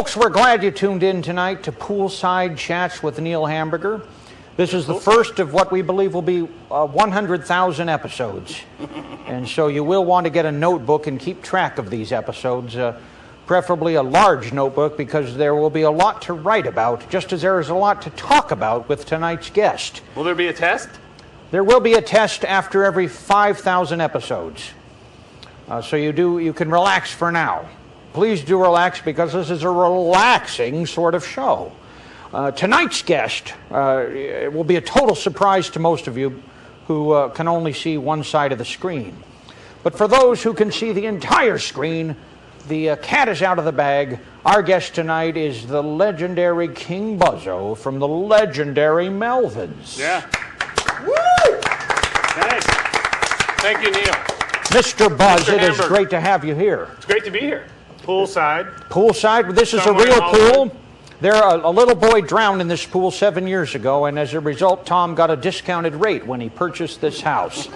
Folks, we're glad you tuned in tonight to Poolside Chats with Neil Hamburger. This is the first of what we believe will be 100,000 episodes. And so you will want to get a notebook and keep track of these episodes, preferably a large notebook, because there will be a lot to write about, just as there is a lot to talk about with tonight's guest. Will there be a test? There will be a test after every 5,000 episodes. So you can relax for now. Please do relax, because this is a relaxing sort of show. Tonight's guest will be a total surprise to most of you who can only see one side of the screen. But for those who can see the entire screen, the cat is out of the bag. Our guest tonight is the legendary King Buzzo from the legendary Melvins. Yeah. Woo! Thanks. Thank you, Neil. Mr. Buzz, it is great to have you here. It's great to be here. Poolside. Poolside. This is a real pool. A little boy drowned in this pool 7 years ago, and as a result, Tom got a discounted rate when he purchased this house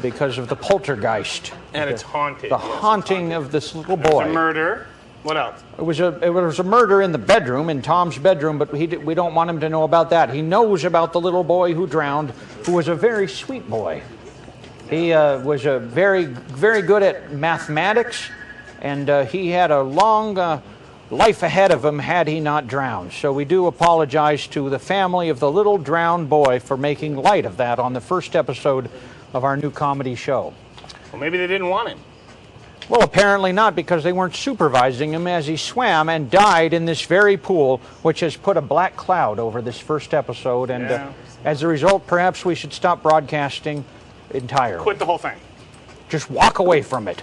because of the poltergeist. And it's haunted. The haunting of this little boy. There's a murder. What else? It was a murder in the bedroom, in Tom's bedroom, but we don't want him to know about that. He knows about the little boy who drowned, who was a very sweet boy. He was very, very good at mathematics, and he had a long life ahead of him had he not drowned. So we do apologize to the family of the little drowned boy for making light of that on the first episode of our new comedy show. Well, maybe they didn't want him. Well, apparently not, because they weren't supervising him as he swam and died in this very pool, which has put a black cloud over this first episode. And as a result, perhaps we should stop broadcasting entirely. Quit the whole thing. Just walk away from it.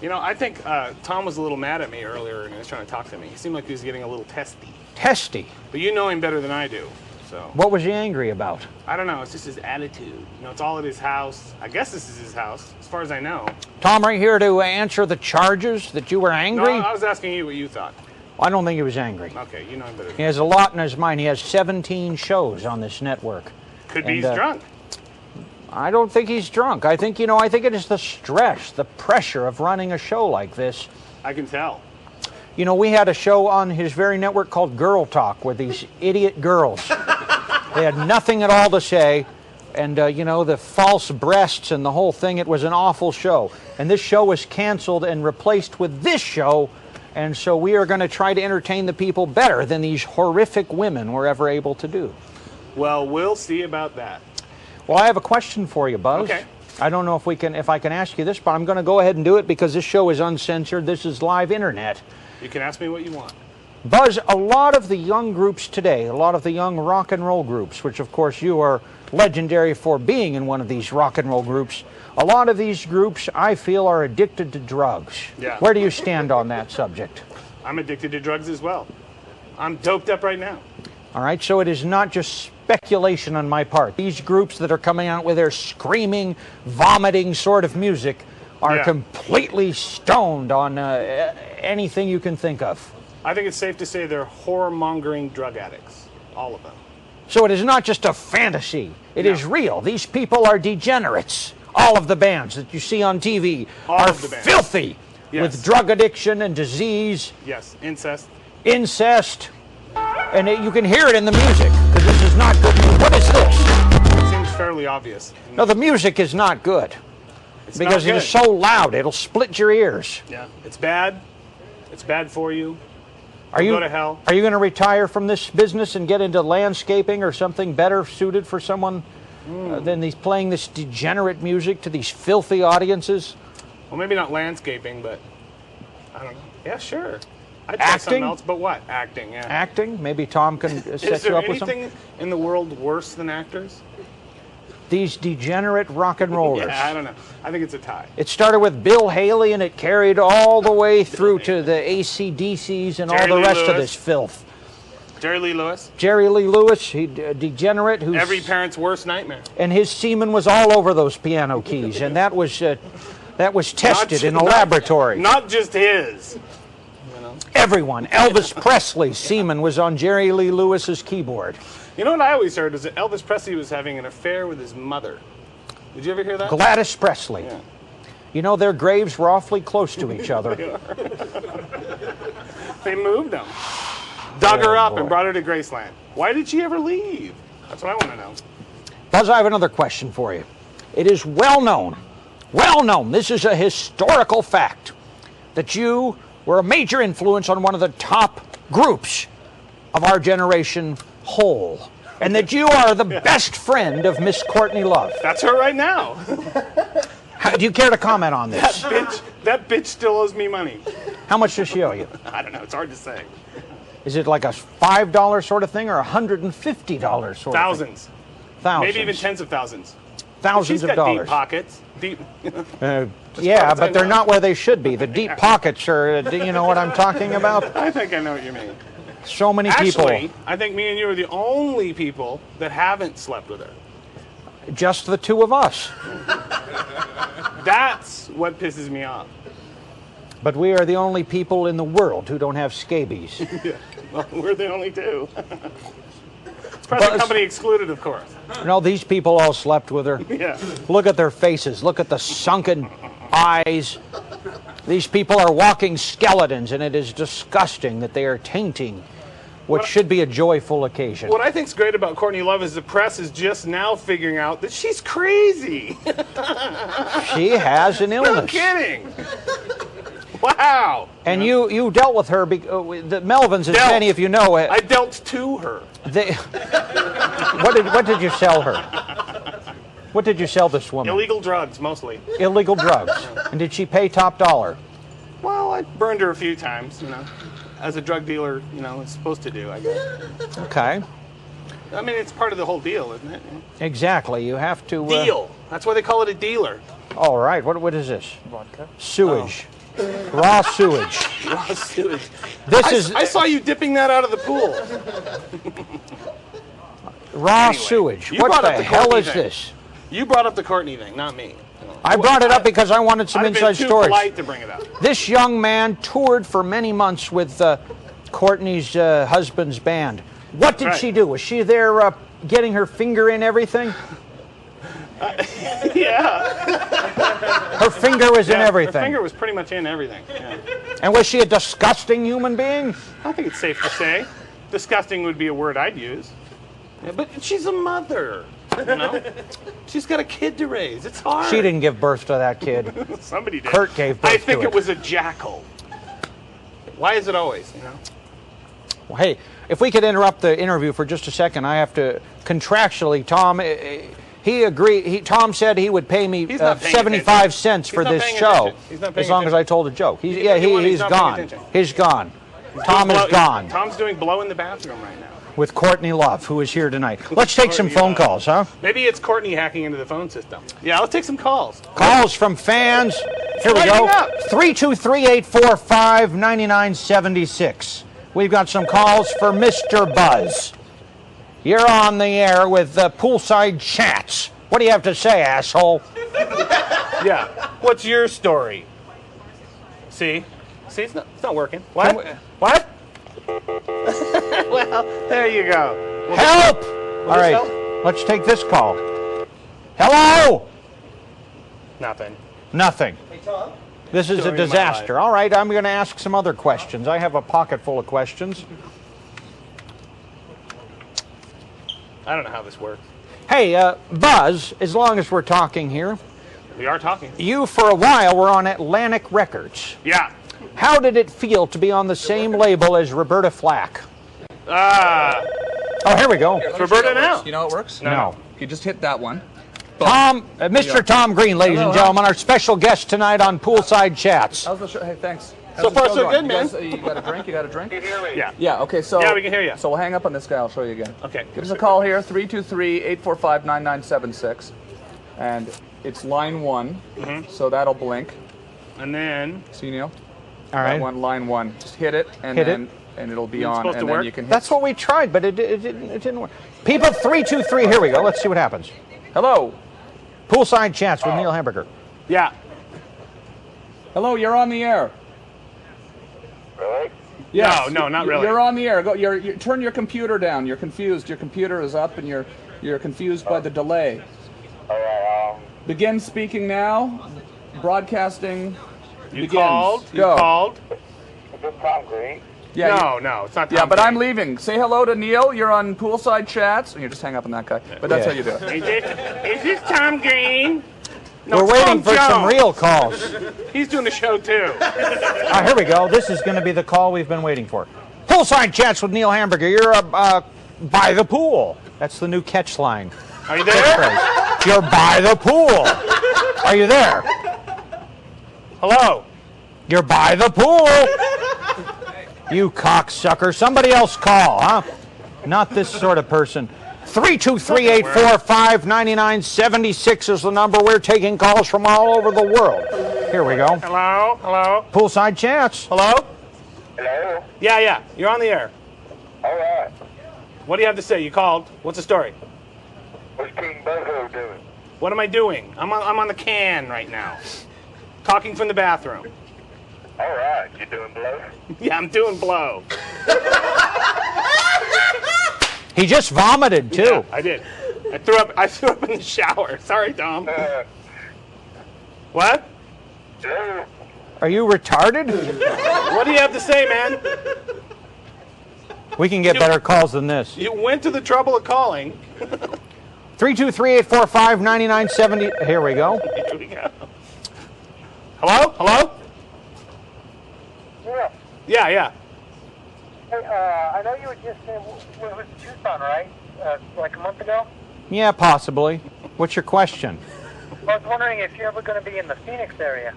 You know, I think Tom was a little mad at me earlier and he was trying to talk to me. He seemed like he was getting a little testy. Testy? But you know him better than I do, so. What was he angry about? I don't know. It's just his attitude. You know, it's all at his house. I guess this is his house, as far as I know. Tom, are you here to answer the charges that you were angry? No, I was asking you what you thought. I don't think he was angry. Okay, you know him better. He has a lot in his mind. He has 17 shows on this network. Could be he's drunk. I don't think he's drunk. I think it is the stress, the pressure of running a show like this. I can tell. You know, we had a show on his very network called Girl Talk with these idiot girls. They had nothing at all to say. And, you know, the false breasts and the whole thing, it was an awful show. And this show was canceled and replaced with this show. And so we are going to try to entertain the people better than these horrific women were ever able to do. Well, we'll see about that. Well, I have a question for you, Buzz. Okay. I don't know if I can ask you this, but I'm going to go ahead and do it because this show is uncensored. This is live internet. You can ask me what you want. Buzz, a lot of the young groups today, a lot of the young rock and roll groups, which of course you are legendary for being in one of these rock and roll groups, a lot of these groups, I feel, are addicted to drugs. Yeah. Where do you stand on that subject? I'm addicted to drugs as well. I'm doped up right now. All right, so it is not just speculation on my part. These groups that are coming out with their screaming, vomiting sort of music are completely stoned on anything you can think of. I think it's safe to say they're horror-mongering drug addicts, all of them. So it is not just a fantasy. It is real. These people are degenerates. All of the bands that you see on TV are filthy with drug addiction and disease. Yes, incest. Incest. And you can hear it in the music, because this is not good. What is this? It seems fairly obvious. No, the music is not good. It's because it is so loud, it'll split your ears. Yeah, it's bad. It's bad for you. Go to hell. Are you going to retire from this business and get into landscaping or something better suited for someone than these playing this degenerate music to these filthy audiences? Well, maybe not landscaping, but I don't know. Yeah, sure. I'd try something else, but what? Acting, yeah. Acting? Maybe Tom can set you up with something? Is there anything in the world worse than actors? These degenerate rock and rollers. Yeah, I don't know. I think it's a tie. It started with Bill Haley, and it carried all the way through to the AC/DCs and all the rest of this filth. Jerry Lee Lewis. Jerry Lee Lewis, a degenerate who's... Every parent's worst nightmare. And his semen was all over those piano keys, and that was tested in a laboratory. Not just his. Everyone. Elvis Presley's semen was on Jerry Lee Lewis's keyboard. You know what I always heard is that Elvis Presley was having an affair with his mother. Did you ever hear that? Gladys Presley. Yeah. You know, their graves were awfully close to each other. They moved them. Dug her up and brought her to Graceland. Why did she ever leave? That's what I want to know. Buzz, I have another question for you. It is well known, this is a historical fact, that you were a major influence on one of the top groups of our generation whole, and that you are the best friend of Miss Courtney Love. That's her right now. Do you care to comment on this? That bitch still owes me money. How much does she owe you? I don't know. It's hard to say. Is it like a $5 sort of thing or a $150 sort of thing? Thousands. Maybe even tens of thousands. Thousands of dollars. Deep pockets. Deep. Yeah, but they're not where they should be. The deep pockets are, you know what I'm talking about? I think I know what you mean. So many people. Actually, I think me and you are the only people that haven't slept with her. Just the two of us. That's what pisses me off. But we are the only people in the world who don't have scabies. Yeah. Well, we're the only two. Present company excluded, of course. No, these people all slept with her. Yeah. Look at their faces. Look at the sunken eyes. These people are walking skeletons, and it is disgusting that they are tainting what should be a joyful occasion. What I think's great about Courtney Love is the press is just now figuring out that she's crazy. She has an illness. No kidding. Wow. And you dealt with her, the Melvins, as many of you know. I dealt to her. What did you sell her? What did you sell this woman? Illegal drugs, mostly. Illegal drugs. And did she pay top dollar? Well, I burned her a few times, you know. As a drug dealer, you know, is supposed to do, I guess. Okay. I mean, it's part of the whole deal, isn't it? Exactly. You have to... Deal. That's why they call it a dealer. All right. What is this? Vodka. Sewage. Raw sewage. Raw sewage. I saw you dipping that out of the pool. Raw sewage. What the hell is this? You brought up the Courtney thing, not me. I brought it up because I wanted some inside stories. I've been too polite to bring it up. This young man toured for many months with Courtney's husband's band. What did she do? Was she there getting her finger in everything? Yeah. Her finger was in everything. Her finger was pretty much in everything. Yeah. And was she a disgusting human being? I think it's safe to say. Disgusting would be a word I'd use. Yeah, but she's a mother. You know? She's got a kid to raise. It's hard. She didn't give birth to that kid. Somebody did. Kurt gave birth to it. I think it was a jackal. Why is it always, you know? Well, hey, if we could interrupt the interview for just a second, I have to contractually, Tom, he agreed. Tom said he would pay me 75 cents for this show as long as I told a joke. He's gone. He's gone. Tom is gone. Tom's doing blow in the bathroom right now. With Courtney Love, who is here tonight. Let's take some phone calls, huh? Maybe it's Courtney hacking into the phone system. Yeah, let's take some calls. Calls from fans. Here we go. 323-845-9976. We've got some calls for Mr. Buzz. You're on the air with Poolside Chats. What do you have to say, asshole? Yeah. What's your story? See, it's not working. What? What? Well, there you go. Help! All right, let's take this call. Hello? Nothing. Hey, Tom. This is a disaster. All right, I'm going to ask some other questions. I have a pocket full of questions. I don't know how this works. Hey, Buzz, as long as we're talking here. We are talking. You, for a while, were on Atlantic Records. Yeah. How did it feel to be on the same label as Roberta Flack? Oh, here we go. It's Roberta now. You know how it works? No. You just hit that one. Mr. Tom Green, ladies and gentlemen, our special guest tonight on Poolside Chats. How's the show? Hey, thanks. So far, so good, man. You got a drink? You got a drink? Can you hear me? Yeah. Yeah, okay, so... Yeah, we can hear you. So we'll hang up on this guy. I'll show you again. Okay. Give us a call here, 323-845-9976. And it's line 1, so that'll blink. And then... See, Neil? All right. Line 1. Just hit it, and it'll be on, and then you can hit... That's what we tried, but it didn't work. People, 323, here we go. Let's see what happens. Hello. Poolside Chats with Neil Hamburger. Yeah. Hello, you're on the air. Really? Yes. No, not really. You're on the air. Go. Turn your computer down. You're confused. Your computer is up, and you're confused by the delay. All right. Begin speaking now. broadcasting You begins. called. You Go. called. Is this Tom Green? Yeah, No, it's not. Tom Yeah, but I'm Green. leaving. Say hello to Neil. You're on Poolside Chats. You just hang up on that guy. But that's Yeah. how you do it. Is this Tom Green? No, We're waiting Tom for some Jones. real calls. He's doing the show too. Here we go. This is going to be the call we've been waiting for. Poolside Chats with Neil Hamburger. You're by the pool. That's the new catch line. Are you there? You're by the pool. Are you there? Hello. You're by the pool. You cocksucker. Somebody else call, huh? Not this sort of person. 323-845-9976 is the number. We're taking calls from all over the world. Here we go. Hello. Poolside Chats. Hello. Hello? Yeah. You're on the air. All right. What do you have to say? You called. What's the story? What's King Buzzo doing? What am I doing? I'm on the can right now. Talking from the bathroom. All right. You doing blow? Yeah, I'm doing blow. He just vomited, too. Yeah, I did. I threw up in the shower. Sorry, Tom. What? Hello? Are you retarded? What do you have to say, man? We can get better calls than this. You went to the trouble of calling. 323-845-9970. Here we go. Here we go. Hello? Yeah. Yeah. Hey, I know you were just in Tucson, right? Like a month ago? Yeah, possibly. What's your question? I was wondering if you're ever going to be in the Phoenix area.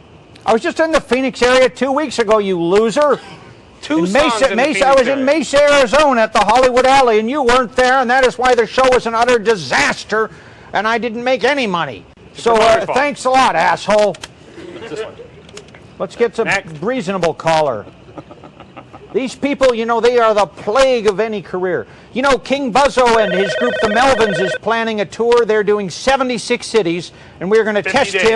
I was just in the Phoenix area 2 weeks ago, you loser. Tucson's in the Phoenix I was in area. Mesa, Arizona at the Hollywood Alley, and you weren't there, and that is why the show was an utter disaster, and I didn't make any money. So my fault. thanks a lot, asshole. This one. Let's get some Next. reasonable caller. These people, they are the plague of any career. King Buzzo and his group, the Melvins, is planning a tour. They're doing 76 cities, and we're going to 50 test days.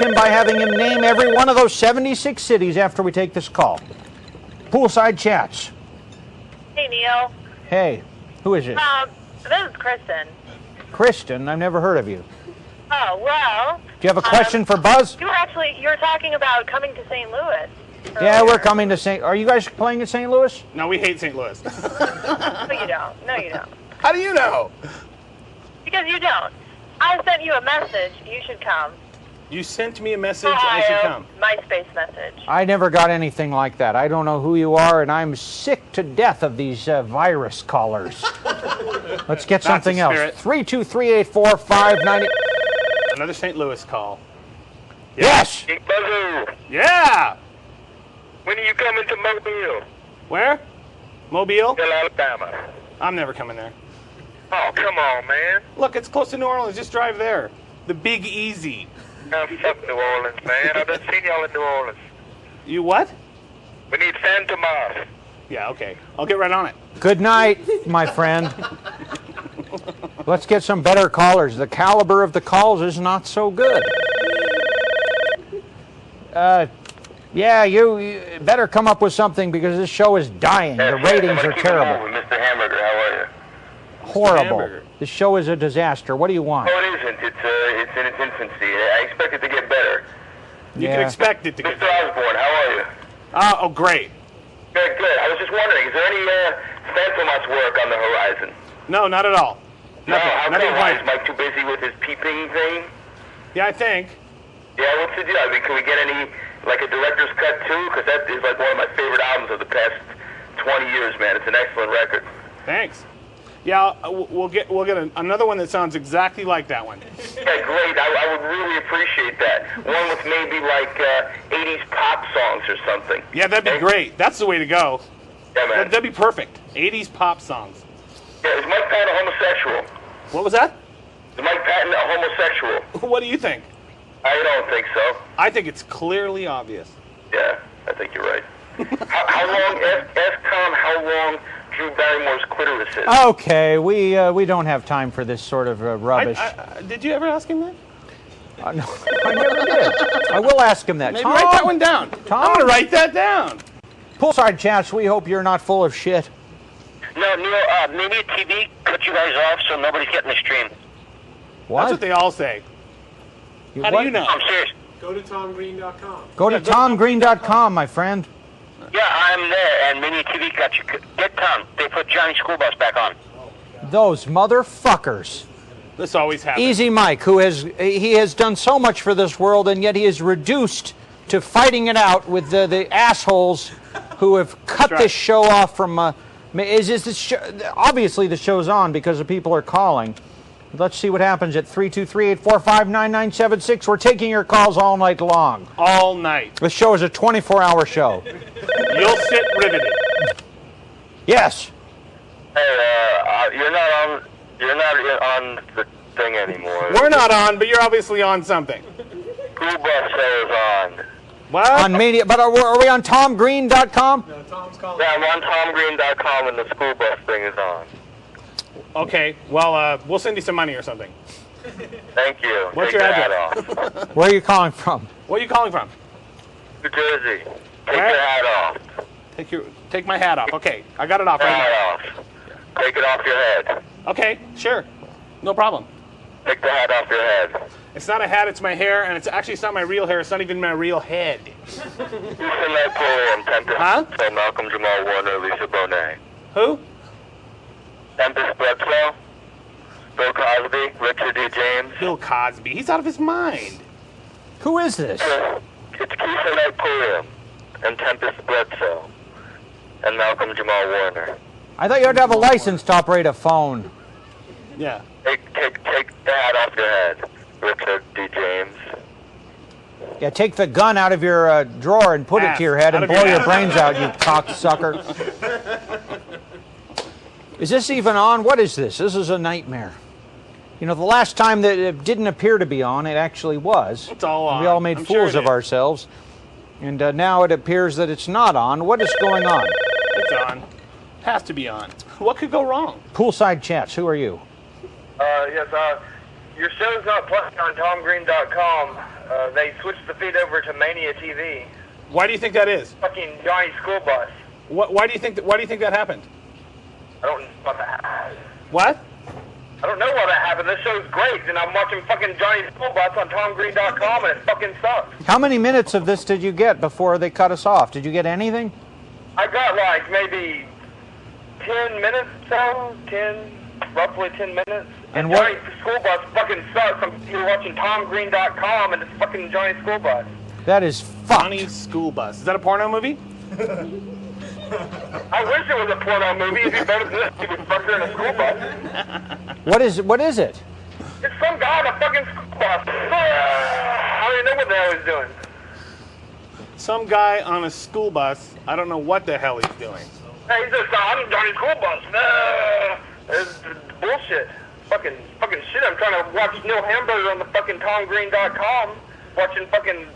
him by having him name every one of those 76 cities after we take this call. Poolside Chats. Hey, Neil. Hey, who is it? This is Kristen. Kristen, I've never heard of you. Oh, well. Do you have a question for Buzz? You were talking about coming to St. Louis. Yeah, earlier. we're coming to St. Are you guys playing in St. Louis? No, we hate St. Louis. No, you don't. No, you don't. How do you know? Because you don't. I sent you a message. You should come. You sent me a message. I should come. MySpace message. I never got anything like that. I don't know who you are, and I'm sick to death of these virus callers. Let's get something else. spirit. 323-845-90. Another St. Louis call. Yes! King Buzzo, Yeah. when are you coming to Mobile? Where? Mobile? Till Alabama. I'm never coming there. Oh, come on, man. Look, it's close to New Orleans. Just drive there. The Big Easy. Fuck New Orleans, man. I've done seen y'all in New Orleans. You what? We need San Tomas. Yeah, okay. I'll get right on it. Good night, my friend. Let's get some better callers. The caliber of the calls is not so good. Yeah, you better come up with something because this show is dying. The ratings are terrible. Mr. Hamburger, how are you? Horrible. Hamburger. This show is a disaster. What do you want? No, it isn't. It's in its infancy. I expect it to get better. You can expect it to get Mr. Osborne, how are you? Oh, great. Good, good. I was just wondering, is there any San Tomas work on the horizon? No, not at all. Nothing. How Nothing come? Is planned. Mike too busy with his peeping thing? Yeah, I think. Yeah, what's the deal? I mean, can we get any, like a director's cut too? Because that is like one of my favorite albums of the past 20 years, man. It's an excellent record. Thanks. Yeah, we'll get another one that sounds exactly like that one. Yeah, great. I would really appreciate that. One with maybe like 80s pop songs or something. Yeah, that'd be great. That's the way to go. Yeah, man. That'd be perfect. 80s pop songs. Yeah, is Mike Patton a homosexual? What was that? Is Mike Patton a homosexual? What do you think? I don't think so. I think it's clearly obvious. Yeah, I think you're right. How long, ask Tom how long Drew Barrymore's clitoris is. Okay, we don't have time for this sort of rubbish. Did you ever ask him that? No, I never did. I will ask him that. Maybe Tom, write that one down. Tom? I'm going to write that down. Poolside Chats, we hope you're not full of shit. No, Neil, maybe a TV cut you guys off so nobody's getting the stream. What? That's what they all say. How do you know? I'm serious. Go to TomGreen.com. Go to TomGreen.com, my friend. Yeah, I'm there, and Mini TV got you. Get Tom. They put Johnny School Bus back on. Those motherfuckers. This always happens. Easy Mike, who has done so much for this world, and yet he is reduced to fighting it out with the assholes who have cut this show off from. Obviously, the show's on because the people are calling. Let's see what happens at 323-845-9976. We're taking your calls all night long. All night. The show is a 24-hour show. You'll sit riveted. Yes. Hey, you're not on the thing anymore. We're not on, but you're obviously on something. School Bus show is on. What? On media, but are we on TomGreen.com? No, Tom's calling. Yeah, I'm on TomGreen.com and the school bus thing is on. Okay, well, we'll send you some money or something. Thank you. What's Take your the hat address? off. Where are you calling from? Where are you calling from? New Jersey. Take Where? your hat off. Take my hat off. Okay, I got it off right Hat now. off. Take it off your head. Okay, sure. No problem. Take the hat off your head. It's not a hat, it's my hair, and it's not my real hair. It's not even my real head. Houston Napoleon, Tempest, Huh? Malcolm Jamal Warner, Lisa Bonet. Who? Tempest Bledsoe, Bill Cosby, Richard D. James. Bill Cosby. He's out of his mind. Who is this? It's Keisha Napoleon and Tempest Bledsoe and Malcolm Jamal Warner. I thought you had to have a license to operate a phone. Yeah. Take the hat off your head, Richard D. James. Yeah, take the gun out of your drawer and put it to your head and blow your brains out, you cocksucker. Is this even on? What is this? This is a nightmare. You know, the last time that it didn't appear to be on, it actually was. It's all on. We all made I'm fools sure of ourselves. And now it appears that it's not on. What is going on? It's on. Has to be on. What could go wrong? Poolside Chats, who are you? Yes, your show's not playing on TomGreen.com. They switched the feed over to Mania TV. Why do you think that is? Fucking Johnny School Bus. Why do you think that happened? I don't know what that happened. What? I don't know why that happened. This show's great, and I'm watching fucking Johnny School Bus on TomGreen.com, and it fucking sucks. How many minutes of this did you get before they cut us off? Did you get anything? I got like maybe 10 minutes or so, roughly 10 minutes. And Johnny School Bus fucking sucks. You're watching TomGreen.com, and it's fucking Johnny School Bus. That is fucked. Johnny School Bus. Is that a porno movie? I wish it was a porno movie. It'd be better than this stupid fucker in a school bus. What is it? It's some guy on a fucking school bus. I don't even know what the hell he's doing. Some guy on a school bus. I don't know what the hell he's doing. Hey, he's just on Johnny School Bus. It's bullshit. Fucking shit. I'm trying to watch Neil Hamburger on the fucking TomGreen.com, watching fucking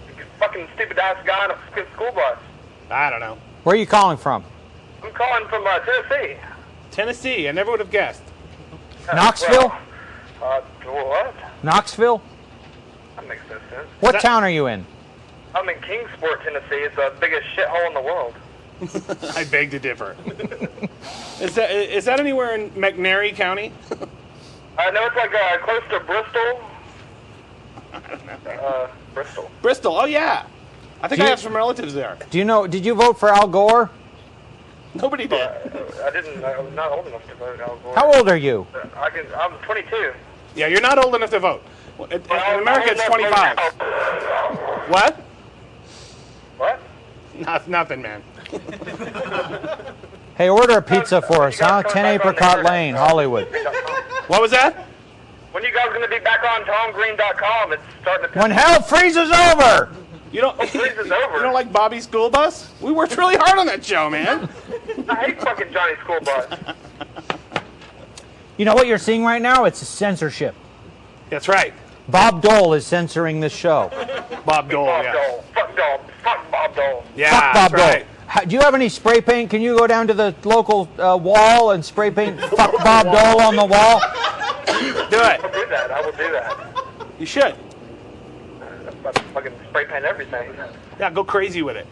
stupid ass guy on a fucking school bus. I don't know. Where are you calling from? I'm calling from Tennessee. Tennessee. I never would have guessed. Knoxville? What? Knoxville? That makes no sense. What town are you in? I'm in Kingsport, Tennessee. It's the biggest shithole in the world. I beg to differ. Is that anywhere in McNairy County? I know it's like close to Bristol. I don't know. Bristol. Bristol. Oh yeah. I think I have some relatives there. Do you know? Did you vote for Al Gore? Nobody did. I didn't. I was not old enough to vote. How old are you? I'm 22. Yeah, you're not old enough to vote. In America, it's 25. What? What? Nothing, man. Hey, order a pizza for us, huh? 10 Apricot Lane, Hollywood. What was that? When you guys going to be back on TomGreen.com? It's starting to. When hell freezes over! You don't like Bobby's School Bus? We worked really hard on that show, man. I hate fucking Johnny School Bus. You know what you're seeing right now? It's censorship. That's right. Bob Dole is censoring this show. Bob Dole, Bob yeah. Dole. Fuck Dole. Fuck Bob Dole. Yeah, Fuck Bob that's right. Dole. Do you have any spray paint? Can you go down to the local wall and spray paint fuck Bob Dole on the wall? Do it. I'll do that. I will do that. You should. I'll fucking spray paint everything. Yeah, go crazy with it.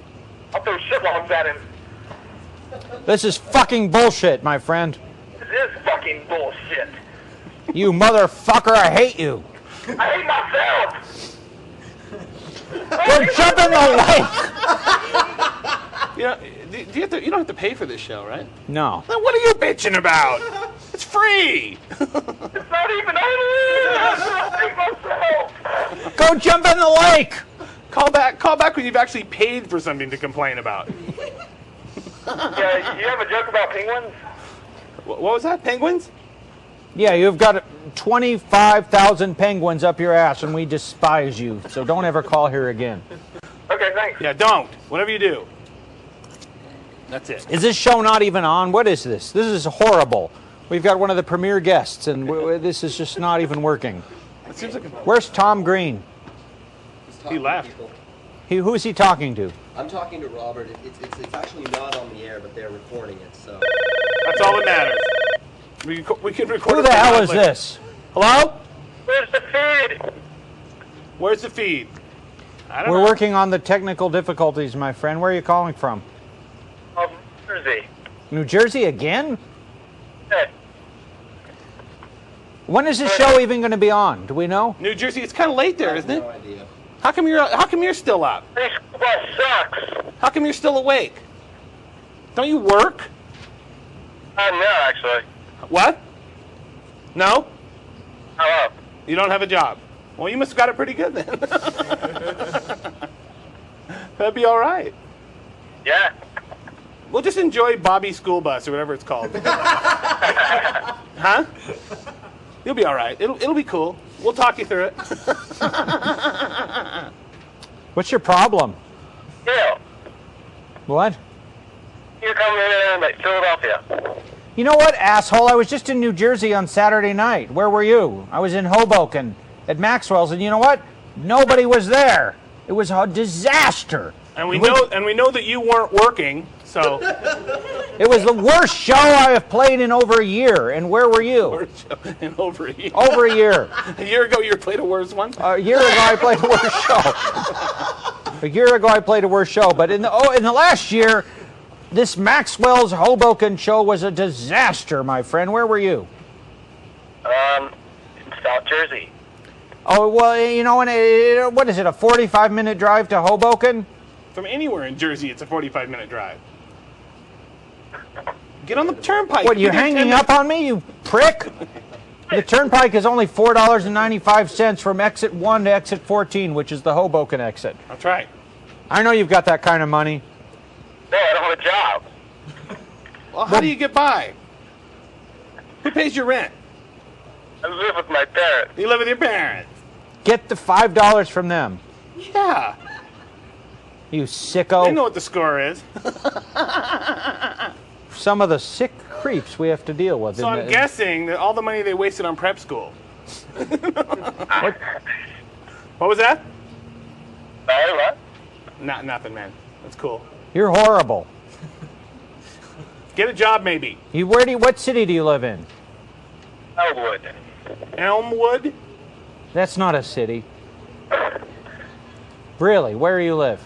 I'll throw shitlogs at him. This is fucking bullshit, my friend. This is fucking bullshit. You motherfucker, I hate you. I hate myself. Go jump in the lake. You know, you don't have to pay for this show, right? No. Then what are you bitching about? It's free. It's not even on. Go jump in the lake. Call back when you've actually paid for something to complain about. Yeah, you have a joke about penguins? What was that? Penguins? Yeah, you've got 25,000 penguins up your ass, and we despise you. So don't ever call here again. Okay, thanks. Yeah, don't. Whatever you do. That's it. Is this show not even on? What is this? This is horrible. We've got one of the premier guests, and this is just not even working. It seems like Where's Tom Green? he left. Who is he talking to? I'm talking to Robert. It's actually not on the air, but they're recording it, so. That's all that matters. We can record. Who the hell is this? Hello? Where's the feed? Where's the feed? I don't We're know. working on the technical difficulties, my friend. Where are you calling from? Jersey. New Jersey again? Hey, When is this show even going to be on? Do we know? New Jersey. It's kind of late there, I have isn't it? no idea. How come you're still up? this school bus sucks. How come you're still awake? Don't you work? No, actually. What? No? Hello. You don't have a job. Well, you must have got it pretty good then. That'd be all right. Yeah. We'll just enjoy Bobby's school bus or whatever it's called. Huh? You'll be all right. It'll be cool. We'll talk you through it. What's your problem? Yeah. What? You're coming in like Philadelphia. You know what, asshole? I was just in New Jersey on Saturday night. Where were you? I was in Hoboken at Maxwell's, and you know what? Nobody was there. It was a disaster. And we know that you weren't working, so It was the worst show I have played in over a year. And where were you? in over a year. Over a year. A year ago, you played a worse one. A year ago, I played a worse show. A year ago, I played a worse show. But in the last year, this Maxwell's Hoboken show was a disaster, my friend. Where were you? South Jersey. Oh, well, you know, what is it, a 45-minute drive to Hoboken? From anywhere in Jersey, it's a 45-minute drive. Get on the turnpike. What, you get 10 hanging minutes. up on me, you prick? The turnpike is only $4.95 from exit 1 to exit 14, which is the Hoboken exit. That's right. I know you've got that kind of money. No, I don't have a job. Well, how do you get by? Who pays your rent? I live with my parents. You live with your parents. Get the $5 from them, Yeah. you sicko. They know what the score is. Some of the sick creeps we have to deal with. So I'm guessing that all the money they wasted on prep school. What was that? Sorry, what? Nothing, man. That's cool. You're horrible. Get a job, maybe. What city do you live in? Elwood. Elmwood? That's not a city. Really, where do you live?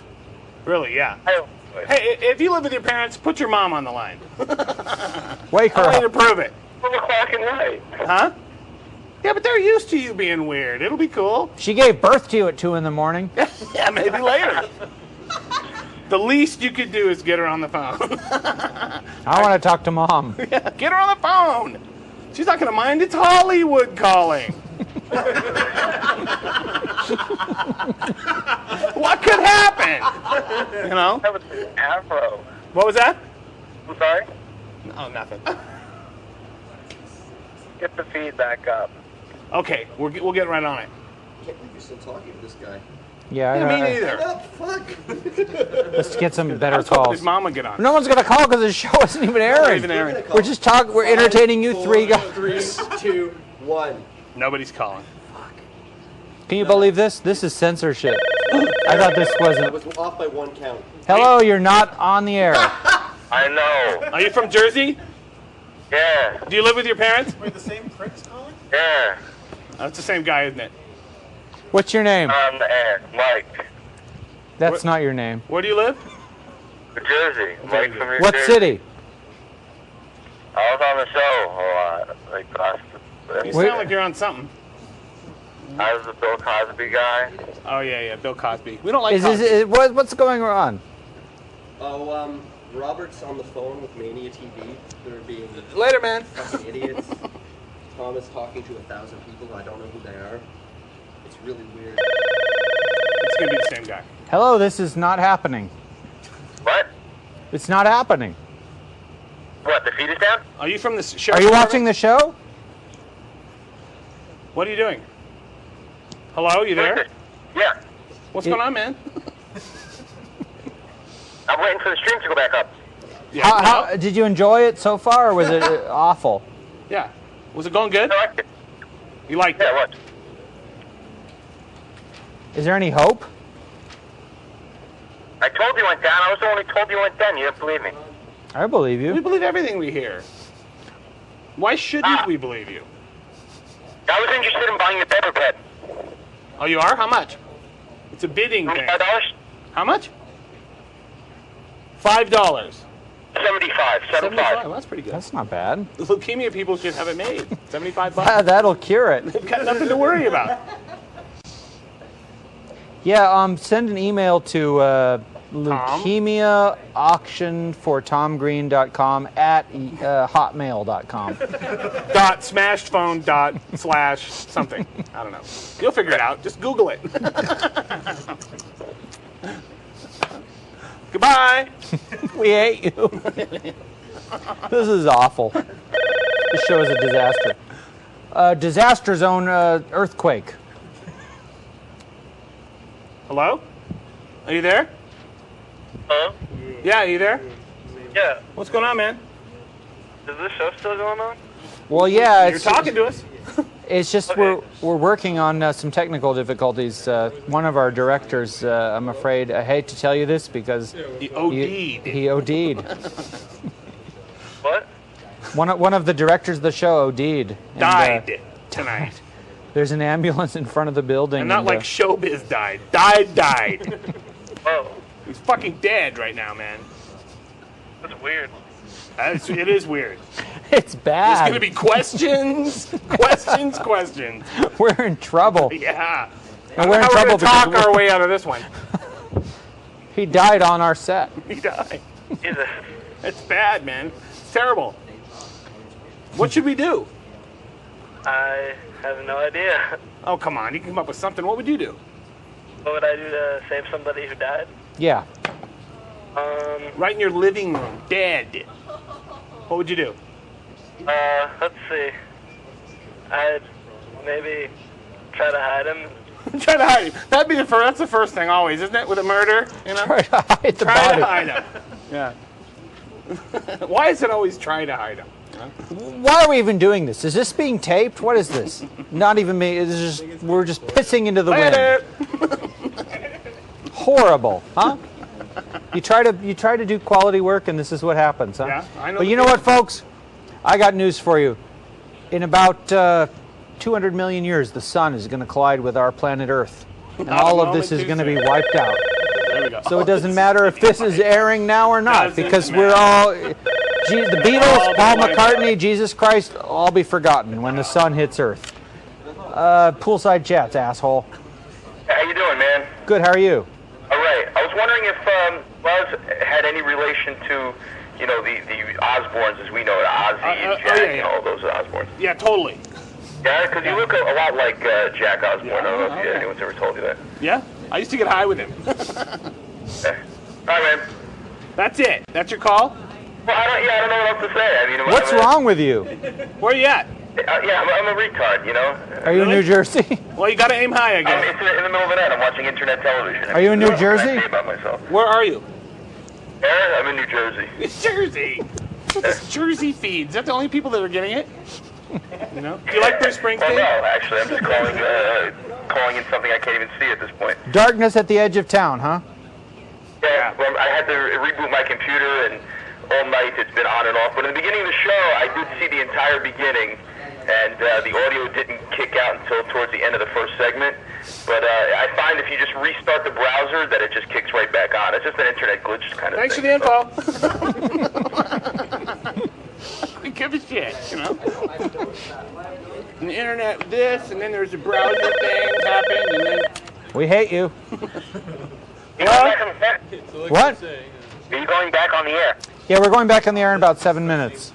Really, yeah. Elwood. Hey, if you live with your parents, put your mom on the line. Wake her I want you up. to prove it. 12 o'clock at night. Huh? Yeah, but they're used to you being weird. It'll be cool. She gave birth to you at 2 in the morning. Yeah, maybe later. The least you could do is get her on the phone. I want to talk to Mom. Yeah, get her on the phone. She's not going to mind. It's Hollywood calling. What could happen? You know? That was an afro. What was that? I'm sorry? Oh, nothing. Get the feed back up. Okay, we'll get right on it. I can't believe you're still talking to this guy. Yeah, Yeah, me I- neither. Oh, fuck. let's get some I better was hoping calls. his mom would get on. No one's gonna call because the show isn't even airing. even airing. We're just talking. We're entertaining you three guys. 3, 2, 1. Nobody's calling. Can you believe this? This is censorship. I thought this I wasn't. was off by 1 count. Hello, you're not on the air. I know. Are you from Jersey? Yeah. Do you live with your parents? Yeah. That's the same guy, isn't it? What's your name? On the air. Mike. That's not your name. Where do you live? New Jersey. Mike from New What Jersey. city? I was on the show a lot. Like last. You Wait. sound like you're on something. I was the Bill Cosby guy. Oh, yeah, Bill Cosby. We don't like Is Cosby. this, what's going on? Oh, Robert's on the phone with Mania TV. They're being Later, man. fucking idiots. Tom is talking to 1,000 people. I don't know who they are. It's really weird. It's going to be the same guy. Hello, this is not happening. What? It's not happening. What, the feed is down? Are you from the show? Are you watching the show? What are you doing? Hello, you there? Yeah. What's going on, man? I'm waiting for the stream to go back up. Yeah. How, did you enjoy it so far, or was it awful? Yeah. Was it going good? I liked it. You liked Yeah, it? what? Is there any hope? I told you went down. I was the one who told you went down. You didn't believe me. I believe We you. believe everything we hear. Why shouldn't we believe you? I was interested in buying a paper pet. Oh, you are? How much? It's a bidding thing. $25? How much? $5. 75. 75. Well, that's pretty good. That's not bad. The leukemia people should have it made. $75. That'll cure it. They've got nothing to worry about. Yeah, send an email to leukemiaauctionfortomgreen.com at hotmail.com. .smashedphone. / something. I don't know. You'll figure it out. Just Google it. Goodbye. We hate you. This is awful. This show is a disaster. Disaster zone earthquake. Hello? Are you there? Hello? Yeah, are you there? Yeah. What's going on, man? Is this show still going on? Well, yeah, You're talking to us. It's just Okay. we're working on some technical difficulties. One of our directors, I'm afraid, I hate to tell you this because He OD'd. he OD'd. What? One of the directors of the show OD'd. And, Died tonight. there's an ambulance in front of the building. And not like Showbiz died. Died. Oh, He's fucking dead right now, man. that's weird. It is weird. it's There's bad. going to be questions. questions. We're in trouble. Yeah. And we're in How trouble we're gonna talk because our way out of this one. he died on our set. He died. Jesus. It's bad, man. It's terrible. What should we do? I have no idea. Oh, come on. You can come up with something. What would you do? What would I do to save somebody who died? Yeah. Right in your living room, dead. What would you do? Let's see. I'd maybe try to hide him. Try to hide him. That's the first thing always, isn't it? With a murder, you know? Try to hide the Try body. to hide him. Yeah. Why is it always try to hide him? Why are we even doing this? Is this being taped? What is this? Not even me. It's just we're just pissing into the Later. wind. Horrible, huh? You try to do quality work, and this is what happens, huh? Yeah, I know But the you know what, feeling. folks? I got news for you. In about 200 million years, the sun is going to collide with our planet Earth, and Not a all of moment this is too going to be soon. wiped out. There we go. So it doesn't matter if this is airing now or not, Doesn't because matter. we're all the Beatles, all Paul be wiped McCartney, Jesus Christ, all be forgotten when the sun hits Earth. Poolside chats, asshole. How you doing, man? Good. How are you? All right. I was wondering if Buzz had any relation to, you know, the Osbornes as we know it, Ozzy and Jack and all those Osbornes. Yeah, totally. Yeah, because you look a lot like Jack Osborne. I don't know if anyone's ever told you that. Yeah? I used to get high with him. Yeah. All right, man. That's it. That's your call? Well, I don't know what else to say. I mean, What's wrong with you? Where are you at? Yeah, I'm a retard, you know? Are you in New Jersey? Well, you got to aim high, I guess. It's in the middle of the night. I'm watching internet television. Are you in New What can I Jersey? say about myself? Where are you? Aaron, I'm in New Jersey. It's Jersey. This Jersey feed. Is that the only people that are getting it? You know? Do you like Bruce Well, Springsteen? no, actually, I'm just calling in something I can't even see at this point. Darkness at the edge of town, huh? Yeah, well, I had to reboot my computer, and all night it's been on and off. But in the beginning of the show, I did see the entire beginning, and the audio didn't kick out until towards the end of the first segment. But I find if you just restart the browser, that it just kicks right back on. It's just an internet glitch kind of Thanks for thing. the info. I don't give a shit, you know? and the internet this, and then there's a browser thing happened, and then... We hate you. Well, What? are you going back on the air? Yeah, we're going back on the air in about 7 minutes.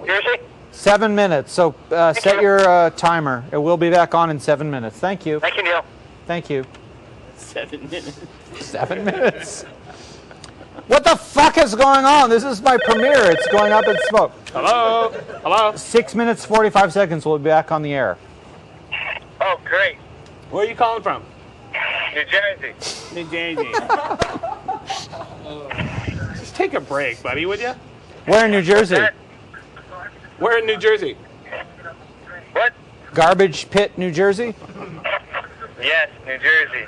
Seriously? 7 minutes. So set your timer. It will be back on in 7 minutes. Thank you. Thank you, Neil. Thank you. 7 minutes. 7 minutes. What the fuck is going on? This is my premiere. It's going up in smoke. Hello? Hello? 6 minutes, 45 seconds. We'll be back on the air. Oh, great. Where are you calling from? New Jersey. New Jersey. Just take a break, buddy, would you? Where in New Jersey? We're in New Jersey. What? Garbage Pit, New Jersey? Yes, New Jersey.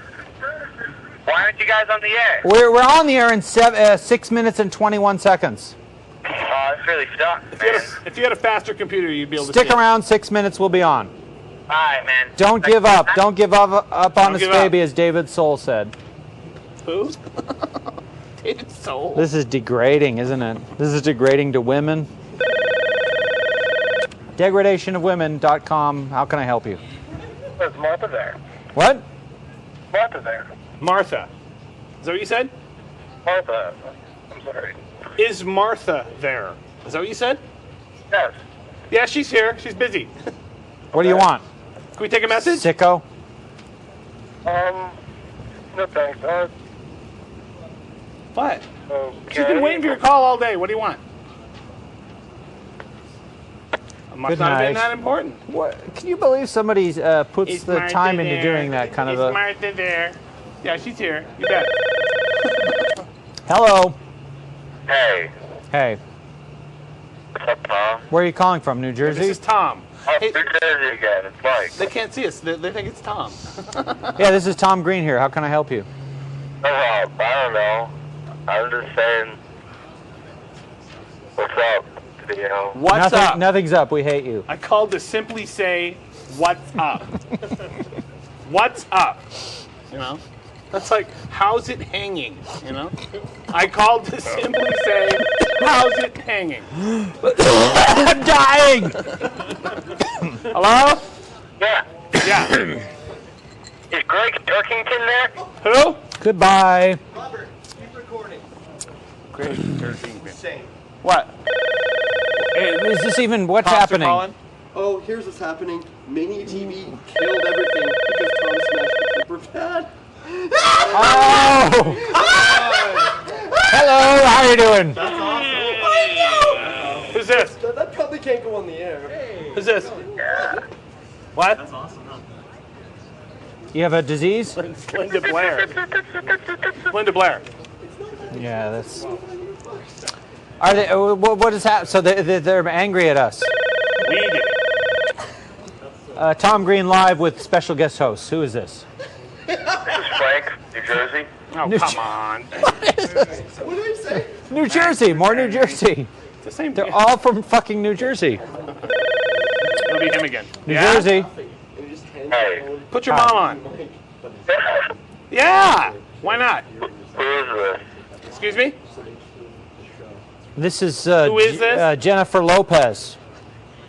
Why aren't you guys on the air? We're on the air in 6 minutes and 21 seconds. Oh, that's really stuck, man. If you had a faster computer, you'd be able to Stick see. around, 6 minutes, we'll be on. All right, man. Don't give up. Don't give up on Don't this give baby, up. as David Soul said. Who? David Soul. This is degrading, isn't it? This is degrading to women. Degradationofwomen.com. How can I help you? There's Martha there. What? Martha there. Martha. Is that what you said? Martha. I'm sorry. Is Martha there? Is that what you said? Yes. Yeah, she's here. She's busy. What do you want? Can we take a message? Sicko? No thanks. What? Okay. She's been waiting for your call all day. What do you want? It must Good not have been night. that important. What? Can you believe somebody puts Is the Martha time into there? doing that kind Is of a... Martha there? Yeah, she's here. You bet. Hello. Hey. Hey. What's up, Tom? Where are you calling from? New This Jersey? is Tom. Oh, Hey, New Jersey again. It's Mike. they can't see us. They think it's Tom. Yeah, this is Tom Green here. How can I help you? I don't know. I'm just saying. What's up? You know. What's up? Nothing's up. We hate you. I called to simply say, what's up? What's up? You know? That's like, how's it hanging? You know? I called to simply say, how's it hanging? I'm dying! Hello? Yeah. Yeah. Is Greg Turkington there? Who? Goodbye. Robert, keep recording. Great. What? Is this even what's Cops are happening? calling? Oh, here's what's happening. Mania TV killed everything because Tom smashed the Cooper pad. Oh! Hello, how you doing? That's awesome. Who's this? That probably can't go on the air. Who's this? What? That's Awesome. You have a disease? Linda Blair. Linda Blair. Yeah, that's... Are they? What is happening? So they're angry at us. We did it. Tom Green live with special guest hosts. Who is this? This is Frank, New Jersey. Oh, New come on. What did I say? New Jersey, more New Jersey. It's the same They're thing. all from fucking New Jersey. It'll be him again. New Yeah? Jersey. Hey. Put your mom on. Yeah. Why not? Who is this? Excuse me? This is, Who is this? Jennifer Lopez.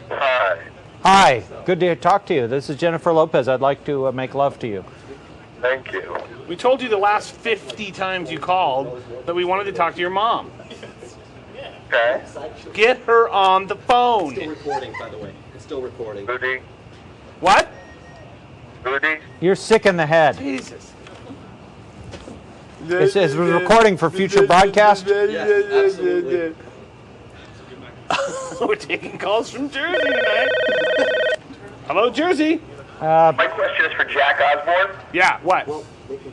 Hi. Hi, good to talk to you. This is Jennifer Lopez. I'd like to make love to you. Thank you. We told you the last 50 times you called that we wanted to talk to your mom. Okay. Get her on the phone. Still recording, by the way. It's still recording. Rudy. What? Rudy. You're sick in the head. Jesus. It's recording for future broadcast. Yes, absolutely. We're taking calls from Jersey tonight. Hello, Jersey. My question is for Jack Osborne. Yeah, what?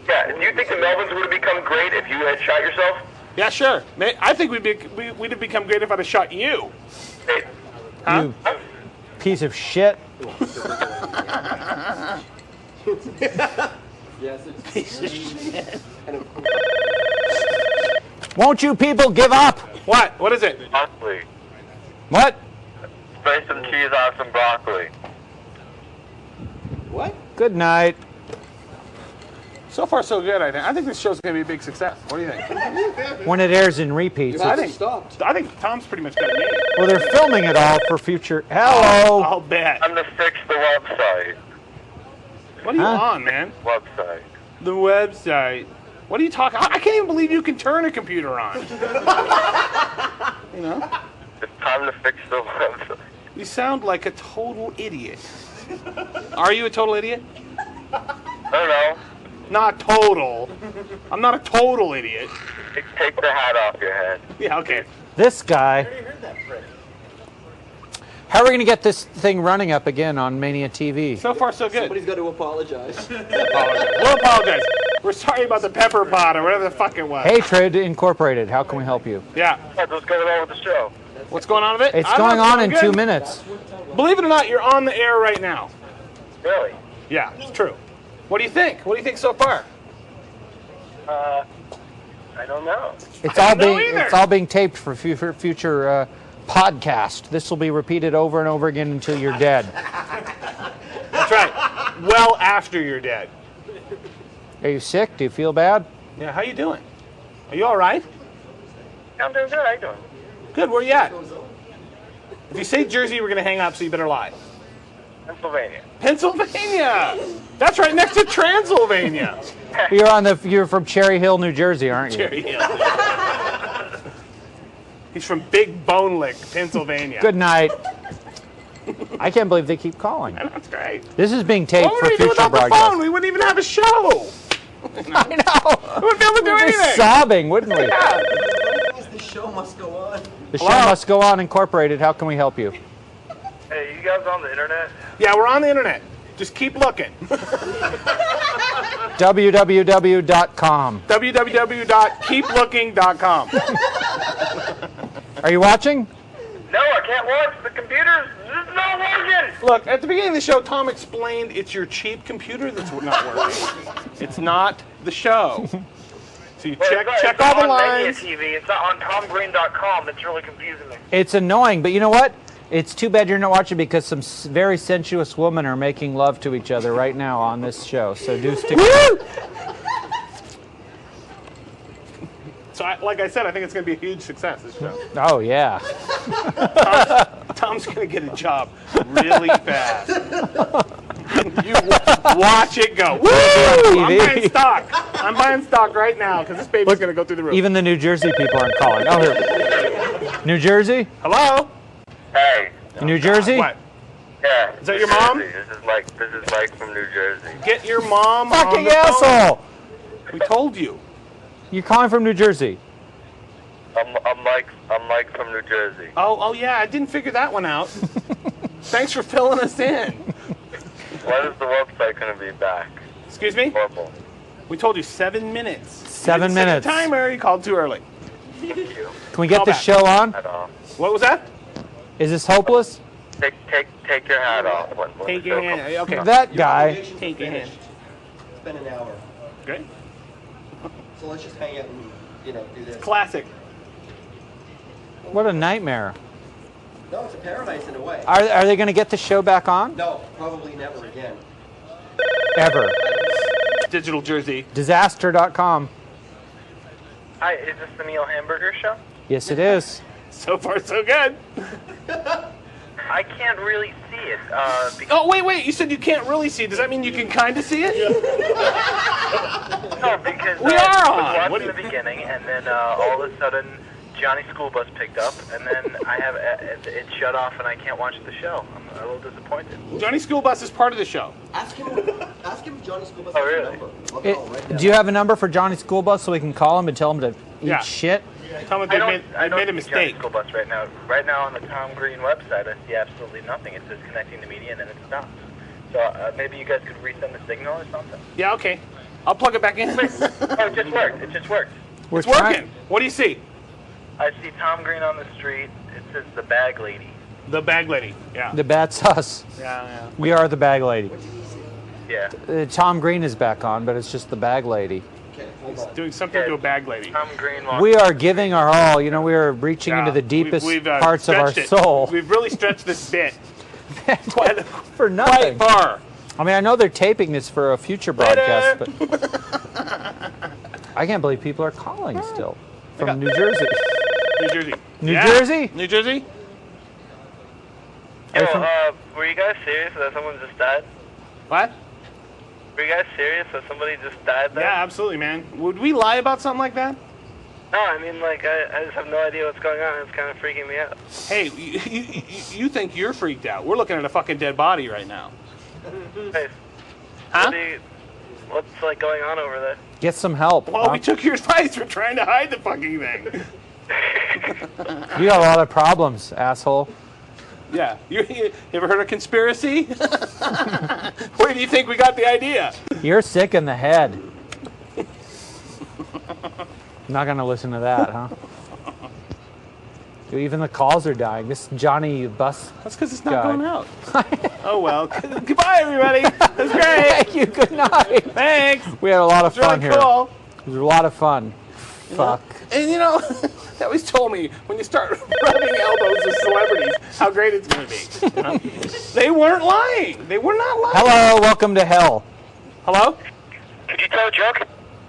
Yeah. Do you think the Melvins would have become great if you had shot yourself? Yeah, sure. I think we'd have become great if I'd have shot you. Hey. Huh? You piece of shit. Yes, it's Piece of shit. Won't you people give up? What? What is it? Broccoli. What? Spray some cheese on some broccoli. what? Good night. So far, so good, I think. I think this show's going to be a big success. What do you think? When it airs in repeats. I think Tom's pretty much got it made. Well, they're filming it all for future. Hello. I'll bet. I'm to fix the website. What are you on, man? Website. The website. What are you talking? I can't even believe you can turn a computer on. You know? It's time to fix the website. You sound like a total idiot. Are you a total idiot? I don't know. Not total. I'm not a total idiot. Take the hat off your head. Yeah, okay. This guy. How are we going to get this thing running up again on Mania TV? So far, so good. Somebody's got to apologize. We'll apologize. We're sorry about the pepper pot or whatever the fuck it was. Hatred Incorporated. How can we help you? Yeah. What's going on with the show? What's going on with it? It's going on in good. 2 minutes. Believe it or not, you're on the air right now. Really? Yeah, it's true. What do you think? What do you think so far? I don't know. It's all being taped for future podcast. This will be repeated over and over again until you're dead. That's right. Well after you're dead. Are you sick? Do you feel bad? Yeah, how you doing? Are you all right? I'm doing good. How you doing? Good, where you at? If you say Jersey, we're going to hang up, so you better lie. Pennsylvania. Pennsylvania! That's right next to Transylvania. You're from Cherry Hill, New Jersey, aren't you? Cherry Hill. He's from Big Bone Lick, Pennsylvania. Good night. I can't believe they keep calling. That's great. This is being taped What for would we do future without the phone? broadcast. We wouldn't even have a show. I know. We wouldn't be able to do We'd be anything. sobbing, wouldn't we? Yeah. The show must go on. The show must go on, Incorporated. How can we help you? Hey, you guys on the internet? Yeah, we're on the internet. Just keep looking. www.com. www.keeplooking.com. Are you watching? No, I can't watch. The computer's just not working. Look, at the beginning of the show, Tom explained it's your cheap computer that's not working. It's not the show. So you check all the lines. It's on Mania TV. It's not on TomGreen.com. It's really confusing me. It's annoying, but you know what? It's too bad you're not watching because some very sensuous women are making love to each other right now on this show. So do stick. So, like I said, I think it's going to be a huge success, this show. Oh, yeah. Tom's going to get a job really fast. You watch it go. Woo! I'm buying stock. I'm buying stock right now because this baby's going to go through the roof. Even the New Jersey people aren't calling. Oh, here. New Jersey? Hello? Hey. New Jersey? What? Yeah. Is that your mom? This is Mike from New Jersey. Get your mom Fucking on the asshole! phone. We told you. You're calling from New Jersey. I'm Mike from New Jersey. Oh yeah, I didn't figure that one out. Thanks for filling us in. When is the website going to be back? Excuse me? Horrible. We told you 7 minutes. 7 minutes. Set a timer. You called too early. Thank you. Can we get Call this back. show on? Hat off. What was that? Is this hopeless? Take your hat off. When Take the your show hand. comes. Okay. That guy. Take your hand. It's been an hour. Great. So let's just hang out and, do this. Classic. What a nightmare. No, it's a paradise in a way. Are they going to get the show back on? No, probably never again. Ever. Digital Jersey. Disaster.com. Hi, is this the Neil Hamburger show? Yes, it is. So far, so good. I can't really see it. Oh, wait. You said you can't really see it. Does that mean you can kind of see it? No, because We are I on. was watching the beginning, and then all of a sudden, Johnny School Bus picked up, and then I have it shut off, and I can't watch the show. I'm a little disappointed. Johnny School Bus is part of the show. Ask him if Johnny School Bus Oh, has a really? number. I'll call right now. Do you have a number for Johnny School Bus so we can call him and tell him to eat Yeah. shit? Tell me I they don't made a see mistake. Johnny School Bus right now. Right now on the Tom Green website, I see absolutely nothing. It says connecting to media, and then it stops. So maybe you guys could resend the signal or something. Yeah, okay. I'll plug it back in. Oh, it just worked. It just worked. We're It's working. What do you see? I see Tom Green on the street. It says the bag lady. The bag lady. Yeah. That's us. Yeah. We are the bag lady. Yeah. Tom Green is back on, but it's just the bag lady. Okay, hold on. Doing something to a bag lady. Tom Green. We are giving our all. You know, we are reaching into the We've- deepest we've, parts of our stretched it. soul. We've really stretched this bit quite For nothing. far. I mean, I know they're taping this for a future broadcast, but I can't believe people are calling still from New Jersey. New Jersey. New Jersey? New Jersey? Were you guys serious that someone just died? What? Were you guys serious that somebody just died there? Yeah, absolutely, man. Would we lie about something like that? No, I mean, like, I just have no idea what's going on. It's kind of freaking me out. Hey, you think you're freaked out. We're looking at a fucking dead body right now. Hey, Huh? what's, like, going on over there? Get some help. Well, we took your advice. We're trying to hide the fucking thing. You got a lot of problems, asshole. Yeah. You ever heard of conspiracy? Where do you think we got the idea? You're sick in the head. Not going to listen to that, huh? Even the calls are dying. This Johnny bus. That's because it's not guy. going out. Oh, well. Goodbye, everybody. That's great. Thank you. Good night. Thanks. We had a lot of fun Really here. cool. It was a lot of fun. Fuck. And you know, they always told me when you start rubbing elbows with celebrities, how great it's going to be. You know? They weren't lying. They were not lying. Hello. Welcome to hell. Hello? Could you tell a joke,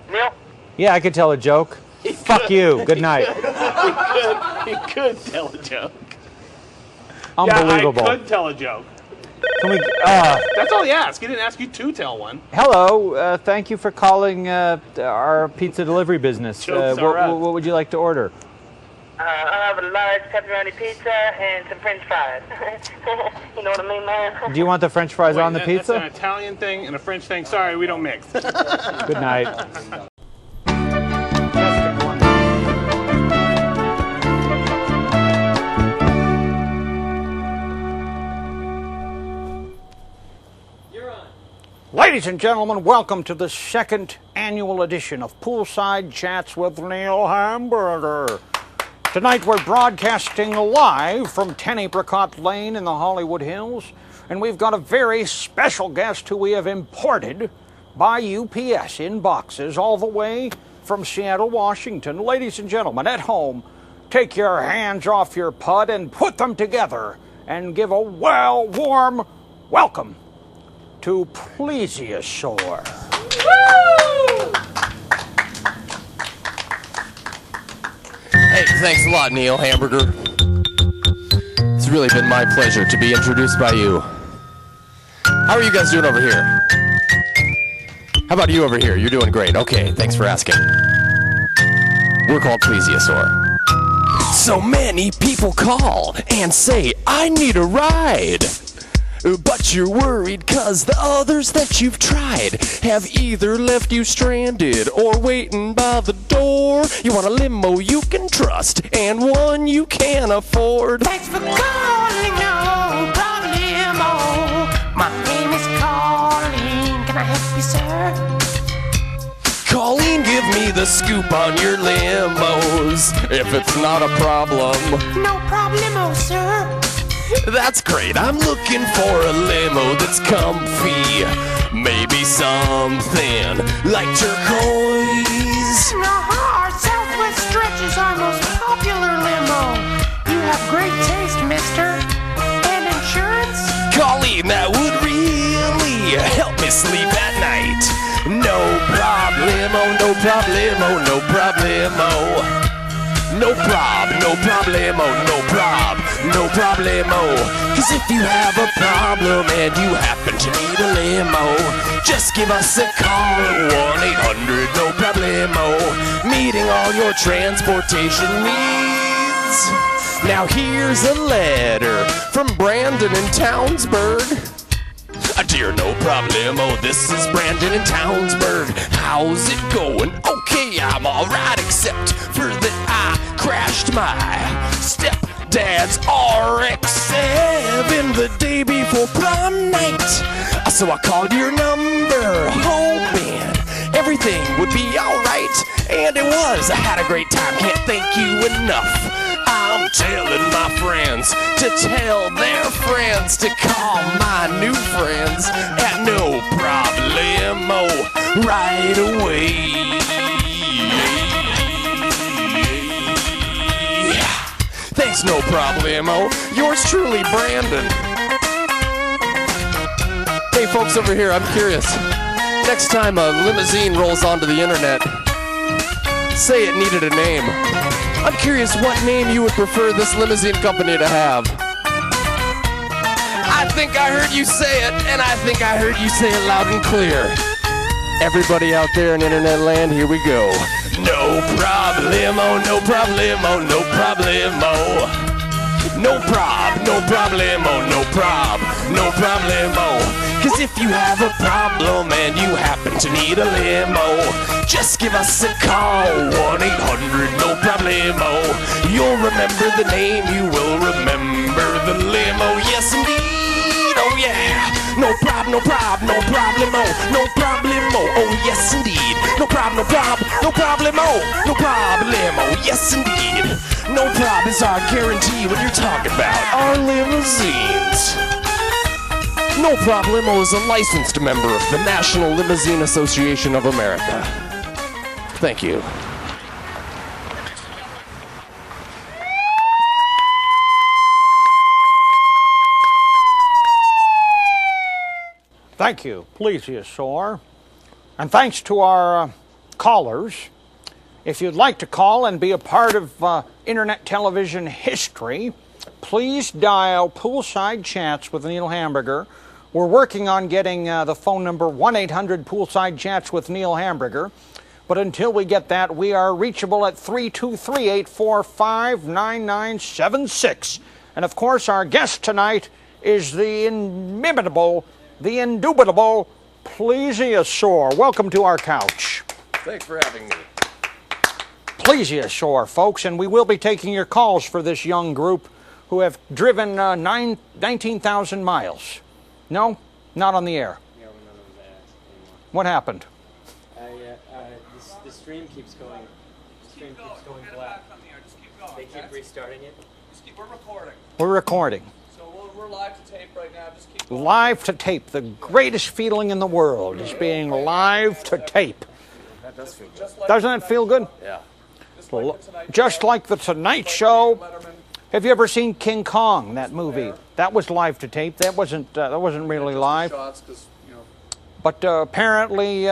Neil? Yeah, I could tell a joke. Fuck you. Good night. He could tell a joke. Unbelievable. Yeah, I could tell a joke. Can we? That's all he asked. He didn't ask you to tell one. Hello. Thank you for calling our pizza delivery business. Jokes are up. What would you like to order? I'll have a large pepperoni pizza and some french fries. You know what I mean, man? Do you want the French fries on the That's pizza? an Italian thing and a French thing. Sorry, we don't mix. Good night. Ladies and gentlemen, welcome to the second annual edition of Poolside Chats with Neil Hamburger. Tonight we're broadcasting live from 10 Apricot Lane in the Hollywood Hills, and we've got a very special guest who we have imported by UPS in boxes all the way from Seattle, Washington. Ladies and gentlemen, at home, take your hands off your pud and put them together and give a warm welcome to Pleaseeasaur. Hey, thanks a lot, Neil Hamburger. It's really been my pleasure to be introduced by you. How are you guys doing over here? How about you over here? You're doing great. Okay, thanks for asking. We're called Pleaseeasaur. So many people call and say, I need a ride. But you're worried cause the others that you've tried have either left you stranded or waiting by the door. You want a limo you can trust and one you can afford. Thanks for calling, no problemo. My name is Colleen, can I help you, sir? Colleen, give me the scoop on your limos, if it's not a problem. No problemo, sir. That's great, I'm looking for a limo that's comfy. Maybe something like turquoise. Our Southwest Stretch is our most popular limo. You have great taste, mister. And insurance? Colleen, that would really help me sleep at night. No problemo, no problemo, no problemo. No problemo, no problemo. Cause if you have a problem and you happen to need a limo, just give us a call at 1-800, no problemo. Meeting all your transportation needs. Now here's a letter from Brandon in Townsburg. Dear no problemo, this is Brandon in Townsburg. How's it going? Okay, I'm alright, except for that I crashed my stepdad's RX-7 the day before prom night. So I called your number, hoping everything would be alright. And it was. I had a great time, can't thank you enough. I'm telling my friends to tell their friends to call my new friends at no problemo right away. Thanks, no problemo. Yours truly, Brandon. Hey, folks over here, I'm curious. Next time a limousine rolls onto the internet, say it needed a name. I'm curious what name you would prefer this limousine company to have. I think I heard you say it, and I think I heard you say it loud and clear. Everybody out there in internet land, here we go. No problemo, no problemo, no problemo. No prob, no problemo, no prob, no problemo. Cause if you have a problem and you happen to need a limo, just give us a call, 1-800-NO-PROBLEMO. You'll remember the name, you will remember the limo. Yes, indeed, oh yeah. No prob, no prob, no problemo, no problemo. Oh yes, indeed. No prob, no prob, no problemo, no problemo. Yes, indeed. No prob is our guarantee when you're talking about our limousines. No Problemo is a licensed member of the National Limousine Association of America. Thank you. Thank you, Pleaseeasaur. And thanks to our callers. If you'd like to call and be a part of internet television history, please dial Poolside Chats with Neil Hamburger. We're working on getting the phone number 1-800-Poolside Chats with Neil Hamburger. But until we get that, we are reachable at 323-845-9976. And of course, our guest tonight is the inimitable, the indubitable Pleaseeasaur. Welcome to our couch. Thanks for having me. Pleaseeasaur, folks, and we will be taking your calls for this young group who have driven 19,000 miles. No? Not on the air. Yeah, we're not on the air anymore. What happened? The stream keeps going. The stream keeps going black. They keep restarting it. We're recording. We're recording. So we're live to tape right now. Just keep going. Live to tape. The greatest feeling in the world is being live to tape. That does feel good. Doesn't that feel good? Yeah. Just like the Tonight Show. Have you ever seen King Kong, that movie? That was live to tape. That wasn't really live. But apparently,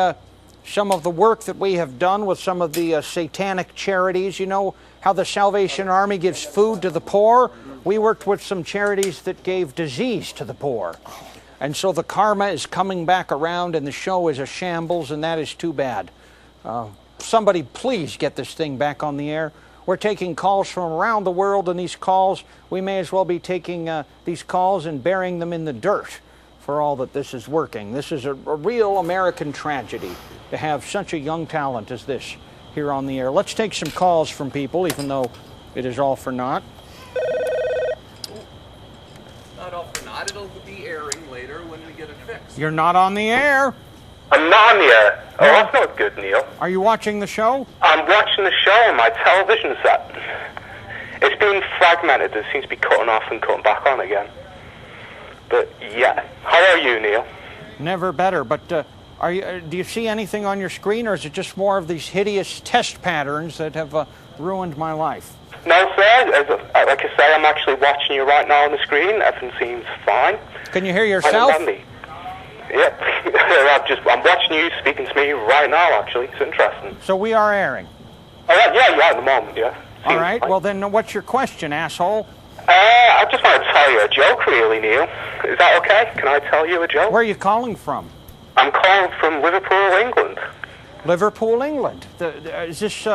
some of the work that we have done with some of the satanic charities, you know how the Salvation Army gives food to the poor? We worked with some charities that gave disease to the poor. And so the karma is coming back around and the show is a shambles, and that is too bad. Somebody please get this thing back on the air. We're taking calls from around the world, and these calls, we may as well be taking these calls and burying them in the dirt for all that this is working. This is a real American tragedy to have such a young talent as this here on the air. Let's take some calls from people, even though it is all for naught. Not all for naught. It'll be airing later when we get it fixed. You're not on the air. I'm not on the air. Oh, that's not good, Neil. Are you watching the show? I'm watching the show on my television set. It's been fragmented. It seems to be cutting off and cutting back on again. But yeah, how are you, Neil? Never better. But do you see anything on your screen, or is it just more of these hideous test patterns that have ruined my life? No, sir. Like I say, I'm actually watching you right now on the screen. Everything seems fine. Can you hear yourself? Yep. I'm watching you speaking to me right now, actually. It's interesting. So we are airing? All right, yeah, at the moment, yeah. All right, well then what's your question, asshole? I just want to tell you a joke, really, Neil. Is that okay? Can I tell you a joke? Where are you calling from? I'm calling from Liverpool, England. Liverpool, England. Is this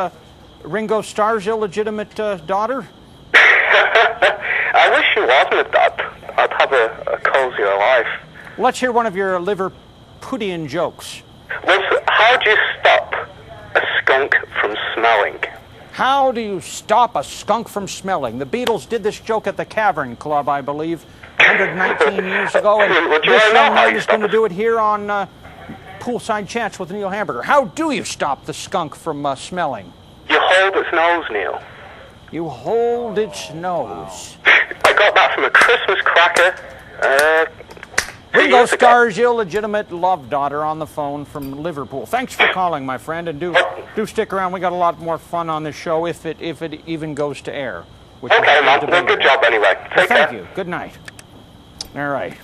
Ringo Starr's illegitimate daughter? I wish she wasn't a dad. I'd have a cozier life. Let's hear one of your Liverpudlian jokes. How do you stop a skunk from smelling? How do you stop a skunk from smelling? The Beatles did this joke at the Cavern Club, I believe, 119 years ago, and this young man is going to do it here on Poolside Chats with Neil Hamburger. How do you stop the skunk from smelling? You hold its nose, Neil. You hold its nose. I got that from a Christmas cracker. Ringo Starr's illegitimate love daughter on the phone from Liverpool. Thanks for calling, my friend, and do stick around. We got a lot more fun on this show if it even goes to air. Okay, man. Well, good job anyway. Thank you. Good night. All right.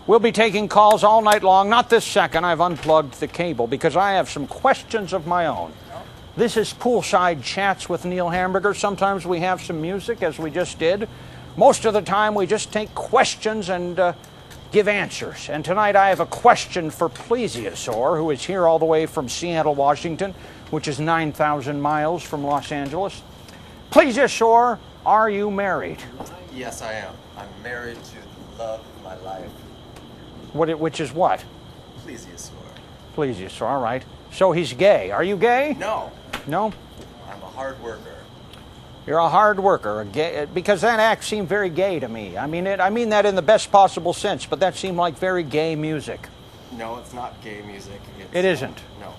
We'll be taking calls all night long. Not this second. I've unplugged the cable because I have some questions of my own. This is Poolside Chats with Neil Hamburger. Sometimes we have some music, as we just did. Most of the time, we just take questions and give answers. And tonight, I have a question for Pleaseeasaur, who is here all the way from Seattle, Washington, which is 9,000 miles from Los Angeles. Pleaseeasaur, are you married? Yes, I am. I'm married to the love of my life. Which is what? Pleaseeasaur. Pleaseeasaur, all right. So he's gay. Are you gay? No. No? I'm a hard worker. You're a hard worker, because that act seemed very gay to me. I mean that in the best possible sense, but that seemed like very gay music. No, it's not gay music. It isn't? No.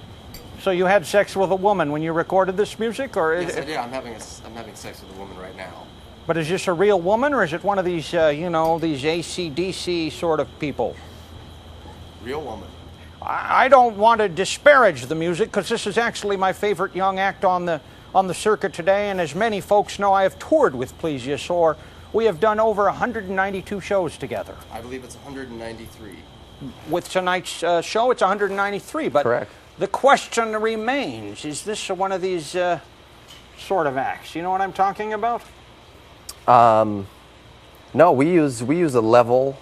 So you had sex with a woman when you recorded this music? Or yes, I did. I'm having sex with a woman right now. But is this a real woman, or is it one of these, these AC/DC sort of people? Real woman. I don't want to disparage the music, because this is actually my favorite young act on the circuit today, and as many folks know, I have toured with Pleaseeasaur. We have done over 192 shows together. I believe it's 193. With tonight's show, it's 193, but correct. The question remains, is this one of these sort of acts? You know what I'm talking about? No, we use a level.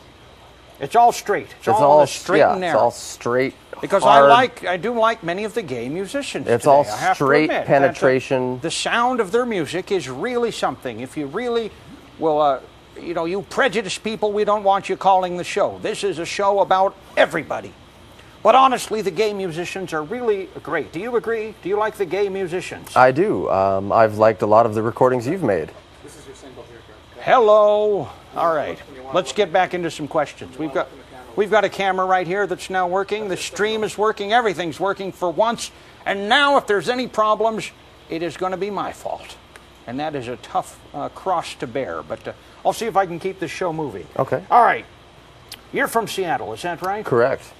It's all straight. It's all on the straight and narrow. It's all straight. Because hard. I do like many of the gay musicians. It's today. all I have straight to admit penetration. The sound of their music is really something. If you really will, you prejudice people, we don't want you calling the show. This is a show about everybody. But honestly, the gay musicians are really great. Do you agree? Do you like the gay musicians? I do. I've liked a lot of the recordings you've made. This is your single here, Kurt. Hello. All right. Let's get back into some questions. We've got a camera right here that's now working. The stream is working. Everything's working for once. And now, if there's any problems, it is going to be my fault. And that is a tough cross to bear. But I'll see if I can keep this show moving. Okay. All right. You're from Seattle, is that right? Correct.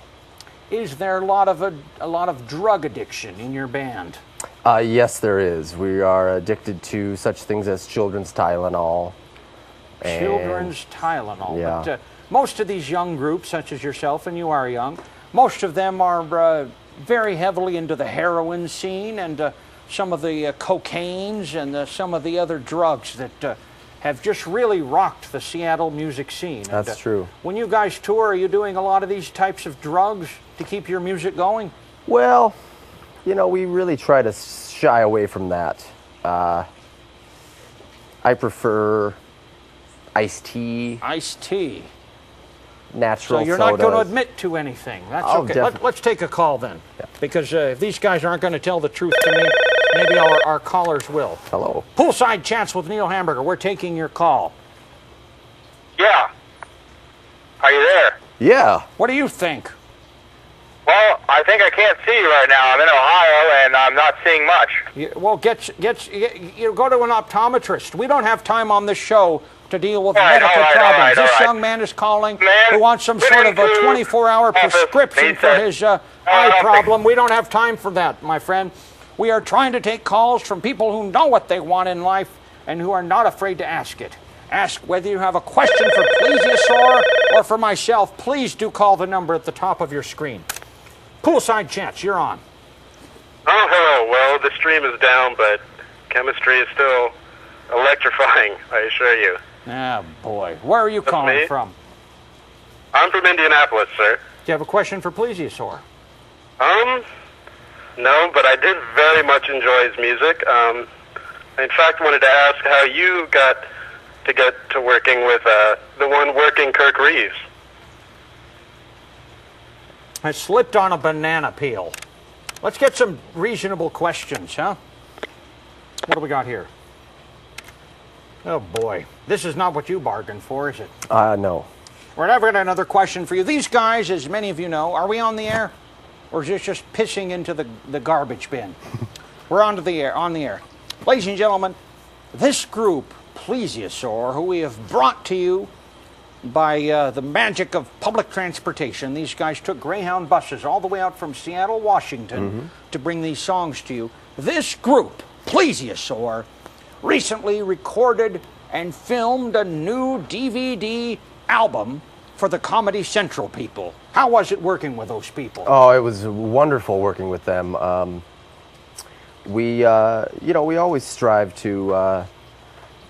Is there a lot of drug addiction in your band? Yes, there is. We are addicted to such things as children's Tylenol. Children's Tylenol. Yeah. But most of these young groups, such as yourself, and you are young, most of them are very heavily into the heroin scene and some of the cocaines and some of the other drugs that have just really rocked the Seattle music scene. That's true. When you guys tour, are you doing a lot of these types of drugs to keep your music going? Well, we really try to shy away from that. I prefer iced tea. Iced tea. Natural So you're sodas. not going to admit to anything. That's okay. Let's take a call then. Yeah. Because if these guys aren't going to tell the truth to me, maybe our callers will. Hello. Poolside Chats with Neil Hamburger. We're taking your call. Yeah. Are you there? Yeah. What do you think? Well, I think I can't see you right now. I'm in Ohio, and I'm not seeing much. Well, go to an optometrist. We don't have time on this show to deal with medical problems. This young man is calling who wants some sort of a 24-hour prescription for his eye problem. We don't have time for that, my friend. We are trying to take calls from people who know what they want in life and who are not afraid to ask it. Ask whether you have a question for Pleaseeasaur or for myself. Please do call the number at the top of your screen. Poolside Chats, you're on. Oh, hello. Well, the stream is down, but chemistry is still electrifying, I assure you. Ah, boy. Where are you calling from? I'm from Indianapolis, sir. Do you have a question for Pleaseeasaur? No, but I did very much enjoy his music. I, in fact, wanted to ask how you got to get to working with the one working Kirk Reeves. I slipped on a banana peel. Let's get some reasonable questions, huh? What do we got here? Oh, boy. This is not what you bargained for, is it? No. We're never got another question for you. These guys, as many of you know, are we on the air? Or is this just pissing into the garbage bin? We're on the air. Ladies and gentlemen, this group, Pleaseeasaur, who we have brought to you by the magic of public transportation. These guys took Greyhound buses all the way out from Seattle, Washington, to bring these songs to you. This group, Pleaseeasaur, recently recorded and filmed a new DVD album for the Comedy Central people. How was it working with those people? Oh, it was wonderful working with them. We always strive to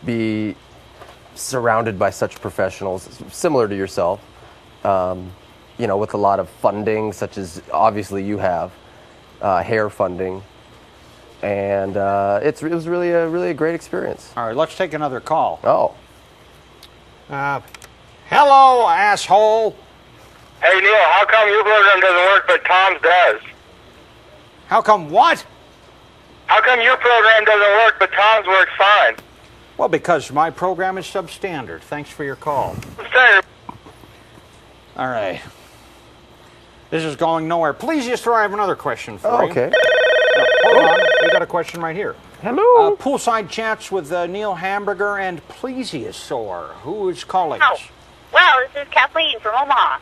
be surrounded by such professionals, similar to yourself. With a lot of funding, such as obviously you have, hair funding, and it was really a great experience. All right, let's take another call. Oh. Hello, asshole. Hey, Neil, how come your program doesn't work but Tom's does? How come what? How come your program doesn't work but Tom's works fine? Well, because my program is substandard. Thanks for your call. All right. This is going nowhere. Pleaseeasaur, I have another question for you. Okay. Hold on. We got a question right here. Hello. Poolside chats with Neil Hamburger and Pleaseeasaur. Who is calling Oh, us? well, this is Kathleen from Omaha.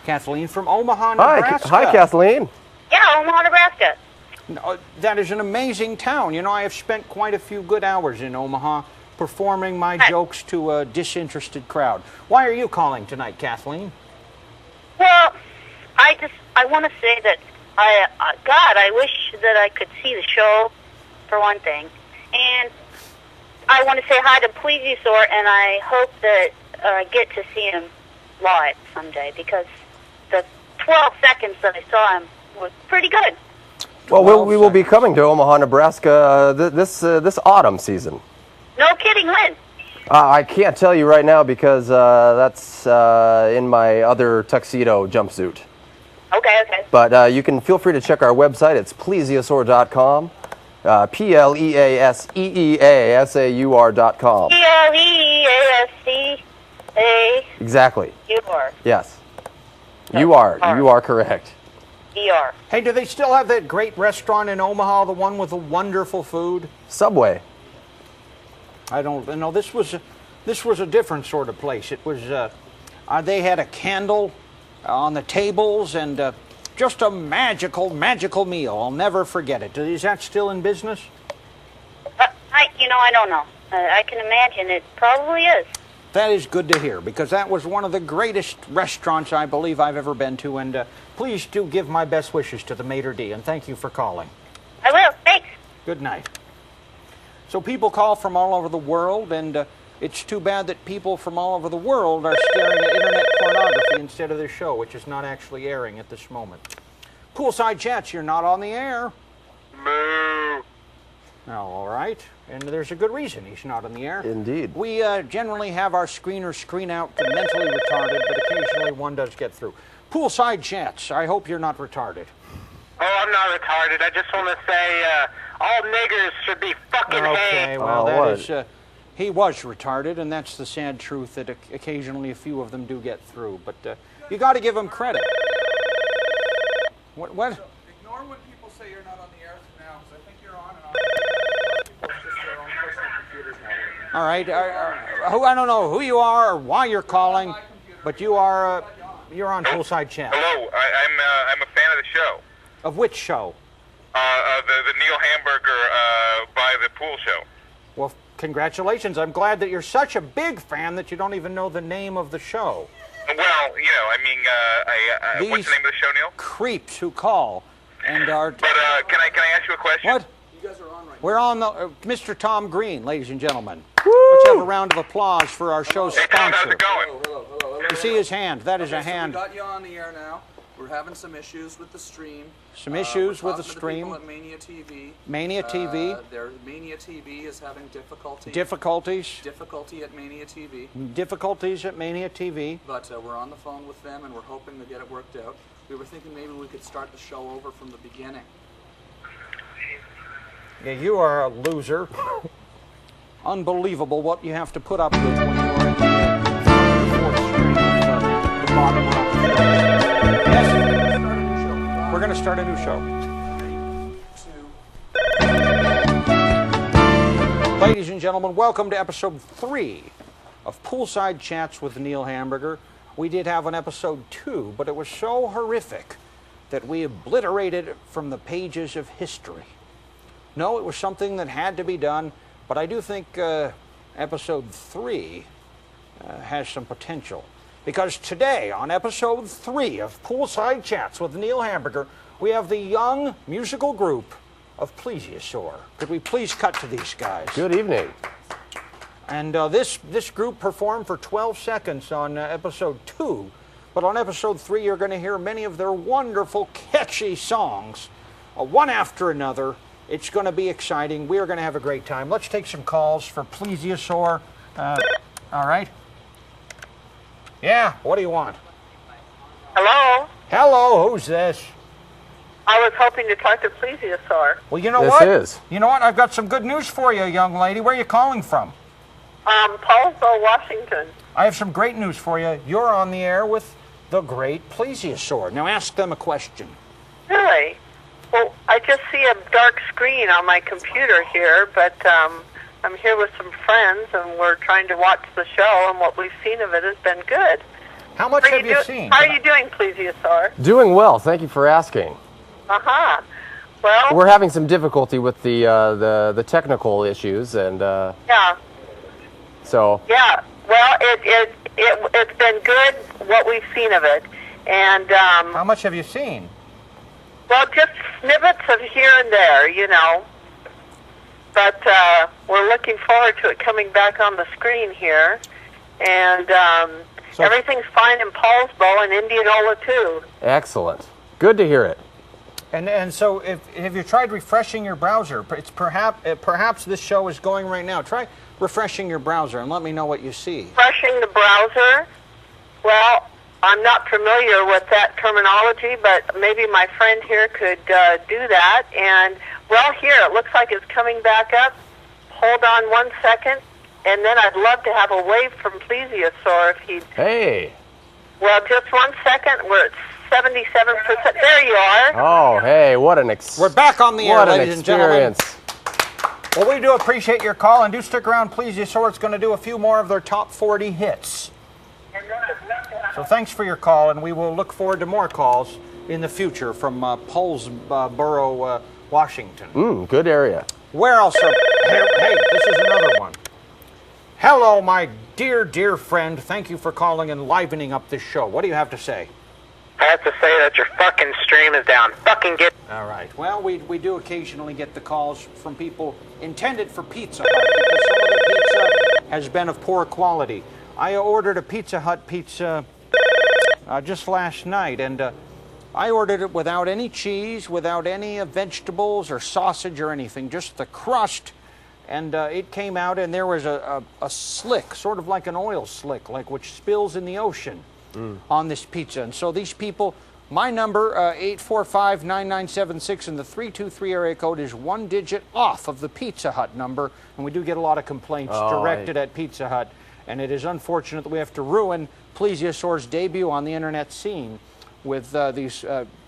Kathleen from Omaha, Nebraska. Hi, Kathleen. Yeah, Omaha, Nebraska. No, that is an amazing town. You know, I have spent quite a few good hours in Omaha performing my jokes to a disinterested crowd. Why are you calling tonight, Kathleen? Well, I want to say that I wish that I could see the show, for one thing. And I want to say hi to Pleaseeasaur, and I hope that I get to see him live someday, because the 12 seconds that I saw him was pretty good. Well, we will be coming to Omaha, Nebraska this autumn season. No kidding, when? I can't tell you right now because that's in my other tuxedo jumpsuit. Okay. But you can feel free to check our website. It's pleaseeasaur.com. Pleeeasaur.com. Pleeeasaur. Exactly. You are. Yes. You are correct. ER. Hey, do they still have that great restaurant in Omaha, the one with the wonderful food? Subway. I don't know. This was a different sort of place. It was they had a candle on the tables and just a magical meal. I'll never forget it. Is that still in business? I don't know. I can imagine it probably is. That is good to hear, because that was one of the greatest restaurants I believe I've ever been to. And please do give my best wishes to the maitre d', and thank you for calling. I will. Thanks. Good night. So people call from all over the world, and it's too bad that people from all over the world are staring at internet pornography instead of their show, which is not actually airing at this moment. Poolside chats, you're not on the air. Moo. Oh, all right. And there's a good reason he's not on the air. Indeed. We generally have our screeners screen out to mentally retarded, but occasionally one does get through. Poolside chats, I hope you're not retarded. Oh, I'm not retarded. I just want to say all niggers should be fucking hanged. Okay, well, that is... he was retarded, and that's the sad truth, that occasionally a few of them do get through. But you got to give them credit. What? So ignore when people say you're not on the air now, because I think you're on and on. People, it's just their own personal computers now. All right. I don't know who you are or why you're calling, but you're on Poolside Chat. Hello, I'm a fan of the show. Of which show? The Neil Hamburger by the pool show. Well, congratulations. I'm glad that you're such a big fan that you don't even know the name of the show. Well, These what's the name of the show, Neil? creeps who call and are... But can I ask you a question? What? You guys are on right now. We're on the Mr. Tom Green, ladies and gentlemen. Let's have a round of applause for our show's Hey, Tom, how's sponsor. it going? Hello. You see his hand. That is a So hand. we got you on the air now. We're having some issues with the stream. Some issues we're with the talking to stream. people at Mania TV. Mania TV. Their Mania TV is having difficulty. Difficulty at Mania TV. Difficulties at Mania TV. But we're on the phone with them, and we're hoping to get it worked out. We were thinking maybe we could start the show over from the beginning. Yeah, you are a loser. Unbelievable what you have to put up with when you're in the fourth string of the bottom row. Yes, we're going to start a new show. Ladies and gentlemen, welcome to episode 3 of Poolside Chats with Neil Hamburger. We did have an episode 2, but it was so horrific that we obliterated it from the pages of history. No, it was something that had to be done, but I do think episode 3 has some potential. because today, on episode 3 of Poolside Chats with Neil Hamburger, we have the young musical group of Pleaseeasaur. Could we please cut to these guys? Good evening. And this group performed for 12 seconds on episode 2, but on episode 3 you're going to hear many of their wonderful, catchy songs, one after another. It's going to be exciting. We are going to have a great time. Let's take some calls for Pleaseeasaur. All right. Yeah, what do you want? Hello? Hello, who's this? I was hoping to talk to Pleaseeasaur. Well, you know This what? is. You know what? I've got some good news for you, young lady. Where are you calling from? Paulsville, Washington. I have some great news for you. You're on the air with the great Pleaseeasaur. Now ask them a question. Really? Well, I just see a dark screen on my computer here, but I'm here with some friends, and we're trying to watch the show, and what we've seen of it has been good. How much have you seen? How are you doing, Pleaseeasaur? Doing well. Thank you for asking. Uh-huh. Well, We're having some difficulty with the technical issues, and yeah. so Yeah. Well, it's been good, what we've seen of it. And, How much have you seen? well, just snippets of here and there, you know. But we're looking forward to it coming back on the screen here. And So- everything's fine in Paulsbo and Indianola, too. excellent. Good to hear it. And so, have you tried refreshing your browser? It's perhaps this show is going right now. Try refreshing your browser and let me know what you see. Refreshing the browser, well, I'm not familiar with that terminology, but maybe my friend here could do that. And, well, here, it looks like it's coming back up. Hold on 1 second, and then I'd love to have a wave from Pleaseeasaur if he'd... Hey. Well, just 1 second. We're at 77%. There you are. Oh, hey, what an We're back on the air, what an ladies and gentlemen. experience. Well, we do appreciate your call, and do stick around, Pleaseeasaur. It's going to do a few more of their top 40 hits. So thanks for your call, and we will look forward to more calls in the future from Paulsboro, Washington. Good area. Where else are... Hey, this is another one. Hello, my dear, dear friend. Thank you for calling and livening up this show. What do you have to say? I have to say that your fucking stream is down. Fucking get... All right. Well, we do occasionally get the calls from people intended for Pizza Hut because some of the pizza has been of poor quality. I ordered a Pizza Hut pizza just last night, and I ordered it without any cheese, without any vegetables or sausage or anything, just the crust. And it came out, and there was a slick, sort of like an oil slick, like which spills in the ocean on this pizza. And so these people, my number, 845-9976, and the 323 area code is 1 digit off of the Pizza Hut number. And we do get a lot of complaints directed at Pizza Hut. And it is unfortunate that we have to ruin Pleaseeasaur's debut on the internet scene with these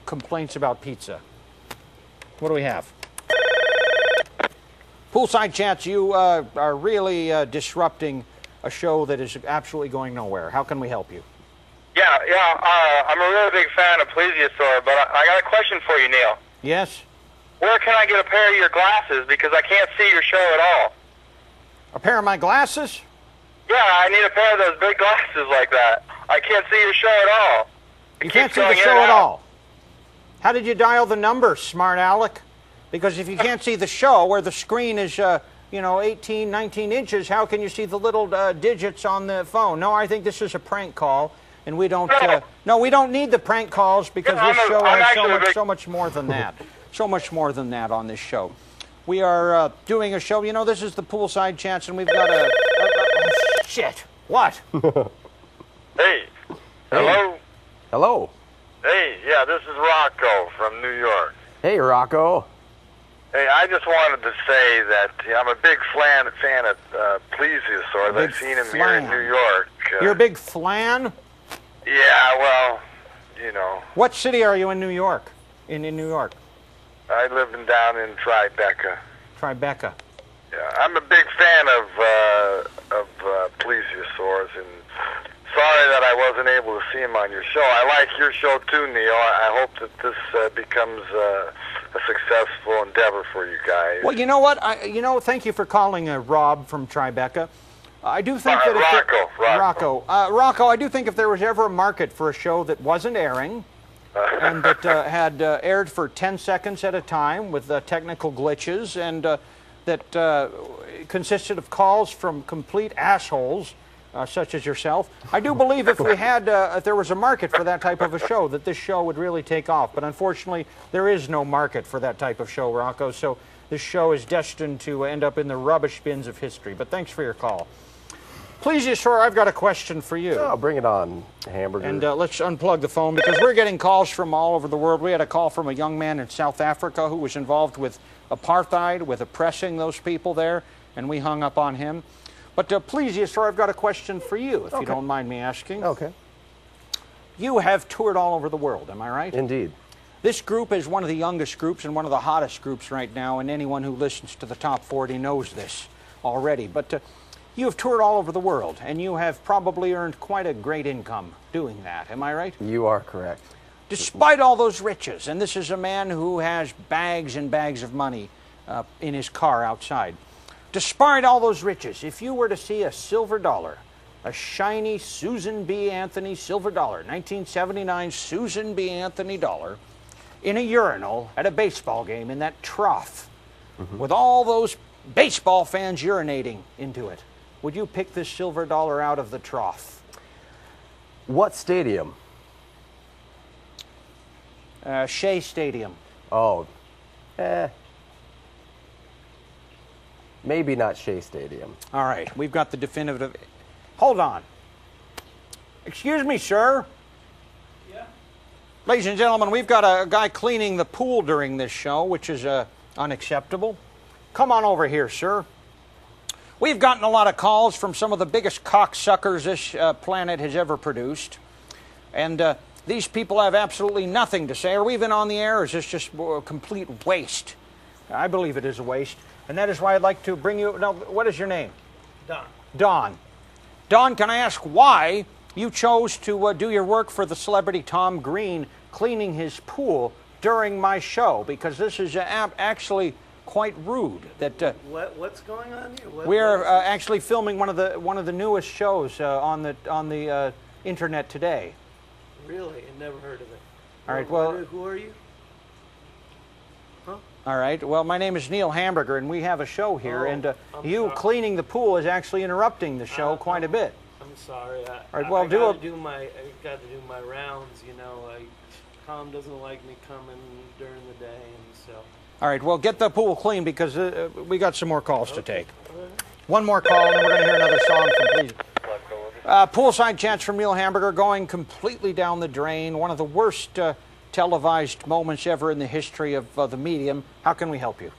complaints about pizza. What do we have? Poolside Chats, you are really disrupting a show that is absolutely going nowhere. How can we help you? Yeah, I'm a really big fan of Pleaseeasaur, but I got a question for you, Neil. Yes? Where can I get a pair of your glasses? Because I can't see your show at all. A pair of my glasses? Yeah, I need a pair of those big glasses like that. I can't see your show at all. You can't see the show at all. How did you dial the number, smart aleck? Because if you can't see the show where the screen is, 18, 19 inches, how can you see the little digits on the phone? No, I think this is a prank call, and we don't. No, we don't need the prank calls because this show has so much more than that. So much more than that on this show. We are doing a show. You know, this is the Poolside Chats, and we've got shit. What? Hey. Hello? Hello. Hey, yeah, this is Rocco from New York. Hey, Rocco. Hey, I just wanted to say that I'm a big fan of Pleaseeasaur. I've seen him here in New York. You're a big flan? Yeah, well, you know. What city are you in New York? In New York? I live down in Tribeca. Tribeca. Yeah, I'm a big fan of Pleaseeasaurs, and sorry that I wasn't able to see him on your show. I like your show too, Neil. I hope that this becomes a successful endeavor for you guys. Well, you know what? Thank you for calling Rob from Tribeca. I do think that if Rocco, I do think if there was ever a market for a show that wasn't airing and that had aired for 10 seconds at a time with technical glitches and that consisted of calls from complete assholes such as yourself, I do believe if we had, if there was a market for that type of a show, that this show would really take off. But unfortunately, there is no market for that type of show, Rocco. So this show is destined to end up in the rubbish bins of history. But thanks for your call. Pleaseeasaur, I've got a question for you. Oh, bring it on, Hamburger. And let's unplug the phone because we're getting calls from all over the world. We had a call from a young man in South Africa who was involved with apartheid, with oppressing those people there, and we hung up on him. But Pleaseeasaur, I've got a question for you, if you don't mind me asking. Okay. You have toured all over the world, am I right? Indeed. This group is one of the youngest groups and one of the hottest groups right now, and anyone who listens to the Top 40 knows this already. But you have toured all over the world, and you have probably earned quite a great income doing that, am I right? You are correct. Despite all those riches, and this is a man who has bags and bags of money in his car outside. Despite all those riches, if you were to see a silver dollar, a shiny Susan B. Anthony silver dollar, 1979 Susan B. Anthony dollar, in a urinal at a baseball game in that trough, with all those baseball fans urinating into it, would you pick this silver dollar out of the trough? What stadium? Shea Stadium. Oh, maybe not Shea Stadium. All right, we've got the definitive. Hold on. Excuse me, sir. Yeah? Ladies and gentlemen, we've got a guy cleaning the pool during this show, which is unacceptable. Come on over here, sir. We've gotten a lot of calls from some of the biggest cocksuckers this planet has ever produced. And these people have absolutely nothing to say. Are we even on the air, or is this just a complete waste? I believe it is a waste. And that is why I'd like to bring you... Now, what is your name? Don. Don. Don, can I ask why you chose to do your work for the celebrity Tom Green cleaning his pool during my show? Because this is actually quite rude. That What's going on here? we're actually filming one of the newest shows on the internet today. Really? I never heard of it. All right. Well, who are you? Huh? All right. Well, my name is Neil Hamburger, and we have a show here, and you sorry. Cleaning the pool is actually interrupting the show quite a bit. I'm sorry. All right. Well, I got to do my rounds. You know, Tom doesn't like me coming during the day, and so. All right. Well, get the pool clean because we got some more calls to take. One more call, and then we're going to hear another song from Please. Poolside chats from Neil Hamburger going completely down the drain. One of the worst televised moments ever in the history of the medium. How can we help you?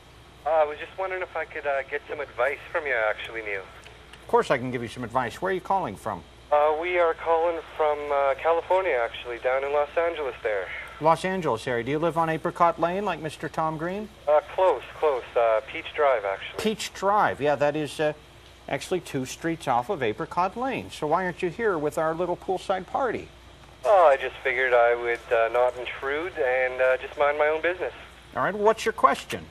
I was just wondering if I could get some advice from you, actually, Neil. Of course I can give you some advice. Where are you calling from? We are calling from California, actually, down in Los Angeles there. Los Angeles area. Do you live on Apricot Lane like Mr. Tom Green? Close. Peach Drive, actually. Peach Drive. Yeah, that is actually 2 streets off of Apricot Lane. So why aren't you here with our little poolside party? Oh, I just figured I would not intrude and just mind my own business. All right. Well, what's your question?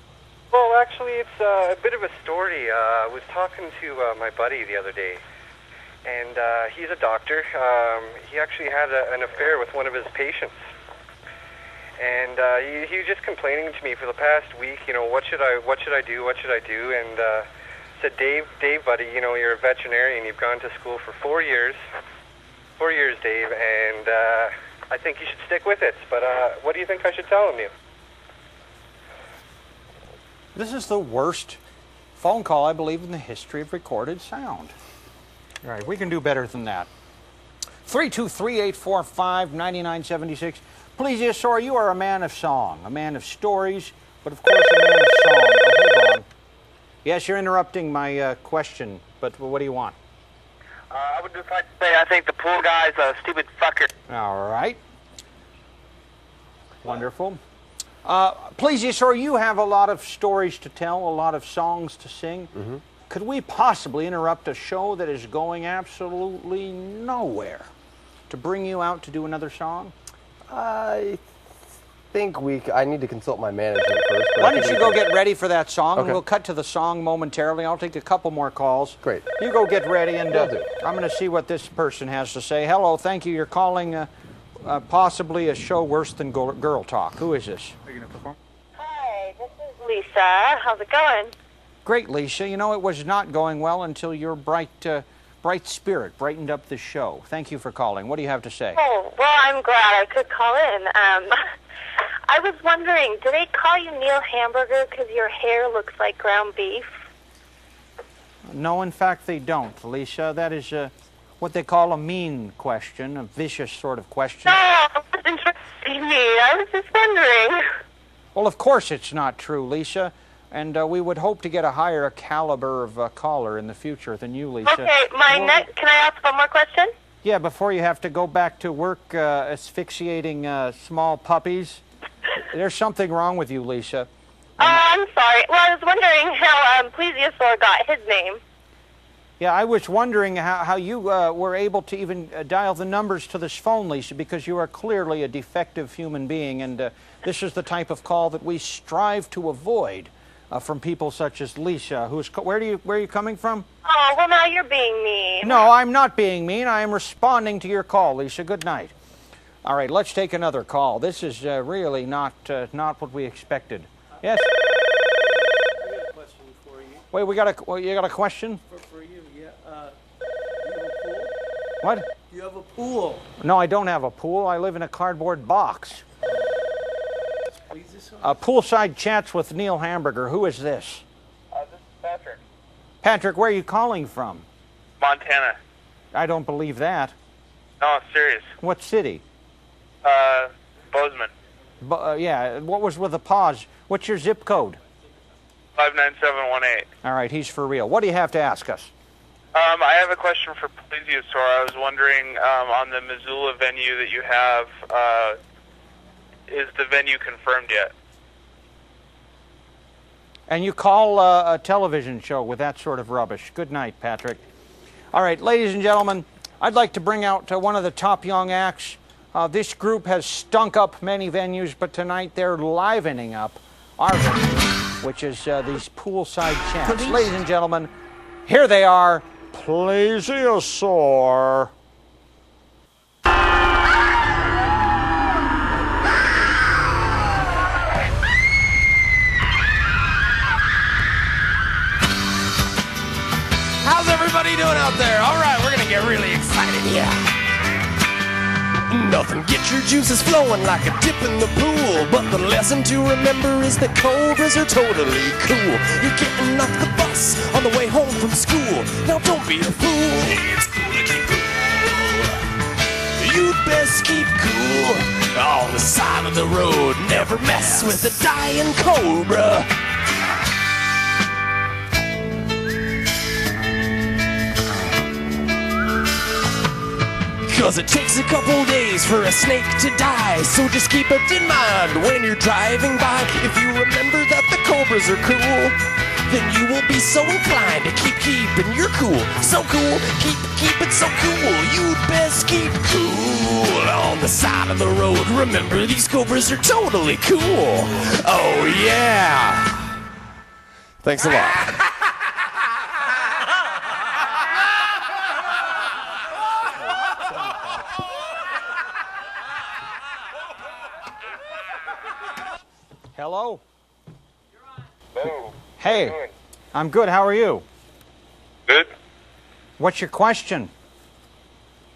Well, actually, it's a bit of a story. I was talking to my buddy the other day, and he's a doctor. He actually had an affair with one of his patients. And he was just complaining to me for the past week, you know, what should I do? And said, Dave, buddy, you know, you're a veterinarian. You've gone to school for 4 years. 4 years, Dave, and I think you should stick with it. But what do you think I should tell him, Neil? This is the worst phone call, I believe, in the history of recorded sound. All right, we can do better than that. 323-845-9976. Pleaseeasaur, you are a man of song, a man of stories, but of course a man of song. Oh, hold on. Yes, you're interrupting my question, but what do you want? I would just like to say I think the pool guy's a stupid fucker. All right. Wonderful. Pleaseeasaur, you have a lot of stories to tell, a lot of songs to sing. Mm-hmm. Could we possibly interrupt a show that is going absolutely nowhere to bring you out to do another song? think I need to consult my management first. but Why I think don't you we go can- get ready for that song, and Okay. we'll cut to the song momentarily. I'll take a couple more calls. Great. You go get ready, and Will do. I'm going to see what this person has to say. Hello, thank you. You're calling possibly a show worse than Girl Talk. Who is this? Are you going to perform? Hi, this is Lisa. How's it going? Great, Lisa. You know, it was not going well until your bright spirit brightened up the show. Thank you for calling. What do you have to say? Oh, well, I'm glad I could call in. I was wondering, do they call you Neil Hamburger because your hair looks like ground beef? No, in fact, they don't, Lisa. That is what they call a mean question, a vicious sort of question. No, it wasn't interesting me. I was just wondering. Well, of course it's not true, Lisa. And we would hope to get a higher caliber of caller in the future than you, Lisa. Okay, can I ask one more question? Yeah, before you have to go back to work asphyxiating small puppies. There's something wrong with you, Lisa. I'm sorry. Well, I was wondering how Pleaseeasaur got his name. Yeah, I was wondering how you were able to even dial the numbers to this phone, Lisa, because you are clearly a defective human being, and this is the type of call that we strive to avoid from people such as Lisa. Where are you coming from? Oh, well, now you're being mean. No, I'm not being mean. I am responding to your call, Lisa. Good night. All right, let's take another call. This is really not what we expected. Yes. I got a question for you. Wait, you got a question? For you, yeah. You have a pool? What? You have a pool. No, I don't have a pool. I live in a cardboard box. Pleaseeasaur? Poolside chats with Neil Hamburger. Who is this? This is Patrick. Patrick, where are you calling from? Montana. I don't believe that. No, I'm serious. What city? Bozeman. Yeah, what was with the pause? What's your zip code? 59718. All right, he's for real. What do you have to ask us? I have a question for Pleaseeasaur. I was wondering, on the Missoula venue that you have, is the venue confirmed yet? And you call a television show with that sort of rubbish. Good night, Patrick. All right, ladies and gentlemen, I'd like to bring out one of the top young acts. This group has stunk up many venues, but tonight they're livening up our venue, which is these poolside chats. Ladies and gentlemen, here they are, Pleaseeasaur. How's everybody doing out there? All right, we're gonna get really excited here. Nothing gets your juices flowing like a dip in the pool. But the lesson to remember is that cobras are totally cool. You're getting off the bus on the way home from school. Now don't be a fool. It's cool to keep cool. You'd best keep cool. On the side of the road, never mess with a dying cobra. Cause it takes a couple days for a snake to die. So just keep it in mind when you're driving by. If you remember that the cobras are cool, then you will be so inclined to keep keeping your cool. So cool, keep it so cool. You'd best keep cool on the side of the road. Remember, these cobras are totally cool. Oh yeah. Thanks a lot. Hello? Hello. Hey, I'm good. How are you? Good. What's your question?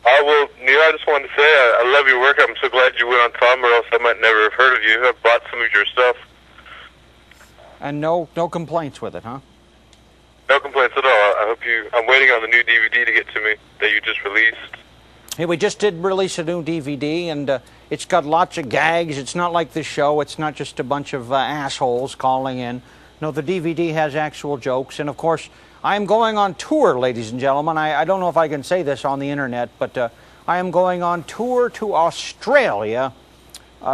Well, Neil, I just wanted to say I love your work. I'm so glad you went on Tom, or else I might never have heard of you. I bought some of your stuff. And no complaints with it, huh? No complaints at all. I'm waiting on the new DVD to get to me that you just released. Hey, we just did release a new DVD, and it's got lots of gags. It's not like this show. It's not just a bunch of assholes calling in. No, the DVD has actual jokes. And, of course, I'm going on tour, ladies and gentlemen. I don't know if I can say this on the Internet, but I am going on tour to Australia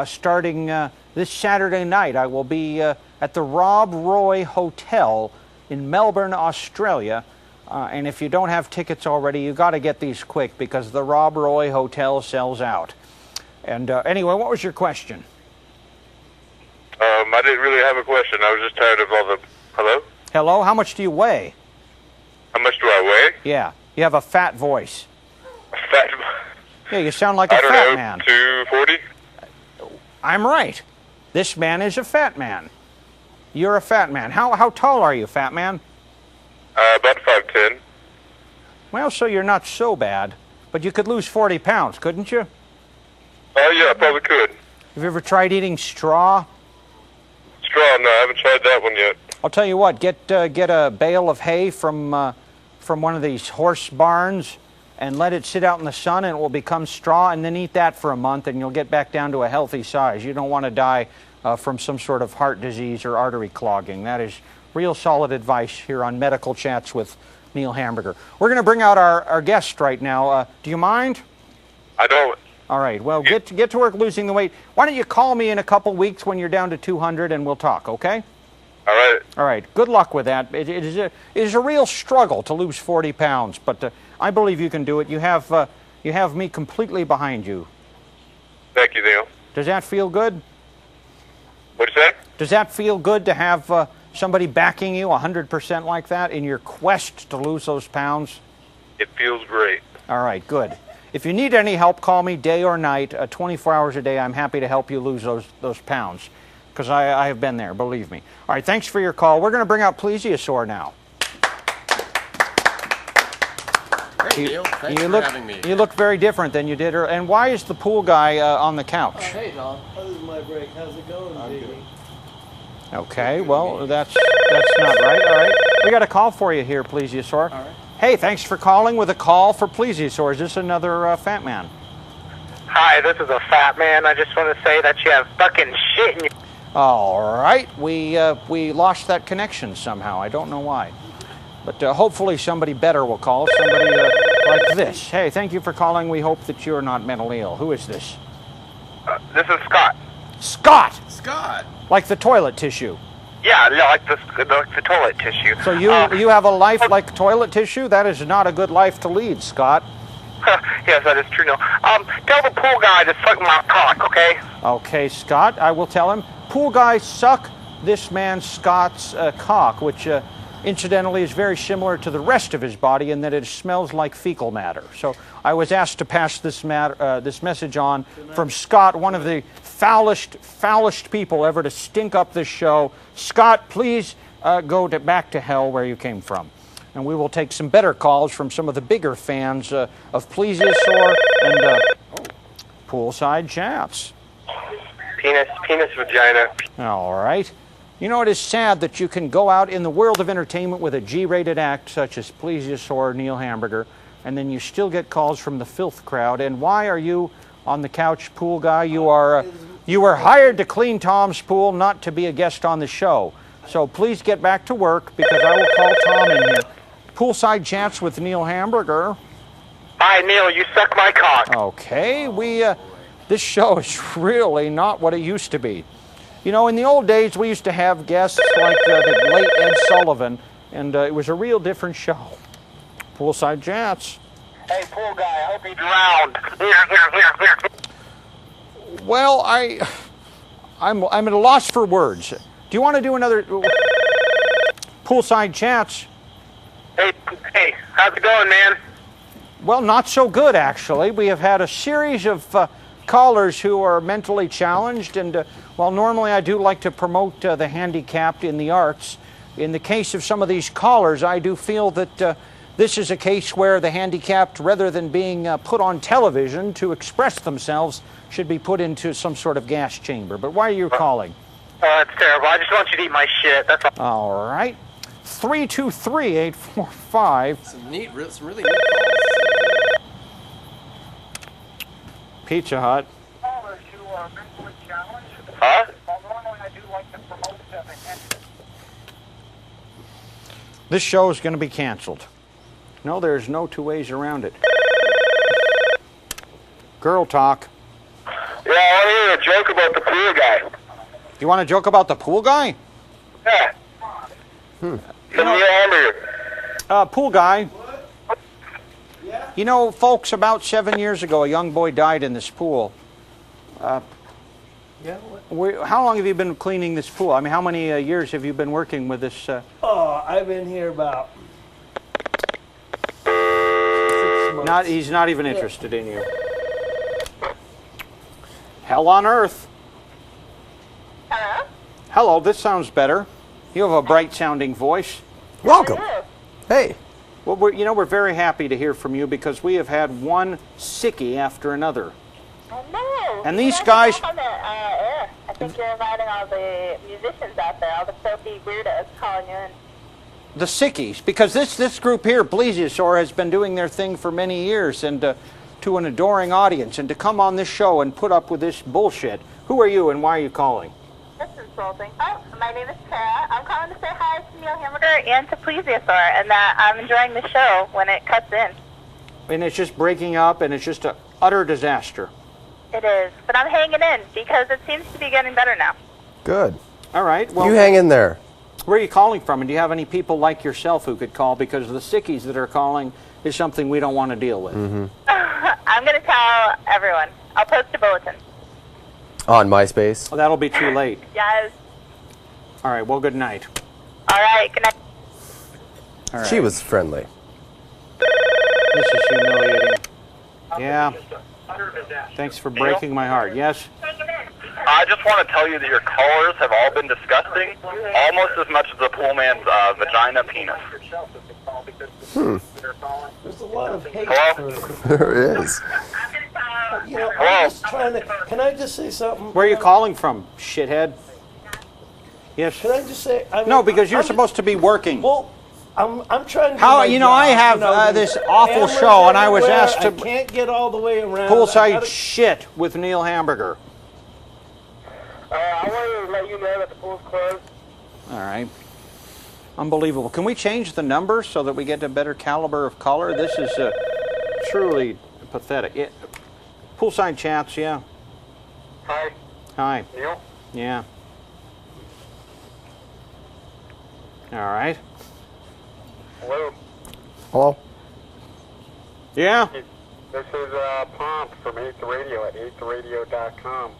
starting this Saturday night. I will be at the Rob Roy Hotel in Melbourne, Australia. And if you don't have tickets already, you got to get these quick because the Rob Roy Hotel sells out. And anyway, what was your question? I didn't really have a question. I was just tired of all the... Hello? Hello? How much do you weigh? How much do I weigh? Yeah. You have a fat voice. Fat... Yeah, you sound like a I don't fat know, man. 240? I'm right. This man is a fat man. You're a fat man. How tall are you, fat man? About 5'10". Well, so you're not so bad. But you could lose 40 pounds, couldn't you? Oh, yeah, I probably could. Have you ever tried eating straw? Straw? No, I haven't tried that one yet. I'll tell you what. Get a bale of hay from one of these horse barns and let it sit out in the sun, and it will become straw, and then eat that for a month, and you'll get back down to a healthy size. You don't want to die from some sort of heart disease or artery clogging. That is real solid advice here on Medical Chats with Neil Hamburger. We're going to bring out our guest right now. Do you mind? I don't. All right. Well, get to work losing the weight. Why don't you call me in a couple weeks when you're down to 200 and we'll talk, okay? All right. All right. Good luck with that. It is a real struggle to lose 40 pounds, but I believe you can do it. You have me completely behind you. Thank you, Neil. Does that feel good? What'd you say? Does that feel good to have somebody backing you 100% like that in your quest to lose those pounds? It feels great. All right, good. If you need any help, call me day or night, 24 hours a day. I'm happy to help you lose those pounds because I have been there, believe me. All right, thanks for your call. We're going to bring out Pleaseeasaur now. Hey, Neil. Thanks for having me. You look very different than you did earlier. And why is the pool guy on the couch? Oh, hey, Don. Oh, this is my break. How's it going, baby? Okay, well, that's not right. All right. We got a call for you here, Pleaseeasaur. All right. Hey, thanks for calling with a call for Pleaseeasaur. Is this another fat man? Hi, this is a fat man. I just want to say that you have fucking shit in your... All right. We lost that connection somehow. I don't know why. But hopefully somebody better will call. Somebody like this. Hey, thank you for calling. We hope that you're not mentally ill. Who is this? This is Scott. Scott! Scott! Like the toilet tissue. Yeah, like the toilet tissue. So you have a life like toilet tissue? That is not a good life to lead, Scott. Yes, that is true. No. Tell the pool guy to suck my cock, okay? Okay, Scott. I will tell him. Pool guy, suck this man Scott's cock, which incidentally is very similar to the rest of his body in that it smells like fecal matter. So I was asked to pass this message on from Scott, one of the foulest people ever to stink up this show. Scott, please go back to hell where you came from. And we will take some better calls from some of the bigger fans of Pleaseeasaur and Poolside Chats. Penis, vagina. All right. You know, it is sad that you can go out in the world of entertainment with a G-rated act such as Pleaseeasaur, Neil Hamburger, and then you still get calls from the filth crowd. And why are you on the couch, pool guy? You were hired to clean Tom's pool, not to be a guest on the show. So please get back to work because I will call Tom in here. Poolside Chats with Neil Hamburger. Hi, Neil. You suck my cock. Okay, this show is really not what it used to be. You know, in the old days, we used to have guests like the late Ed Sullivan, and it was a real different show. Poolside Chats. Hey, pool guy, I hope you drowned. Well, I'm at a loss for words. Do you want to do another Poolside Chats? Hey, how's it going, man? Well, not so good, actually. We have had a series of callers who are mentally challenged, and while normally I do like to promote the handicapped in the arts, in the case of some of these callers, I do feel that this is a case where the handicapped, rather than being put on television to express themselves, should be put into some sort of gas chamber. But why are you calling? Oh, that's terrible. I just want you to eat my shit. That's all. All right. 323-845. Some really neat calls. Pizza Hut. Huh? This show is going to be canceled. No, there's no two ways around it. Girl talk. Yeah, I want to hear a joke about the pool guy. You want to joke about the pool guy? Yeah. Pool guy. You know, folks, about 7 years ago, a young boy died in this pool. Yeah. What? How long have you been cleaning this pool? I mean, how many years have you been working with this? Oh, I've been here about 6 months. He's not even interested in you. Hell on earth. Hello? Hello, this sounds better. You have a bright-sounding voice. Welcome. Hey. Well, we're very happy to hear from you because we have had one sickie after another. Oh, no. And these guys... I think you're inviting all the musicians out there, all the filthy weirdos calling you in. The sickies, because this group here, Pleaseeasaur, has been doing their thing for many years and to an adoring audience. And to come on this show and put up with this bullshit. Who are you and why are you calling? That's insulting. Oh, my name is Tara. I'm calling to say hi to Neil Hamburger and to Pleaseeasaur, and that I'm enjoying the show when it cuts in. And it's just breaking up, and it's just an utter disaster. It is, but I'm hanging in because it seems to be getting better now. Good. All right. Well, you hang in there. Where are you calling from? And do you have any people like yourself who could call? Because the sickies that are calling is something we don't want to deal with. Mm-hmm. I'm going to tell everyone. I'll post a bulletin. On MySpace. Well, that'll be too late. Yes. All right. Well, good night. All right. Good night. All right. She was friendly. This is humiliating. Yeah. Thanks for breaking my heart. Yes? I just want to tell you that your callers have all been disgusting, almost as much as the pool man's vagina penis. There's a lot of hate. Hello? There is. You know, I'm just trying to. Can I just say something? Where are you calling from, shithead? Yes. Can I just say? I mean, No, because you're supposed to be working. Well, I'm trying to. Do How my job, I have this awful cameras show, and I was everywhere. asked to I can't get all the way around. Poolside shit with Neil Hamburger. I wanted to let you know that the pool's closed. All right. Unbelievable. Can we change the number so that we get a better caliber of caller? This is truly pathetic. Poolside chats, yeah. Hi. Hi. Neil? Yeah. All right. Hello. Hello? Yeah? This is Pomp from Hate the Radio at hatetheradio.com.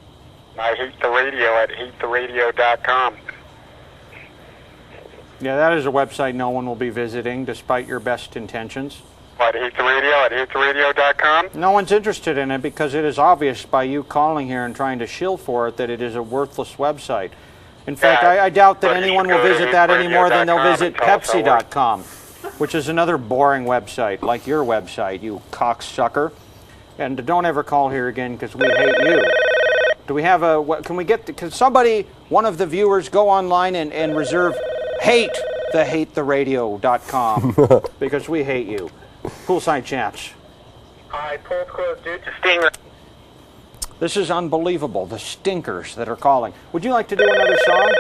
I hate the radio at hatetheradio.com. Yeah, that is a website no one will be visiting, despite your best intentions. What, hate the radio at hatetheradio.com? No one's interested in it because it is obvious by you calling here and trying to shill for it that it is a worthless website. In fact, I doubt that anyone will visit that any more than they'll visit Pepsi.com, which is another boring website, like your website, you cocksucker. And don't ever call here again because we hate you. Do we have a, can we get, can somebody, one of the viewers, go online and reserve hatetheradio.com because we hate you. Poolside chats. Hi, pool's closed due to sting. This is unbelievable, the stinkers that are calling. Would you like to do another song?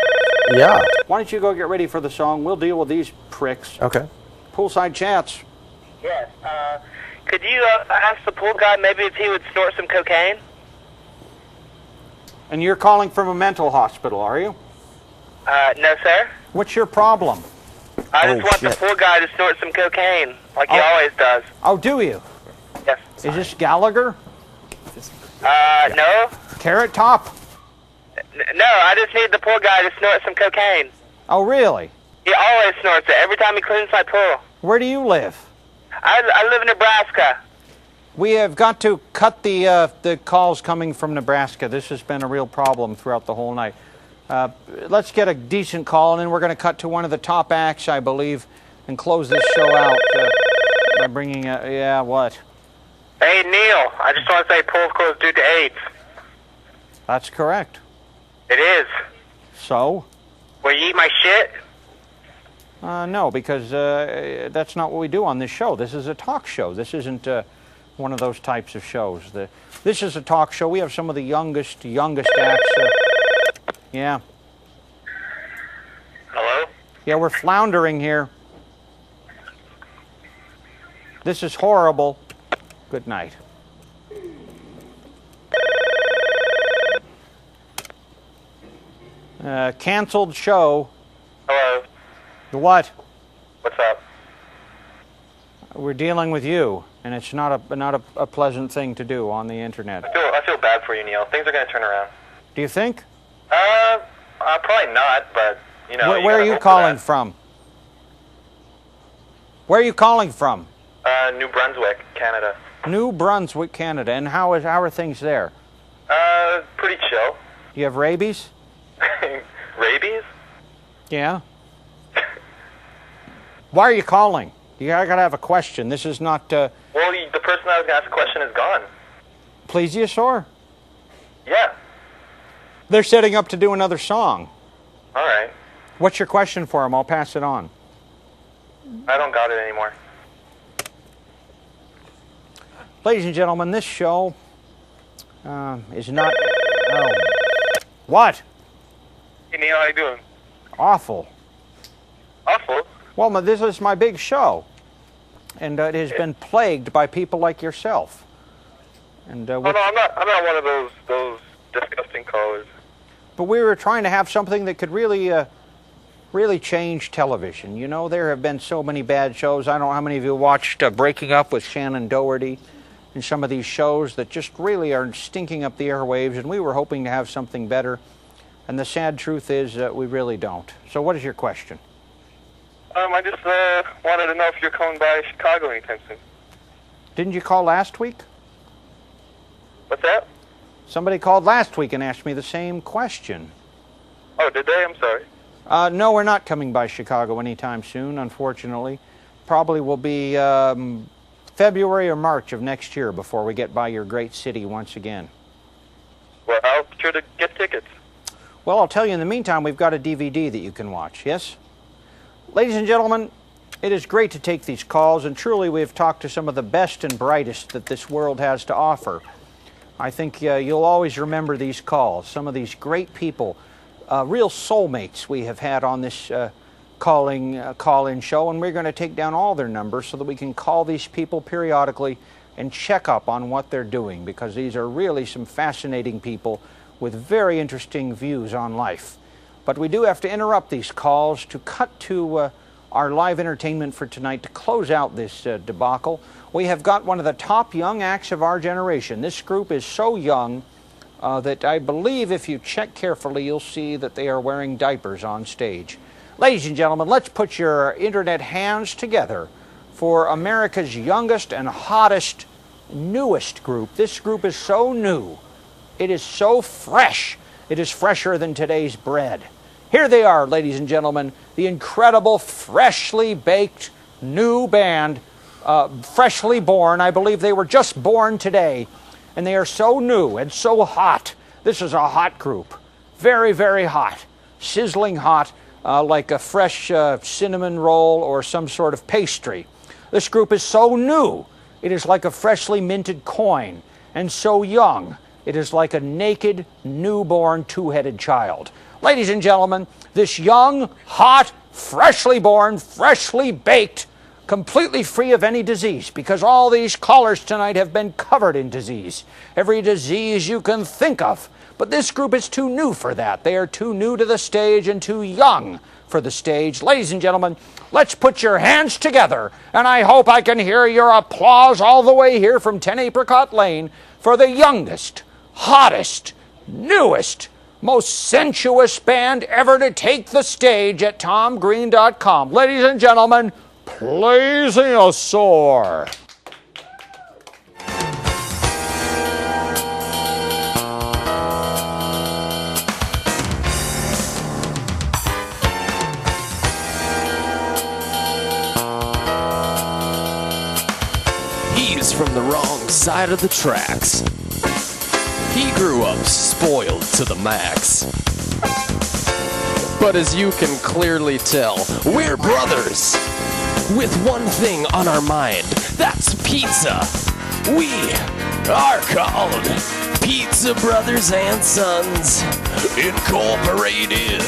Yeah. Why don't you go get ready for the song? We'll deal with these pricks. Okay. Poolside chats. Yes. Could you ask the pool guy maybe if he would snort some cocaine? And you're calling from a mental hospital, are you? No, sir. What's your problem? I just want the pool guy to snort some cocaine, like he always does. Oh, do you? Yes. Is this Gallagher? No. Carrot Top? No, I just need the pool guy to snort some cocaine. Oh, really? He always snorts it every time he cleans my pool. Where do you live? I live in Nebraska. We have got to cut the calls coming from Nebraska. This has been a real problem throughout the whole night. Let's get a decent call, and then we're going to cut to one of the top acts, I believe, and close this show out by bringing yeah, what? Hey, Neil, I just want to say pool's closed due to AIDS. That's correct. It is. So? Will you eat my shit? No, because that's not what we do on this show. This is a talk show. This isn't one of those types of shows. This is a talk show. We have some of the youngest acts. Yeah. Hello? Yeah, we're floundering here. This is horrible. Good night. Canceled show. Hello? What? What's up? We're dealing with you, and it's not a pleasant thing to do on the internet. I feel bad for you, Neil. Things are going to turn around. Do you think? Probably not, but, you know. Where are you calling from? Where are you calling from? New Brunswick, Canada. New Brunswick, Canada. And how are things there? Pretty chill. Do you have rabies? Rabies? Yeah. Why are you calling? I gotta have a question. This is not. Well, the person I was gonna ask a question is gone. Pleaseeasaur? Yeah. They're setting up to do another song. All right. What's your question for them? I'll pass it on. I don't got it anymore. Ladies and gentlemen, this show is not. Oh. What? Hey, Neil, how you doing? Awful. Awful? Well, this is my big show, and it has been plagued by people like yourself. And no, I'm not one of those disgusting callers. But we were trying to have something that could really change television. You know, there have been so many bad shows. I don't know how many of you watched Breaking Up with Shannon Doherty and some of these shows that just really are stinking up the airwaves, and we were hoping to have something better. And the sad truth is we really don't. So what is your question? I just wanted to know if you're coming by Chicago anytime soon. Didn't you call last week? What's that? Somebody called last week and asked me the same question. Oh, did they? I'm sorry. No, we're not coming by Chicago anytime soon, unfortunately. Probably will be February or March of next year before we get by your great city once again. Well, I'll be sure to get tickets. Well, I'll tell you, in the meantime, we've got a DVD that you can watch, yes? Ladies and gentlemen, it is great to take these calls, and truly we have talked to some of the best and brightest that this world has to offer. I think you'll always remember these calls, some of these great people, real soulmates we have had on this call-in show, and we're going to take down all their numbers so that we can call these people periodically and check up on what they're doing, because these are really some fascinating people with very interesting views on life. But we do have to interrupt these calls to cut to our live entertainment for tonight to close out this debacle. We have got one of the top young acts of our generation. This group is so young that I believe if you check carefully, you'll see that they are wearing diapers on stage. Ladies and gentlemen, let's put your internet hands together for America's youngest and hottest, newest group. This group is so new. It is so fresh. It is fresher than today's bread. Here they are, ladies and gentlemen, the incredible, freshly baked new band, freshly born. I believe they were just born today, and they are so new and so hot. This is a hot group. Very, very hot. Sizzling hot, like a fresh cinnamon roll or some sort of pastry. This group is so new, it is like a freshly minted coin, and so young, it is like a naked, newborn, two-headed child. Ladies and gentlemen, this young, hot, freshly born, freshly baked, completely free of any disease, because all these callers tonight have been covered in disease. Every disease you can think of. But this group is too new for that. They are too new to the stage and too young for the stage. Ladies and gentlemen, let's put your hands together, and I hope I can hear your applause all the way here from 10 Apricot Lane for the youngest, hottest, newest, most sensuous band ever to take the stage at TomGreen.com. Ladies and gentlemen, Pleaseeasaur. He's from the wrong side of the tracks. He grew up spoiled to the max. But as you can clearly tell, we're brothers with one thing on our mind, that's pizza. We are called Pizza Brothers and Sons Incorporated.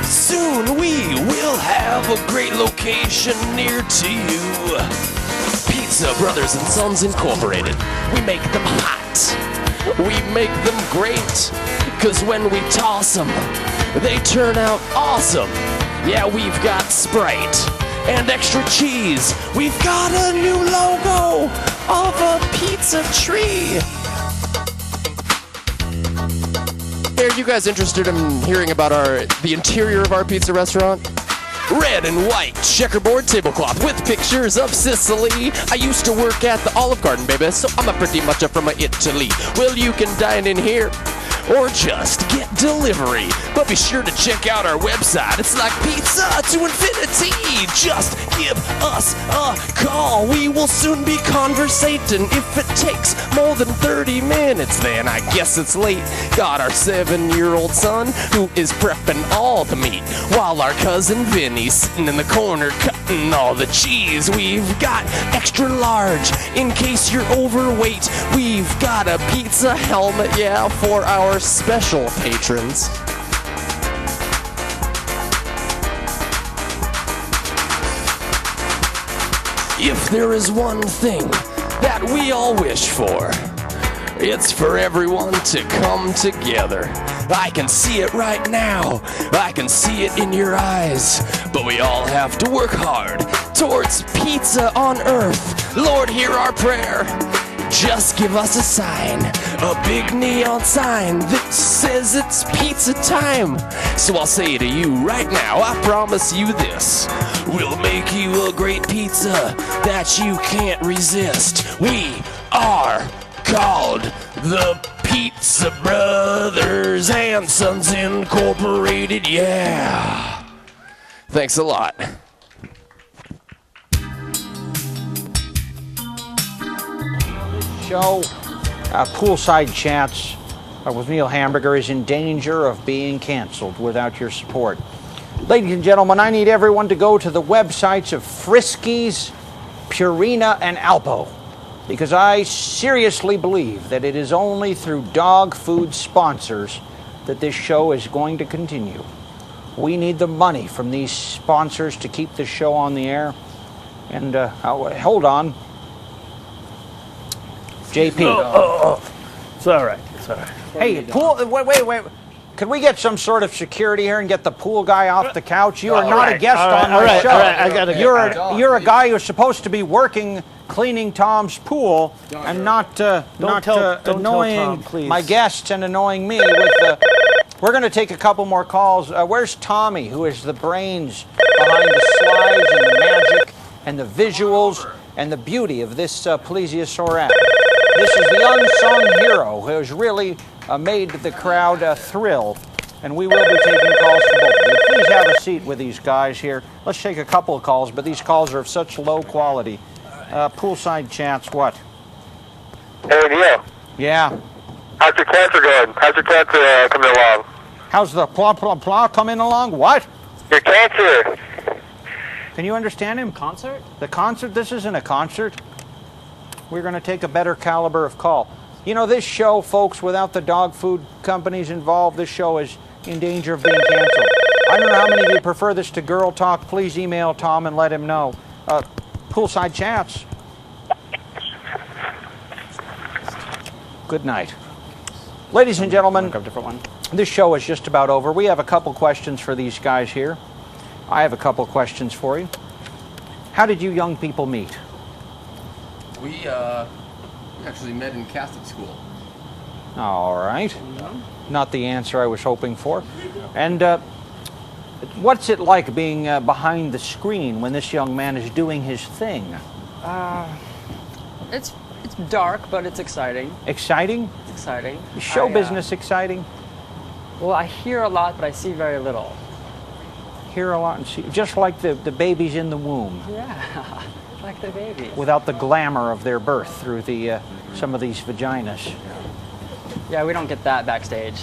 Soon we will have a great location near to you. Pizza Brothers and Sons Incorporated. We make them hot. We make them great. 'Cause when we toss them, they turn out awesome. Yeah, we've got Sprite and extra cheese. We've got a new logo of a pizza tree. Hey, are you guys interested in hearing about the interior of our pizza restaurant? Red and white checkerboard tablecloth with pictures of Sicily. I used to work at the Olive Garden, baby, so I'm pretty much from Italy. Well, you can dine in here or just get delivery. But be sure to check out our website. It's like pizza to infinity. Just give us a call. We will soon be conversating. If it takes more than 30 minutes, then I guess it's late. Got our 7-year-old son who is prepping all the meat, while our cousin Vinny's sitting in the corner cutting all the cheese. We've got extra large in case you're overweight. We've got a pizza helmet, yeah, for our special patrons. If there is one thing that we all wish for, it's for everyone to come together. I can see it right now. I can see it in your eyes. But we all have to work hard towards pizza on earth. Lord, hear our prayer. Just give us a sign, a big neon sign that says it's pizza time. So I'll say to you right now, I promise you this. We'll make you a great pizza that you can't resist. We are called the Pizza Brothers and Sons Incorporated, yeah. Thanks a lot. Show, Poolside Chats with Neil Hamburger is in danger of being canceled without your support. Ladies and gentlemen, I need everyone to go to the websites of Friskies, Purina, and Alpo, because I seriously believe that it is only through dog food sponsors that this show is going to continue. We need the money from these sponsors to keep this show on the air. And hold on. JP. It's all right. It's all right. Hey, pool. Wait. Can we get some sort of security here and get the pool guy off the couch? You are not a guest on my show. All right, I gotta You're a guy who's supposed to be working cleaning Tom's pool and not annoying my guests and annoying me with. We're going to take a couple more calls. Where's Tommy, who is the brains behind the slides and the magic and the visuals and the beauty of this Pleaseeasaur app? This is the unsung hero who has really made the crowd thrill, and we will be taking calls from both of you. Please have a seat with these guys here. Let's take a couple of calls, but these calls are of such low quality. Poolside Chats, what? Hey, Neil. Yeah. How's your cancer going? How's your cancer coming along? How's the blah coming along? What? Your cancer. Can you understand him? Concert? The concert? This isn't a concert. We're going to take a better caliber of call. You know, this show, folks, without the dog food companies involved, this show is in danger of being canceled. I don't know how many of you prefer this to Girl Talk. Please email Tom and let him know. Poolside Chats. Good night. Ladies and gentlemen, this show is just about over. We have a couple questions for these guys here. I have a couple questions for you. How did you young people meet? We actually met in Catholic school. All right. Not the answer I was hoping for. And what's it like being behind the screen when this young man is doing his thing? It's dark, but it's exciting. Exciting? It's exciting. Is show business exciting? Well, I hear a lot, but I see very little. Hear a lot and see, just like the babies in the womb. Yeah, like the babies. Without the glamour of their birth through the some of these vaginas. Yeah, we don't get that backstage.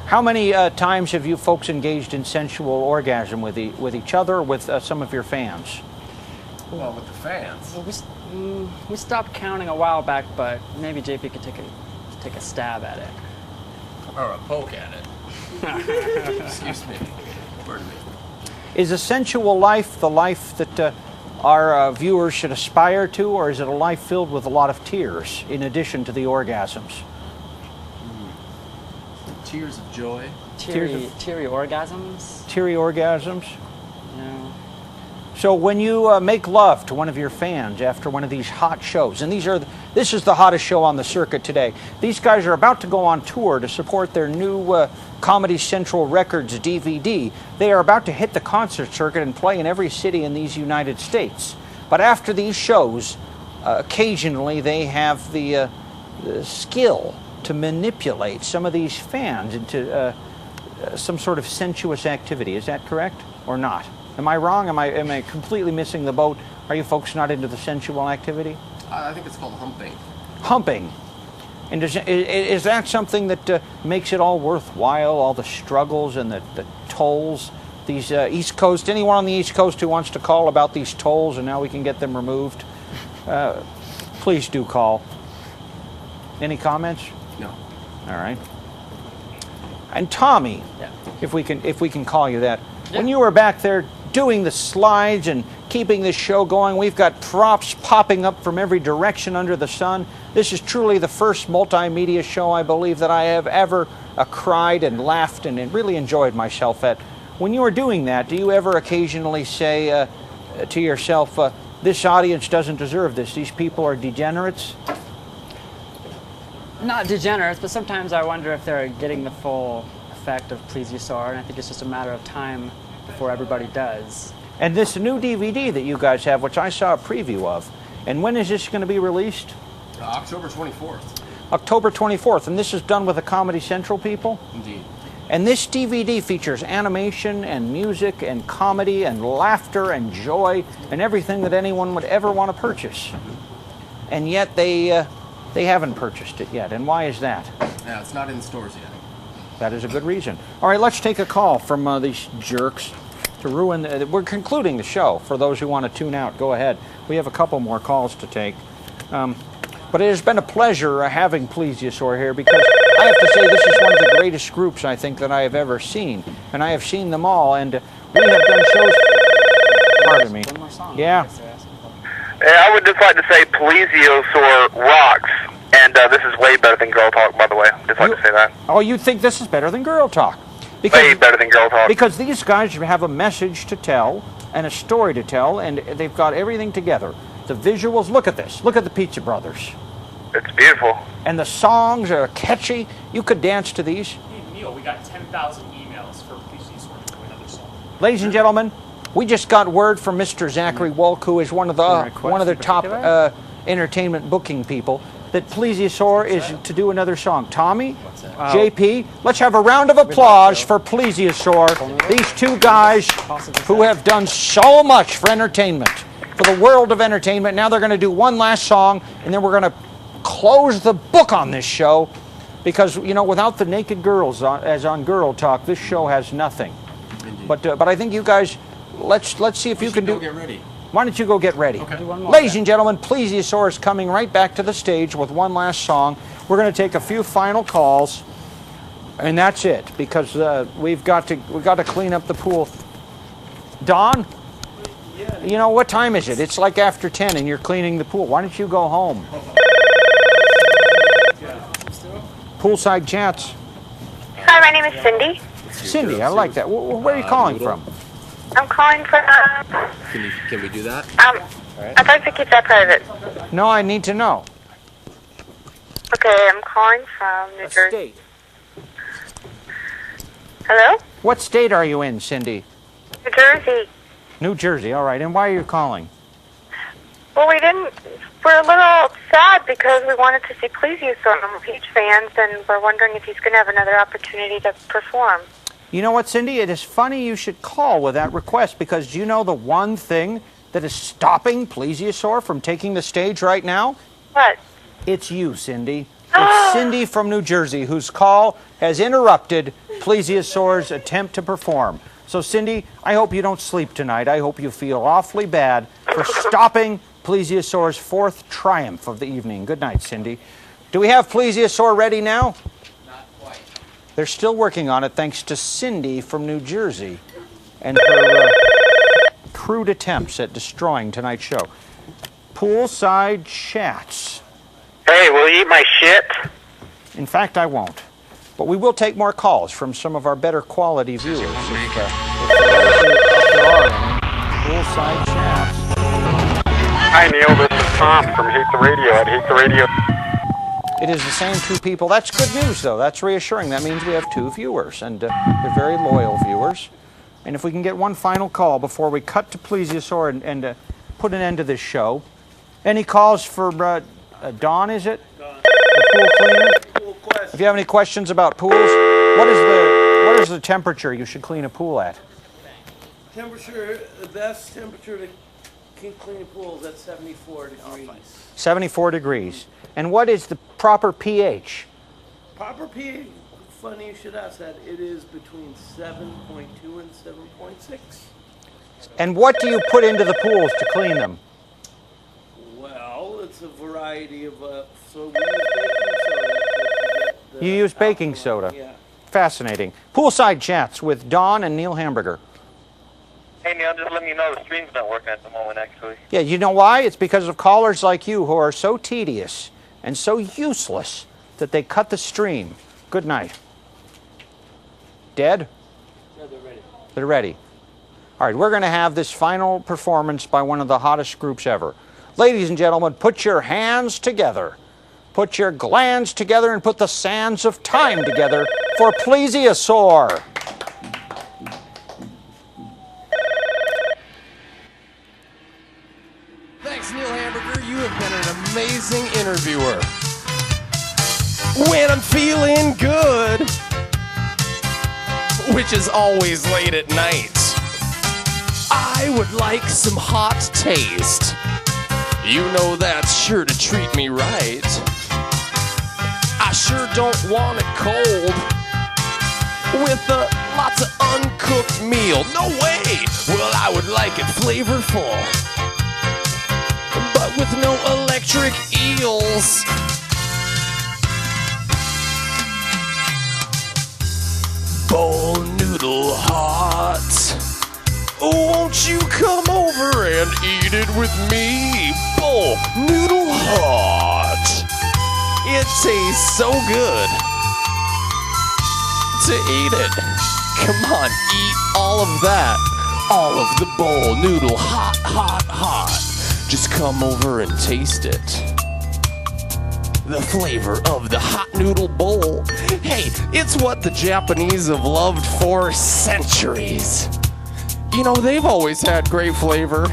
How many times have you folks engaged in sensual orgasm with each other or with some of your fans? Well, with the fans. Well, we stopped counting a while back, but maybe JP could take a stab at it. Or a poke at it. Excuse me. Pardon me. Is a sensual life the life that our viewers should aspire to, or is it a life filled with a lot of tears in addition to the orgasms? Tears of joy. Teary orgasms? Teary orgasms? No. So when you make love to one of your fans after one of these hot shows, and this is the hottest show on the circuit today. These guys are about to go on tour to support their new Comedy Central Records DVD. They are about to hit the concert circuit and play in every city in these United States. But after these shows, occasionally they have the skill to manipulate some of these fans into some sort of sensuous activity. Is that correct or not? Am I wrong? Am I completely missing the boat? Are you folks not into the sensual activity? I think it's called humping. Humping. And is that something that makes it all worthwhile, all the struggles and the tolls? These East Coast, anyone on the East Coast who wants to call about these tolls and now we can get them removed, please do call. Any comments? No. All right. And Tommy, if we can call you that, when you were back there doing the slides and keeping this show going, we've got props popping up from every direction under the sun. This is truly the first multimedia show, I believe, that I have ever cried and laughed and really enjoyed myself at. When you are doing that, do you ever occasionally say to yourself, this audience doesn't deserve this, these people are degenerates? Not degenerates, but sometimes I wonder if they're getting the full effect of Pleaseeasaur, and I think it's just a matter of time before everybody does. And this new DVD that you guys have, which I saw a preview of, and when is this going to be released? October 24th. October 24th, and this is done with the Comedy Central people? Indeed. And this DVD features animation and music and comedy and laughter and joy and everything that anyone would ever want to purchase. And yet they haven't purchased it yet. And why is that? Yeah, it's not in stores yet. That is a good reason. All right, let's take a call from these jerks to ruin. We're concluding the show. For those who want to tune out, go ahead. We have a couple more calls to take. But it has been a pleasure having Pleaseeasaur here because I have to say this is one of the greatest groups I think that I have ever seen. And I have seen them all, and we have done shows. Pardon me. Yeah. I would just like to say Pleaseeasaur rocks, and this is way better than Girl Talk, by the way. Just like to say that. Oh, you think this is better than Girl Talk? Way better than Girl Talk. Because these guys have a message to tell and a story to tell, and they've got everything together. The visuals, look at this. Look at the Pizza Brothers. It's beautiful. And the songs are catchy. You could dance to these. Hey, Neil, we got 10,000 emails for Pleaseeasaur to do another song. Ladies and gentlemen, we just got word from Mr. Zachary Wolk, who is one of the top entertainment booking people, that Pleaseeasaur is to do another song. Tommy, JP, let's have a round of applause for Pleaseeasaur. These two guys who have done so much for entertainment, for the world of entertainment. Now they're going to do one last song, and then we're going to close the book on this show, because you know, without the naked girls as on Girl Talk, this show has nothing. But I think you guys, let's see if you can do. Get ready. Why don't you go get ready? Okay. Ladies and gentlemen, Pleaseeasaur is coming right back to the stage with one last song. We're going to take a few final calls, and that's it, because we've got to clean up the pool. Don, you know what time is it? It's like after 10, and you're cleaning the pool. Why don't you go home? Poolside chats. Hi, my name is Cindy. Cindy, I like that. Where are you calling from? I'm calling from. Can we do that? I'd like to keep that private. No, I need to know. Okay, I'm calling from New Jersey. State. Hello? What state are you in, Cindy? New Jersey. New Jersey, all right. And why are you calling? Well, we're a little sad because we wanted to see Pleaseeasaur. I'm huge fans, and we're wondering if he's going to have another opportunity to perform. You know what, Cindy? It is funny you should call with that request, because do you know the one thing that is stopping Pleaseeasaur from taking the stage right now? What? It's you, Cindy. It's Cindy from New Jersey, whose call has interrupted Pleaseeasaur's attempt to perform. So, Cindy, I hope you don't sleep tonight. I hope you feel awfully bad for stopping Pleaseeasaur's fourth triumph of the evening. Good night, Cindy. Do we have Pleaseeasaur ready now? Not quite. They're still working on it, thanks to Cindy from New Jersey and her crude attempts at destroying tonight's show. Poolside chats. Hey, will you eat my shit? In fact, I won't. But we will take more calls from some of our better quality viewers. If there are any. Poolside Hi, Neil. This is Tom from Hate the Radio at Hate the Radio. It is the same two people. That's good news, though. That's reassuring. That means we have 2 viewers, and they're very loyal viewers. And if we can get one final call before we cut to Pleaseeasaur and put an end to this show. Any calls for Dawn, is it? Dawn. The pool cleaner? Pool question. If you have any questions about pools, what is the temperature you should clean a pool at? Temperature, the best temperature to clean a pool is at 74 degrees. 74 degrees. And what is the proper pH? Proper pH, funny you should ask that. It is between 7.2 and 7.6. And what do you put into the pools to clean them? Well, it's a variety of, so we use baking soda to get the You use baking soda? Yeah. Fascinating. Poolside chats with Dawn and Neil Hamburger. Hey, Neil, just letting you know the stream's not working at the moment, actually. Yeah, you know why? It's because of callers like you who are so tedious and so useless that they cut the stream. Good night. Dead? No, they're ready. They're ready. All right, we're going to have this final performance by one of the hottest groups ever. Ladies and gentlemen, put your hands together. Put your glands together and put the sands of time together for Pleaseeasaur. Thanks, Neil Hamburger. You have been an amazing interviewer. When I'm feeling good, which is always late at night, I would like some hot taste. You know that's sure to treat me right. I sure don't want it cold with lots of uncooked meal. No way! Well, I would like it flavorful, but with no electric eels. Bowl noodle hot. Won't you come over and eat it with me? Bowl noodle hot. It tastes so good to eat it. Come on, eat all of that. All of the bowl noodle hot, hot, hot. Just come over and taste it. The flavor of the hot noodle bowl. Hey, it's what the Japanese have loved for centuries. You know, they've always had great flavor.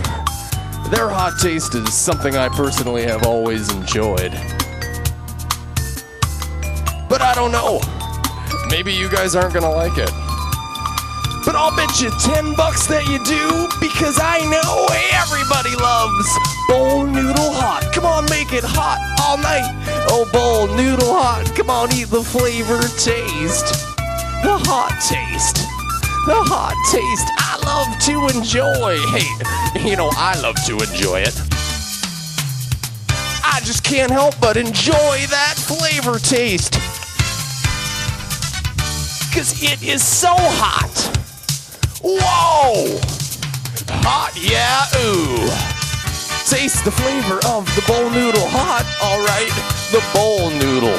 Their hot taste is something I personally have always enjoyed. But I don't know. Maybe you guys aren't gonna like it. But I'll bet you $10 that you do, because I know everybody loves bowl noodle hot. Come on, make it hot all night. Oh, bowl noodle hot. Come on, eat the flavor, taste. The hot taste. The hot taste. I love to enjoy. Hey, you know, I love to enjoy it. I just can't help but enjoy that flavor taste, 'cause it is so hot. Whoa! Hot, yeah, ooh. Taste the flavor of the bowl noodle hot. All right, the bowl noodle.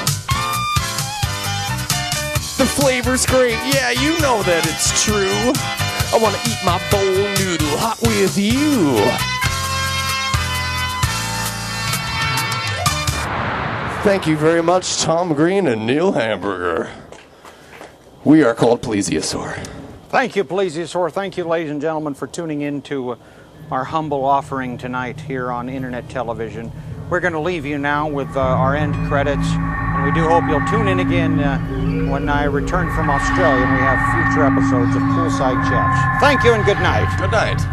The flavor's great. Yeah, you know that it's true. I want to eat my bowl noodle hot with you. Thank you very much, Tom Green and Neil Hamburger. We are called Pleaseeasaur. Thank you, Pleaseeasaur. Thank you, ladies and gentlemen, for tuning in to our humble offering tonight here on Internet Television. We're going to leave you now with our end credits, and we do hope you'll tune in again when I return from Australia and we have future episodes of Poolside Chats. Thank you and good night. Good night.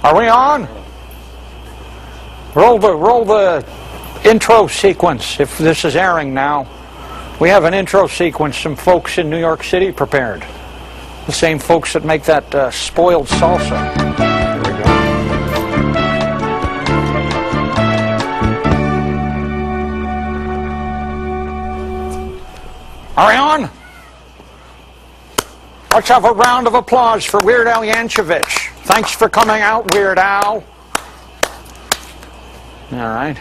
Are we on? Roll the intro sequence if this is airing now. We have an intro sequence some folks in New York City prepared. The same folks that make that spoiled salsa. Here we go. Let's have a round of applause for Weird Al Yankovic. Thanks for coming out, Weird Al. All right.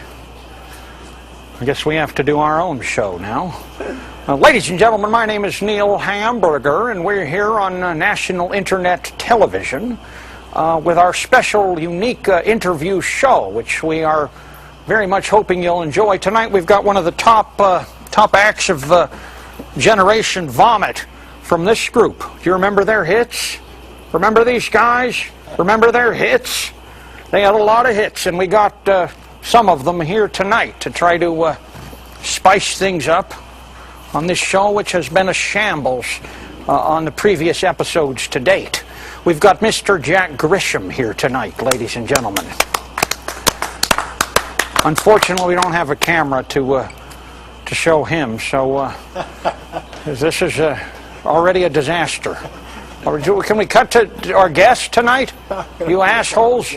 I guess we have to do our own show now. Ladies and gentlemen, my name is Neil Hamburger, and we're here on national internet television with our special, unique interview show, which we are very much hoping you'll enjoy. Tonight we've got one of the top acts of Generation Vomit from this group. Do you remember their hits? Remember these guys? Remember their hits? They had a lot of hits, and we got some of them here tonight to try to spice things up on this show, which has been a shambles on the previous episodes to date. We've got Mr. Jack Grisham here tonight, ladies and gentlemen. Unfortunately, we don't have a camera to show him, so this is already a disaster. Can we cut to our guest tonight? You assholes.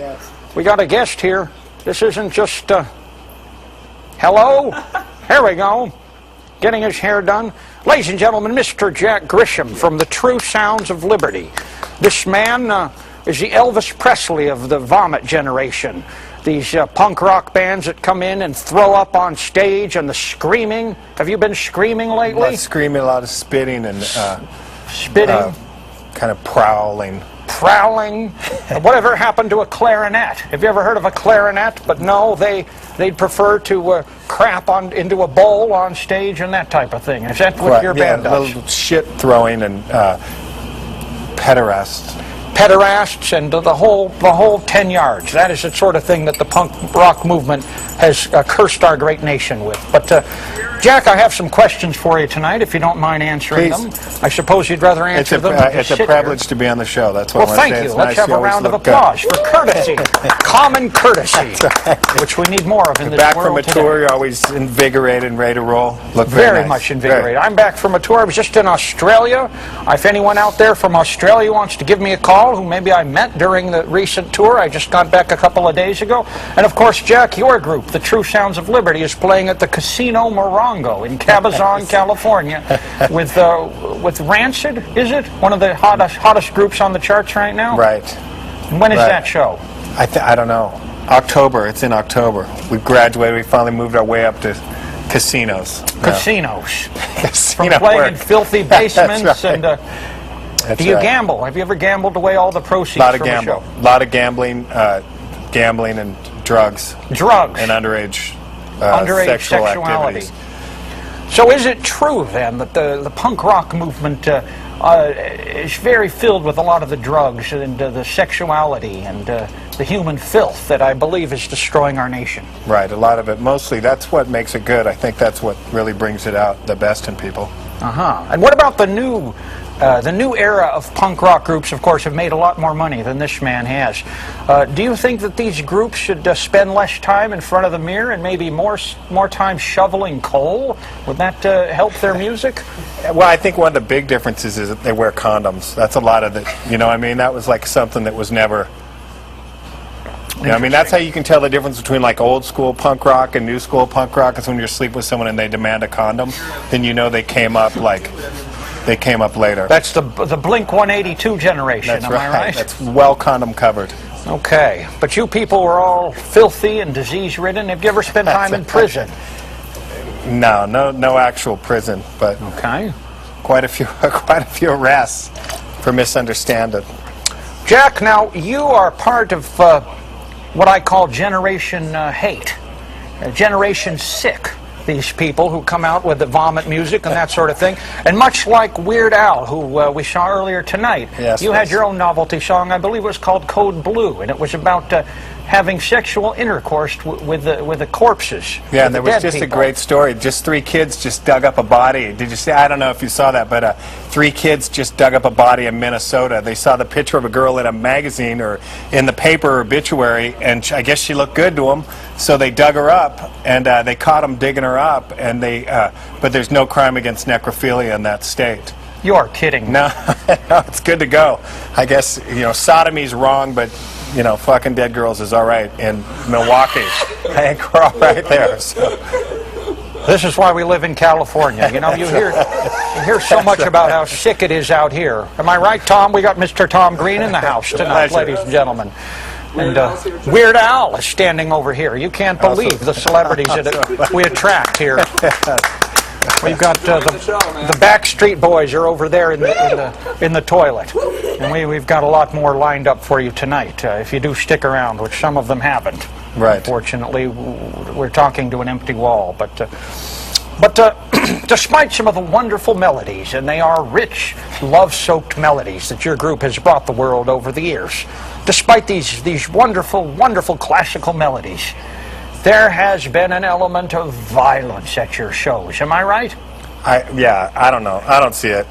We got a guest here. This isn't just... Hello? Here we go. Getting his hair done. Ladies and gentlemen, Mr. Jack Grisham from the True Sounds of Liberty. This man is the Elvis Presley of the vomit generation. These punk rock bands that come in and throw up on stage and the screaming. Have you been screaming lately? A lot of screaming, a lot of spitting and... spitting? Kind of prowling. Prowling? Whatever happened to a clarinet? Have you ever heard of a clarinet? But no, they'd prefer to crap into a bowl on stage and that type of thing. Is that what your band does? Little shit throwing and pederasts. Pederasts and the whole 10 yards. That is the sort of thing that the punk rock movement has cursed our great nation with. But Jack, I have some questions for you tonight, if you don't mind answering them. I suppose you'd rather answer them. It's a privilege to be on the show. That's what I want to say. Well, thank you. Let's have a round of applause for courtesy, common courtesy, which we need more of in this world. Back from a tour, you're always invigorated and ready to roll. Look very much invigorated. I'm back from a tour. I was just in Australia. If anyone out there from Australia wants to give me a call, who maybe I met during the recent tour, I just got back a couple of days ago. And of course, Jack, your group, the True Sounds of Liberty, is playing at the Casino Morongo in Cabazon, California, with Rancid. Is it one of the hottest groups on the charts right now? Right. And when is that show? I don't know. October. It's in October. We graduated. We finally moved our way up to casinos. Casinos. Casino From playing work. in filthy basements That's right. and. Do you gamble? Have you ever gambled away all the proceeds from the show? A lot of gambling, gambling and drugs. Drugs. And underage sexual activities. activity. So is it true then that the punk rock movement is very filled with a lot of the drugs and the sexuality and the human filth that I believe is destroying our nation? Right, a lot of it. Mostly that's what makes it good. I think that's what really brings it out, the best in people. And what about the new era of punk rock groups? Of course, have made a lot more money than this man has. Do you think that these groups should spend less time in front of the mirror and maybe more time shoveling coal? Would that help their music? Well, I think one of the big differences is that they wear condoms. That's a lot of it. You know, I mean, that was like something that was never... You know, I mean, that's how you can tell the difference between like old school punk rock and new school punk rock. Is when you're asleep with someone and they demand a condom, then you know they came up later. That's the Blink 182 generation. That's am right. I right? That's well condom covered. Okay, but you people were all filthy and disease ridden. Have you ever spent time in prison? No actual prison, but quite a few arrests for misunderstanding. Jack, now you are part of what I call Generation Hate, Generation Sick. These people who come out with the vomit music and that sort of thing. And much like Weird Al, who we saw earlier tonight, you had your own novelty song. I believe it was called Code Blue, and it was about having sexual intercourse with the corpses. Yeah, and there was just a great story. Just 3 kids just dug up a body. Did you see? I don't know if you saw that, but 3 kids just dug up a body in Minnesota. They saw the picture of a girl in a magazine or in the paper obituary, and I guess she looked good to them. So they dug her up, and they caught them digging her up, and but there's no crime against necrophilia in that state. You're kidding. No, it's good to go. I guess, sodomy's wrong, but, fucking dead girls is all right in Milwaukee. I think we're all right there. So. This is why we live in California. You know, you hear so much about how sick it is out here. Am I right, Tom? We got Mr. Tom Green in the house tonight, ladies and gentlemen. And Weird Al is standing over here. You can't believe the celebrities that we attract here. We've got the Backstreet Boys are over there in the toilet, and we've got a lot more lined up for you tonight. If you do stick around, which some of them haven't. Right. Unfortunately, we're talking to an empty wall. But despite some of the wonderful melodies, and they are rich, love-soaked melodies that your group has brought the world over the years, despite these wonderful, wonderful classical melodies, there has been an element of violence at your shows. Am I right? Yeah, I don't know. I don't see it.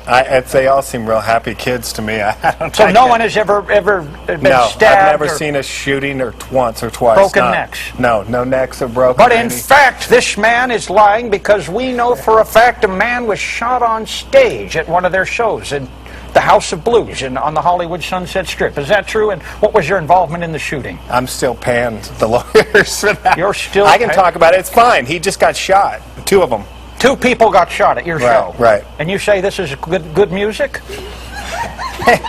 They all seem real happy kids to me. So no one has ever been stabbed? I've never seen a shooting or once or twice. Broken necks? No necks are broken. But in fact, this man is lying because we know for a fact a man was shot on stage at one of their shows in the House of Blues on the Hollywood Sunset Strip. Is that true? And what was your involvement in the shooting? I'm still paying the lawyers for that. You're still I can talk about it. It's fine. He just got shot. 2 of them. 2 people got shot at your show. Right. And you say this is good music? Hey,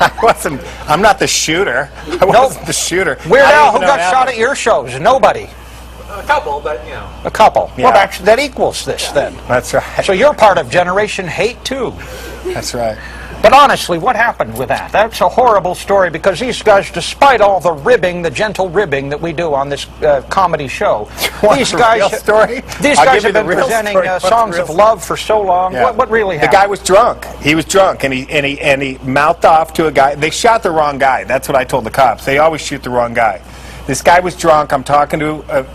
I'm not the shooter. I wasn't the shooter. Weird Al, who got shot at your shows? Nobody. A couple, but you know. A couple. Yeah. Well, actually, that equals this then. That's right. So you're part of Generation Hate too. That's right. But honestly, what happened with that? That's a horrible story because these guys, despite all the ribbing, the gentle ribbing that we do on this comedy show, these guys have been presenting songs of love for so long. Yeah. What really happened? The guy was drunk. He was drunk, and he mouthed off to a guy. They shot the wrong guy. That's what I told the cops. They always shoot the wrong guy. This guy was drunk. I'm talking to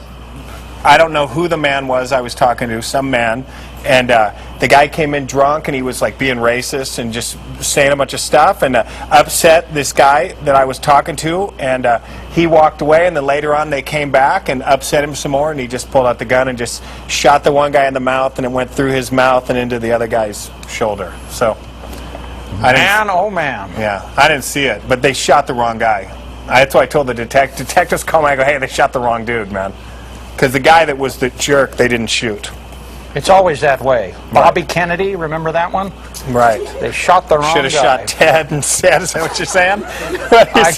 I don't know who the man was I was talking to, some man. And the guy came in drunk, and he was like being racist and just saying a bunch of stuff and upset this guy that I was talking to. And he walked away, and then later on they came back and upset him some more, and he just pulled out the gun and just shot the one guy in the mouth, and it went through his mouth and into the other guy's shoulder. So, oh man. Yeah, I didn't see it, but they shot the wrong guy. That's why I told the detectives call me. I go, hey, they shot the wrong dude, man. Because the guy that was the jerk, they didn't shoot. It's always that way. Bobby Kennedy, remember that one? Right. They shot the wrong guy. Should have shot Ted instead. Is that what you're saying? I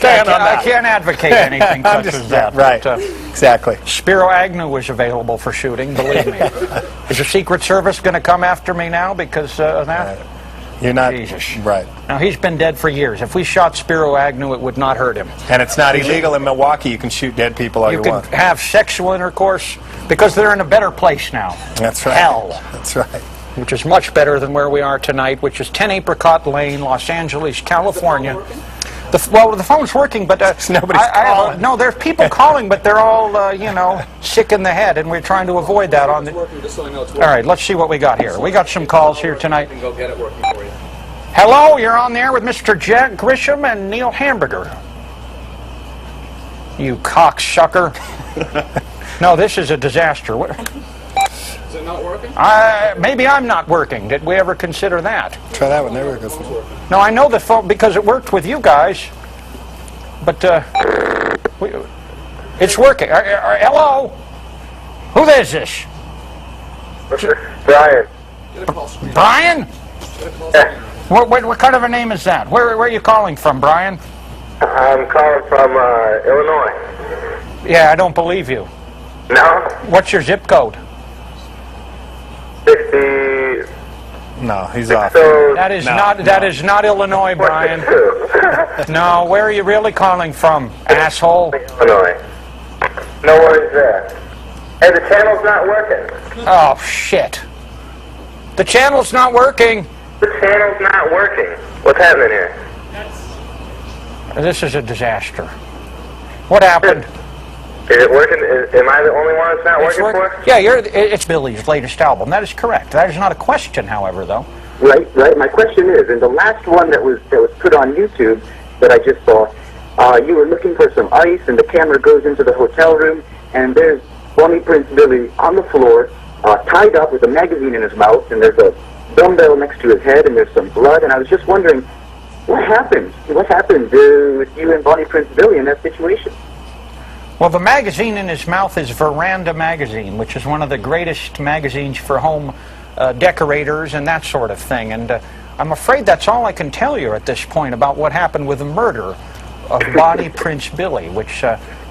can't advocate anything such as that. Right. Exactly. Spiro Agnew was available for shooting, believe me. Is the Secret Service going to come after me now because of that? You're not. Jesus. Right. Now, he's been dead for years. If we shot Spiro Agnew, it would not hurt him. And it's not illegal in Milwaukee. You can shoot dead people all you want. You can have sexual intercourse because they're in a better place now. That's right. Hell. That's right. Which is much better than where we are tonight, which is 10 Apricot Lane, Los Angeles, California. The phone's working, but nobody's calling. No, there's people calling, but they're all, sick in the head, and we're trying to avoid that. All right, let's see what we got here. We got some calls here tonight. Hello, you're on there with Mr. Jack Grisham and Neil Hamburger. You cocksucker. No, this is a disaster. Is it not working? Maybe I'm not working. Did we ever consider that? Try that one. There we go. No, I know the phone because it worked with you guys. But it's working. Hello? Who is this? Brian. Brian? What kind of a name is that? Where are you calling from, Brian? I'm calling from Illinois. Yeah, I don't believe you. No? What's your zip code? 60. No, he's off. That is not Illinois, Brian. No, where are you really calling from, asshole? Illinois. No worries there. Hey, the channel's not working. Oh, shit. The channel's not working. The channel's not working. What's happening here? This is a disaster. What happened? Is it working? Am I the only one it's not working for? Yeah, it's Billy's latest album. That is correct. That is not a question, however, though. Right. My question is, in the last one that was put on YouTube that I just saw, you were looking for some ice, and the camera goes into the hotel room, and there's Bonnie Prince Billy on the floor, tied up with a magazine in his mouth, and there's a dumbbell next to his head, and there's some blood, and I was just wondering, what happened? What happened with you and Bonnie Prince Billy in that situation? Well, the magazine in his mouth is Veranda Magazine, which is one of the greatest magazines for home decorators and that sort of thing. And I'm afraid that's all I can tell you at this point about what happened with the murder of Bonnie Prince Billy, which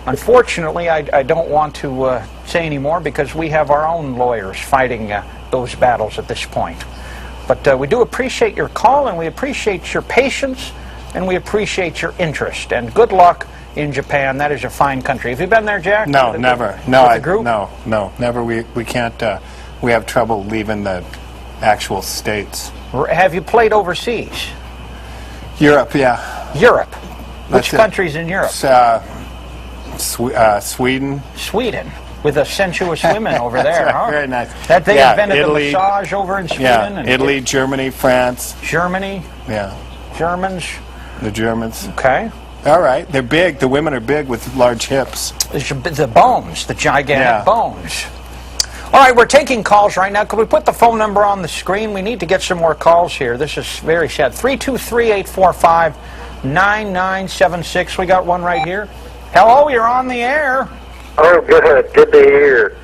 unfortunately I don't want to say anymore because we have our own lawyers fighting those battles at this point. But we do appreciate your call, and we appreciate your patience, and we appreciate your interest. And good luck in Japan. That is a fine country. Have you been there, Jack? No, never. No, the group? no, never. We can't. We have trouble leaving the actual states. Have you played overseas? Europe, yeah. Europe. Which That's it. countries in Europe? Sweden. Sweden. With the sensuous women over there, That's right, huh? very nice. That they Yeah, invented Italy, the massage over in Sweden? Yeah, and Italy, Germany, France. Germany? Yeah. Germans? The Germans. Okay. All right, they're big. The women are big with large hips. The bones, the gigantic Yeah. bones. All right, we're taking calls right now. Could we put the phone number on the screen? We need to get some more calls here. This is very sad. 323-845-9976. We got one right here. Hello, you're on the air. Oh, good. Good to hear.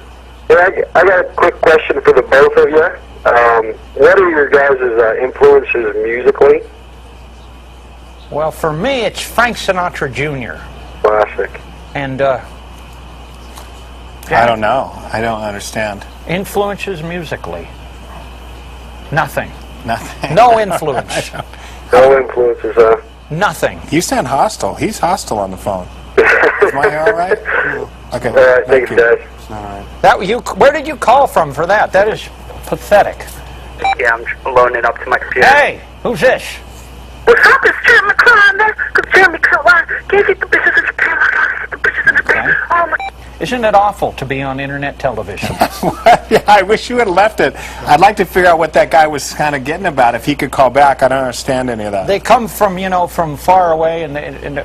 Yeah, I got a quick question for the both of you. What are your guys' influences musically? Well, for me, it's Frank Sinatra Jr. Classic. And, I don't know. I don't understand. Influences musically. Nothing. Nothing. No influence. No influences, huh? Nothing. You sound hostile. He's hostile on the phone. Is my hair all right? Okay. All right, thanks, guys. All right. Where did you call from for that? That is pathetic. Yeah, I'm loading it up to my computer. Hey, who's this? What's up? It's Jeremy Conner. Jeremy Conner. Gave you the business in Japan. The business in Japan. Oh, my. Isn't it awful to be on internet television? Yeah, I wish you had left it. I'd like to figure out what that guy was kind of getting about. If he could call back, I don't understand any of that. They come from, from far away, and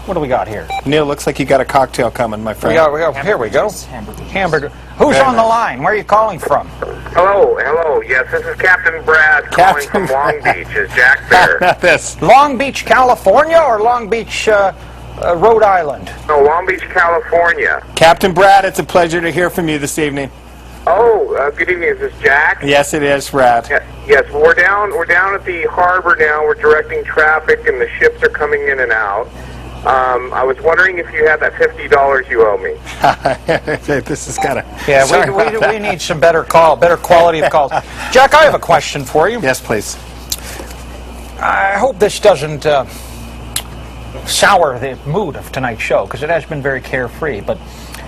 what do we got here? Neil, looks like you got a cocktail coming, my friend. Here we go. Hamburger. Who's on the line? Where are you calling from? Hello. Yes, this is Captain Brad calling from Long Beach. Is Jack there? Not this. Long Beach, California, or Long Beach, Rhode Island? No, Long Beach, California. Captain Brad, it's a pleasure to hear from you this evening. Oh, good evening. Is this Jack? Yes, it is, Brad. Yes, we're down at the harbor now. We're directing traffic, and the ships are coming in and out. I was wondering if you had that $50 you owe me. This is kind of... Yeah, we need some better quality of calls. Jack, I have a question for you. Yes, please. I hope this doesn't sour the mood of tonight's show, because it has been very carefree. But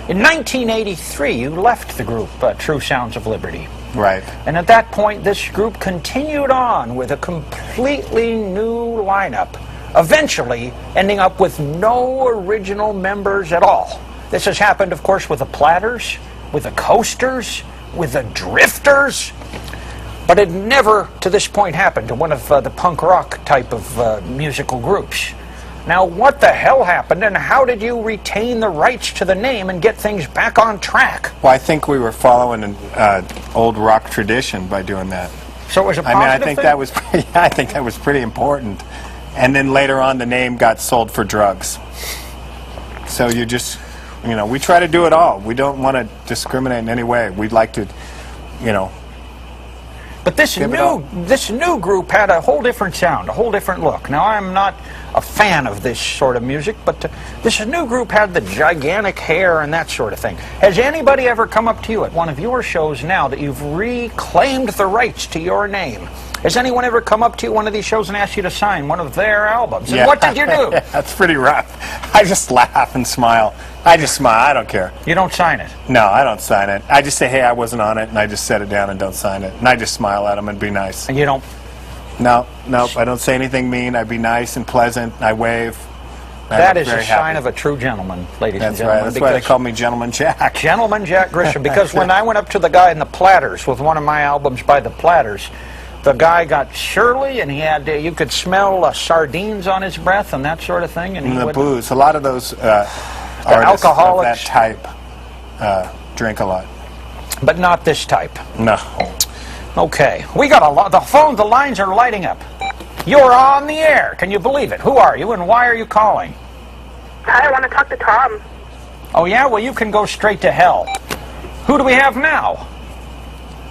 in 1983, you left the group True Sounds of Liberty. Right. And at that point, this group continued on with a completely new lineup, eventually ending up with no original members at all. This has happened, of course, with the Platters, with the Coasters, with the Drifters, but it never, to this point, happened to one of the punk rock type of musical groups. Now, what the hell happened, and how did you retain the rights to the name and get things back on track? Well, I think we were following an old rock tradition by doing that. So it was a positive I think thing? I think that was pretty important. And then later on, the name got sold for drugs. So you just, we try to do it all. We don't want to discriminate in any way. We'd like to, But this new group had a whole different sound, a whole different look. Now, I'm not a fan of this sort of music, but this new group had the gigantic hair and that sort of thing. Has anybody ever come up to you at one of your shows now that you've reclaimed the rights to your name? Has anyone ever come up to you at one of these shows and asked you to sign one of their albums? And what did you do? Yeah, that's pretty rough. I just laugh and smile. I just smile. I don't care. You don't sign it? No, I don't sign it. I just say, hey, I wasn't on it, and I just set it down and don't sign it. And I just smile at them and be nice. And you don't? No, I don't say anything mean. I be nice and pleasant. I wave. That is a sign of a true gentleman, ladies and gentlemen. That's why they call me Gentleman Jack. Gentleman Jack Grisham. Because when I went up to the guy in the Platters with one of my albums by the Platters, the guy got Shirley, and he had, you could smell sardines on his breath and that sort of thing. And the booze. A lot of those artists alcoholics of that type drink a lot. But not this type. No. Okay. We got a lot. The lines are lighting up. You're on the air. Can you believe it? Who are you, and why are you calling? Hi, I want to talk to Tom. Oh, yeah? Well, you can go straight to hell. Who do we have now?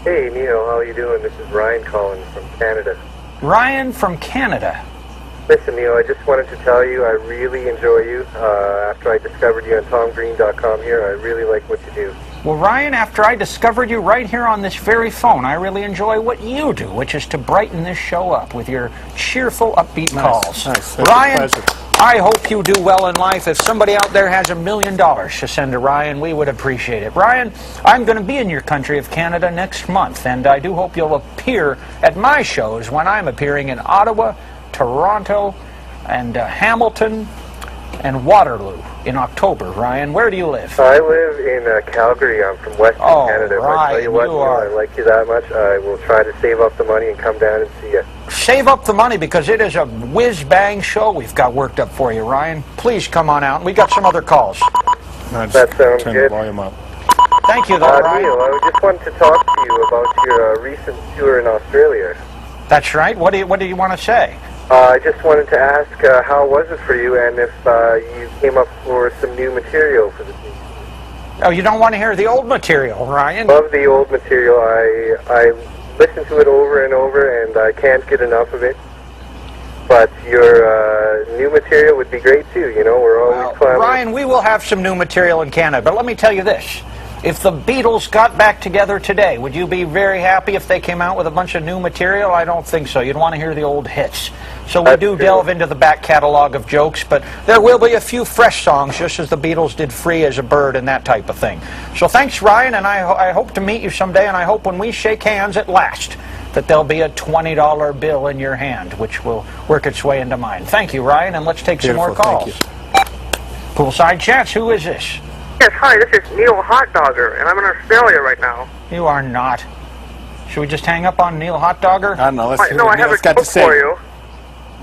Hey, Neil, how are you doing? This is Ryan calling from Canada. Ryan from Canada. Listen, Neil, I just wanted to tell you I really enjoy you. After I discovered you on TomGreen.com here, I really like what you do. Well, Ryan, after I discovered you right here on this very phone, I really enjoy what you do, which is to brighten this show up with your cheerful, upbeat calls. Nice. Ryan, I hope you do well in life. If somebody out there has $1 million to send to Ryan, we would appreciate it. Ryan, I'm going to be in your country of Canada next month, and I do hope you'll appear at my shows when I'm appearing in Ottawa, Toronto, and Hamilton, and Waterloo in October. Ryan, where do you live? I live in Calgary. I'm from Western Canada. But I tell you what, Neil, I like you that much. I will try to save up the money and come down and see you. Save up the money because it is a whiz-bang show we've got worked up for you, Ryan. Please come on out. We got some other calls. That sounds turn good. the volume up. Thank you, though, Ryan. Neil, I just wanted to talk to you about your recent tour in Australia. That's right. What do you want to say? I just wanted to ask how was it for you, and if you came up for some new material for the season. Oh, you don't want to hear the old material, Ryan? Love the old material. I listen to it over and over, and I can't get enough of it. But your new material would be great too. You know, we're always clamoring. Ryan, we will have some new material in Canada, but let me tell you this. If the Beatles got back together today, would you be very happy if they came out with a bunch of new material? I don't think so. You'd want to hear the old hits. So we do delve into the back catalog of jokes, but there will be a few fresh songs, just as the Beatles did Free as a Bird and that type of thing. So thanks, Ryan, and I hope to meet you someday, and I hope when we shake hands at last that there'll be a $20 bill in your hand, which will work its way into mine. Thank you, Ryan, and let's take some more calls. Poolside Chats, who is this? Yes, hi, this is Neil Hot Dogger, and I'm in Australia right now. You are not. Should we just hang up on Neil Hot Dogger? I don't know. Let's hear No, what I have Neil's a got to joke say. for you.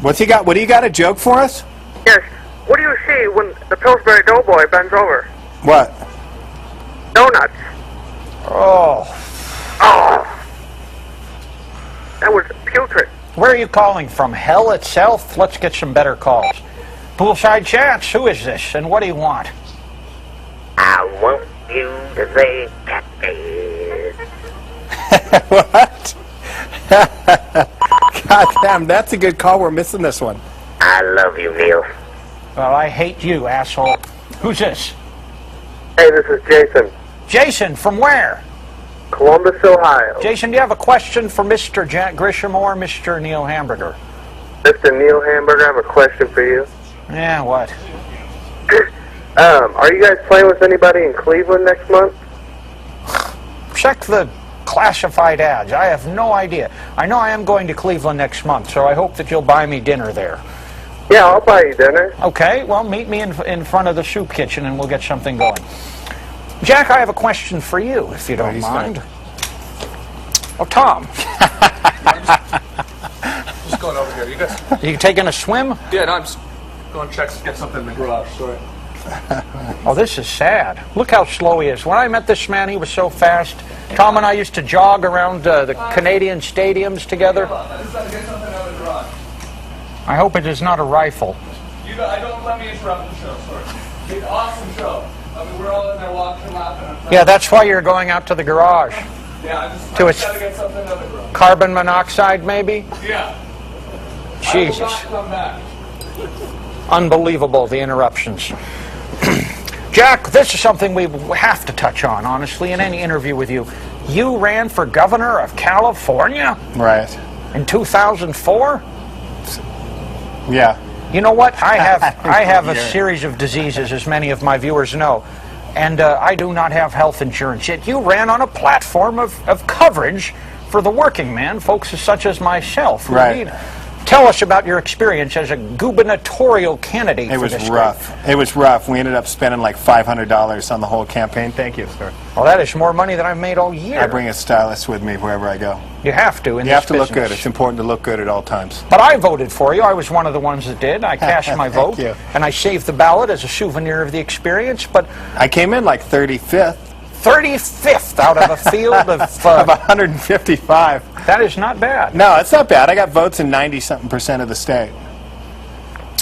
What's he got? What do you got? A joke for us? Yes. What do you see when the Pillsbury Doughboy bends over? What? Donuts. Oh. Oh. That was putrid. Where are you calling from? Hell itself? Let's get some better calls. Poolside Chats, who is this, and what do you want? I want you to say catfish. What? God damn, that's a good call. We're missing this one. I love you, Neil. Well, I hate you, asshole. Who's this? Hey, this is Jason. Jason, from where? Columbus, Ohio. Jason, do you have a question for Mr. Jack Grisham or Mr. Neil Hamburger? Mr. Neil Hamburger, I have a question for you. Yeah, what? Are you guys playing with anybody in Cleveland next month? Check the classified ads. I have no idea. I know I am going to Cleveland next month, so I hope that you'll buy me dinner there. Yeah, I'll buy you dinner. Okay, well, meet me in front of the soup kitchen and we'll get something going. Jack, I have a question for you, if you don't mind. Oh, Tom. Just going over here. You guys? You taking a swim? Yeah, no, I'm just going to get something in the garage. Sorry. Oh, this is sad. Look how slow he is. When I met this man, he was so fast. Tom and I used to jog around the Canadian stadiums together. I just got to get something out of the garage. I hope it is not a rifle. I don't let me interrupt the show. Sorry. It's an awesome show. I mean, we're all in there walking, laughing. Yeah, that's why you're going out to the garage. Yeah, I just To its got to get something out of the garage. carbon monoxide, maybe? Yeah. Jesus. I will not come back. Unbelievable, the interruptions. Jack, this is something we have to touch on, honestly, in any interview with you. You ran for governor of California? Right. In 2004? Yeah. You know what? I have a Yeah. series of diseases, as many of my viewers know, and I do not have health insurance. Yet you ran on a platform of coverage for the working man, folks such as myself. Who Right. need. Tell us about your experience as a gubernatorial candidate for this It was rough. It was rough. We ended up spending like $500 on the whole campaign. Thank you, sir. Well, that is more money than I've made all year. I bring a stylist with me wherever I go. You have to in You this have to look business. good. It's important to look good at all times. But I voted for you. I was one of the ones that did. I cast my vote. Thank you. And I saved the ballot as a souvenir of the experience. But I came in like 35th. 35th out of a field of... of 155. That is not bad. No, it's not bad. I got votes in 90-something% of the state.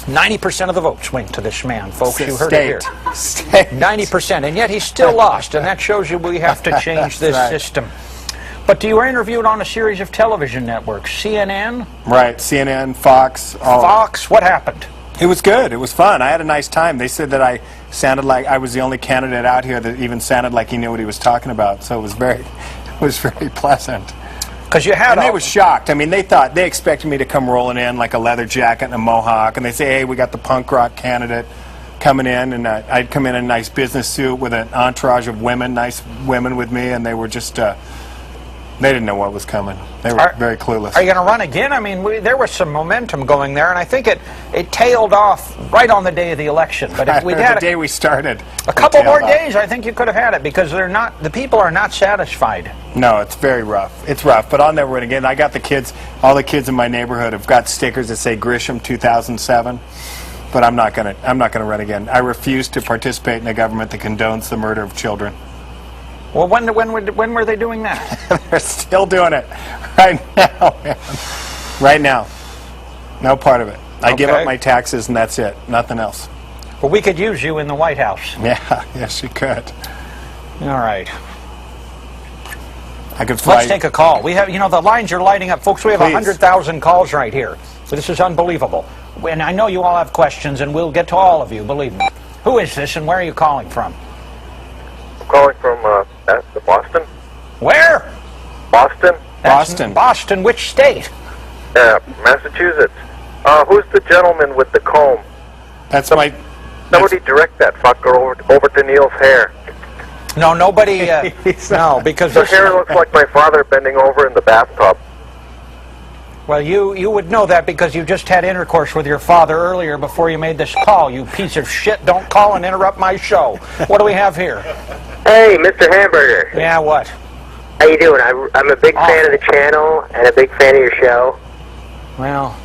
90% of the votes went to this man, folks. You heard State. it here. 90%, and yet he still lost, and that shows you we have to change this system. But you were interviewed on a series of television networks, CNN? Right, CNN, Fox. Fox, what happened? It was good. It was fun. I had a nice time. They said that I sounded like I was the only candidate out here that even sounded like he knew what he was talking about. So it was very pleasant. Because you had, and they were shocked. I mean, they expected me to come rolling in like a leather jacket and a mohawk, and they say, "Hey, we got the punk rock candidate coming in," and I'd come in a nice business suit with an entourage of women, nice women with me, and they were just. They didn't know what was coming. They were very clueless. Are you going to run again? I mean, there was some momentum going there, and I think it tailed off right on the day of the election. But if we'd had the day we started, a couple more days, I think you could have had it, because the people are not satisfied. No, it's very rough. It's rough, but I'll never win again. I got the kids. All the kids in my neighborhood have got stickers that say Grisham 2007. But I'm not gonna run again. I refuse to participate in a government that condones the murder of children. Well, when were they doing that? They're still doing it right now, man. Right now. No part of it. I give up my taxes and that's it. Nothing else. Well, we could use you in the White House. Yeah, yes, you could. All right. I could fly. Let's take a call. We have, the lines are lighting up. Folks, we have 100,000 calls right here. So this is unbelievable. And I know you all have questions, and we'll get to all of you, believe me. Who is this, and where are you calling from? I'm calling from Boston. Where? Boston. Boston. Boston, which state? Massachusetts. Who's the gentleman with the comb? That's Somebody direct that fucker over to Neil's hair. No, nobody. No, because the hair looks like my father bending over in the bathtub. Well, you would know that because you just had intercourse with your father earlier before you made this call. You piece of shit! Don't call and interrupt my show. What do we have here? Hey, Mr. Hamburger. Yeah, what? How you doing? I'm a big fan of the channel and a big fan of your show. Well,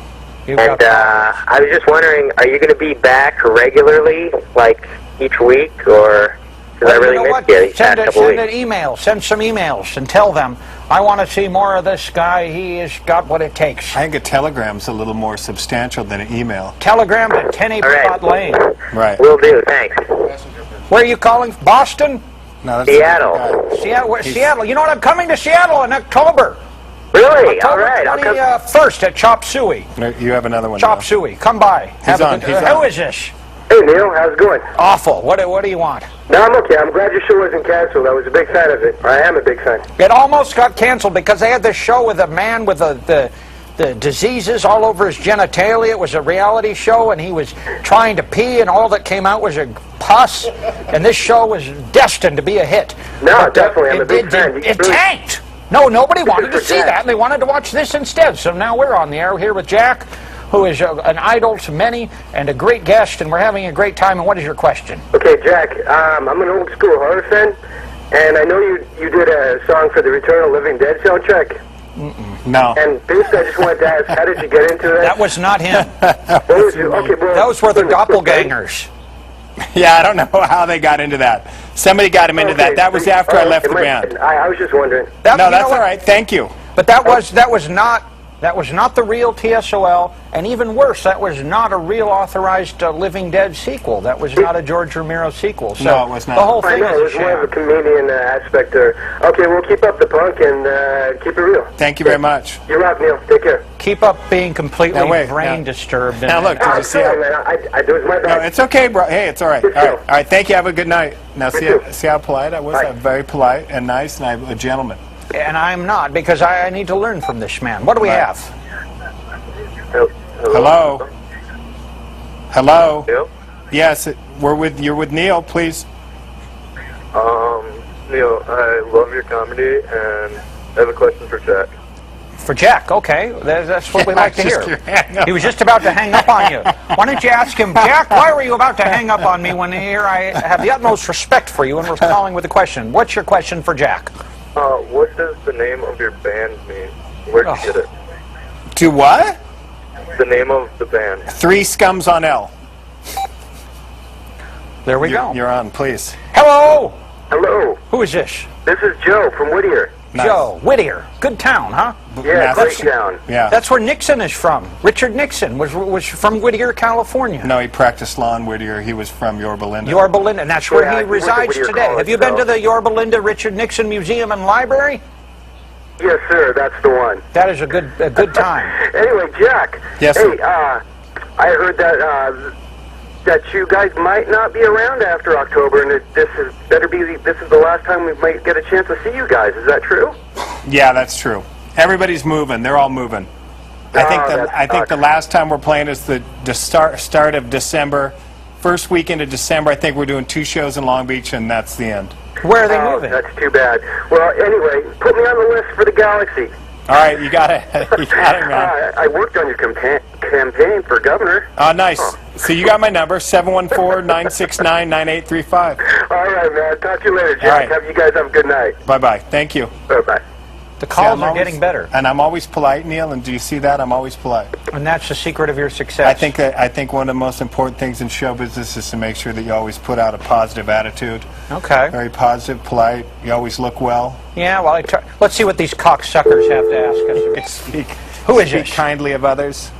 I was just wondering, are you going to be back regularly, like each week, or? Because I really missed you these past couple weeks. Send an email. Send some emails and tell them, I want to see more of this guy. He has got what it takes. I think a telegram's a little more substantial than an email. Telegram at 10 Apricot Lane. Right. Will do, thanks. Where are you calling? Boston? No, that's Seattle. Seattle. You know what? I'm coming to Seattle in October. Really? October All right. 21st at Chop Suey. You have another one. Chop Suey. Come by. Who is this? Hey, Neil. How's it going? Awful. What do you want? No, I'm okay. I'm glad your show wasn't canceled. I was a big fan of it. I am a big fan. It almost got canceled because they had this show with a man with the diseases all over his genitalia. It was a reality show, and he was trying to pee, and all that came out was a pus. And this show was destined to be a hit. No, definitely. I'm a big fan. It tanked. No, nobody wanted to see that, and they wanted to watch this instead. So now we're on the air here with Jack, who is an idol to many and a great guest, and we're having a great time. And what is your question? Okay, Jack, I'm an old school horror fan, and I know you did a song for the Return of Living Dead soundtrack. No. And basically, I just wanted to ask, how did you get into that? That was not him. Those were the doppelgangers. Yeah, I don't know how they got into that. Somebody got him into that. That was after I left the band. I was just wondering. No, that's all right. Thank you. But that was not the real TSOL, and even worse, that was not a real authorized Living Dead sequel. That was not a George Romero sequel. So no, it was not. The whole thing it was more of a comedian aspect there. Okay, well, keep up the punk and keep it real. Thank you very much. You're rock, Neil. Take care. Keep up being completely brain disturbed. Now look, did you see how? It was my bad. No, it's okay, bro. Hey, it's all right. All right. Thank you. Have a good night. Now, see how polite I was? I'm very polite and nice, and I'm a gentleman. And I'm not, because I need to learn from this man. What do we have? Hello. Hello. Neil? Yes, you're with Neil, please. Neil, I love your comedy, and I have a question for Jack. For Jack, okay. That's what we like to hear. He was just about to hang up on you. Why don't you ask him, Jack, why were you about to hang up on me when here I have the utmost respect for you and we're calling with a question? What's your question for Jack? What does the name of your band mean? Where'd you get it? To what? The name of the band. Three Scums on L. There we go. You're on, please. Hello. Hello. Who is this? This is Joe from Whittier. Nice. Joe, Whittier. Good town, huh? Yeah, great town. Yeah. That's where Nixon is from. Richard Nixon was from Whittier, California. No, he practiced law in Whittier. He was from Yorba Linda. Yorba Linda, and that's where Yeah, he he went to resides Whittier today. College, Have you been though. to the Yorba Linda Richard Nixon Museum and Library? Yes, sir. That's the one. That is a good time. Anyway, Jack. Yes, Hey, sir. I heard that you guys might not be around after October, and this is the last time we might get a chance to see you guys. Is that true? Yeah, that's true. Everybody's moving. They're all moving. I think the last time we're playing is the start of December. First weekend of December, I think we're doing 2 shows in Long Beach, and that's the end. Where are they moving? That's too bad. Well, anyway, put me on the list for the Galaxy. All right, you got it. You got it, man. I worked on your campaign for governor. Oh, nice. So you got my number, 714-969-9835. All right, man. Talk to you later, Jack. All right. You guys have a good night. Bye-bye. Thank you. Bye-bye. The calls are getting better. And I'm always polite, Neil, and do you see that? I'm always polite. And that's the secret of your success. I think one of the most important things in show business is to make sure that you always put out a positive attitude. Okay. Very positive, polite. You always look well. Yeah, well, let's see what these cocksuckers have to ask us. Who is Speak this? kindly of others.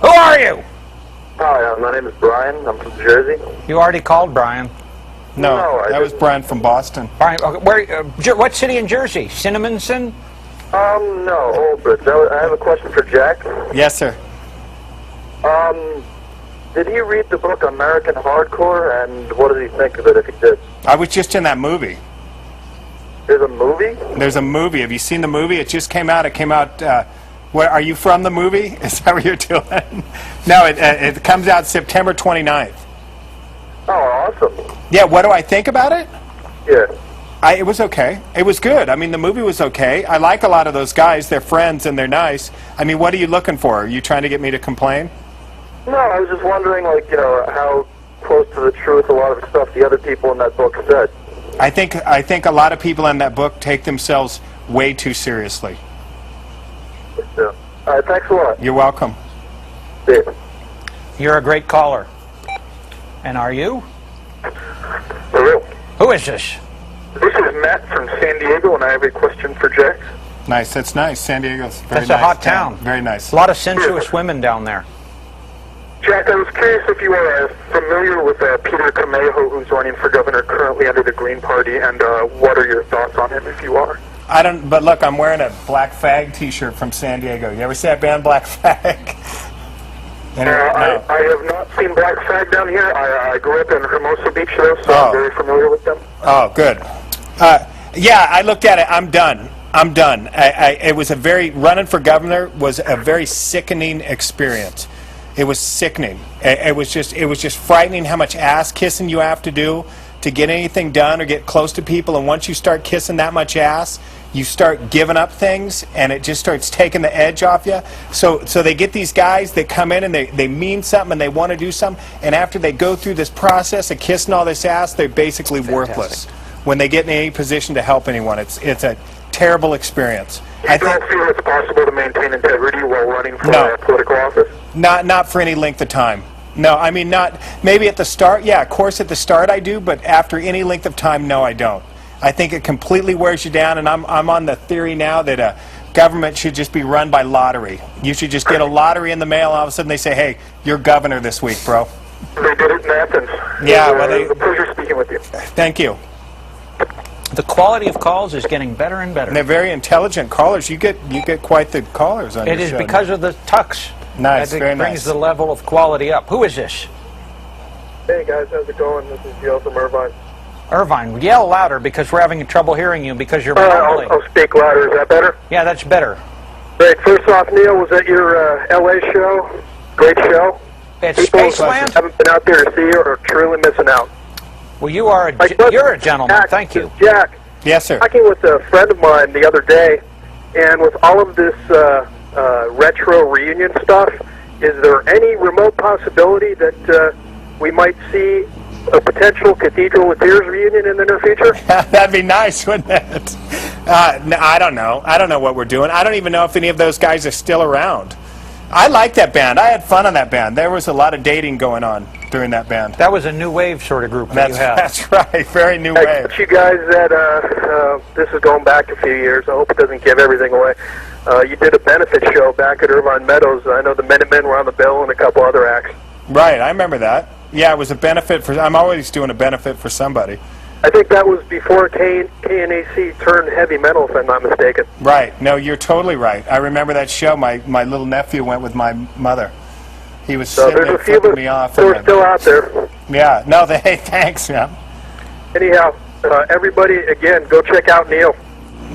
Who are you? Hi, my name is Brian. I'm from Jersey. You already called Brian. No, that was Brian from Boston. Brian, what city in Jersey? Cinnamonson? No, Old Bridge. I have a question for Jack. Yes, sir. Did he read the book American Hardcore, and what did he think of it if he did? I was just in that movie. There's a movie? There's a movie. Have you seen the movie? It just came out. It came out. Where are you from? The movie? Is that what you're doing? No, it comes out September 29th. Oh, awesome. Yeah. What do I think about it? Yeah. It was okay. It was good. I mean, the movie was okay. I like a lot of those guys. They're friends and they're nice. I mean, what are you looking for? Are you trying to get me to complain? No, I was just wondering, how close to the truth a lot of the stuff the other people in that book said. I think a lot of people in that book take themselves way too seriously. Yeah. All right, thanks a lot. You're welcome. See you. You're a great caller. And are you? For real. Who is this? This is Matt from San Diego, and I have a question for Jack. Nice. That's nice. San Diego's very That's nice a hot town. Very nice. A lot of sensuous women down there. Jack, I was curious if you are familiar with Peter Camejo, who's running for governor currently under the Green Party, and what are your thoughts on him if you are? I don't, but look, I'm wearing a Black Flag t-shirt from San Diego. You ever see that band Black Flag? I have not seen Black Flag down here. I grew up in Hermosa Beach, though, so I'm very familiar with them. Oh, good. Yeah, I looked at it. I'm done. It was running for governor was a very sickening experience. It was sickening. It was just frightening how much ass kissing you have to do to get anything done or get close to people. And once you start kissing that much ass, you start giving up things, and it just starts taking the edge off you. So they get these guys that come in and they mean something and they want to do something, and after they go through this process of kissing all this ass, they're basically worthless when they get in any position to help anyone. It's a terrible experience. You don't feel it's possible to maintain integrity while running for a political office? Not for any length of time. No, I mean not. Maybe at the start, yeah, of course at the start I do, but after any length of time, no, I don't. I think it completely wears you down, and I'm on the theory now that government should just be run by lottery. You should just get a lottery in the mail, and all of a sudden they say, hey, you're governor this week, bro. They did it in Athens. Yeah, it was a pleasure speaking with you. Thank you. The quality of calls is getting better and better. And they're very intelligent callers. You get quite the callers on your show. It is because of the tux. Nice, that very brings nice. the level of quality up. Who is this? Hey guys, how's it going? This is Joe from Irvine. Irvine, yell louder because we're having trouble hearing you because you're mumbling. I'll speak louder. Is that better? Yeah, that's better. Great. First off, Neil, was that your LA show? Great show. It's People Spaceland? haven't been out there to see you or are truly missing out. Well, you're a gentleman. Jack, Thank you. Jack. Yes, sir. Talking with a friend of mine the other day, and with all of this retro reunion stuff, is there any remote possibility that we might see a potential Cathedral of Tears reunion in the near future? That'd be nice, wouldn't it? No, I don't know. I don't know what we're doing. I don't even know if any of those guys are still around. I liked that band. I had fun on that band. There was a lot of dating going on during that band. That was a new wave sort of group that you had. That's right. Very new I wave. got you guys that this is going back a few years. I hope it doesn't give everything away. You did a benefit show back at Irvine Meadows. I know the Minutemen were on the bill and a couple other acts. Right, I remember that. Yeah, it was a benefit for. I'm always doing a benefit for somebody. I think that was before KNAC turned heavy metal, if I'm not mistaken. Right. No, you're totally right. I remember that show. My little nephew went with my mother. He was So sitting there's there a few flipping me off. who are still out there. Yeah. No, hey, thanks. Yeah. Anyhow, everybody, again, go check out Neil.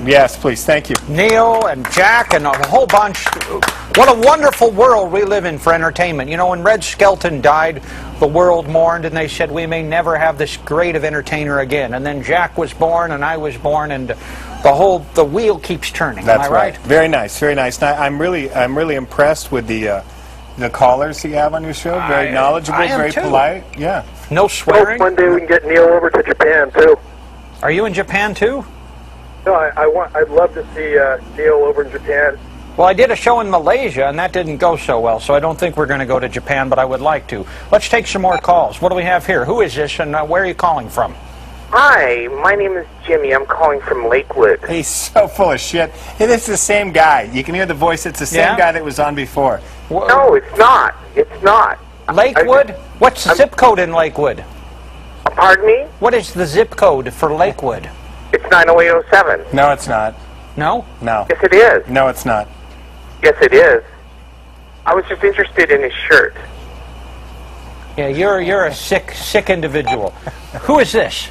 Yes, please. Thank you. Neil and Jack and a whole bunch. What a wonderful world we live in for entertainment. You know, when Red Skelton died, the world mourned, and they said we may never have this great of entertainer again. And then Jack was born, and I was born, and the wheel keeps turning. That's Am I right? Very nice. Very nice. And I'm really impressed with the callers you have on your show. Very knowledgeable, I am very too. polite. Yeah. No swearing. One day we can get Neil over to Japan too. Are you in Japan too? No, I'd love to see Neil over in Japan. Well, I did a show in Malaysia, and that didn't go so well, so I don't think we're going to go to Japan, but I would like to. Let's take some more calls. What do we have here? Who is this, and where are you calling from? Hi, my name is Jimmy. I'm calling from Lakewood. He's so full of shit. It is the same guy. You can hear the voice. It's the same guy that was on before. No, it's not. It's not. Lakewood? What's the zip code in Lakewood? Pardon me? What is the zip code for Lakewood? It's 90807. No, it's not. No? No. Yes, it is. No, it's not. Yes, it is. I was just interested in his shirt. Yeah, you're a sick individual. Who is this?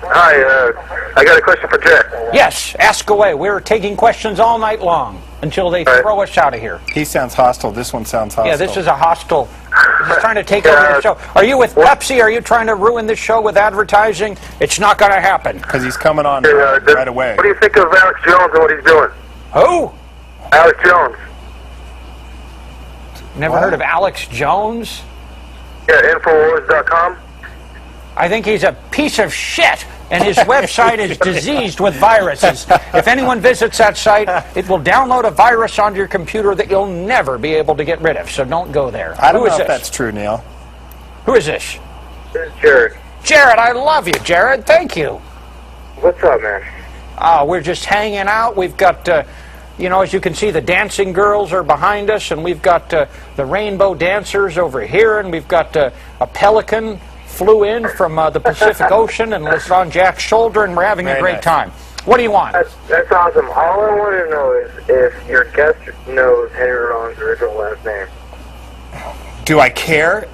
Hi, I got a question for Jack. Yes, ask away. We're taking questions all night long until they throw us out of here. He sounds hostile. This one sounds hostile. Yeah, this is a hostile. He's trying to take over the show. Are you with Pepsi? Are you trying to ruin this show with advertising? It's not going to happen. Because he's coming on right away. What do you think of Alex Jones and what he's doing? Who? Alex Jones. Never heard of Alex Jones? Yeah, Infowars.com. I think he's a piece of shit, and his website is diseased with viruses. If anyone visits that site, it will download a virus onto your computer that you'll never be able to get rid of, so don't go there. I don't Who is know if this? that's true, Neil. Who is this? This is Jared. Jared, I love you, Jared. Thank you. What's up, man? We're just hanging out. We've got, as you can see, the dancing girls are behind us, and we've got the rainbow dancers over here, and we've got a pelican flew in from the Pacific Ocean and was on Jack's shoulder, and we're having a great time. What do you want? That's awesome. All I want to know is if your guest knows Henry Rollins' original last name. Do I care?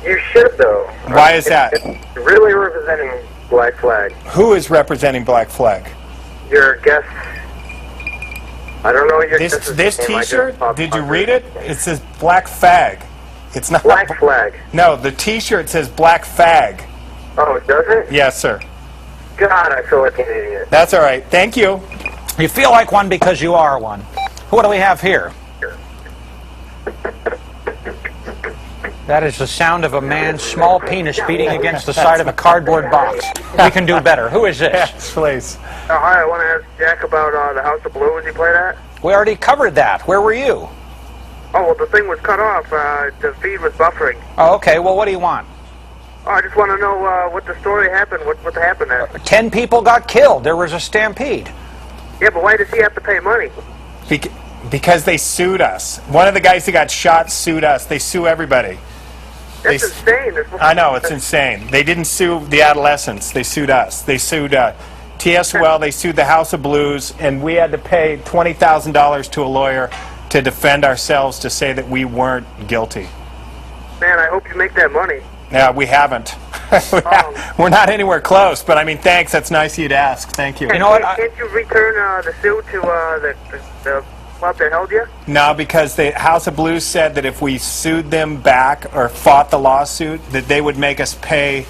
You should, though. Why is that? It's really representing Black Flag. Who is representing Black Flag? Your guest. I don't know your This guest's name. T-shirt? Did you read it? It says Black Fag. It's not Black Flag. No, the T-shirt says Black Fag. Oh, it doesn't? Yes, sir. God, I feel like an idiot. That's all right. Thank you. You feel like one because you are one. What do we have here? That is the sound of a man's small penis beating against the side of a cardboard box. We can do better. Who is this? Yes, please. Hi, I want to ask Jack about the House of Blues he played at. We already covered that. Where were you? Oh, well, the thing was cut off. The feed was buffering. Oh, okay. Well, what do you want? Oh, I just want to know what the story happened. What happened there? 10 people got killed. There was a stampede. Yeah, but why does he have to pay money? Because they sued us. One of the guys that got shot sued us. They sue everybody. That's insane. I know, it's insane. They didn't sue the adolescents. They sued us. They sued TSOL. They sued the House of Blues, and we had to pay $20,000 to a lawyer to defend ourselves to say that we weren't guilty. Man, I hope you make that money. Yeah, we haven't. We're not anywhere close, but I mean, thanks. That's nice of you to ask. Thank you. You know what? Can't you return the suit to the club that held you? No, because the House of Blues said that if we sued them back or fought the lawsuit, that they would make us pay,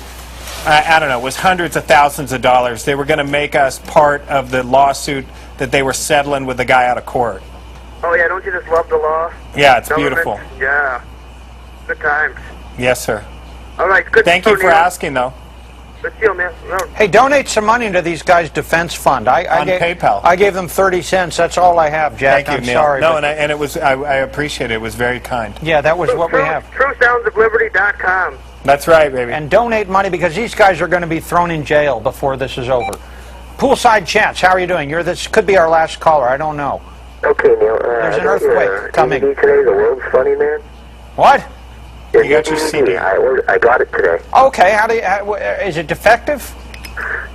I don't know, it was hundreds of thousands of dollars. They were going to make us part of the lawsuit that they were settling with the guy out of court. Oh, yeah, don't you just love the law? Yeah, it's beautiful. Yeah. Good times. Yes, sir. All right, good. Thank you for asking, though. Good deal, man. No. Hey, donate some money to these guys' defense fund. On PayPal. I gave them 30 cents. That's all I have, Jack. Thank you, I'm Neil. sorry. No, but- and it was. I appreciate it. It was very kind. Yeah, that was what we have. TrueSoundsOfLiberty.com. That's right, baby. And donate money because these guys are going to be thrown in jail before this is over. Poolside Chats, how are you doing? This could be our last caller. I don't know. Okay, Neil. There's an earthquake coming. DVD today, The World's Funny Man. What? You got your CD. I got it today. Okay, is it defective?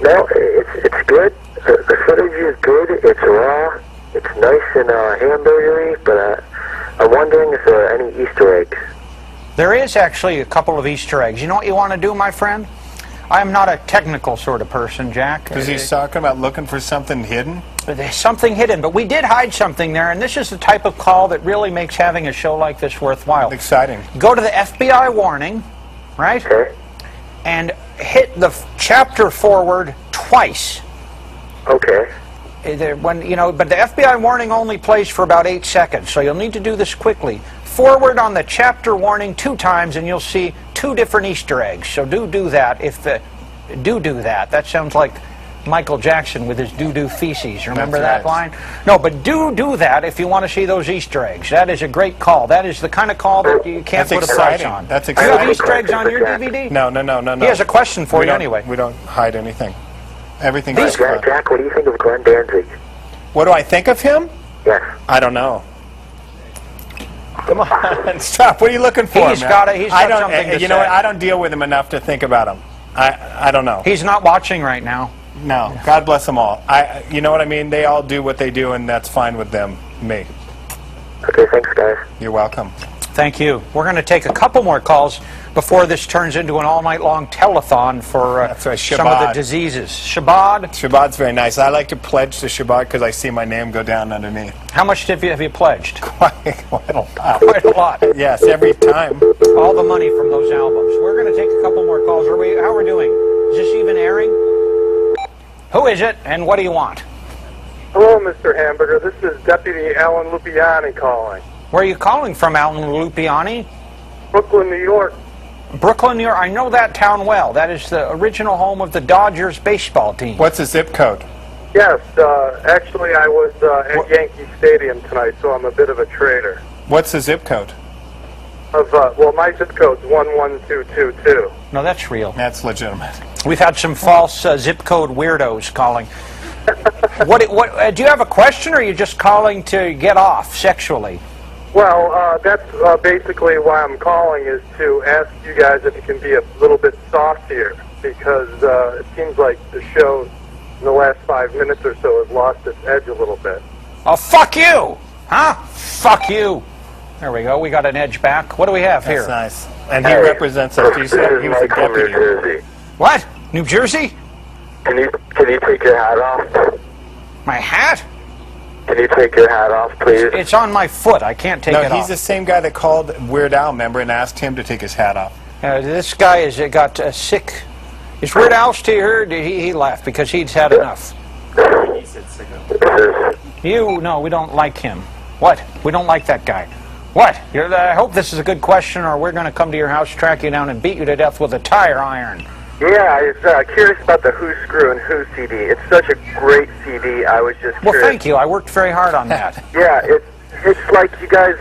No, it's good. The footage is good. It's raw. It's nice and hamburgery, but I'm wondering if there are any Easter eggs. There is actually a couple of Easter eggs. You know what you want to do, my friend? I am not a technical sort of person, Jack. Because he's talking about looking for something hidden? There's something hidden, but we did hide something there, and this is the type of call that really makes having a show like this worthwhile. Exciting. Go to the FBI warning, right? Okay. And hit the chapter forward twice. Okay. But the FBI warning only plays for about 8 seconds, so you'll need to do this quickly. Forward on the chapter warning 2 times, and you'll see 2 different Easter eggs. So do that. Do that. That sounds like Michael Jackson with his doo-doo feces. Remember that line? No, but do that if you want to see those Easter eggs. That is a great call. That is the kind of call that you can't put a price on. That's Do you exciting. have Easter eggs on your DVD? No. He has a question for you anyway. We don't hide anything. Everything's Jack, what do you think of Glenn Danzig? What do I think of him? Yes. I don't know. Come on, stop. What are you looking for, He's man? got something to You know say. what? I don't deal with him enough to think about him. I don't know. He's not watching right now. No. God bless them all. You know what I mean? They all do what they do, and that's fine with them. Me. Okay, thanks, guys. You're welcome. Thank you. We're going to take a couple more calls before this turns into an all-night-long telethon for some of the diseases. Shabbat? Shabbat's very nice. I like to pledge to Shabbat because I see my name go down underneath. How much have you pledged? Quite a lot. Quite a lot. Yes, every time. All the money from those albums. We're going to take a couple more calls. How are we doing? Is this even airing? Who is it, and what do you want? Hello, Mr. Hamburger. This is Deputy Alan Lupiani calling. Where are you calling from, Alan Lupiani? Brooklyn, New York. Brooklyn, New York. I know that town well. That is the original home of the Dodgers baseball team. What's the zip code? Yes, actually I was at Yankee Stadium tonight, so I'm a bit of a traitor. What's the zip code? Well, my zip code's 11222. No, that's real. That's legitimate. We've had some false zip code weirdos calling. What do you have a question, or are you just calling to get off sexually? Well, that's basically why I'm calling, is to ask you guys if you can be a little bit soft here, because it seems like the show in the last 5 minutes or so has lost its edge a little bit. Oh, fuck you! Huh? Fuck you! There we go. We got an edge back. What do we have here? That's nice. And he represents us. He said he was a deputy. Jersey. What? New Jersey? Can you take your hat off? My hat? Can you take your hat off, please? It's on my foot. I can't take it off. No, he's the same guy that called Weird Al, remember, and asked him to take his hat off. This guy has got sick. Is Weird Al still here? He left because he'd had enough. He said sick of. No, we don't like him. What? We don't like that guy. What? I hope this is a good question, or we're going to come to your house, track you down, and beat you to death with a tire iron. Yeah, I was curious about the Who Screw and Who CD. It's such a great CD. I was just curious. Well, thank you. I worked very hard on that. Yeah, it's like you guys,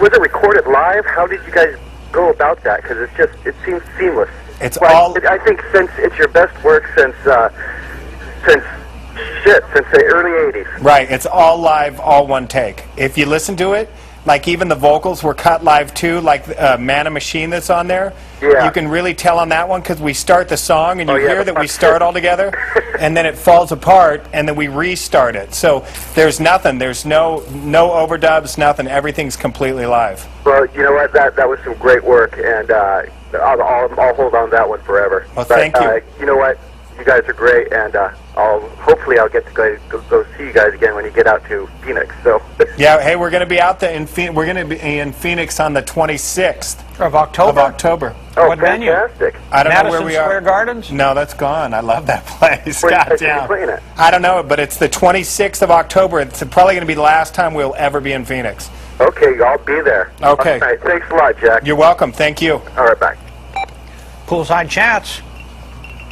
was it recorded live? How did you guys go about that? Because it seems seamless. It's I think since it's your best work since the early 80s. Right, it's all live, all one take. If you listen to it, like even the vocals were cut live too, like Man a Machine that's on there. Yeah. You can really tell on that one because we start the song and you hear that we start all together and then it falls apart and then we restart it. So there's nothing. There's no overdubs, nothing. Everything's completely live. Well, you know what? That was some great work, and I'll hold on to that one forever. Well, thank you. You know what? You guys are great, and hopefully I'll get to go see you guys again when you get out to Phoenix. So yeah, hey, we're going to be out there we're going to be in Phoenix on the 26th of October. Oh, what venue? Fantastic! I don't Madison know where we are. Square Gardens? No, that's gone. I love that place. Where God are you damn. playing it? I don't know, but it's the 26th of October. It's probably going to be the last time we'll ever be in Phoenix. Okay, I'll be there. Okay. All right, thanks a lot, Jack. You're welcome. Thank you. All right, bye. Poolside Chats.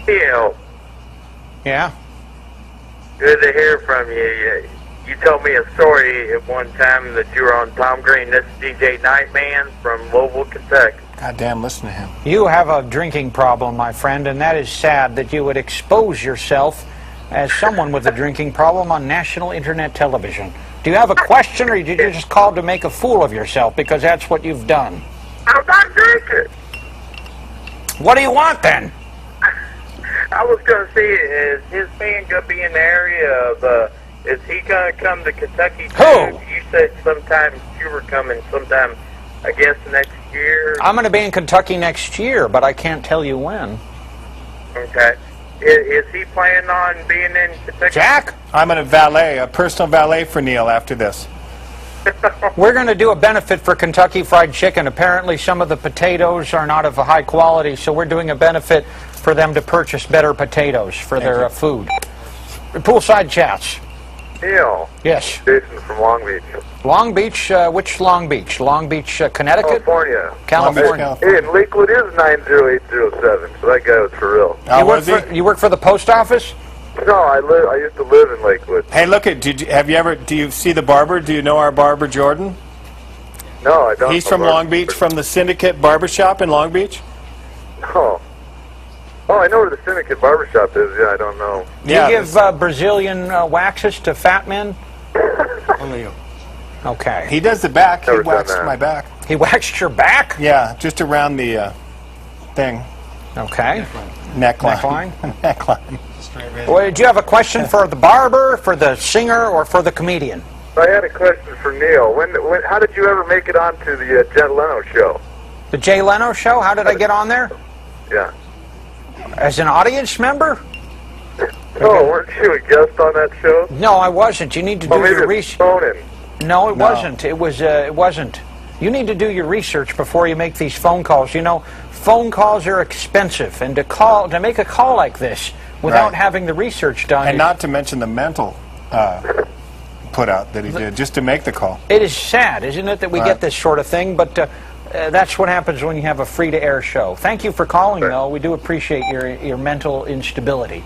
Neil, Yeah? good to hear from you. You told me a story at one time that you were on Tom Green. This is DJ Nightman from Louisville, Kentucky. God damn, listen to him. You have a drinking problem, my friend, and that is sad that you would expose yourself as someone with a drinking problem on national internet television. Do you have a question, or did you just call to make a fool of yourself because that's what you've done? I'm not drinking. What do you want, then? I was going to see, is his band going to be in the area of, is he going to come to Kentucky too? Who? You said sometime you were coming sometime, I guess, next year. I'm going to be in Kentucky next year, but I can't tell you when. Okay. Is he planning on being in Kentucky? Jack? I'm going to valet, a personal valet for Neil after this. We're going to do a benefit for Kentucky Fried Chicken. Apparently some of the potatoes are not of a high quality, so we're doing a benefit for them to purchase better potatoes for their food. Poolside chats. Neil. Yes. Jason from Long Beach. Long Beach, which Long Beach? Long Beach, Connecticut? California. Hey, and Lakewood is 90807, so that guy was for real. You work for the post office? No, I used to live in Lakewood. Hey, look at. Do you see the barber? Do you know our barber Jordan? No, I don't. He's from Long Beach, from the Syndicate Barbershop in Long Beach. Oh. Oh, I know where the Syndicate Barbershop is. Yeah, I don't know. Do you give Brazilian waxes to fat men? Only you. Okay. He does the back. He Never done waxed that. my back. He waxed your back? Yeah, just around the thing. Okay. Neckline. Neckline. Well, do you have a question for the barber, for the singer, or for the comedian? I had a question for Neil. How did you ever make it onto the Jay Leno show? The Jay Leno show? How did I get on there? Yeah. As an audience member? Oh, weren't you a guest on that show? No, I wasn't. You need to do your research. No, it No. wasn't. It wasn't. You need to do your research before you make these phone calls. You know, phone calls are expensive, and to make a call like this without having the research done. And not to mention the mental put out that he did just to make the call. It is sad, isn't it, that we get this sort of thing, but that's what happens when you have a free-to-air show. Thank you for calling, though. We do appreciate your mental instability.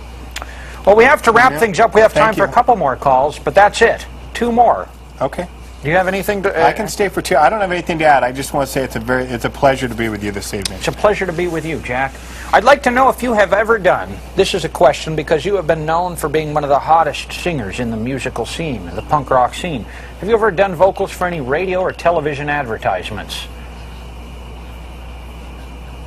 Well, we have to wrap things up. We have time for a couple more calls, but that's it. 2 more. Okay. Do you have anything to I can stay for 2. I don't have anything to add. I just want to say it's a pleasure to be with you this evening. It's a pleasure to be with you, Jack. I'd like to know if you have ever done, this is a question because you have been known for being one of the hottest singers in the musical scene, the punk rock scene. Have you ever done vocals for any radio or television advertisements?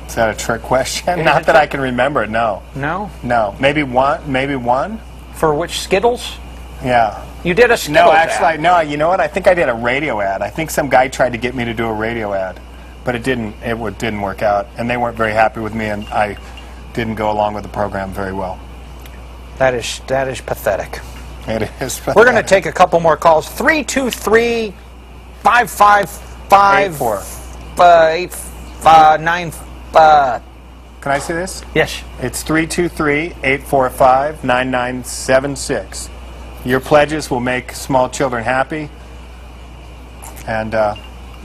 Is that a trick question? Not that I can remember, no. No? No. Maybe one? For which, Skittles? Yeah. You did a Skittles No, actually, ad. no, you know what? I think I did a radio ad. I think some guy tried to get me to do a radio ad, but it didn't work out, and they weren't very happy with me, and I didn't go along with the program very well. That is pathetic. It is pathetic. We're going to take a couple more calls. 323-555-849. Can I say this? Yes. It's 323-845-9976. Your pledges will make small children happy, and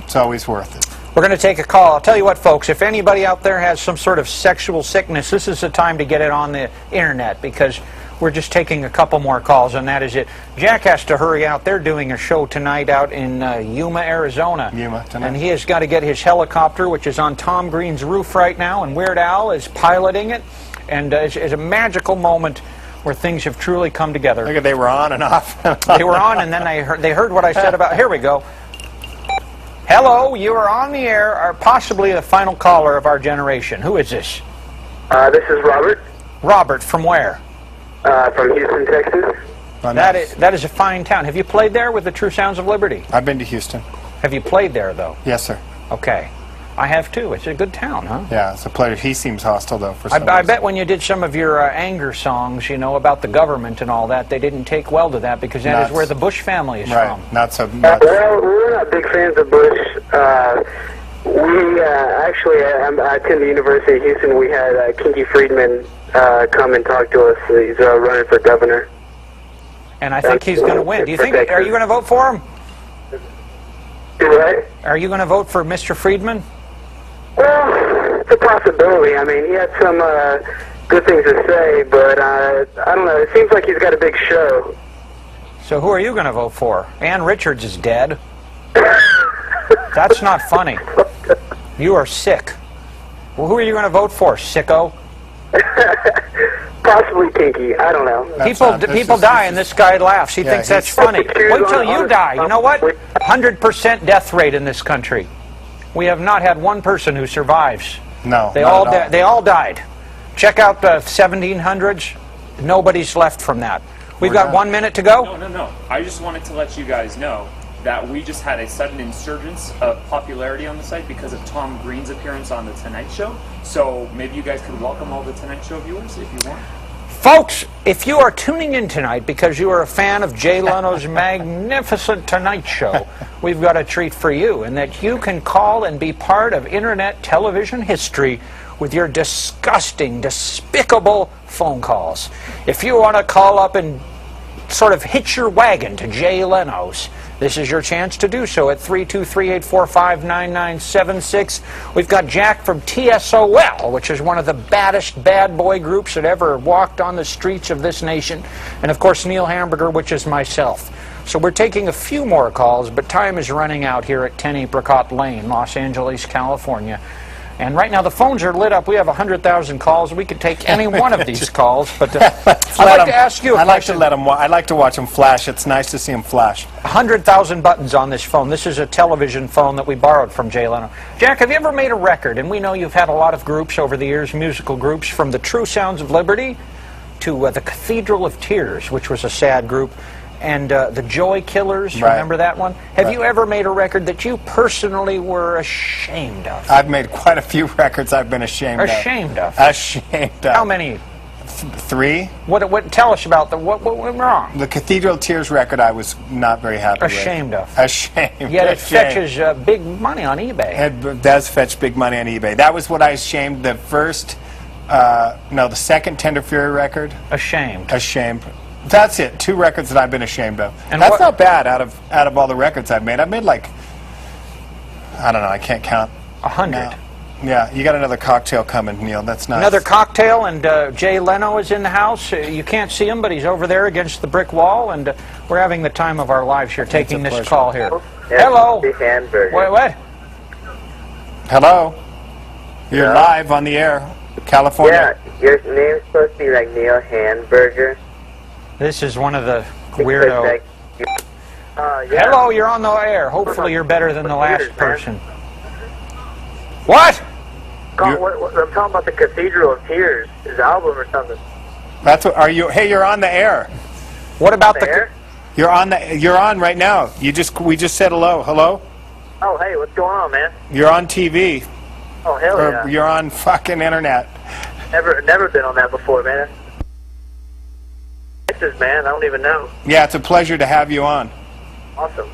it's always worth it. We're going to take a call. I'll tell you what, folks, if anybody out there has some sort of sexual sickness, this is the time to get it on the internet because we're just taking a couple more calls, and that is it. Jack has to hurry out. They're doing a show tonight out in Yuma, Arizona. Yuma, tonight. And he has got to get his helicopter, which is on Tom Green's roof right now, and Weird Al is piloting it. And it's a magical moment where things have truly come together. Look at, they were on and off. They were on, and then they heard what I said about... Here we go. Hello, you are on the air, or possibly the final caller of our generation. Who is this? This is Robert. Robert, from where? From Houston, Texas. That is a fine town. Have you played there with the True Sounds of Liberty? I've been to Houston. Have you played there, though? Yes, sir. Okay. I have, too. It's a good town, huh? Yeah, it's a pleasure. He seems hostile, though, for some I reason. bet when you did some of your anger songs, you know, about the government and all that, they didn't take well to that because that is where the Bush family is from. Not so much. Well, we're not big fans of Bush. We actually, I attend the University of Houston. We had Kinky Friedman come and talk to us. He's running for governor. And I think he's going to win. Do you think? Are you going to vote for him? What? Are you going to vote for Mr. Friedman? Well, it's a possibility. I mean, he had some good things to say, but I don't know. It seems like he's got a big show. So who are you going to vote for? Ann Richards is dead. That's not funny. You are sick. Well, who are you going to vote for, sicko? Possibly Pinky. I don't know. People die and this guy laughs. He thinks that's funny. Wait till you die. You know what? 100% death rate in this country. We have not had one person who survives. No. They all died. Check out the 1700s. Nobody's left from that. We've got 1 minute to go. No. I just wanted to let you guys know that we just had a sudden insurgence of popularity on the site because of Tom Green's appearance on The Tonight Show. So maybe you guys could welcome all the Tonight Show viewers if you want. Folks, if you are tuning in tonight because you are a fan of Jay Leno's magnificent Tonight Show, we've got a treat for you, in that you can call and be part of internet television history with your disgusting, despicable phone calls. If you want to call up and sort of hitch your wagon to Jay Leno's, this is your chance to do so at 323-845-9976. We've got Jack from TSOL, which is one of the baddest bad boy groups that ever walked on the streets of this nation. And of course, Neil Hamburger, which is myself. So we're taking a few more calls, but time is running out here at 10 Apricot Lane, Los Angeles, California. And right now the phones are lit up. We have 100,000 calls. We could take any one of these calls, but I'd like to ask you a question. I'd like to watch them flash. It's nice to see them flash. 100,000 buttons on this phone. This is a television phone that we borrowed from Jay Leno. Jack, have you ever made a record? And we know you've had a lot of groups over the years, musical groups, from the True Sounds of Liberty to the Cathedral of Tears, which was a sad group, and the Joy Killers. Right. Remember that one? Have you ever made a record that you personally were ashamed of? I've made quite a few records I've been ashamed of. Ashamed of? Ashamed of. How many? 3. What? Tell us about what went wrong. The Cathedral of Tears record I was not very happy with. Ashamed of. Ashamed. Yet it fetches big money on eBay. It does fetch big money on eBay. That was what I ashamed. The first, the second Tender Fury record. Ashamed. Ashamed. That's it. 2 records that I've been ashamed of. And that's not bad out of all the records I've made. I've made like, I don't know, I can't count. 100. No. Yeah, you got another cocktail coming, Neil. That's nice. Another cocktail, and Jay Leno is in the house. You can't see him, but he's over there against the brick wall, and we're having the time of our lives here, taking this call here. Hello. What? Hello. You're live on the air, California. Yeah, your name's supposed to be like Neil Hamburger. This is one of the weirdo. Yeah. Hello, you're on the air. Hopefully you're better than the last person. What? I'm talking about the Cathedral of Tears, his album or something. That's what. Are you? Hey, you're on the air. What about the? Air? You're on the. You're on right now. We just said hello. Hello. Oh, hey, what's going on, man? You're on TV. Oh, hell yeah. You're on fucking internet. Never been on that before, man. Man, I don't even know. Yeah, it's a pleasure to have you on. Awesome.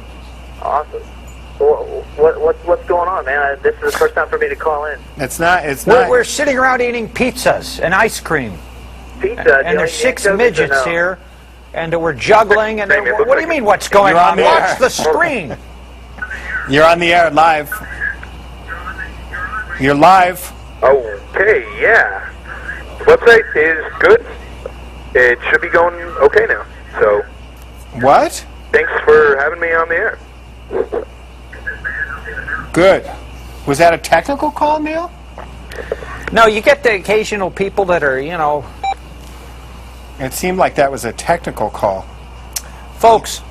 What's going on, man? This is the first time for me to call in. It's not. We're sitting around eating pizzas and ice cream. Pizza? And there's 6 midgets here, and we're juggling. And what do you mean? What's going on? Watch the screen. You're on the air live. You're live. Okay, yeah. The website is good. It should be going okay now. So. What? Thanks for having me on the air. Good. Was that a technical call, Neil? No, you get the occasional people that are, It seemed like that was a technical call. Folks,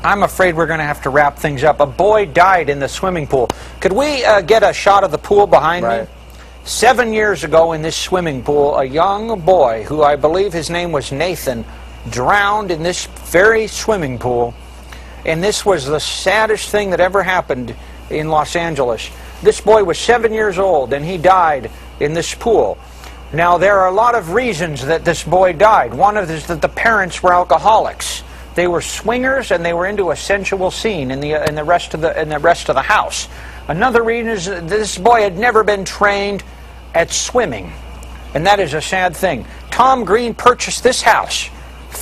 I'm afraid we're going to have to wrap things up. A boy died in the swimming pool. Could we get a shot of the pool behind me? 7 years ago in this swimming pool, a young boy, who I believe his name was Nathan, drowned in this very swimming pool. And this was the saddest thing that ever happened in Los Angeles. This boy was 7 years old, and he died in this pool. Now, there are a lot of reasons that this boy died. One of them is that the parents were alcoholics. They were swingers, and they were into a sensual scene in the rest of the house. Another reason is that this boy had never been trained at swimming, and that is a sad thing. Tom Green purchased this house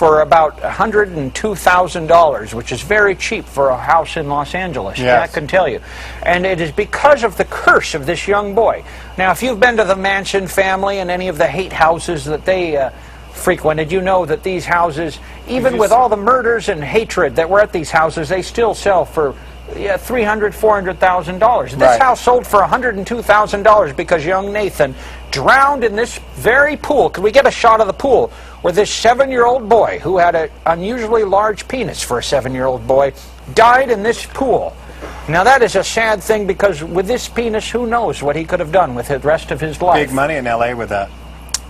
for about $102,000, which is very cheap for a house in Los Angeles. Yes. I can tell you. And it is because of the curse of this young boy. Now, if you've been to the Manson family and any of the hate houses that they frequented, you know that these houses, even with all the murders and hatred that were at these houses, they still sell for $300,000, $400,000. This Right. house sold for $102,000 because young Nathan drowned in this very pool. Can we get a shot of the pool where this 7-year-old boy, who had an unusually large penis for a 7-year-old boy, died in this pool? Now that is a sad thing, because with this penis, who knows what he could have done with the rest of his life. Big money in L.A. with that.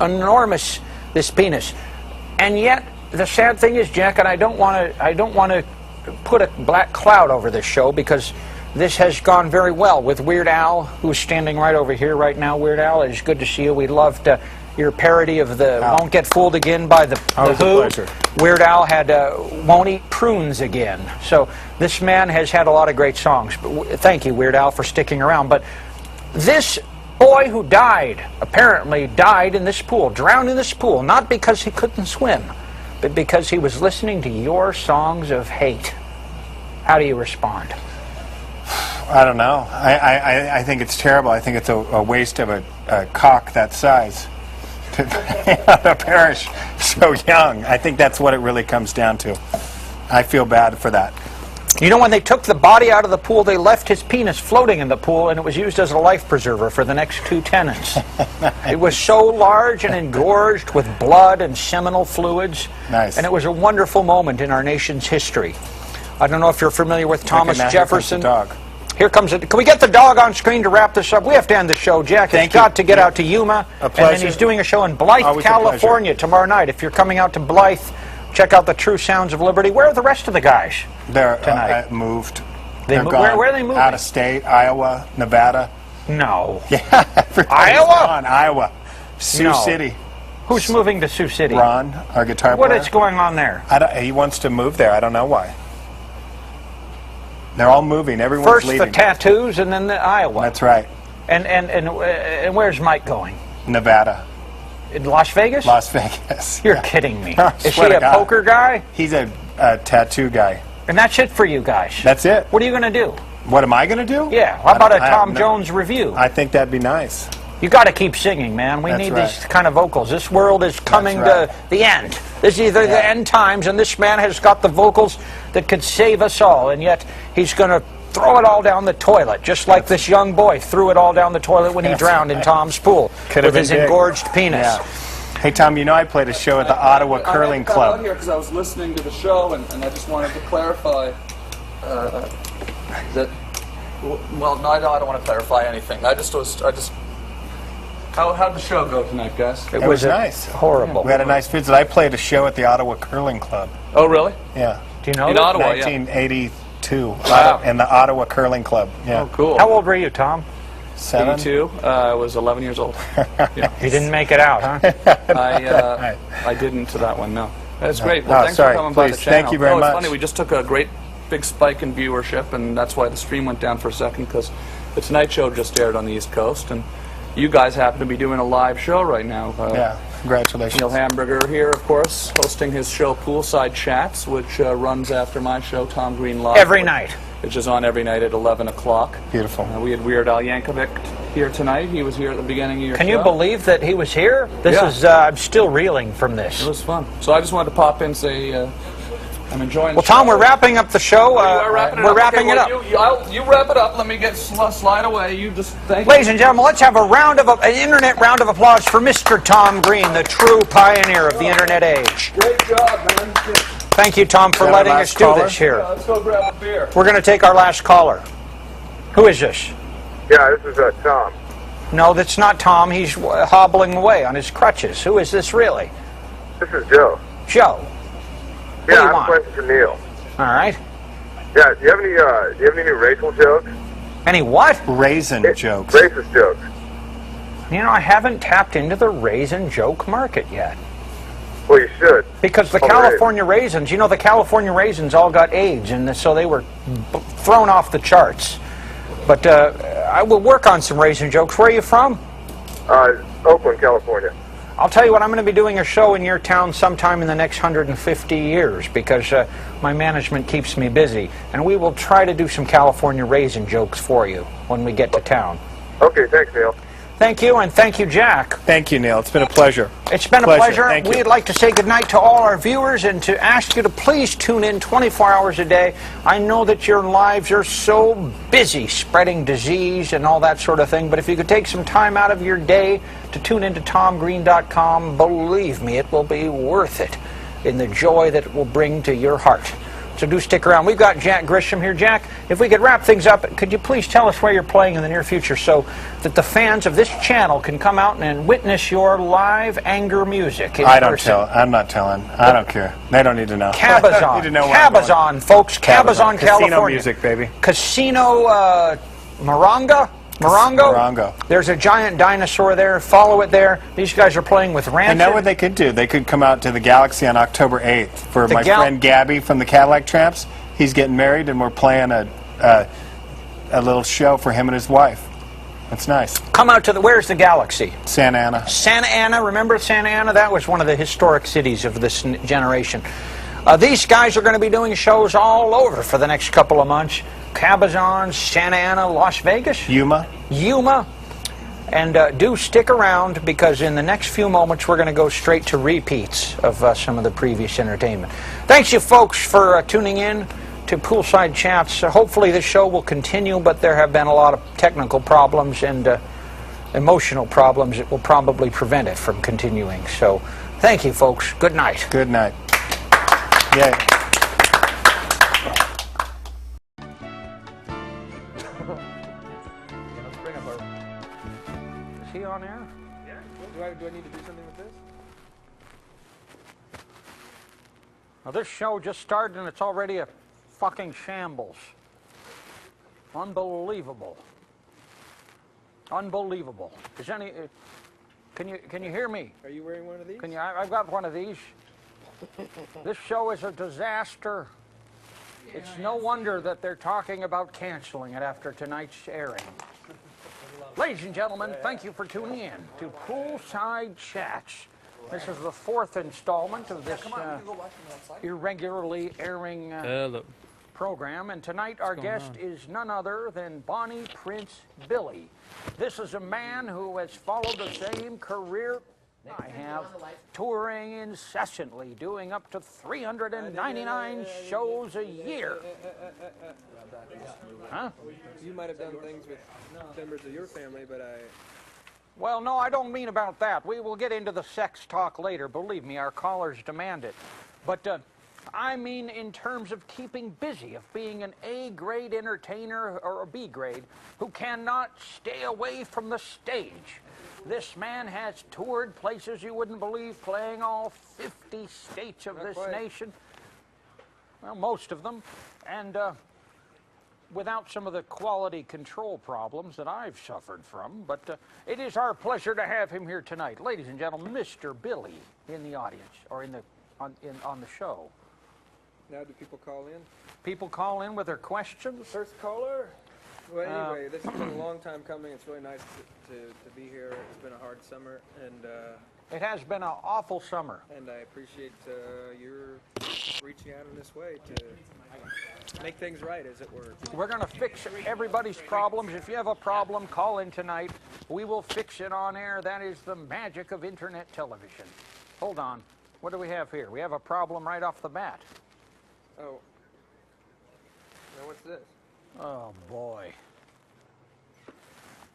Enormous, this penis. And yet, the sad thing is, Jack, and I don't want to put a black cloud over this show, because this has gone very well with Weird Al, who's standing right over here right now. Weird Al, it's good to see you. We loved your parody of the Won't Get Fooled Again by the Who. Pleasure. Weird Al had Won't Eat Prunes Again. So this man has had a lot of great songs. But thank you, Weird Al, for sticking around. But this boy who died, apparently died in this pool, drowned in this pool, not because he couldn't swim, but because he was listening to your songs of hate. How do you respond? I don't know. I think it's terrible. I think it's a waste of a cock that size to perish so young. I think that's what it really comes down to. I feel bad for that. You know, when they took the body out of the pool, they left his penis floating in the pool, and it was used as a life preserver for the next 2 tenants. It was so large and engorged with blood and seminal fluids. Nice. And it was a wonderful moment in our nation's history. I don't know if you're familiar with Thomas Jefferson. Here comes it. Can we get the dog on screen to wrap this up? We have to end the show, Jack. He's got to get out to Yuma. And then he's doing a show in Blythe, California tomorrow night. If you're coming out to Blythe, check out the True Sounds of Liberty. Where are the rest of the guys? They're tonight? Moved. They're gone. Where are they moving? Out of state, Iowa, Nevada. No. Yeah, Iowa? Gone. Iowa. Sioux City. Who's moving to Sioux City? Ron, our guitar player. What is going on there? He wants to move there. I don't know why. They're all moving. Everyone's First leaving. the tattoos, and then the Iowa. That's right. And where's Mike going? Nevada. In Las Vegas? Las Vegas. You're kidding me. I Is he swear to a God. poker guy? He's a tattoo guy. And that's it for you guys. That's it. What are you going to do? What am I going to do? Yeah. How about a Tom Jones review? I think that'd be nice. You got to keep singing, man. We need these kind of vocals. This world is coming to the end. This is either the end times, and this man has got the vocals that could save us all, and yet he's going to throw it all down the toilet, just like this young boy threw it all down the toilet when he drowned in Tom's pool with his engorged penis. Yeah. Hey, Tom, you know I played a show at the Ottawa Curling I got Club. out here because I was listening to the show, and I just wanted to clarify that. Well, no, I don't want to clarify anything. How'd the show go tonight, guys? It was nice. Horrible. We had a nice visit. I played a show at the Ottawa Curling Club. Oh, really? Yeah. Do you know in that? Ottawa? 1982. Wow. In the Ottawa Curling Club. Yeah. Oh, cool. How old were you, Tom? 7. 82. I was 11 years old. Yeah. You didn't make it out, huh? I didn't to that one, no. That's great. Well, thanks sorry. for coming by the Please. channel. Thank you very it's much. funny, we just took a great big spike in viewership, and that's why the stream went down for a second, because the Tonight Show just aired on the East Coast, and you guys happen to be doing a live show right now. Yeah, congratulations. Neil Hamburger here, of course, hosting his show Poolside Chats, which runs after my show, Tom Green Live. Every night. Which is on every night at 11 o'clock. Beautiful. We had Weird Al Yankovic here tonight. He was here at the beginning of your show. Can you believe that he was here? This is, I'm still reeling from this. It was fun. So I just wanted to pop in and say I'm enjoying the show. Tom, we're wrapping up the show. We're wrapping it up. You wrap it up. Let me get slide away. You just thank Ladies and gentlemen, let's have an internet round of applause for Mr. Tom Green, the true pioneer of the internet age. Great job, man. Thank you, Tom, for letting us do this here. Yeah, let's go grab a beer. We're going to take our last caller. Who is this? Yeah, this is Tom. No, that's not Tom. He's hobbling away on his crutches. Who is this really? This is Joe. Joe. Yeah, I have a question for Neil. All right. Yeah, do you have any new racial jokes? Any what? Raisin jokes. Racist jokes. You know, I haven't tapped into the raisin joke market yet. Well, you should. Because the California raisins, you know, the California raisins all got AIDS, and so they were thrown off the charts. But I will work on some raisin jokes. Where are you from? Oakland, California. I'll tell you what, I'm going to be doing a show in your town sometime in the next 150 years because my management keeps me busy. And we will try to do some California raisin jokes for you when we get to town. Okay, thanks, Neil. Thank you, and thank you, Jack. Thank you, Neil. It's been a pleasure. It's been a pleasure. Thank you. We'd like to say goodnight to all our viewers and to ask you to please tune in 24 hours a day. I know that your lives are so busy spreading disease and all that sort of thing, but if you could take some time out of your day to tune into TomGreen.com, believe me, it will be worth it in the joy that it will bring to your heart. So do stick around. We've got Jack Grisham here. Jack, if we could wrap things up, could you please tell us where you're playing in the near future so that the fans of this channel can come out and witness your live anger music in person? I'm not telling. I don't care. They don't need to know. Cabazon. Need to know where I'm going. Cabazon, folks. Cabazon, California. Casino music, baby. Casino Morongo? There's a giant dinosaur there. Follow it there. These guys are playing with Rancid. And know what they could do? They could come out to the Galaxy on October 8th for my friend Gabby from the Cadillac Tramps. He's getting married, and we're playing a little show for him and his wife. That's nice. Come out to the, where's the Galaxy? Santa Ana. Santa Ana, remember Santa Ana? That was one of the historic cities of this generation. These guys are going to be doing shows all over for the next couple of months. Cabazon, Santa Ana, Las Vegas. Yuma. And do stick around because in the next few moments we're going to go straight to repeats of some of the previous entertainment. Thanks you folks for tuning in to Poolside Chats. Hopefully this show will continue, but there have been a lot of technical problems and emotional problems that will probably prevent it from continuing. So thank you folks. Good night. Good night. Yay. Is he on air? Yeah. Do I need to do something with this? Now this show just started and it's already a fucking shambles. Unbelievable. Unbelievable. Is any? Can you hear me? Are you wearing one of these? Can you? I've got one of these. This show is a disaster. It's no wonder that they're talking about canceling it after tonight's airing. Ladies and gentlemen, thank you for tuning in to Poolside Chats. This is the fourth installment of this irregularly airing program, and tonight our guest is none other than Bonnie Prince Billy. This is a man who has followed the same career I have, touring incessantly, doing up to 399 shows a year. Huh? You might have done things with members of your family, but I... Well, no, I don't mean about that. We will get into the sex talk later. Believe me, our callers demand it. But I mean in terms of keeping busy, of being an A-grade entertainer or a B-grade who cannot stay away from the stage. This man has toured places you wouldn't believe, playing all 50 states of this nation. Well, most of them. And without some of the quality control problems that I've suffered from. But it is our pleasure to have him here tonight. Ladies and gentlemen, Mr. Billy in the audience, or on the show. Now do people call in? People call in with their questions? First caller? Well, anyway, this has been a long time coming. It's really nice to be here. It's been a hard summer, and it has been an awful summer. And I appreciate your reaching out in this way to make things right, as it were. We're going to fix everybody's problems. If you have a problem, call in tonight. We will fix it on air. That is the magic of internet television. Hold on. What do we have here? We have a problem right off the bat. Oh. Now what's this? Oh, boy.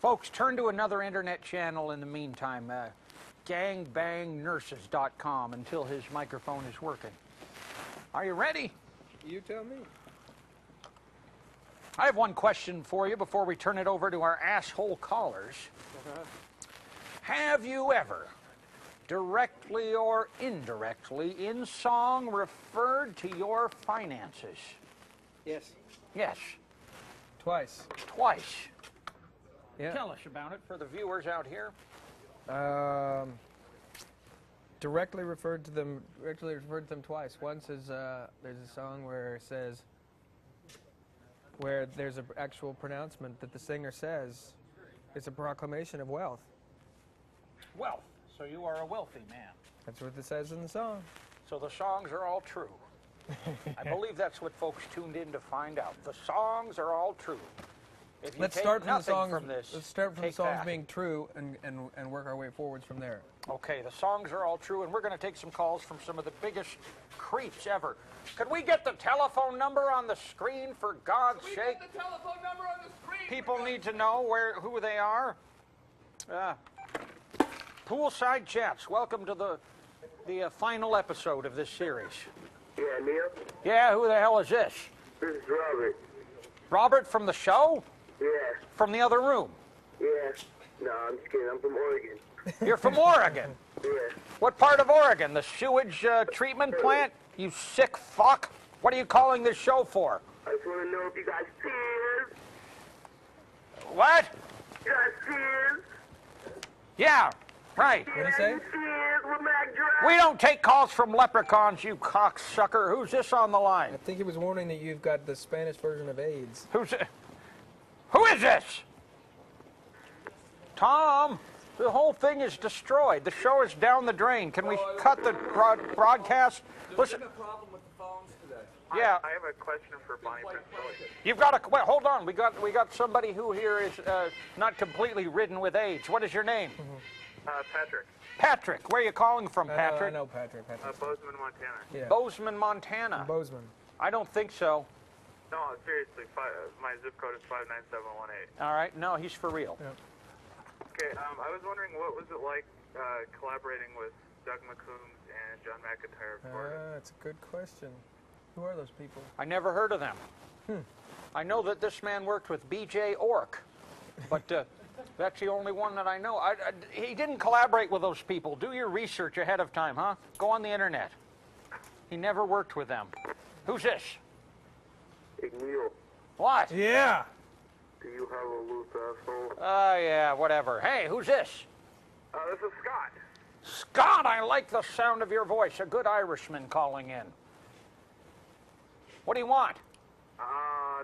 Folks, turn to another internet channel in the meantime, gangbangnurses.com, until his microphone is working. Are you ready? You tell me. I have one question for you before we turn it over to our asshole callers. Have you ever, directly or indirectly, in song, referred to your finances? Yes. Yes. Twice. Twice. Yeah. Tell us about it for the viewers out here. Directly referred to them twice. Once is there's a song where it says, where there's an actual pronouncement that the singer says, it's a proclamation of wealth. Wealth. So you are a wealthy man. That's what it says in the song. So the songs are all true. I believe that's what folks tuned in to find out. The songs are all true. If you Let's take start from the nothing songs. from this, Let's start from the take songs that. being true and work our way forwards from there. Okay, the songs are all true, and we're going to take some calls from some of the biggest creeps ever. Could we get the telephone number on the screen, for God's sake? the telephone number on the screen. People need to know who they are. Poolside Chats, welcome to the final episode of this series. Yeah, Neil? Yeah, who the hell is this? This is Robert. Robert from the show? Yeah. From the other room? Yeah. No, I'm just kidding. I'm from Oregon. You're from Oregon? Yeah. What part of Oregon? The sewage treatment plant? You sick fuck. What are you calling this show for? I just want to know if you guys cheers. What? You guys cheers. Yeah, right. What did he say? Cheers with Mac Drive. We don't take calls from leprechauns, you cocksucker. Who's this on the line? I think he was warning that you've got the Spanish version of AIDS. Who is this? Tom, the whole thing is destroyed. The show is down the drain. Can we cut the broadcast? Listen. There's been a problem with the phones today. Yeah. I have a question for Bonnie Prince Billy. You've got to wait. Hold on. We got somebody who here is not completely ridden with AIDS. What is your name? Patrick. Patrick. Where are you calling from, I Patrick? know Patrick. Bozeman, Montana. Yeah. Bozeman, Montana. Bozeman. I don't think so. No, seriously. My zip code is 59718. All right. No, he's for real. Yeah. Okay, I was wondering what was it like collaborating with Doug McCombs and John McIntyre for That's a good question. Who are those people? I never heard of them. I know that this man worked with B.J. Ork, but that's the only one that I know. He didn't collaborate with those people. Do your research ahead of time, huh? Go on the internet. He never worked with them. Who's this? Hey, Neil, What? Yeah. do you have a loose asshole? Oh, yeah, whatever. Hey, who's this? this is Scott. Scott, I like the sound of your voice. A good Irishman calling in. What do you want? I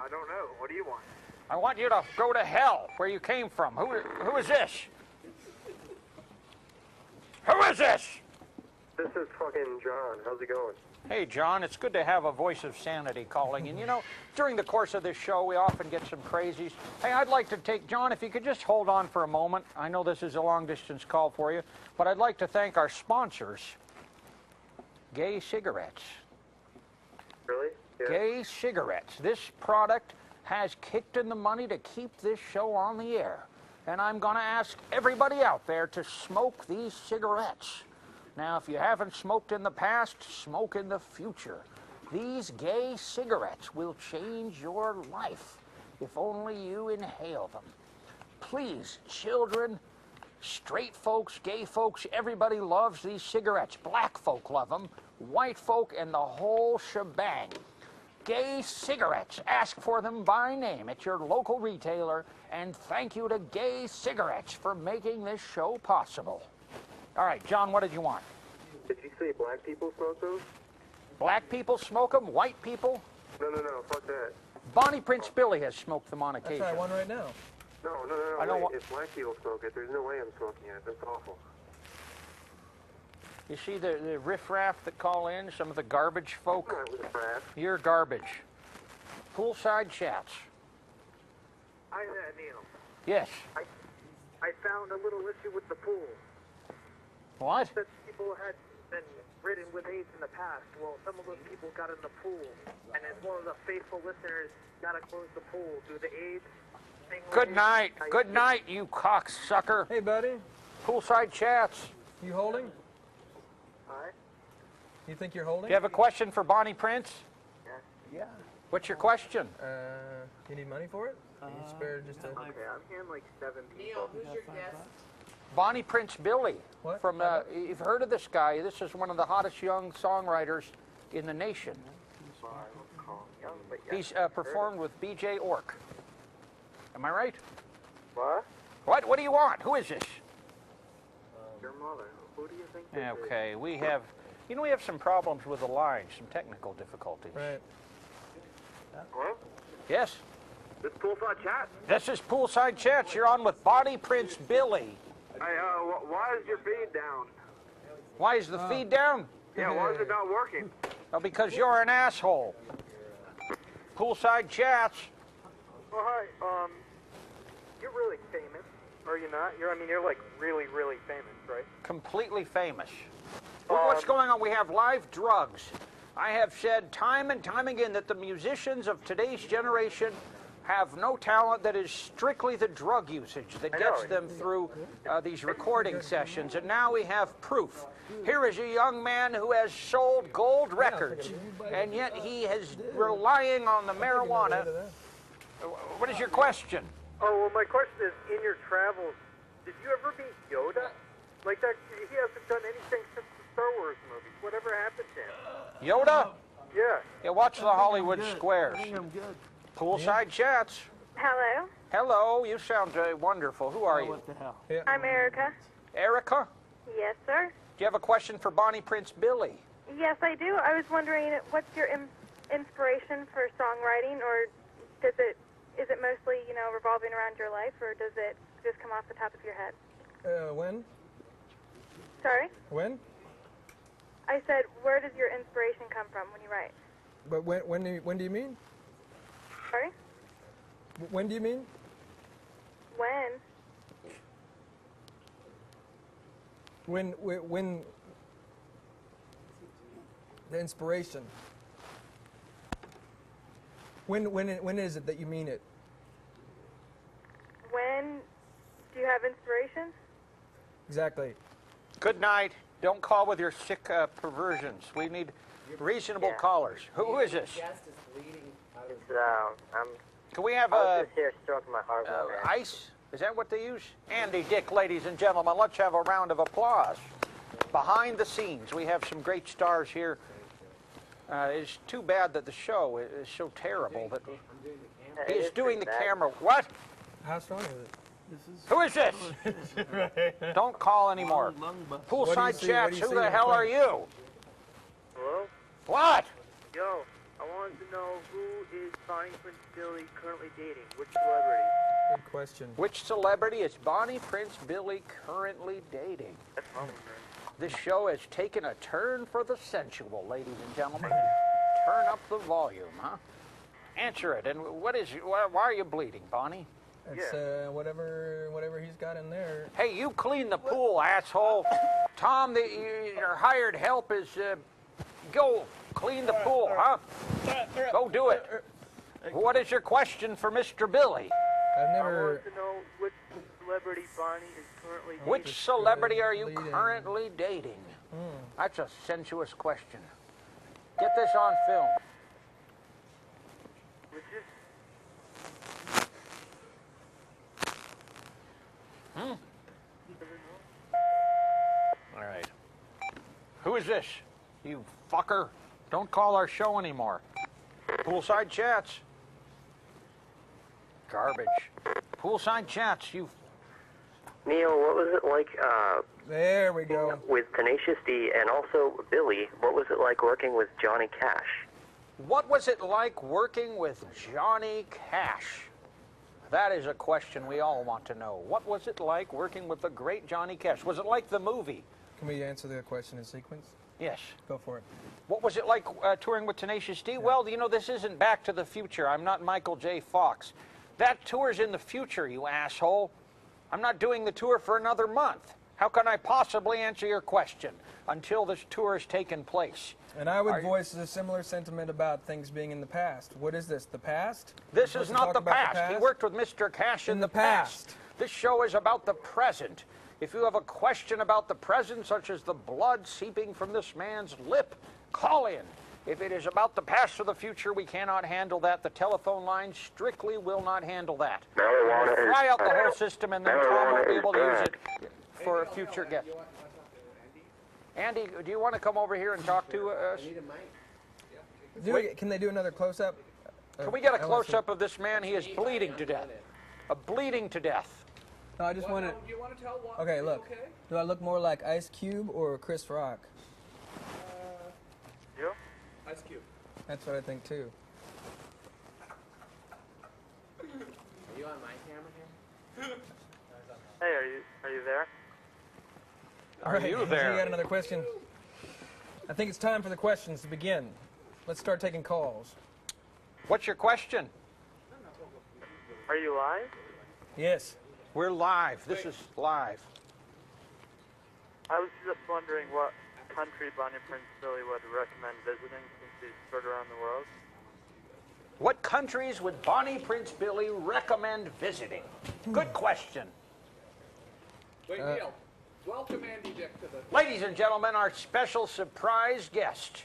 don't know. What do you want? I want you to go to hell, where you came from. Who is this? Who is this? This is fucking John. How's it going? Hey, John, it's good to have a voice of sanity calling. And, you know, during the course of this show, we often get some crazies. Hey, I'd like to take, John, if you could just hold on for a moment. I know this is a long-distance call for you, but I'd like to thank our sponsors, Gay Cigarettes. Really? Yeah. Gay Cigarettes. This product has kicked in the money to keep this show on the air. And I'm going to ask everybody out there to smoke these cigarettes. Now, if you haven't smoked in the past, smoke in the future. These Gay Cigarettes will change your life if only you inhale them. Please, children, straight folks, gay folks, everybody loves these cigarettes. Black folk love them, white folk, and the whole shebang. Gay Cigarettes. Ask for them by name at your local retailer, and thank you to Gay Cigarettes for making this show possible. All right, John, what did you want? Did you say black people smoke those? Black people smoke them? White people? No, fuck that. Bonnie Prince Billy has smoked them on That's occasion. right, one right now. No, I don't wait. want- If black people smoke it, there's no way I'm smoking it. That's awful. You see the riffraff that call in, some of the garbage folk? Not riffraff. You're garbage. Poolside Chats. Hi there, Neil. Yes. I found a little issue with the pool. What? That people had been ridden with AIDS in the past. Well, some of those people got in the pool, and as one of the faithful listeners, gotta close the pool. Do the AIDS thing? Good night. Good night, you cocksucker. Hey, buddy. Poolside Chats. You holding? Hi. You think you're holding? Do you have a question for Bonnie Prince? Yeah. What's your question? You need money for it? You spare just a... Okay, I'm hearing like 7 people. Neil, who's your guest? Bonnie Prince Billy. What? From you've heard of this guy. This is one of the hottest young songwriters in the nation. He's performed with B.J. Ork. Am I right? What? What do you want? Who is this? Your mother. Who do you think this is? Okay, we have some problems with the line, some technical difficulties. Right. What? Yes? This Poolside Chat? This is Poolside Chats. You're on with Bonnie Prince Billy. Hey, why is your feed down? Why is the feed down? Yeah, why is it not working? Well, because you're an asshole. Poolside chats. Well, hi. You're really famous, are you not? You're like really, really famous, right? Completely famous. Well, what's going on? We have live drugs. I have said time and time again that the musicians of today's generation have no talent, that is strictly the drug usage that gets them through these recording sessions. And now we have proof. Here is a young man who has sold gold records, and yet he is relying on the marijuana. What is your question? Oh, well, my question is, in your travels, did you ever meet Yoda? Like that, he hasn't done anything since the Star Wars movies. Whatever happened to him? Yoda? Yeah. Yeah, watch the Hollywood Squares. I'm good. Poolside chats. Hello. Hello, you sound wonderful. Who are you? What the hell? I'm Erica. Erica? Yes, sir. Do you have a question for Bonnie Prince Billy? Yes, I do. I was wondering, what's your inspiration for songwriting, or is it mostly, revolving around your life, or does it just come off the top of your head? When? Sorry? When? I said, where does your inspiration come from when you write? But when do you mean? Sorry? When do you mean? When? When the inspiration. When is it that you mean it? When do you have inspiration? Exactly. Good night. Don't call with your sick perversions. We need reasonable callers. Who is this? Can we have I was just here stroking my heart. ice? Is that what they use? Andy Dick, ladies and gentlemen, let's have a round of applause. Behind the scenes, we have some great stars here. It's too bad that the show is so terrible that he's doing the camera. What? How strong is it? Who is this? Don't call anymore. Poolside chats, who the hell are you? Hello? What? Yo, I wanted to know, who is Bonnie Prince Billy currently dating? Which celebrity? Good question. Which celebrity is Bonnie Prince Billy currently dating? That's wrong. This show has taken a turn for the sensual, ladies and gentlemen. Turn up the volume, huh? Answer it. And why are you bleeding, Bonnie? It's whatever he's got in there. Hey, you clean the pool, asshole. Tom, your hired help is go clean the pool, huh? Go do it. What is your question for Mr. Billy? I've I wanted to know which celebrity Bonnie is currently dating. Which celebrity are you currently dating? That's a sensuous question. Get this on film. Which is... All right. Who is this? You fucker. Don't call our show anymore. Poolside chats. Garbage. Poolside chats, you... Neil, what was it like there we go. With Tenacious D and also Billy? What was it like working with Johnny Cash? What was it like working with Johnny Cash? That is a question we all want to know. What was it like working with the great Johnny Cash? Was it like the movie? Can we answer the question in sequence? Yes. Go for it. What was it like touring with Tenacious D? Yeah. Well, this isn't Back to the Future. I'm not Michael J. Fox. That tour's in the future, you asshole. I'm not doing the tour for another month. How can I possibly answer your question until this tour has taken place? And I would voice a similar sentiment about things being in the past. What is this, the past? This is not the past. He worked with Mr. Cash in the past. This show is about the present. If you have a question about the present, such as the blood seeping from this man's lip, call in. If it is about the past or the future, we cannot handle that. The telephone line strictly will not handle that. Marijuana We'll fry out the whole system, and then Tom will be able to use it for a future guest. Andy, do you want to come over here and talk to us? Can they do another close-up? Can we get a close-up of this man? He is bleeding to death. Bleeding to death. No, I just want to... Do you want to tell what? Okay, look. Okay? Do I look more like Ice Cube or Chris Rock? Yeah. Ice Cube. That's what I think, too. Are you on my camera here? Hey, are you there? All right, you there? We got another question. I think it's time for the questions to begin. Let's start taking calls. What's your question? Are you live? Yes. We're live. This is live. I was just wondering what country Bonnie Prince Billy would recommend visiting since he's toured around the world. What countries would Bonnie Prince Billy recommend visiting? Good question. Wait, Neil. Welcome Andy Dick to the... Ladies and gentlemen, our special surprise guest,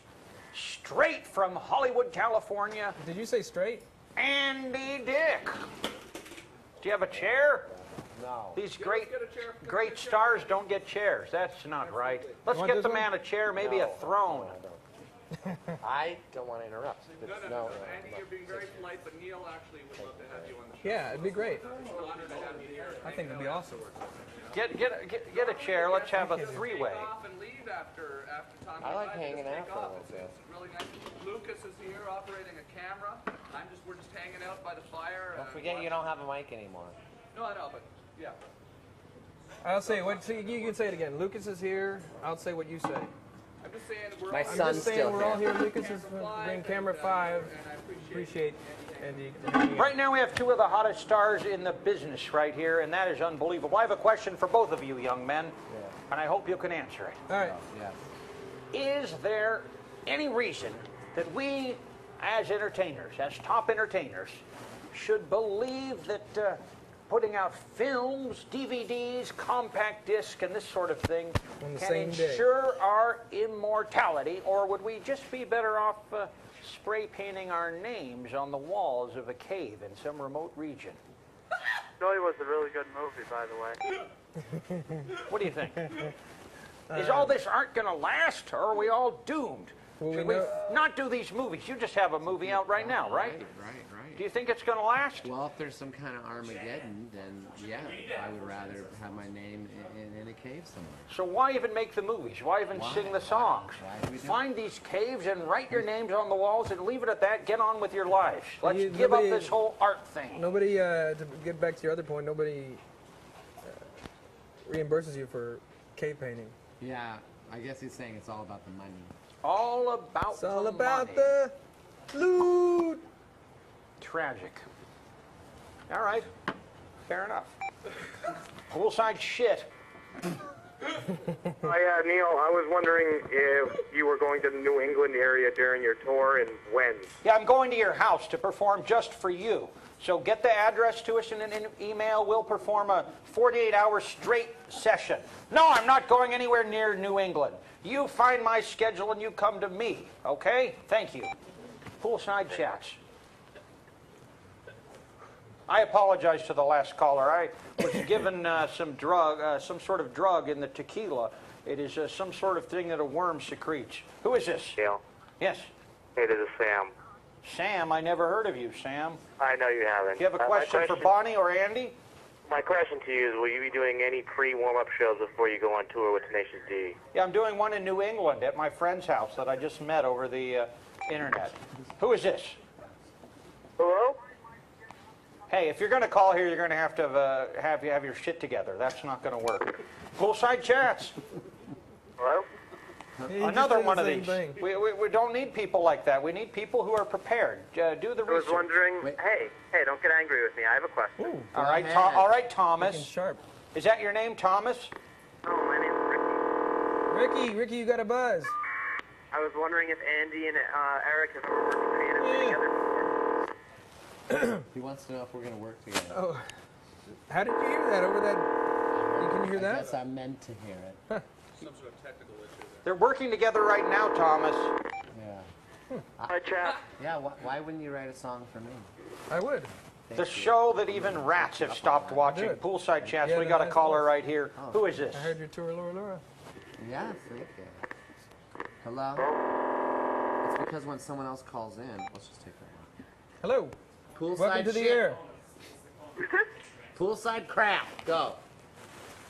straight from Hollywood, California. Did you say straight? Andy Dick. Do you have a chair? No. These great stars don't get chairs. That's not right. Let's get the man a chair, maybe a throne. I don't want to interrupt. No. Andy, you're being very polite, but Neil actually would love to have you on the show. Yeah, it'd be great. It's an honor to have you here. I think it'd be awesome. Get a chair. Let's have a three-way. Off and leave after Tom. I like hanging out for a little bit. It's really nice. Lucas is here operating a camera. We're just hanging out by the fire. Don't forget you don't have a mic anymore. No, I know, but yeah. I'll say what. So you can say it again. Lucas is here. I'll say what you say. I'm just saying we're My all son's still we're here. all here. Lucas is bringing camera 5. I Appreciate Andy. Right now we have two of the hottest stars in the business right here, and that is unbelievable. I have a question for both of you young men, and I hope you can answer it. All right. Yeah. Is there any reason that we, as entertainers, as top entertainers, should believe that putting out films, DVDs, compact disc, and this sort of thing On the can same day. ensure our immortality, or would we just be better off spray painting our names on the walls of a cave in some remote region? Joey was a really good movie, by the way. What do you think? Is all this art going to last, or are we all doomed? Well, Should we we know- not do these movies? You just have a movie out right now, right? Right. Do you think it's going to last? Well, if there's some kind of Armageddon, then yeah, I would rather have my name in a cave somewhere. So why even make the movies? Why even sing the songs? Why do we do Find these caves and write your names on the walls and leave it at that. Get on with your lives. Let's You- give up nobody- this whole art thing. Nobody. To get back to your other point, nobody reimburses you for cave painting. Yeah, I guess he's saying it's all about the money. All about It's all the about money. the loot. Tragic. All right. Fair enough. Poolside shit. Hi, Neil. I was wondering if you were going to the New England area during your tour and when. Yeah, I'm going to your house to perform just for you. So get the address to us in an email. We'll perform a 48-hour straight session. No, I'm not going anywhere near New England. You find my schedule and you come to me, okay? Thank you. Poolside chats. I apologize to the last caller. I was given some sort of drug in the tequila. It is some sort of thing that a worm secretes. Who is this? Neil. Yes. Hey, this is Sam. Sam, I never heard of you, Sam. I know you haven't. Do you have a question for Bonnie or Andy? My question to you is, will you be doing any pre-warm-up shows before you go on tour with Tenacious D? Yeah, I'm doing one in New England at my friend's house that I just met over the internet. Who is this? Hello? Hey, if you're going to call here, you're going to have your shit together. That's not going to work. Poolside chats. Hello? Another one of these. We don't need people like that. We need people who are prepared. Do the research. I was wondering. Hey, don't get angry with me. I have a question. All right, Thomas. Sharp. Is that your name, Thomas? Oh, my name's Ricky. Ricky, you got a buzz. I was wondering if Andy and Eric have ever worked creatively together before. He wants to know if we're going to work together. Oh, how did you hear that over that? Can you hear that? I guess I meant to hear it. Some sort of technical issue there. They're working together right now, Thomas. Yeah. Hi, chat. Yeah, why wouldn't you write a song for me? I would. The show that even rats have stopped watching. Poolside chats. Yeah, We got a nice caller voice. right here. Who is this? I heard your tour, Laura. Yeah, freak it. Hello? It's because when someone else calls in, let's just take that one. Hello. Poolside Welcome to the shit. air. Poolside crap. Go.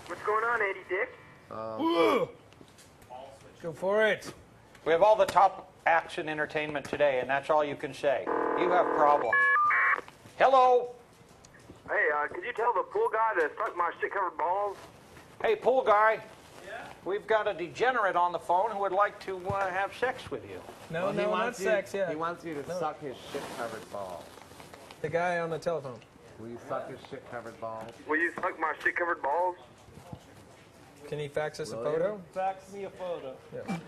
What's going on, Andy Dick? Go for it. We have all the top acts in entertainment today, and that's all you can say. You have problems. Hello. Hey, could you tell the pool guy to suck my shit-covered balls? Hey, pool guy. Yeah? We've got a degenerate on the phone who would like to have sex with you. No, Well, he no, not wants you- sex, yeah. He wants you to No. suck his shit-covered balls. The guy on the telephone. Will you suck his shit-covered balls? Will you suck my shit-covered balls? Can he fax us a William? photo? Fax me a photo. Yeah.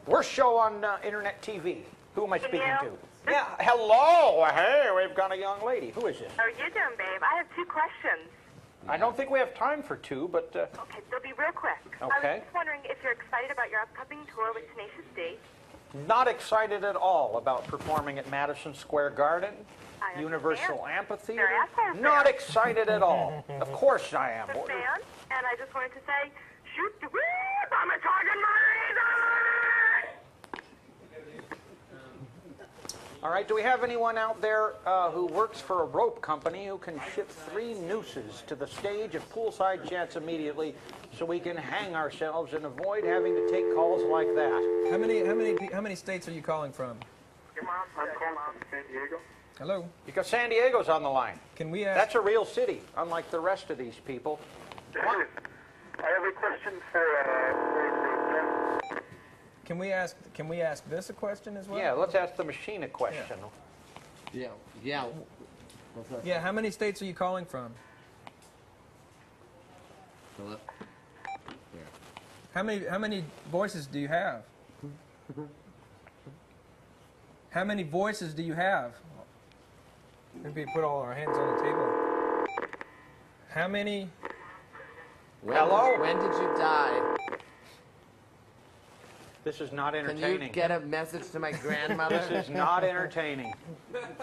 Worst show on internet TV. Who am I speaking to? Yeah, hello. Hey, we've got a young lady. Who is this? How are you doing, babe? I have 2 questions. I don't think we have time for 2, but... Okay, they'll be real quick. I Okay. was just wondering if you're excited about your upcoming tour with Tenacious D. Not excited at all about performing at Madison Square Garden, I Universal understand. Amphitheater. They're assholes Not there. excited at all. Of course I am. A fan, and I just wanted to say, shoot the whip, I'm a talking Marisa! All right, do we have anyone out there who works for a rope company who can ship 3 nooses to the stage of Poolside Chats immediately so we can hang ourselves and avoid having to take calls like that? How many states are you calling from? Your mom's I'm calling from San Diego. Hello. Because San Diego's on the line. Can we ask? That's a real city, unlike the rest of these people. I have a question for Can we ask this a question as well? Yeah, let's ask the machine a question. Yeah. What's that? Yeah. How many states are you calling from? Philip? Yeah. How many voices do you have? How many voices do you have? Maybe put all our hands on the table. How many? Hello? When did you die? This is not Can entertaining. you get a message to my grandmother? This is not entertaining.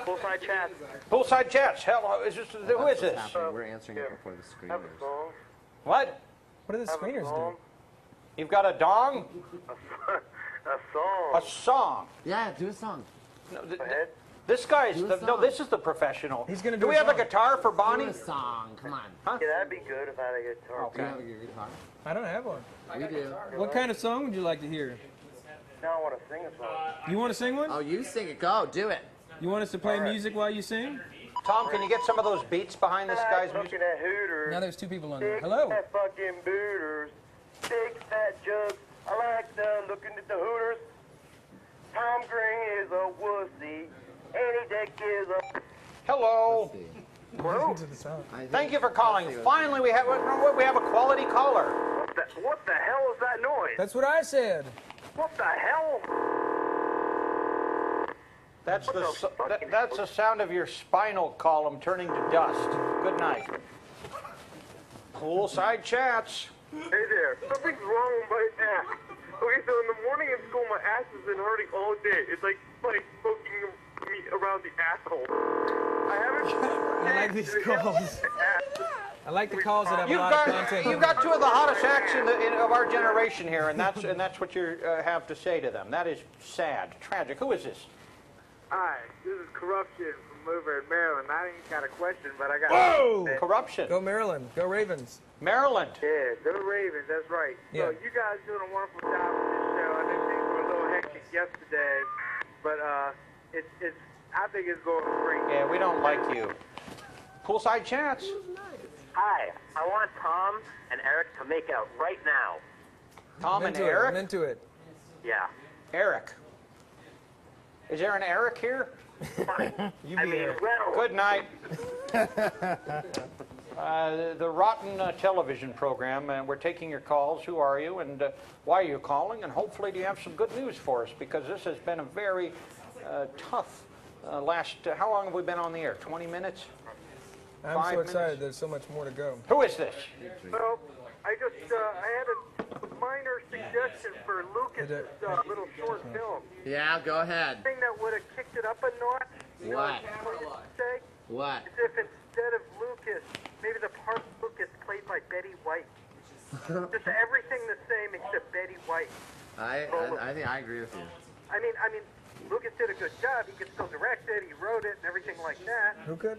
Poolside Chats. Poolside Chats. Hello. Is this, who is this? We're answering it before the screeners. What? What do the screeners do? You've got a dong? A song. A song. Yeah, do a song. No, this guy's Do a no. song. This is the professional. He's gonna do do we a have a song. guitar for Bonnie? Do a song. Come on. Huh? Yeah, that'd be good if I had a guitar. Do you have a guitar? I don't have one. We do. What kind of song would you like to hear? Now I want to sing a song. You want to sing one? Oh, you sing it. Go. Do it. You want us to play music while you sing? Tom, can you get some of those beats behind this guy's music? Looking at Hooters. Now there's 2 people on there. Big Hello. fat fucking booters. Big fat jugs. I like them looking at the Hooters. Tom Green is a wussy. Andy Dick is a... Hello. Listen to the song. Thank you for calling. Finally, we have a quality caller. What the hell is that noise? That's what I said. What the hell? That's that's the sound of your spinal column turning to dust. Good night. Poolside Chats. Hey there. Something's wrong with my ass. Okay, so in the morning at school, my ass has been hurting all day. It's like poking me around the asshole. I haven't... I like these calls. I like the calls that have a lot of content. You've got 2 of the hottest acts of our generation here, and that's what you have to say to them. That is sad, tragic. Who is this? Hi, this is Corruption from over in Maryland. I ain't got a question, but I got... Whoa! Corruption. Go Maryland. Go Ravens. Maryland. Yeah, the Ravens, that's right. Yeah. So you guys doing a wonderful job with this show. I know things were a little hectic yesterday, but it's I think it's going great. Yeah, we don't like you. Poolside Chats. Hi, I want Tom and Eric to make out right now. Tom and I'm Eric? into it. Yeah. Eric. Is there an Eric here? You be Eric. Good night. The Rotten television program, and we're taking your calls. Who are you, and why are you calling? And hopefully, do you have some good news for us? Because this has been a very tough last. How long have we been on the air? 20 minutes. I'm 5 so excited. minutes? There's so much more to go. Who is this? Well, I just I had a minor suggestion for Lucas's little short film. Yeah, go ahead. Thing that would have kicked it up a notch. You know What? what I would say? What? Is if instead of Lucas, maybe the part of Lucas played by Betty White. Just everything the same except Betty White. I think I agree with you. I mean, Lucas did a good job. He could still direct it. He wrote it and everything like that. Who could?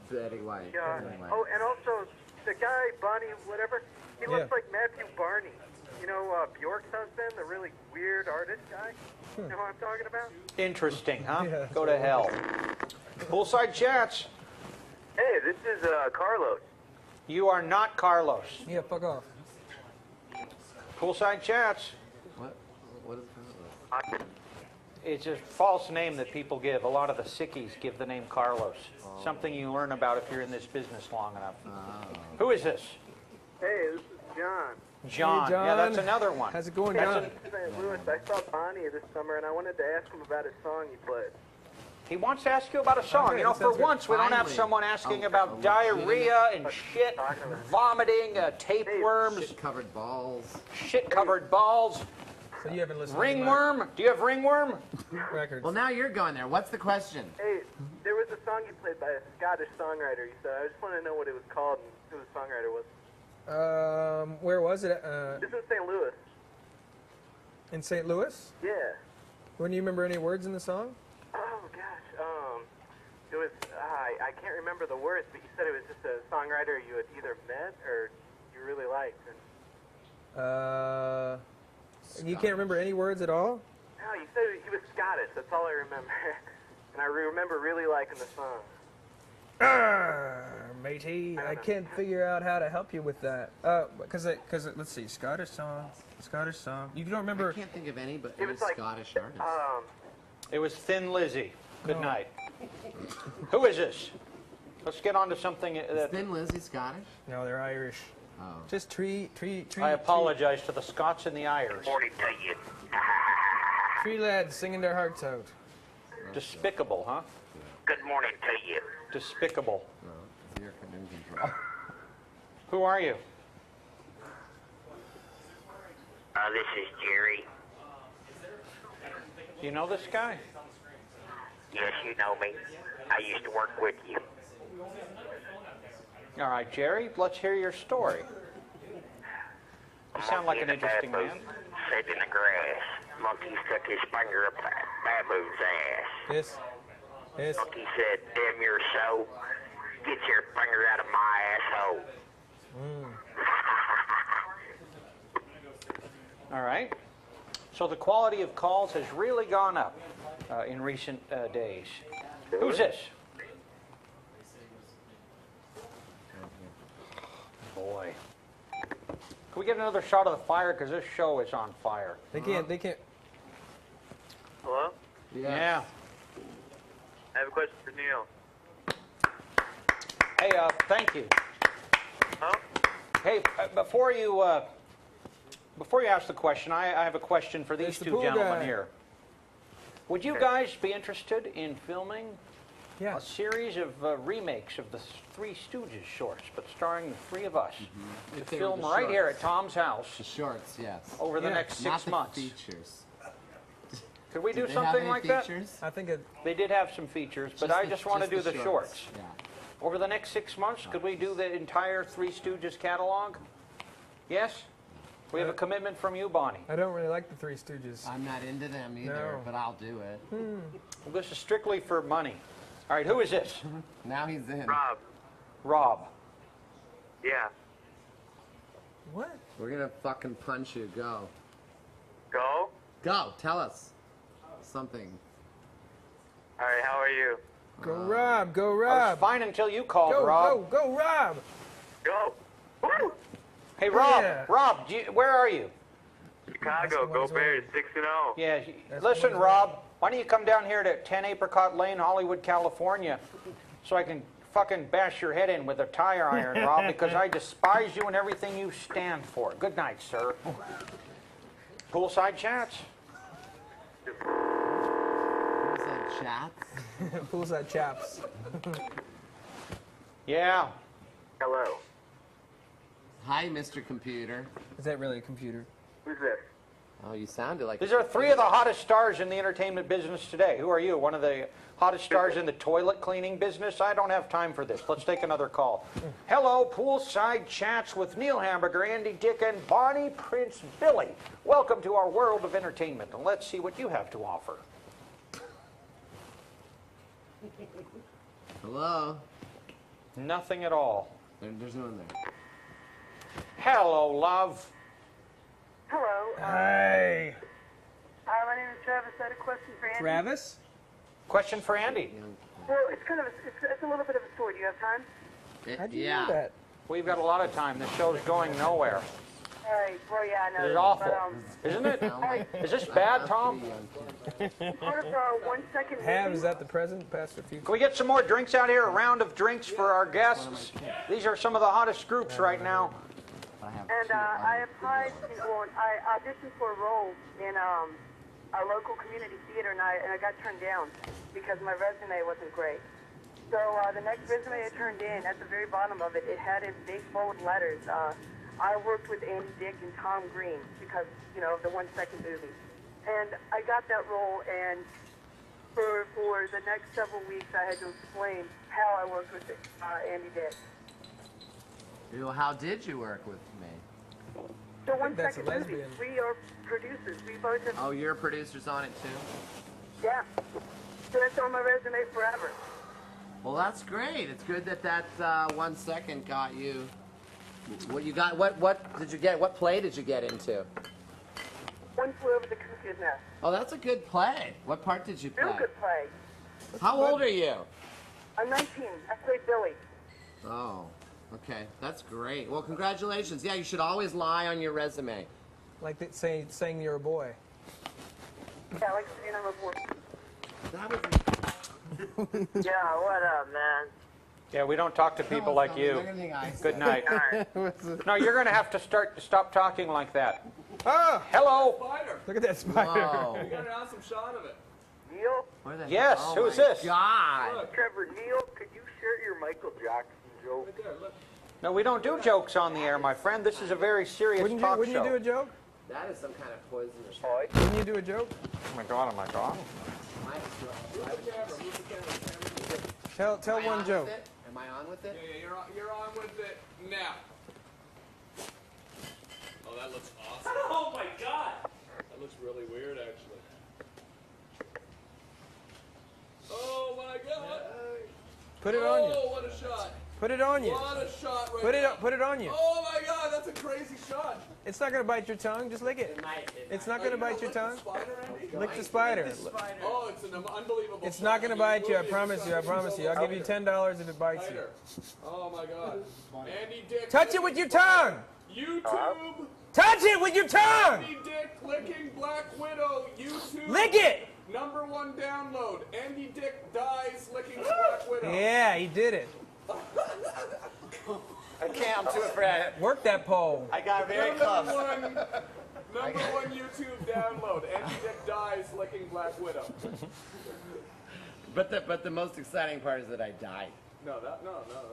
Betty White. Betty White. Oh, and also the guy Bonnie, whatever. He looks Yeah. like Matthew Barney. You know, Bjork's husband, the really weird artist guy. You know who I'm talking about? Interesting, huh? Yeah, Go to hell. Poolside Chats. Hey, this is Carlos. You are not Carlos. Yeah, fuck off. Poolside Chats. What is that? It's a false name that people give. A lot of the sickies give the name Carlos. Something you learn about if you're in this business long enough. Who is this? Hey, this is John. John. Hey, John. Yeah, that's another one. How's it going, That's John? In St. Louis, I saw Bonnie this summer, and I wanted to ask him about his song he played. He wants to ask you about a song. Okay, You know, that for sounds good. once, we don't have Finally. someone asking about diarrhea and shit, vomiting, tapeworms, Shit-covered balls. shit-covered balls. So you haven't listened Ringworm? Do you have ringworm? Records. Well, now you're going there. What's the question? Hey, there was a song you played by a Scottish songwriter, you said. I just want to know what it was called and who the songwriter was. Where was it? This is St. Louis. In St. Louis? Yeah. When you remember any words in the song? Oh, gosh. It was, I can't remember the words, but you said it was just a songwriter you had either met or you really liked. And You can't remember any words at all? no, you said he was Scottish. That's all I remember. And I remember really liking the song. Matey, I can't figure out how to help you with that. Because let's see, Scottish song. You don't remember? I can't think of any, but It any was like, Scottish artist. It was Thin Lizzy. Good No. night. Who is this? Let's get on to something that... Thin Lizzy Scottish? No, they're Irish. Oh. Just tree. I apologize to the Scots and the Irish. Morning to you. Tree lads singing their hearts out. Despicable, huh? Good morning to you. Despicable. No, it's your canoe control. Who are you? This is Jerry. You know this guy? Yes, you know me. I used to work with you. All right, Jerry, let's hear your story. You sound like an interesting man. Sat in the grass. Monkey stuck his finger up Baboon's ass. Yes. Monkey said, damn your soul. Get your finger out of my asshole. All right. So the quality of calls has really gone up in recent days. Who's this? Boy. Can we get another shot of the fire? Because this show is on fire. They can't. Hello? Yeah. I have a question for Neil. Hey, thank you. Huh? Hey, before you ask the question, I have a question for these It's the two pool gentlemen guy. here. Would you guys be interested in filming Yeah. a series of remakes of the Three Stooges shorts, but starring the three of us? To If they were film the right here shorts. at Tom's house The shorts, yes. over the Yeah. next 6 Not the months. features. Could we do Did they have something any like features? I think it. They did have some features, but I just want to do the shorts. Yeah. Over the next 6 months, could we do the entire Three Stooges catalog? Yes? We have a commitment from you, Bonnie. I don't really like the Three Stooges. I'm not into them either, No. but I'll do it. Well, this is strictly for money. All right, who is this? Now he's in. Rob. Rob. Yeah. What? We're gonna fucking punch you. Go. Go? Go. Tell us something. All right, how are you? Go Rob. Go I was Rob. fine until you called, Go Rob. Go Rob. Go. Woo! Hey, Rob. Yeah. Rob, where are you? Chicago, go Bears, 6-0. Yeah. That's Listen, the one. Rob. Why don't you come down here to 10 Apricot Lane, Hollywood, California, so I can fucking bash your head in with a tire iron, Rob, because I despise you and everything you stand for. Good night, sir. Poolside Chats. Who's that chats? Poolside chaps. Yeah. Hello. Hi, Mr. Computer. Is that really a computer? Who's this? Oh, you sounded like. These are three of the hottest stars in the entertainment business today. Who are you? One of the hottest stars in the toilet cleaning business? I don't have time for this. Let's take another call. Hello, Poolside Chats with Neil Hamburger, Andy Dick, and Bonnie Prince Billy. Welcome to our world of entertainment, and let's see what you have to offer. Hello. Nothing at all. There's no one there. Hello, love. Hello. Hey. Hi, my name is Travis. I had a question for Andy. Travis? Question for Andy. Well, it's kind of it's a little bit of a story. Do you have time? How'd you know that? We've got a lot of time. The show's going nowhere. Right. Well, yeah, I know. It is awful, But, isn't it? Is this bad, Tom? part of 1 second. Ham, is that the present? Pastor Future? Can we get some more drinks out here? A round of drinks for our guests. These are some of the hottest groups right now. And I applied, I auditioned for a role in a local community theater, and I got turned down because my resume wasn't great. So the next resume I turned in, at the very bottom of it, it had in big bold letters, I worked with Andy Dick and Tom Green because, of the 1 second movie. And I got that role, and for the next several weeks I had to explain how I worked with Andy Dick. Well, how did you work with me? The 1 second movie. We are producers. We both have... Oh, you're producers on it too? Yeah. So that's on my resume forever. Well, that's great. It's good that 1 second got you. What you got? What did you get? What play did you get into? One Flew Over the Cuckoo's Nest. Oh, that's a good play. What part did you play? Real good play. How old are you? I'm 19. I played Billy. Oh, okay. That's great. Well, congratulations. Yeah, you should always lie on your resume. Like saying you're a boy. Yeah, like saying I'm a boy. That was... Yeah, what up, man? Yeah, we don't talk to people like you. Good night. No, you're going to have to stop talking like that. Ah! Hello. Spider. Look at that spider. Whoa. You got an awesome shot of it. Neil? Yes, Oh who's my this? God. Trevor, Neil, could you share your Michael Jackson joke? Right there, look. No, we don't do jokes on the air, my friend. This is a very serious Wouldn't talk you show. do a joke? That is some kind of poisonous. Wouldn't you do a joke? Oh my God, oh my God. Tell one joke. Am I on with it? Yeah, you're on with it now. Oh, that looks awesome. Oh my God! That looks really weird, actually. Oh my God! Put it on you. Oh, what a shot! Put it on you. What a shot right Put it now. put it on you. Oh my God, that's a crazy shot. It's not gonna bite your tongue. Just lick it. It's not gonna bite your tongue. Lick the spider. Oh, it's an unbelievable. It's not gonna bite you. I promise you. I promise you. I'll give you $10 if it bites you. Oh my God. Andy Dick. Touch it with your tongue. YouTube. Touch it with your tongue. Andy Dick licking Black Widow. YouTube. Lick it. #1 download. Andy Dick dies licking Black Widow. Yeah, he did it. I can't. I'm too afraid. Work that pole. I got very close. #1 YouTube download. Andy Dick dies licking Black Widow. But the most exciting part is that I died. No.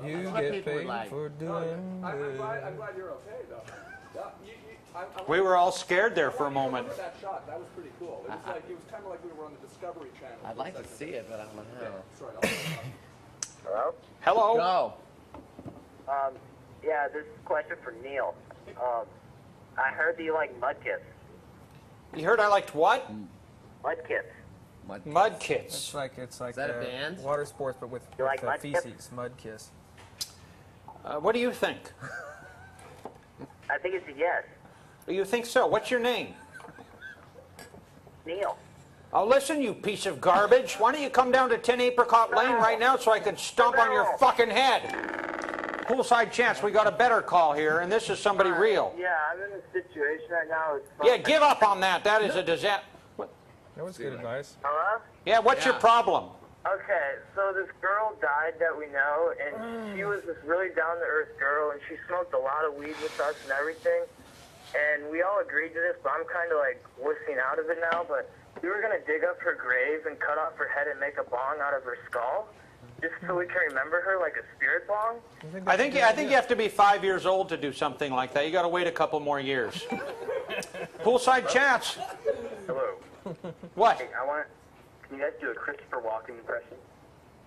You That's what get people would paid like. for doing I'm good. glad you're okay, though. We were all scared there for a I moment. remember that shot. That was pretty cool. It was kind of like we were on the Discovery Channel. I'd like to see it, but I don't know how. Hello? Hello. Go. Yeah, this is a question for Neil. I heard that you like Mudkits. You heard I liked what? Mudkits. Mudkits. It's like Is that a band? water sports, but with like Mud Kiss? feces. Mud kiss. What do you think? I think it's a yes. You think so? What's your name? Neil. Oh, listen, you piece of garbage. Why don't you come down to 10 Apricot Lane right now so I can stomp on your fucking head? Poolside chance, we got a better call here, and this is somebody real. Yeah, I'm in a situation right now. Yeah, give up on that. That is a disaster. That was good advice. Hello? Yeah, what's your problem? Okay, so this girl died that we know, and she was this really down-to-earth girl, and she smoked a lot of weed with us and everything. And we all agreed to this, but I'm kind of like wussing out of it now, but we were going to dig up her grave and cut off her head and make a bong out of her skull, just so we can remember her like a spirit bong. I think you have to be 5 years old to do something like that. You got to wait a couple more years. Poolside chats. Hello. What? Hey, can you guys do a Christopher Walken impression?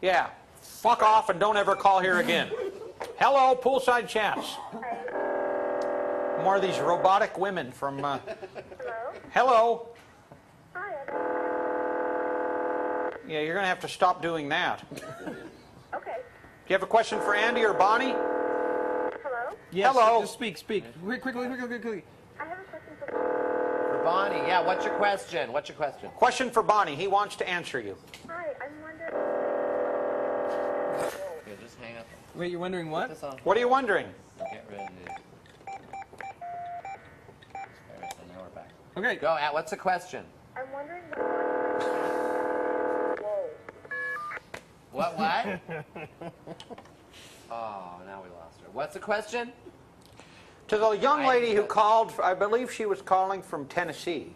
Yeah. Fuck off and don't ever call here again. Hello, Poolside chats. More of these robotic women from... Hello? Hello. Hi. Yeah, you're going to have to stop doing that. Okay. Do you have a question for Andy or Bonnie? Hello? Yes, Hello. Just speak. Quickly. I have a question for For Bonnie, yeah. What's your question? Question for Bonnie. He wants to answer you. Hi, I'm wondering... Yeah, just hang up. Wait, you're wondering what? What are you wondering? Get ready. Okay. Go. What's the question? I'm wondering. What? Oh, now we lost her. What's the question? To the young lady who called, I believe she was calling from Tennessee.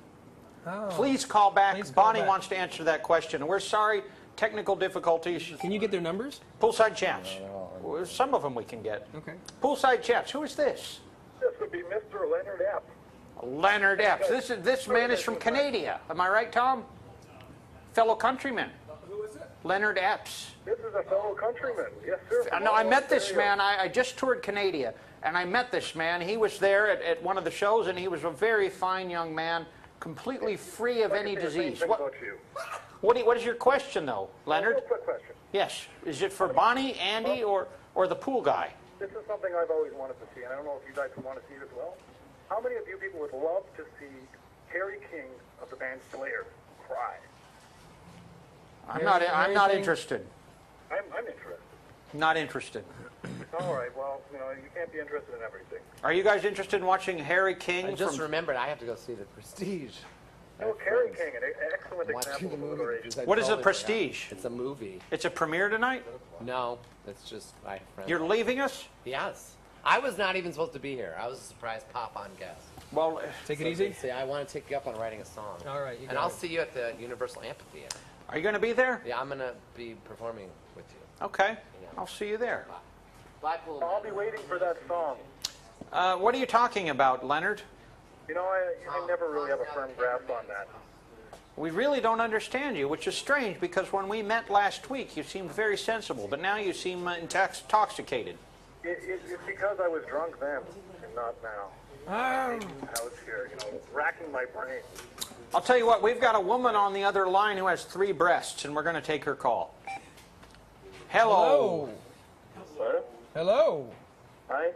Oh. Please call back. Bonnie wants to answer that question. We're sorry, technical difficulties. Can you get their numbers? Poolside chats. Some of them we can get. Okay. Poolside chats. Who is this? This would be Mr. Leonard Ep. Leonard Epps. This man is from Canada. Am I right, Tom? Fellow countryman. Who is it? Leonard Epps. This is a fellow countryman. Yes, sir. No, I met this man. I just toured Canada, and I met this man. He was there at one of the shows, and he was a very fine young man, completely free of any disease. What is your question, though, Leonard? Real quick question. Yes. Is it for Bonnie, Andy, or the pool guy? This is something I've always wanted to see, and I don't know if you guys would want to see it as well. How many of you people would love to see Harry King of the band Slayer cry? I'm not interested. I'm interested. Not interested. All right, well, you can't be interested in everything. Are you guys interested in watching Harry King? I just remembered I have to go see The Prestige. No, Harry King, an excellent example of alliteration. What is The Prestige? It's a movie. It's a premiere tonight? No, it's just my friend. You're leaving us? Yes. I was not even supposed to be here. I was a surprise pop-on guest. Well, take it easy. See, I want to take you up on writing a song. All right. And I'll see you at the Universal Amphitheater. Are you going to be there? Yeah, I'm going to be performing with you. Okay. I'll see you there. I'll be waiting for that song. What are you talking about, Leonard? I never really have a firm grasp on that. We really don't understand you, which is strange because when we met last week, you seemed very sensible, but now you seem intoxicated. It's because I was drunk then and not now. I was here, racking my brain. I'll tell you what, we've got a woman on the other line who has 3 breasts, and we're going to take her call. Hello. Hello. Hello. Hi.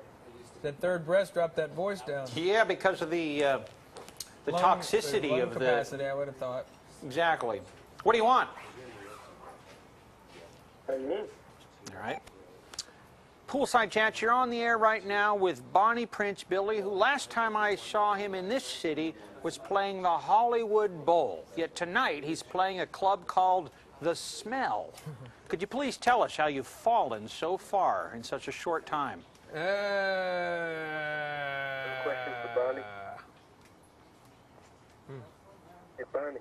That third breast dropped that voice down. Yeah, because of the toxicity lung of capacity, I would have thought. Exactly. What do you want? All right. Poolside Chats, you're on the air right now with Bonnie Prince Billy, who last time I saw him in this city was playing the Hollywood Bowl. Yet tonight he's playing a club called The Smell. Could you please tell us how you've fallen so far in such a short time? Question for Bonnie. Hey, Bonnie.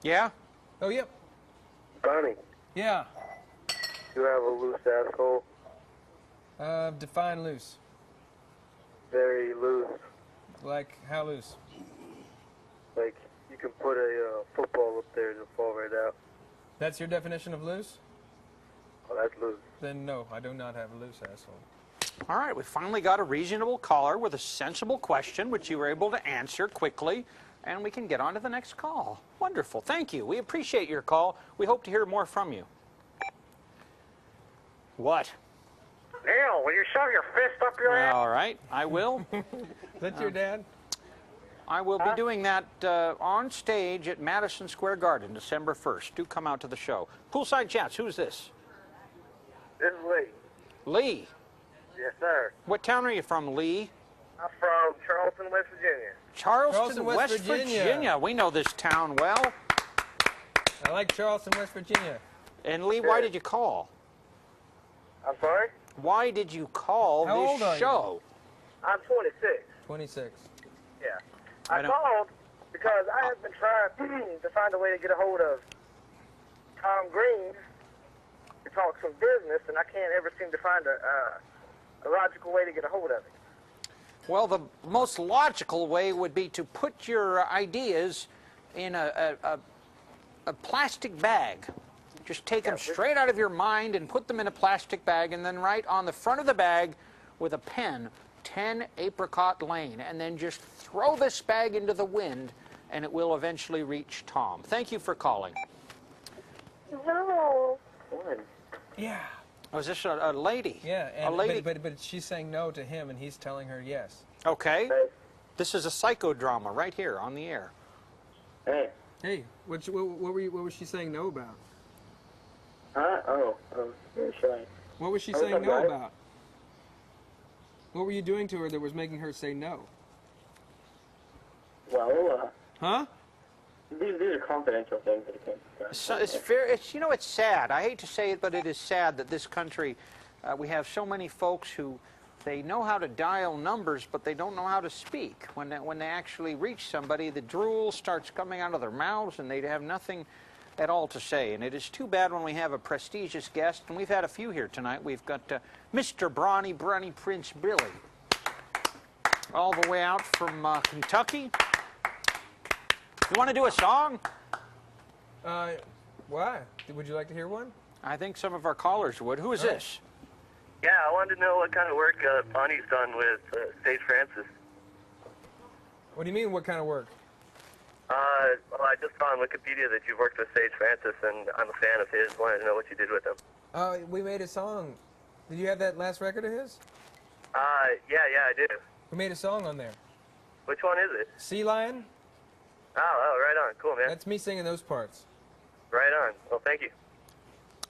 Yeah? Oh, yep. Bonnie. Yeah. You have a loose asshole. Define loose. Very loose. Like how loose? Like you can put a football up there and it'll fall right out. That's your definition of loose? Oh, that's loose. Then no, I do not have a loose asshole. All right, we finally got a reasonable caller with a sensible question, which you were able to answer quickly, and we can get on to the next call. Wonderful. Thank you. We appreciate your call. We hope to hear more from you. What? Neil, will you shove your fist up your ass? All right, I will. Is that your dad? I will be doing that on stage at Madison Square Garden, December 1st. Do come out to the show. Poolside Chats, who's this? This is Lee. Lee? Yes, sir. What town are you from, Lee? I'm from Charleston, West Virginia. Charleston, West Virginia. We know this town well. I like Charleston, West Virginia. And Lee, why did you call? I'm sorry? Why did you call How old are this you? show? I'm 26. 26. Yeah. I called because I have been trying to find a way to get a hold of Tom Green to talk some business, and I can't ever seem to find a logical way to get a hold of it. Well, the most logical way would be to put your ideas in a plastic bag. Just take them straight out of your mind and put them in a plastic bag, and then write on the front of the bag with a pen, 10 Apricot Lane, and then just throw this bag into the wind, and it will eventually reach Tom. Thank you for calling. No. Yeah. Oh, is this a lady? Yeah, and, a lady. But she's saying no to him, and he's telling her yes. Okay. This is a psychodrama right here on the air. Hey. Hey, what was she saying no about? Huh? Oh, very shy. What was she saying no about? What were you doing to her that was making her say no? Well, Huh? these are confidential things that can't discuss. So it's fair. It's, you know, it's sad. I hate to say it, but it is sad that this country, we have so many folks who they know how to dial numbers, but they don't know how to speak. When they actually reach somebody, the drool starts coming out of their mouths, and they have nothing at all to say. And it is too bad when we have a prestigious guest, and we've had a few here tonight. We've got Mr. Brawny Prince Billy, all the way out from Kentucky. You want to do a song? Why? Would you like to hear one? I think some of our callers would. Who is this? Yeah, I wanted to know what kind of work Bonnie's done with Sage Francis. What do you mean, what kind of work? Well, I just saw on Wikipedia that you've worked with Sage Francis, and I'm a fan of his. Wanted to know what you did with him. We made a song. Did you have that last record of his? Yeah, I do. We made a song on there. Which one is it? Sea Lion? Oh, right on. Cool, man. That's me singing those parts. Right on. Well, thank you.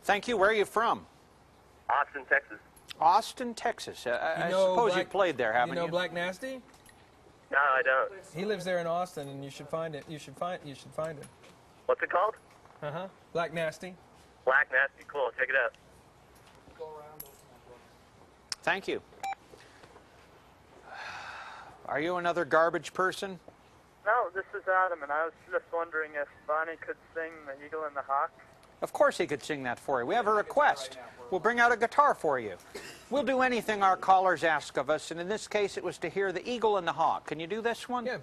Thank you. Where are you from? Austin, Texas. Austin, Texas. I suppose you played there, haven't you? You know Black Nasty? No, I don't. He lives there in Austin, and you should find it. You should find him. What's it called? Black Nasty. Black Nasty. Cool. Check it out. Thank you. Are you another garbage person? No, this is Adam, and I was just wondering if Bonnie could sing The Eagle and the Hawk. Of course he could sing that for you. We have a request. We'll bring out a guitar for you. We'll do anything our callers ask of us, and in this case it was to hear The Eagle and the Hawk. Can you do this one? Yeah.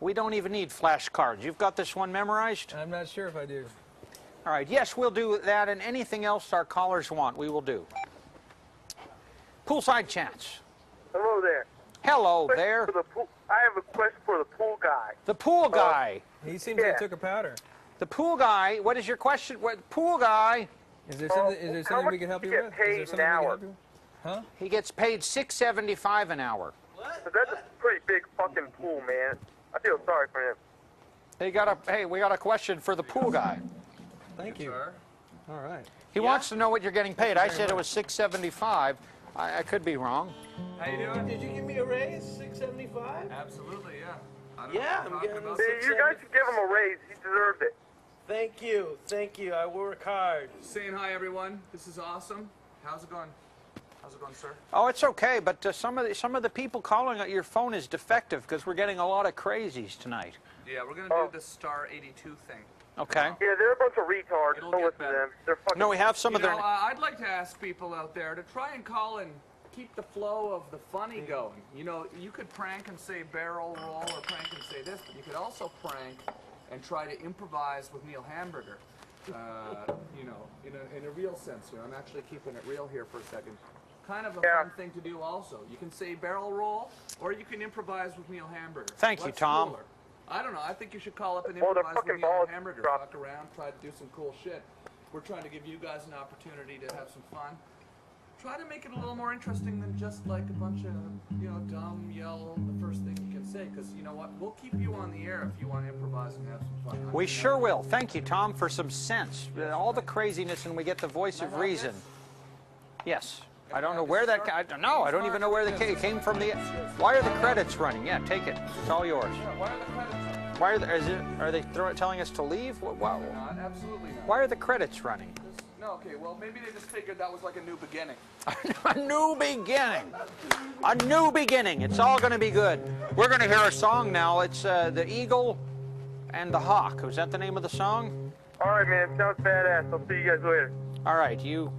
We don't even need flashcards. You've got this one memorized? I'm not sure if I do. All right. Yes, we'll do that, and anything else our callers want, we will do. Poolside Chats. Hello there. Hello there. I have a question for the pool guy. The pool guy. He seems to have took a powder. The pool guy. What is your question? What pool guy? Is there something we can help you with? Paid an hour? Huh? He gets paid $6.75 an hour. So that's a pretty big fucking pool, man. I feel sorry for him. Hey, we got a question for the pool guy. Thank you. All right. He wants to know what you're getting paid. I said it was $6.75. I could be wrong. How you doing? Did you give me a raise? $6.75? Absolutely, yeah. Yeah, I'm getting You guys should give him a raise. He deserved it. Thank you. I work hard. Saying hi, everyone. This is awesome. How's it going? How's it going, sir? Oh, it's okay, but some of the people calling your phone is defective because we're getting a lot of crazies tonight. Yeah, we're gonna do the star 82 thing. Okay. Yeah, they're a bunch of retards. Don't listen to them. They're fucking. No, we have some of their. I'd like to ask people out there to try and call and keep the flow of the funny going. You know, you could prank and say barrel roll or prank and say this, but you could also prank and try to improvise with Neil Hamburger. You know, in a real sense. You know, I'm actually keeping it real here for a second. Kind of a fun thing to do also. You can say barrel roll, or you can improvise with Neil Hamburger. Thank you, What's Tom. cooler? I don't know. I think you should call up and Well, they're improvise with fucking Neil balls Hamburger. dropped. Fuck around, try to do some cool shit. We're trying to give you guys an opportunity to have some fun. Try to make it a little more interesting than just like a bunch of, dumb yell the first thing you can say. Because you know what? We'll keep you on the air if you want to improvise and have some fun. We sure will. Thank you, Tom, for some sense. All the craziness, and we get the voice of reason. Yes. I don't know where that. I don't even know where it came from. Why are the credits running? Yeah, take it. It's all yours. Why are the credits running? Are they telling us to leave? Wow. Not, absolutely not. Why are the credits running? No, okay, well, maybe they just figured that was like a new beginning. A new beginning. A new beginning. It's all going to be good. We're going to hear a song now. It's The Eagle and the Hawk. Was that the name of the song? All right, man. Sounds badass. I'll see you guys later. All right, you.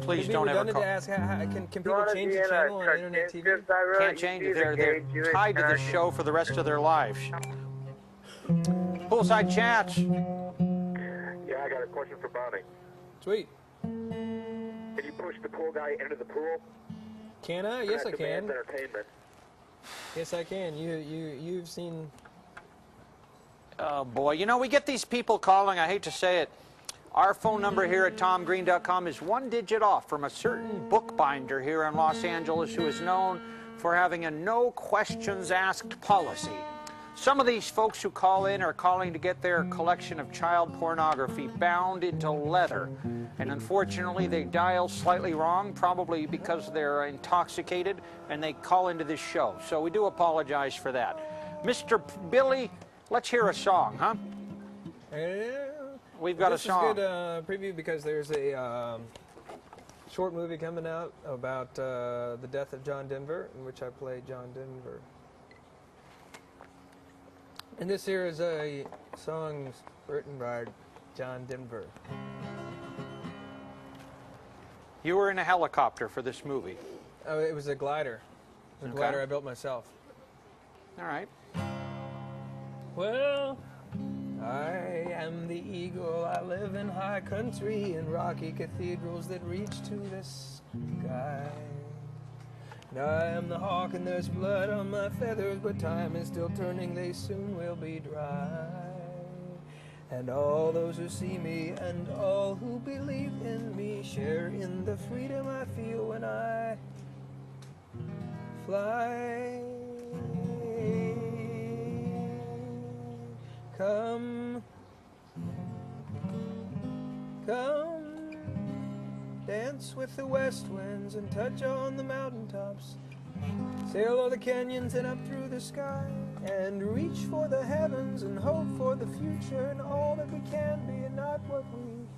Please don't ever call. To ask, can people change the channel on internet TV? Can't change it. They're tied to the show for the rest of their lives. Poolside Chats. Yeah, I got a question for Bonnie. Sweet. Can you push the pool guy into the pool? Can I? Yes, I can. Entertainment. Yes, I can. You've seen. Oh boy, we get these people calling. I hate to say it. Our phone number here at TomGreen.com is one digit off from a certain bookbinder here in Los Angeles who is known for having a no questions asked policy. Some of these folks who call in are calling to get their collection of child pornography bound into leather. And unfortunately, they dial slightly wrong, probably because they're intoxicated, and they call into this show. So we do apologize for that. Mr. Billy, let's hear a song, huh? We've got a song. This is a good preview because there's a short movie coming out about the death of John Denver, in which I play John Denver. And this here is a song written by John Denver. You were in a helicopter for this movie. Oh, it was a glider. It was a glider I built myself. All right. Well, I am the eagle. I live in high country in rocky cathedrals that reach to the sky. And I am the hawk and there's blood on my feathers, but time is still turning, they soon will be dry. And all those who see me and all who believe in me share in the freedom I feel when I fly. Come, dance with the west winds and touch on the mountaintops. Sail all the canyons and up through the sky, and reach for the heavens and hope for the future and all that we can be and not what we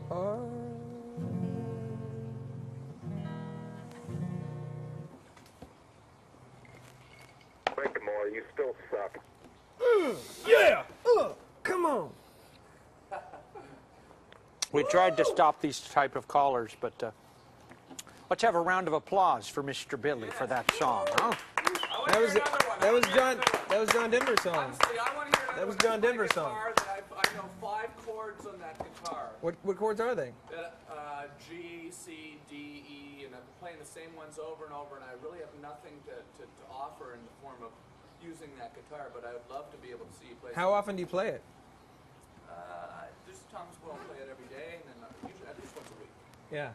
are. Wait, more, you still suck. Yeah! Come on! We tried to stop these type of callers, but let's have a round of applause for Mr. Billy for that song, huh? That was John Denver's song. That was John Denver's song. I know 5 chords on that guitar. What chords are they? G, C, D, E, and I'm playing the same ones over and over, and I really have nothing to offer in the form of using that guitar, but I would love to be able to see you play. How often do you play it? Just times when I play it every day, and then usually at least once a week. Yeah.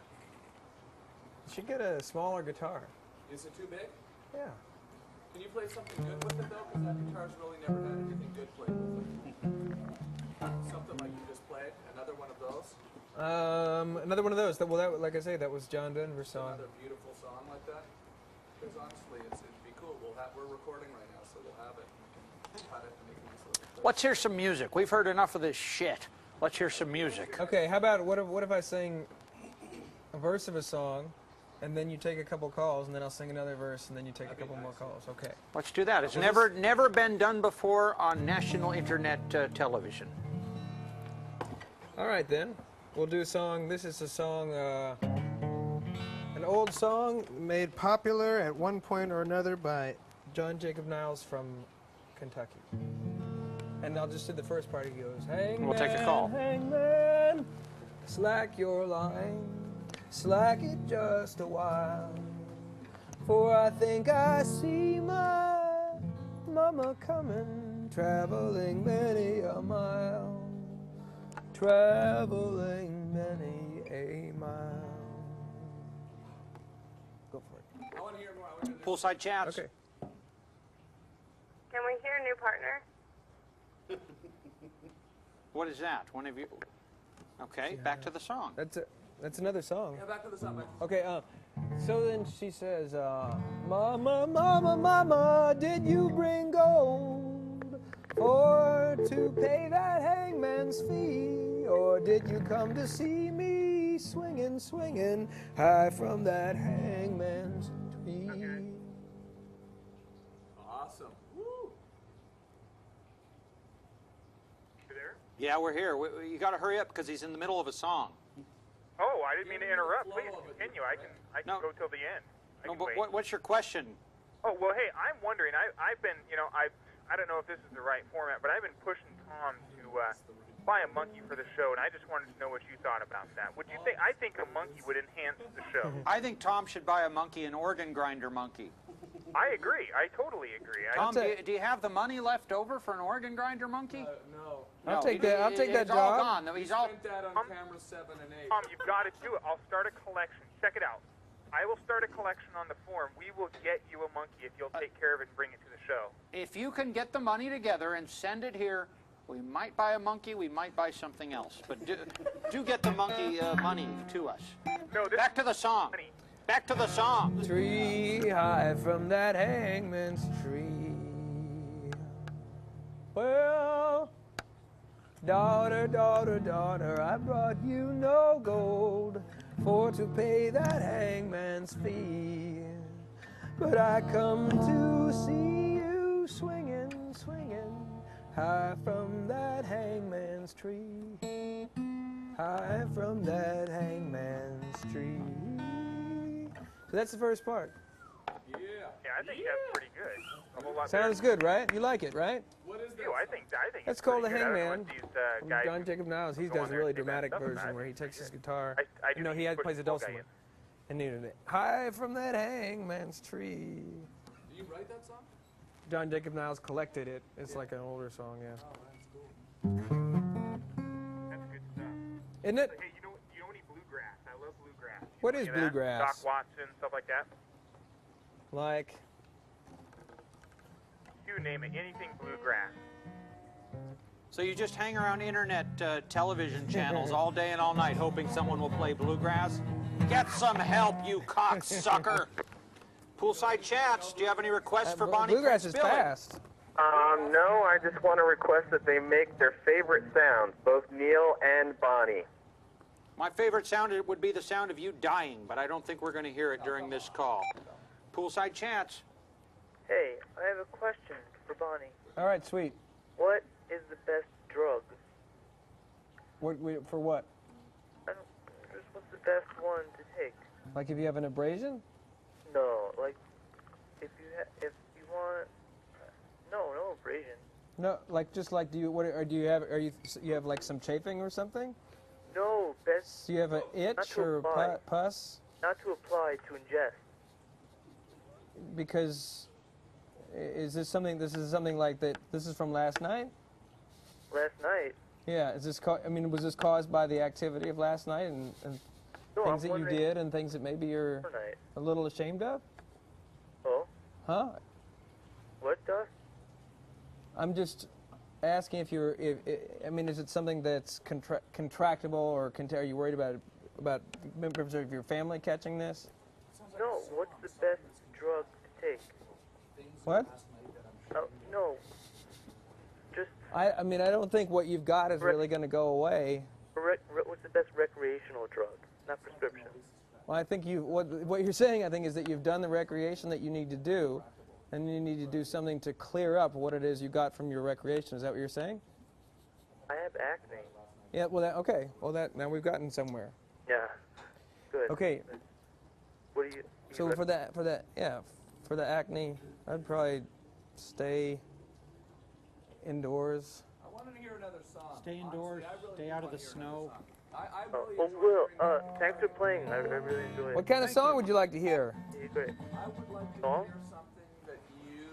You should get a smaller guitar. Is it too big? Yeah. Can you play something good with it, though? Because that guitar's really never had anything good played with it. Something like you just played? Another one of those? Another one of those. Like I say, that was John Denver's song. Another beautiful song like that? Because honestly, it'd be cool. We're recording right now, so we'll have it. We can cut it and make a nice little clip. Let's hear some music. We've heard enough of this shit. Let's hear some music. Okay, how about, what if I sing a verse of a song, and then you take a couple calls, and then I'll sing another verse, and then you take a couple more calls. Okay. Let's do that. It's never been done before on national internet television. All right, then. We'll do a song. This is a song, an old song made popular at one point or another by John Jacob Niles from Kentucky. And I'll just do the first part. He goes, "Hangman, we'll take a call. Hangman, slack your line, slack it just a while, for I think I see my mama coming, traveling many a mile, traveling many a mile." Go for it. I want to hear more. Poolside chats. Okay. Can we hear a new partner? What is that? One of you? Okay, back to the song. That's another song. Yeah, back to the song. Okay, so then she says, "Mama, mama, mama, did you bring gold or to pay that hangman's fee? Or did you come to see me swinging, swinging high from that hangman's tree?" Okay. Awesome. Woo. You there? Yeah, we're here. You got to hurry up because he's in the middle of a song. Oh, I didn't mean to interrupt. Please continue. I can go till the end. No, but what's your question? Oh, well, hey, I'm wondering. I've been, I don't know if this is the right format, but I've been pushing Tom to buy a monkey for the show, and I just wanted to know what you thought about that. Would you think? I think a monkey would enhance the show. I think Tom should buy a monkey, an organ grinder monkey. I agree. I totally agree. Tom, do you have the money left over for an organ grinder monkey? No. I'll take that It's job. all gone. He's all spent that on camera 7 and 8. Tom, you've got to do it. I'll start a collection. Check it out. I will start a collection on the forum. We will get you a monkey if you'll take care of it and bring it to the show. If you can get the money together and send it here, we might buy a monkey, we might buy something else. But do get the monkey money to us. No, back to the song. Back to the song. Tree high from that hangman's tree. Well, daughter, daughter, daughter, I brought you no gold for to pay that hangman's fee. But I come to see you swinging, swinging high from that hangman's tree. High from that hangman's tree. So that's the first part. Yeah, I think that's pretty good. A whole lot Sounds good, right? You like it, right? What is that? I think That's it's called The pretty good. I Hangman. don't know what these, guys John Jacob Niles. He go does on a there really and say bad dramatic stuff about version it. where he takes his guitar. I do he put plays a the cool guy dulcimer. And he high from that hangman's tree. Do you write that song? John Jacob Niles collected it. It's like an older song, yeah. Oh, that's cool. That's good stuff. Isn't it? Hey, you know any bluegrass? I love bluegrass. What is Any of that? bluegrass? Doc Watson, stuff like that. Like, You name it, anything bluegrass. So you just hang around internet television channels all day and all night hoping someone will play bluegrass? Get some help, you cocksucker! Poolside chats, do you have any requests for Bonnie bluegrass Prince is Billy? fast. No, I just want to request that they make their favorite sounds, both Neil and Bonnie. My favorite sound would be the sound of you dying, but I don't think we're going to hear it during this call. Poolside chats. Hey, I have a question for Bonnie. All right, sweet. What is the best drug? For what? Just what's the best one to take? Like if you have an abrasion? No, like if you want. No abrasion. No, like just like do you have like some chafing or something? No, best. Do you have an itch or pus? Not to apply, to ingest. Because is this something like that? This is from last night. Last night. Yeah. Is this? Was this caused by the activity of last night and No, things I'm that you wondering- did and things that maybe you're Overnight. a little ashamed of? Oh, Huh? what does? I'm just asking if you're. Is it something that's contractable or are you worried about members of your family catching this? No, what's the best drug to take? What? No. Just I don't think what you've got is really going to go away. what's the best recreational drug? Not prescription. Well, I think what you're saying, I think, is that you've done the recreation that you need to do, and you need to do something to clear up what it is you got from your recreation. Is that what you're saying? I have acne. Yeah. Well, okay. Well, now we've gotten somewhere. Yeah. Good. Okay. What do you? So for the acne, I'd probably stay indoors. I wanted to hear another song. Stay indoors, stay out of the snow. I really thanks for playing. I really enjoyed it. What kind of song would you like to hear? Yeah, great. I would like to Song? hear something that you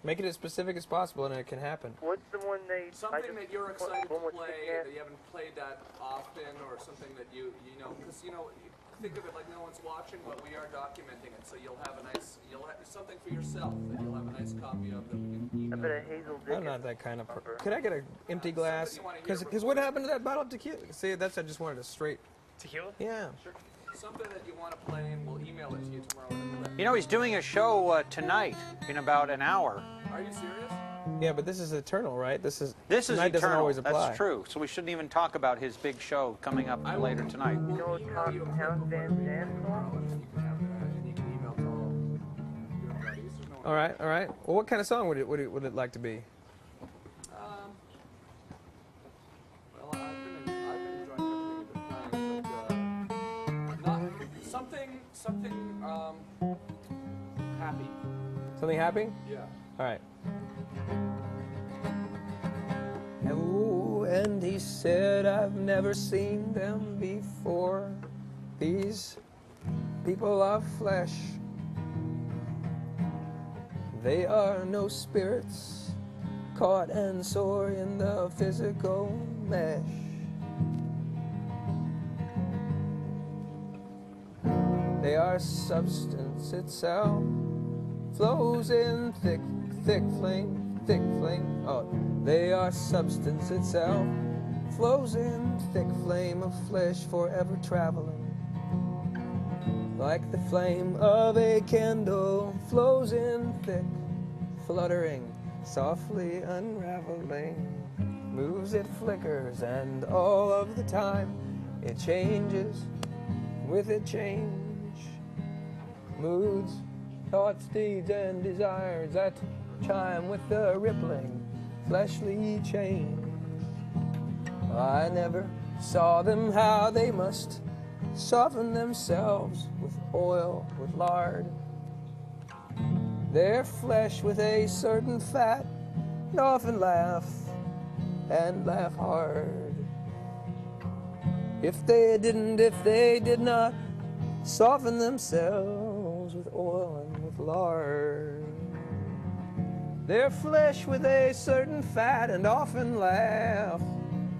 Make it as specific as possible, and it can happen. What's the one they? something that you're excited to one play with that you haven't played that often, or something that you know, because think of it like no one's watching, but we are documenting it, so you'll have something for yourself that you'll have a nice copy of that we can email. I bet a Hazel Dickens. I'm not that kind of person. Could I get an empty glass? Because what happened to that bottle of tequila? See, I just wanted a straight tequila. Yeah. Sure. Something that you want to play, and we'll email it to you tomorrow. You know, he's doing a show tonight in about an hour. Are you serious? Yeah, but this is eternal, right? This is Eternal. doesn't always apply. That's true. So we shouldn't even talk about his big show coming up later tonight. You know Town Van Zandt song? All right. Well, what kind of song would it like to be? Well, I've been enjoying everything you've been playing, but something happy. Something happy? Yeah. All right. Oh, and he said, I've never seen them before. These people are flesh. They are no spirits caught and sore in the physical mesh. They are substance itself, flows in thick, thick flame, thick flame. Oh, they are substance itself, flows in thick flame of flesh, forever traveling. Like the flame of a candle, flows in thick, fluttering, softly unraveling. Moves, it flickers, and all of the time it changes, with it change. Moods, thoughts, deeds, and desires that chime with the rippling, fleshly change. I never saw them how they must soften themselves with oil, with lard. Their flesh with a certain fat, and often laugh, and laugh hard. If they did not soften themselves with oil and with lard. Their flesh with a certain fat, and often laugh,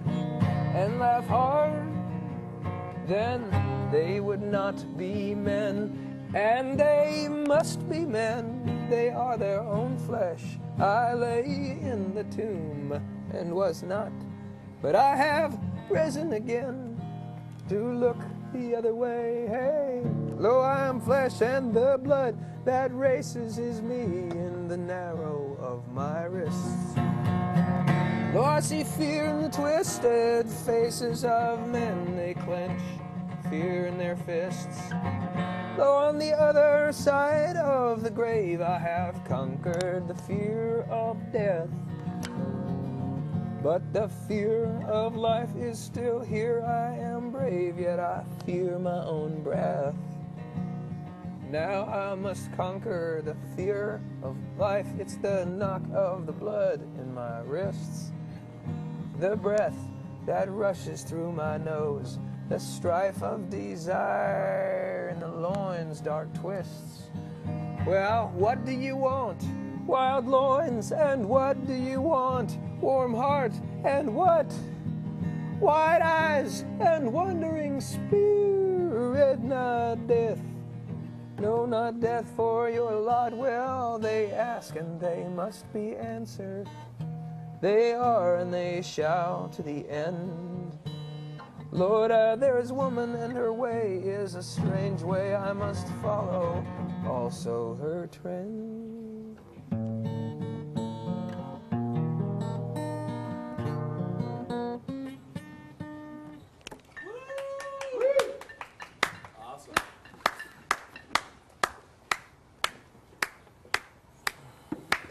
and laugh hard, then they would not be men, and they must be men. They are their own flesh. I lay in the tomb and was not, but I have risen again to look the other way. Hey, lo, I am flesh, and the blood that races is me in the narrow of my wrists. Lo, I see fear in the twisted faces of men. They clench fear in their fists. Lo, on the other side of the grave I have conquered the fear of death. But the fear of life is still here. I am brave, yet I fear my own breath. Now I must conquer the fear of life. It's the knock of the blood in my wrists, the breath that rushes through my nose, the strife of desire in the loin's dark twists. Well, what do you want? Wild loins, and what do you want? Warm heart, and what? Wide eyes, and wandering spirit, not death. No, not death for your lot. Well, they ask, and they must be answered. They are, and they shall to the end. Lord, there is woman, and her way is a strange way. I must follow also her trend. Awesome.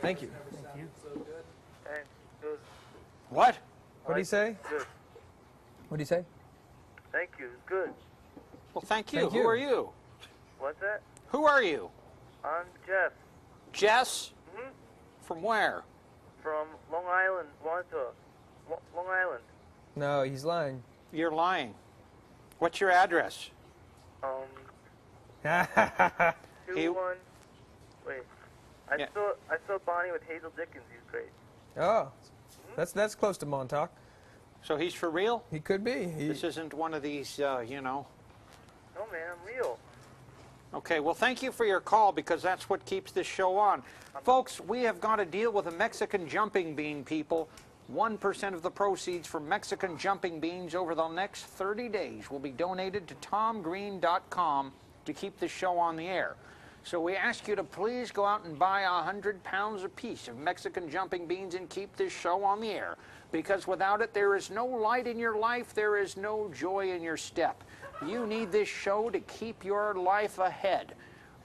Thank you. Thank you. So good. And it was What? What did he say? good. What did he say? Thank you. It's good. Well, thank you. Thank you. Who are you? What's that? Who are you? I'm Jeff. Jess? Mm-hmm. From where? From Long Island, Montauk. Long Island. No, he's lying. You're lying. What's your address? 2-1. Wait. I saw Bonnie with Hazel Dickens. He's great. Oh, that's close to Montauk. So he's for real? He could be. This isn't one of these, you know. No, man, I'm real. Okay, well, thank you for your call, because that's what keeps this show on. Folks, we have got to deal with the Mexican jumping bean people. 1% of the proceeds from Mexican jumping beans over the next 30 days will be donated to TomGreen.com to keep the show on the air. So we ask you to please go out and buy 100 pounds apiece of Mexican jumping beans and keep this show on the air. Because without it, there is no light in your life, there is no joy in your step. You need this show to keep your life ahead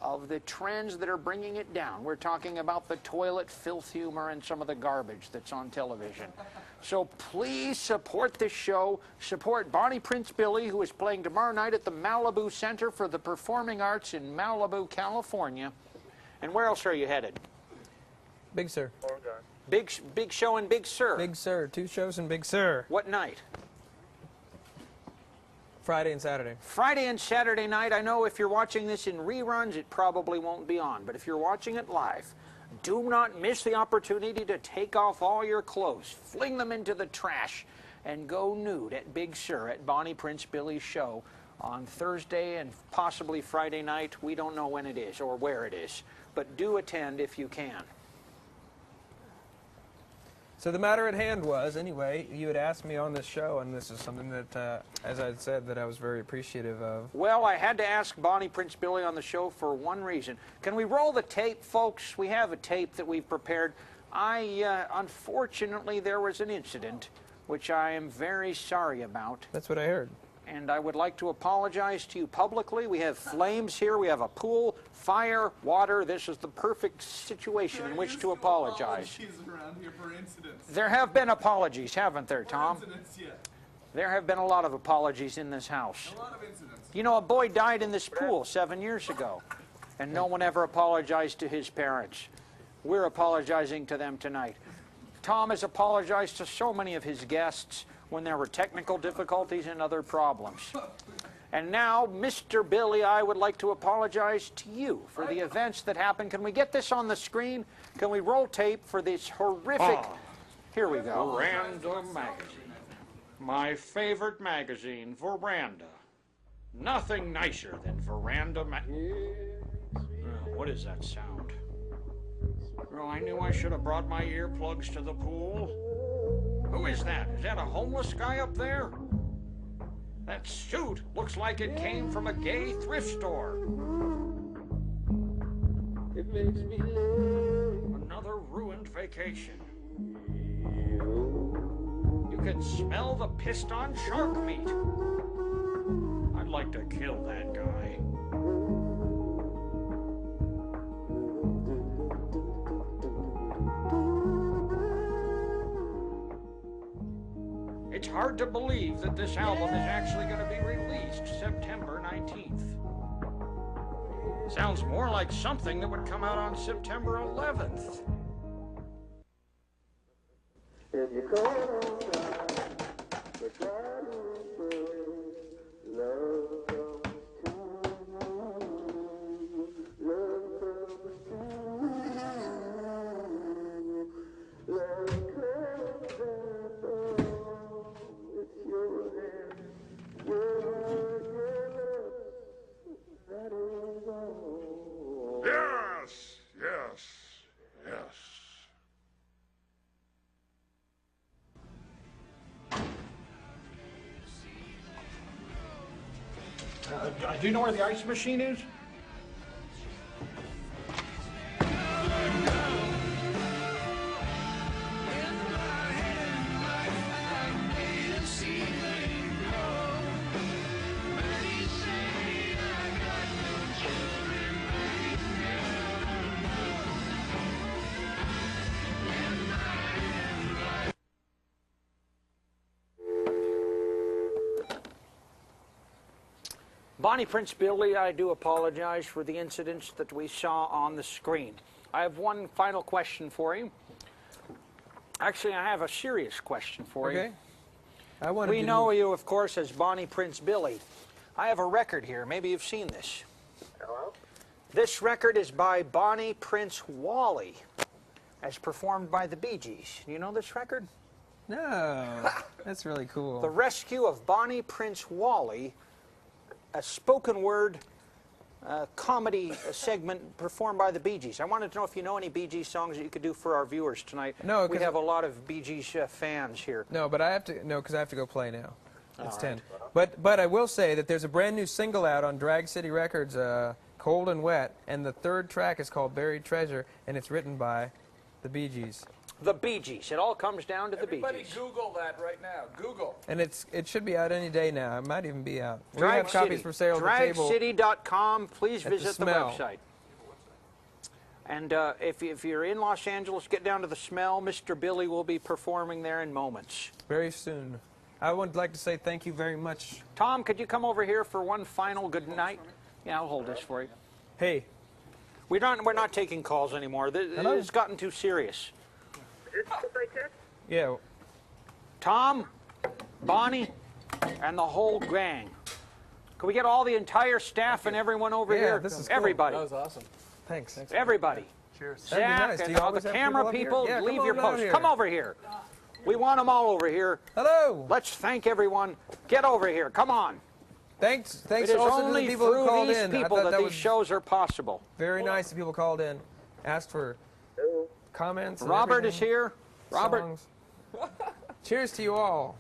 of the trends that are bringing it down. We're talking about the toilet filth humor and some of the garbage that's on television. So please support this show. Support Bonnie Prince Billy, who is playing tomorrow night at the Malibu Center for the Performing Arts in Malibu, California. And where else are you headed? Big Sur. Oregon. Big show in Big Sur. Big Sur. 2 shows in Big Sur. What night? Friday and Saturday. Friday and Saturday night. I know if you're watching this in reruns, it probably won't be on. But if you're watching it live, do not miss the opportunity to take off all your clothes, fling them into the trash, and go nude at Big Sur at Bonnie Prince Billy's show on Thursday and possibly Friday night. We don't know when it is or where it is, but do attend if you can. So the matter at hand was, anyway, you had asked me on this show, and this is something that, as I had said, that I was very appreciative of. Well, I had to ask Bonnie Prince Billy on the show for one reason. Can we roll the tape, folks? We have a tape that we've prepared. Unfortunately, there was an incident, which I am very sorry about. That's what I heard. And I would like to apologize to you publicly. We have flames here. We have a pool, fire, water. This is the perfect situation in which to apologize. Around here for incidents. There have been apologies, haven't there, Tom? Incidents, yeah. There have been a lot of apologies in this house. A lot of incidents. You know, a boy died in this pool 7 years ago, and no one ever apologized to his parents. We're apologizing to them tonight. Tom has apologized to so many of his guests when there were technical difficulties and other problems. And now, Mr. Billy, I would like to apologize to you for the events that happened. Can we get this on the screen? Can we roll tape for this horrific... Here we go. Veranda Magazine. My favorite magazine, Veranda. Nothing nicer than Veranda what is that sound? Well, I knew I should have brought my earplugs to the pool. Who is that? Is that a homeless guy up there? That suit looks like it came from a gay thrift store. It makes me live. Another ruined vacation. You can smell the pissed on shark meat. I'd like to kill that guy. It's hard to believe that this album is actually going to be released September 19th. Sounds more like something that would come out on September 11th. If you Yes, yes, yes. Do you know where the ice machine is? Bonnie Prince Billy, I do apologize for the incidents that we saw on the screen. I have one final question for you. Actually, I have a serious question for you. We know you, of course, as Bonnie Prince Billy. I have a record here. Maybe you've seen this. Hello? This record is by Bonnie Prince Wally, as performed by the Bee Gees. Do you know this record? No. That's really cool. The Rescue of Bonnie Prince Wally, a spoken word comedy segment performed by the Bee Gees. I wanted to know if you know any Bee Gees songs that you could do for our viewers tonight. No, we have a lot of Bee Gees fans here. No, but I have to. No, because I have to go play now. It's 10. But I will say that there's a brand new single out on Drag City Records, Cold and Wet, and the third track is called Buried Treasure, and it's written by the Bee Gees. The Bee Gees. It all comes down to the Bee Gees. Everybody Google that right now. Google. And it should be out any day now. It might even be out. We have copies for sale at the table. DragCity.com. Please visit the Smell. website. And if you're in Los Angeles, get down to the Smell. Mr. Billy will be performing there in moments. Very soon. I would like to say thank you very much. Tom, could you come over here for one final good night? Yeah, I'll hold this for you. Hey. We're not taking calls anymore. It's gotten too serious. Yeah. Tom, Bonnie, and the whole gang. Can we get all the entire staff and everyone over here? This is cool. Everybody. That was awesome. Thanks. Everybody. Cheers. Zach and all the camera people, leave your posts. Come over here. We want them all over here. Hello. Let's thank everyone. Get over here. Come on. Thanks It is also to only the people who called through these in. I people thought that these was shows are possible. very nice that people called in, asked for comments. And Robert is everything. here. Robert. Songs. Cheers to you all.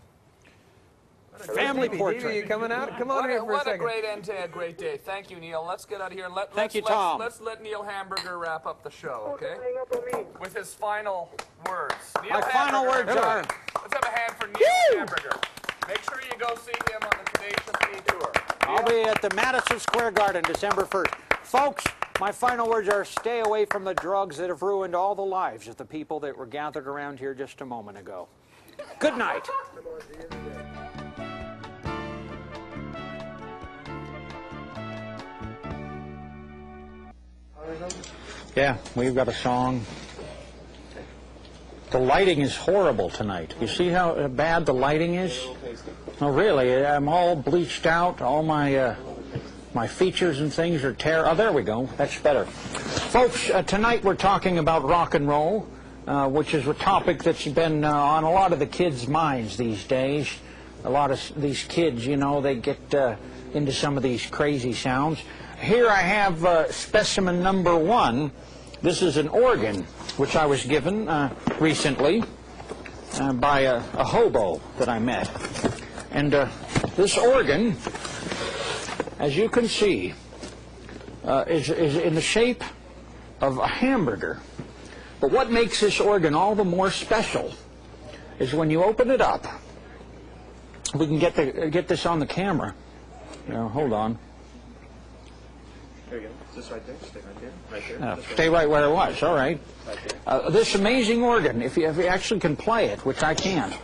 Family portrait. Davey, you coming out? Come on here for a What a second. great end to a great day. Thank you, Neil. Let's get out of here and Thank you, Tom. let's let Neil Hamburger wrap up the show, okay? With his final words. Neil My final Hamburger. words are... Let's have a hand for Neil Hamburger. Make sure you go see him on the Tenacious D tour. I'll be at the Madison Square Garden December 1st. Folks, my final words are stay away from the drugs that have ruined all the lives of the people that were gathered around here just a moment ago. Good night. Yeah, we've got a song. The lighting is horrible tonight. You see how bad the lighting is? No, really, I'm all bleached out. All my my features and things are Oh, there we go. That's better. Folks, tonight we're talking about rock and roll, which is a topic that's been on a lot of the kids' minds these days. A lot of these kids, you know, they get into some of these crazy sounds. Here I have specimen number 1. This is an organ which I was given recently by a hobo that I met. And this organ, as you can see, is in the shape of a hamburger. But what makes this organ all the more special is when you open it up. We can get this on the camera. Hold on. There you go. Is this right there? Stay right there. Right there. Stay right where it was. All right. This amazing organ, if you actually can play it, which I can't.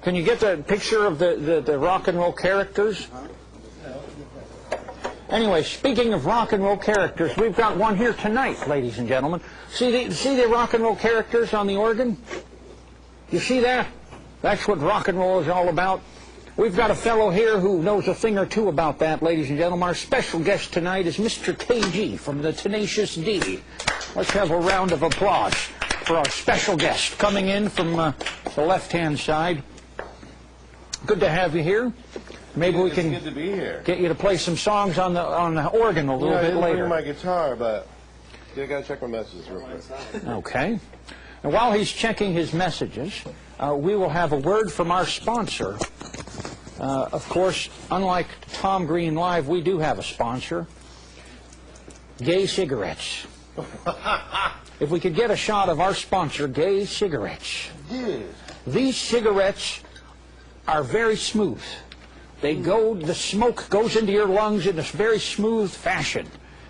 Can you get the picture of the rock and roll characters? Anyway, speaking of rock and roll characters, we've got one here tonight, ladies and gentlemen. See the rock and roll characters on the organ? You see that? That's what rock and roll is all about. We've got a fellow here who knows a thing or two about that, ladies and gentlemen. Our special guest tonight is Mr. KG from the Tenacious D. Let's have a round of applause for our special guest coming in from the left-hand side. Good to have you here. Maybe we can good to be here. Get you to play some songs on the organ a little bit I didn't later. bring my guitar, but I got to check my messages real quick. Okay. And while he's checking his messages, we will have a word from our sponsor. Of course, unlike Tom Green Live, we do have a sponsor. Gay Cigarettes. If we could get a shot of our sponsor, Gay Cigarettes. Yeah. These cigarettes are very smooth. The smoke goes into your lungs in a very smooth fashion.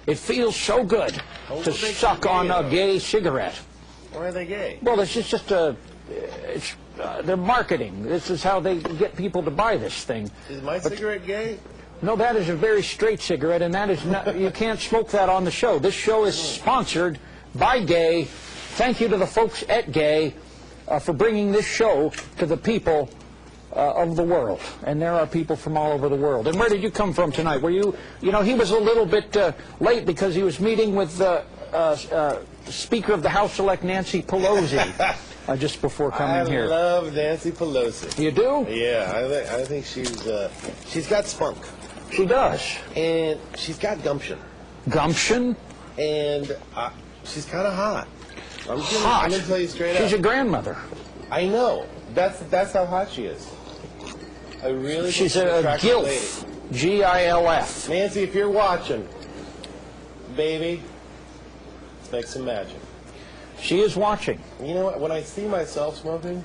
It feels so good to suck on a gay cigarette. Why are they gay? Well, it's just they're marketing. This is how they get people to buy this thing. Is my cigarette gay? No, that is a very straight cigarette, and that is not. You can't smoke that on the show. This show is sponsored by Gay. Thank you to the folks at Gay for bringing this show to the people of the world. And there are people from all over the world. And where did you come from tonight? Were you know, he was a little bit late because he was meeting with Speaker of the House-elect Nancy Pelosi just before coming here. I love Nancy Pelosi. You do? Yeah, I think she's got spunk. She does. And she's got gumption. Gumption? And she's kind of hot. Hot? I'm going to tell you straight up. She's a grandmother. I know. That's how hot she is. I really She's a GILF. G-I-L-F. Nancy, if you're watching, baby, let's make some magic. She is watching. You know what? When I see myself smoking,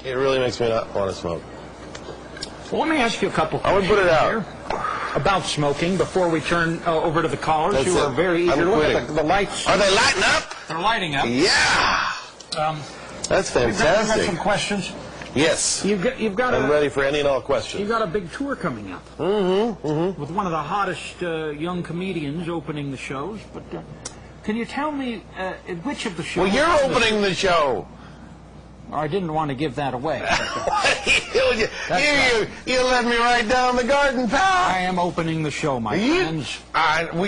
it really makes me not want to smoke. Well, let me ask you a couple I would put it out. here about smoking before we turn over to the callers. That's who it. are very eager. I'm Look quitting. at the lights. Are they lighting up? They're lighting up. Yeah. That's We've got fantastic. some questions. Yes. You've got I'm ready for any and all questions. You've got a big tour coming up. With one of the hottest young comedians opening the shows. But can you tell me which of the shows? Well, you're opening the show. I didn't want to give that away. You led me right down the garden path. I am opening the show, my friends.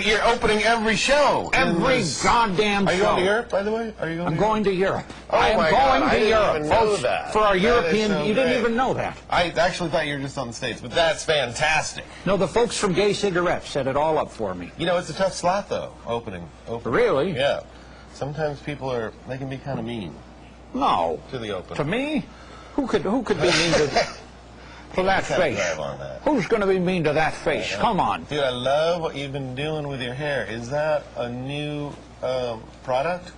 You're opening every show. Every goddamn show. Are you going to Europe, by the way? I'm going to Europe. Oh, I am my God. going I to didn't Europe, even know folks. that. For our That European, is so you didn't great. even know that. I actually thought you were just on the States, but that's fantastic. No, the folks from Gay Cigarettes set it all up for me. You know, it's a tough slot, though, opening. Really? Yeah. Sometimes people they can be kind of mean. No. To the open. To me? Who could be mean to that face? Who's going to be mean to that face? Come on. Dude, I love what you've been doing with your hair. Is that a new product?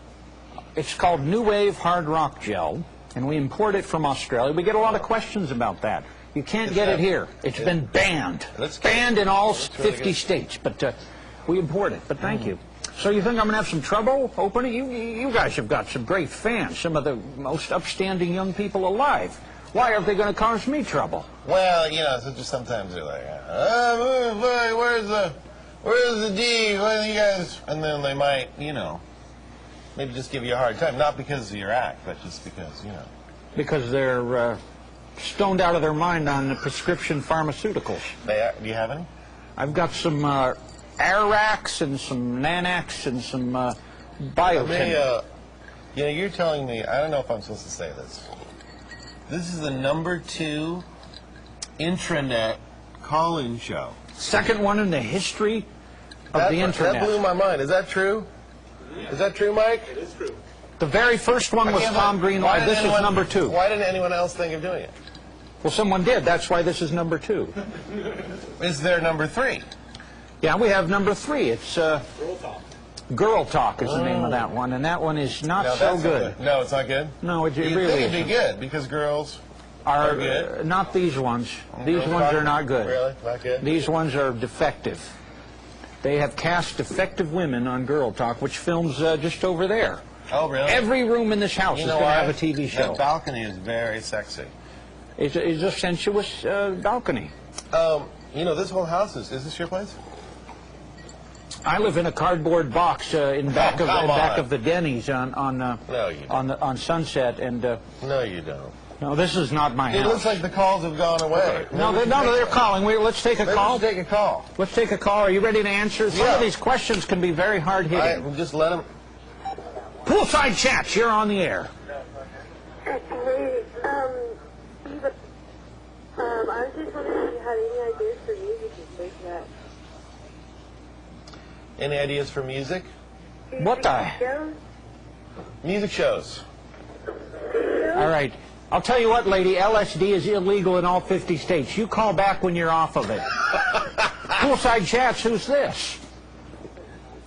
It's called New Wave Hard Rock Gel, and we import it from Australia. We get a lot of questions about that. You can't get it here. It's been banned. Banned in all 50 states, but we import it. But thank you. So you think I'm going to have some trouble opening? You guys have got some great fans, some of the most upstanding young people alive. Why aren't they going to cause me trouble? Well, you know, so just sometimes they're like, where's the D? What are you guys? And then they might, you know, maybe just give you a hard time. Not because of your act, but just because, you know. Because they're stoned out of their mind on the prescription pharmaceuticals. Do you have any? I've got some Arax and some Nanax and some Biotin. You know, you're telling me, I don't know if I'm supposed to say this. This is the #2 intranet call-in show. Second one in the history of the internet. That blew my mind. Is that true? Is that true, Mike? It is true. The very first one was Tom Green Live. This is #2. Why didn't anyone else think of doing it? Well, someone did. That's why this is #2. Is there #3? Yeah, we have #3. It's Girl Talk is the name of that one, and that one is not so good. No, it's not good? No, it You'd really think isn't. it'd be good, because girls are good. Not these ones. These ones are not good. Really? Not good? These ones are defective. They have cast defective women on Girl Talk, which films just over there. Oh, really? Every room in this house is going to have a TV show. That balcony is very sexy. It's a sensuous balcony. You know, this whole house is this your place? I live in a cardboard box in back of the Denny's on Sunset, and no, you don't. No, this is not my house. It looks like the calls have gone away. No, they're calling. Let's take a call. Let's take a call. Let's take a call. Are you ready to answer? Some of these questions can be very hard hitting. Just let them. Poolside Chats, you're on the air. Hey, I was just wondering if you had any ideas for music and stuff like that. Any ideas for music? What the? Music shows. All right. I'll tell you what, lady, LSD is illegal in all 50 states. You call back when you're off of it. Poolside Chats, who's this?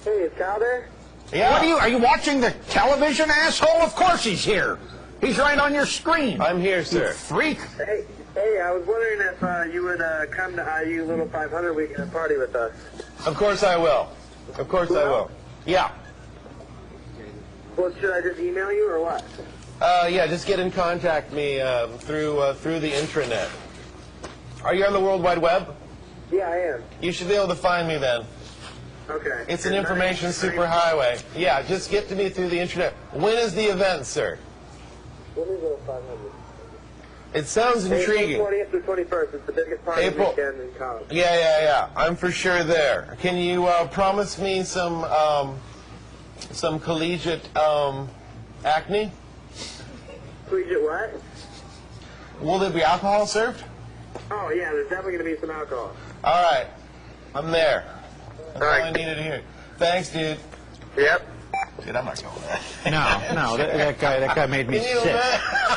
Hey, is Kyle there? Yeah. What are you watching the television, asshole? Of course he's here. He's right on your screen. I'm here, sir. You freak. Hey, I was wondering if you would come to IU Little 500 weekend and party with us. Of course I will. Of course I will. Yeah. Well, should I just email you or what? Yeah, just get in contact me through the intranet. Are you on the World Wide Web? Yeah, I am. You should be able to find me then. Okay. It's an information superhighway. Yeah, just get to me through the internet. When is the event, sir? When is Little 500? It sounds intriguing. April 20th to 21st. It's the biggest party weekend in college. Yeah. I'm for sure there. Can you promise me some collegiate acne? Collegiate what? Will there be alcohol served? Oh, yeah, there's definitely going to be some alcohol. All right. I'm there. That's all I needed to hear. Thanks, dude. Yep. Dude, I'm not going there. No, that guy made me sick.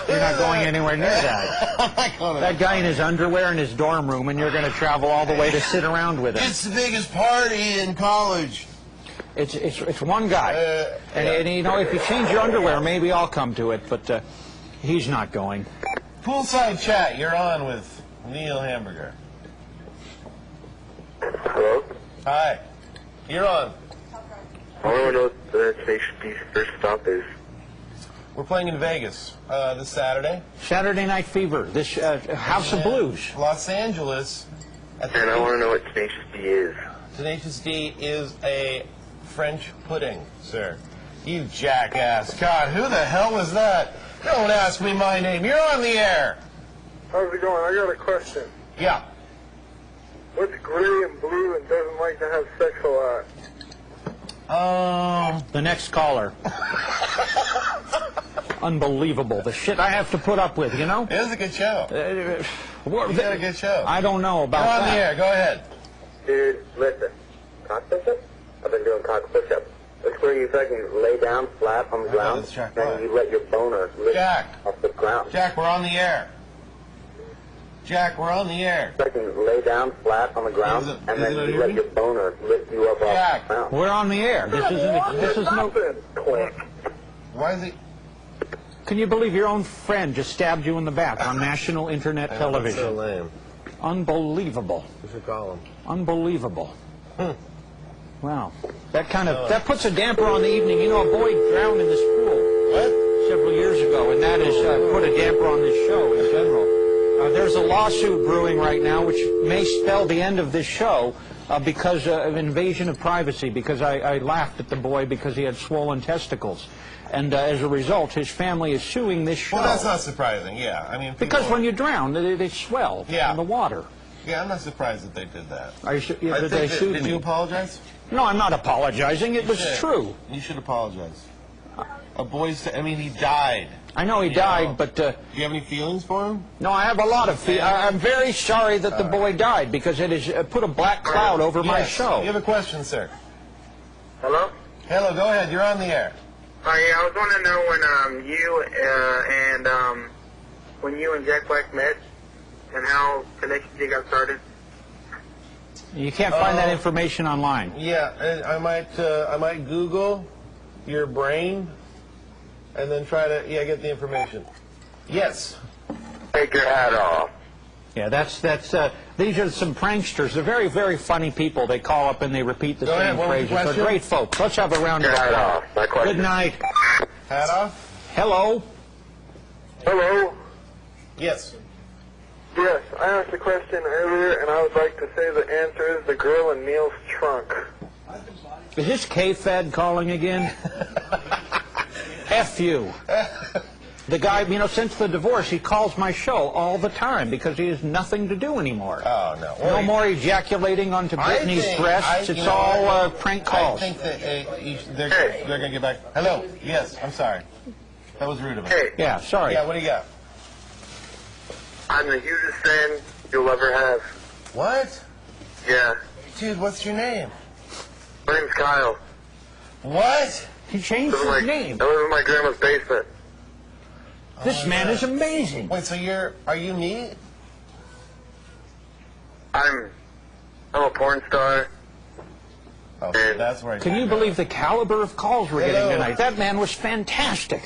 You're not going anywhere near that. That guy in his underwear in his dorm room, and you're going to travel all the way to sit around with him. It's the biggest party in college. It's one guy. And you know, if you change your underwear, maybe I'll come to it, but he's not going. Poolside Chat, you're on with Neil Hamburger. Hello? Hi. You're on. I want to know what the station's first stop is. We're playing in Vegas this Saturday. Saturday Night Fever, this House of Blues. Los Angeles. And I want to know what Tenacious D is. Tenacious D is a French pudding, sir. You jackass. God, who the hell was that? Don't ask me my name. You're on the air. How's it going? I got a question. Yeah. What's gray and blue and doesn't like to have sex a lot? The next caller. Unbelievable. The shit I have to put up with, you know? It is a good show. You got a good show. I don't know about You're on that. the air. Go ahead. Dude, listen. Cock push-up? I've been doing cock push-up. It's where you fucking lay down flat on the ground, and you let your boner lift off the ground. Jack, we're on the air. Jack, we're on the air. Fucking lay down flat on the ground, and then you let your boner lift you up off the ground. We're on the air. This is no... Why is he... Can you believe your own friend just stabbed you in the back on national internet television? So lame. Unbelievable. You should call him. Unbelievable. Wow. That puts a damper on the evening. You know, a boy drowned in this pool several years ago, and that has put a damper on this show in general. There's a lawsuit brewing right now, which may spell the end of this show because of invasion of privacy, because I laughed at the boy because he had swollen testicles. And as a result, his family is suing this show. Well, that's not surprising, yeah. I mean, because when you drown, they swell in the water. Yeah, I'm not surprised that they did that. Are you did you apologize? No, I'm not apologizing. It was true. You should apologize. A boy's... I mean, he died. I know he died, but... do you have any feelings for him? No, I have a lot of feelings. I'm very sorry that the boy died, because it has put a black cloud over my show. You have a question, sir. Hello? Hello, go ahead. You're on the air. Hi, I was wanting to know when you and Jack Black met and how connections you got started. You can't find that information online. Yeah, I might Google your brain and then try to get the information. Yes. Take your hat off. Yeah, these are some pranksters. They're very, very funny people. They call up and they repeat the same phrases. They're great folks. Let's have a round of applause. Good night. Hat off? Hello? Hello? Yes. Yes, I asked a question earlier, and I would like to say the answer is the girl in Neil's trunk. Is this K-Fed calling again? F you. The guy, you know, since the divorce, he calls my show all the time because he has nothing to do anymore. Oh, no. Well, no more ejaculating onto Brittany's breasts. It's all prank calls. I think that they're going to get back. Hello. Yes, I'm sorry. That was rude of me. Hey. Yeah, sorry. Yeah, what do you got? I'm the hugest fan you'll ever have. What? Yeah. Dude, what's your name? My name's Kyle. What? He changed his name. I live in my grandma's basement. This man is amazing. Wait, so are you me? I'm a porn star. Oh, that's where Can you believe the caliber of calls we're getting tonight? That man was fantastic.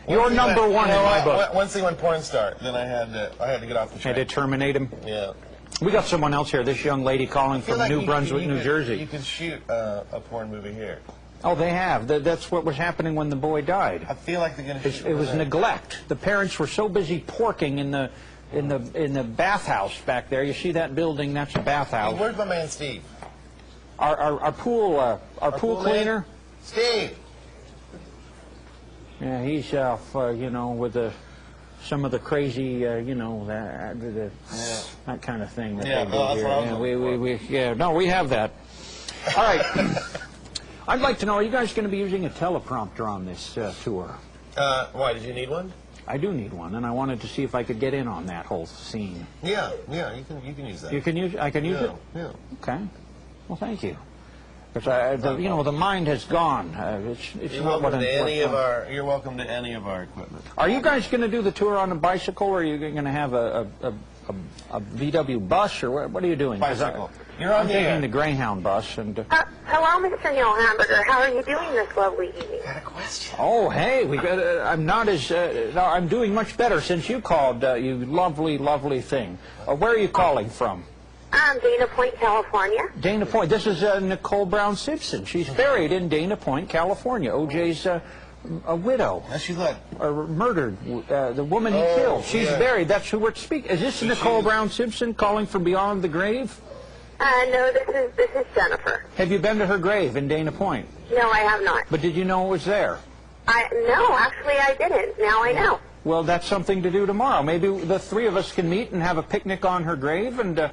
You're number one in my book. Once he went porn star, then I had to get off the train. Had to terminate him? Yeah. We got someone else here, this young lady calling from New Brunswick, New Jersey. You could shoot a porn movie here. Oh, they have. That's what was happening when the boy died. I feel like they're going to shoot It was neglect. The parents were so busy porking in the bathhouse back there. You see that building? That's a bathhouse. Hey, where's my man Steve? Our pool cleaner. Man? Steve. Yeah, he's off. You know, with some of the crazy, you know, that kind of thing that they do here. We have that. All right. I'd like to know, are you guys going to be using a teleprompter on this tour? Why, did you need one? I do need one, and I wanted to see if I could get in on that whole scene. Yeah, you can use that. You can use? I can use it? Yeah. Okay. Well, thank you. Because you know, the mind has gone. It's You're not welcome what to I'm. You're welcome to any of our equipment. Are you guys going to do the tour on a bicycle, or are you going to have a VW bus, or what are you doing? Bicycle. You're on I'm the taking air. the Greyhound bus, and. Hello, Mr. Neil Hamburger. How are you doing this lovely evening? Got a question. Oh, hey, we got. I'm not as. No, I'm doing much better since you called. You lovely, lovely thing. Where are you calling from? Dana Point, California. Dana Point. This is Nicole Brown Simpson. She's buried in Dana Point, California. OJ's a widow. How's she look? Murdered. The woman he killed. She's buried. That's who we're speaking. Is this Nicole Brown Simpson calling from beyond the grave? No, this is Jennifer. Have you been to her grave in Dana Point? No, I have not. But did you know it was there? No, actually I didn't. Now I know. well, that's something to do tomorrow. Maybe the three of us can meet and have a picnic on her grave, and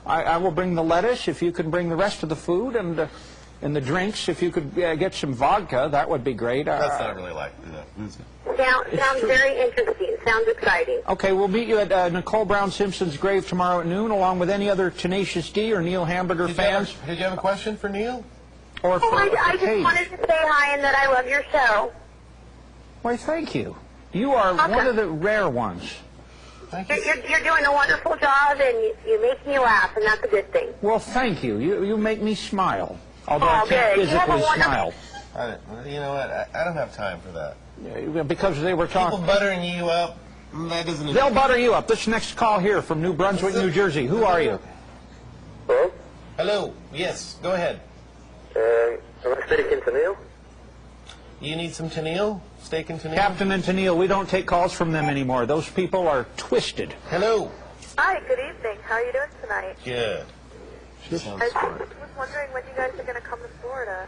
I will bring the lettuce if you can bring the rest of the food, and the drinks if you could get some vodka. That would be great. That's not really like Sounds very interesting. Sounds exciting. Okay, we'll meet you at Nicole Brown Simpson's grave tomorrow at noon, along with any other Tenacious D or Neil Hamburger fans. Did you have a question for Neil? Or for I just wanted to say hi and that I love your show. Why, thank you. You are one of the rare ones. You're doing a wonderful job, and you make me laugh, and that's a good thing. Well, thank you. You make me smile, although I can't physically smile. You know what? I don't have time for that. Yeah, because they were talking. People buttering you up. That doesn't. They'll butter you up. This next call here from New Brunswick, New Jersey. Who are you? Hello? Hello. Yes. Go ahead. Am I speaking to Neil? You need some Tennille? Steak and Tennille? Captain and Tennille, we don't take calls from them anymore. Those people are twisted. Hello. Hi, good evening. How are you doing tonight? Good. I was wondering when you guys are going to come to Florida.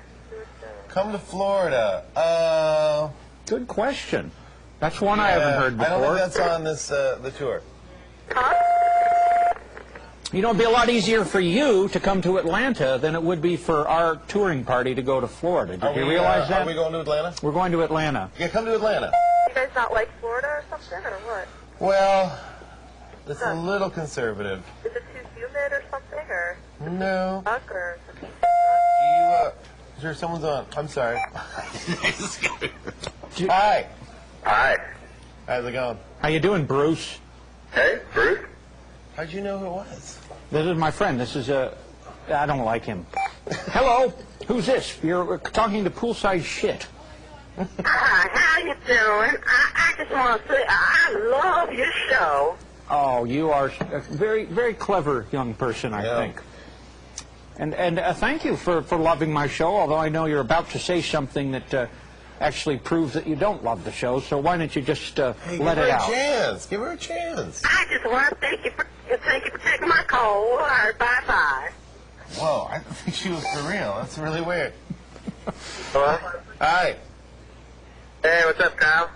Come to Florida. Good question. That's one I haven't heard before. I don't think that's on this the tour. You know, it'd be a lot easier for you to come to Atlanta than it would be for our touring party to go to Florida. Did you realize that? Are we going to Atlanta? We're going to Atlanta. Yeah, come to Atlanta. You guys not like Florida or something, or what? Well, it's a little conservative. Is it too humid or something, or? No. Or Sure, someone's on. I'm sorry. Hi. Hi. How's it going? How you doing, Bruce? Hey, Bruce. How'd you know who it was? This is my friend. This is I don't like him. Hello. Who's this? You're talking to Poolside shit. Hi, how you doing? I just want to say I love your show. Oh, you are a very, very clever young person, I think. And thank you for loving my show, although I know you're about to say something that actually proves that you don't love the show, so why don't you just let it out? Give her a chance. Give her a chance. I just want to thank you for taking my call. All right, bye-bye. Whoa, I think she was for real. That's really weird. Hello? Hi. Hey, what's up, Kyle?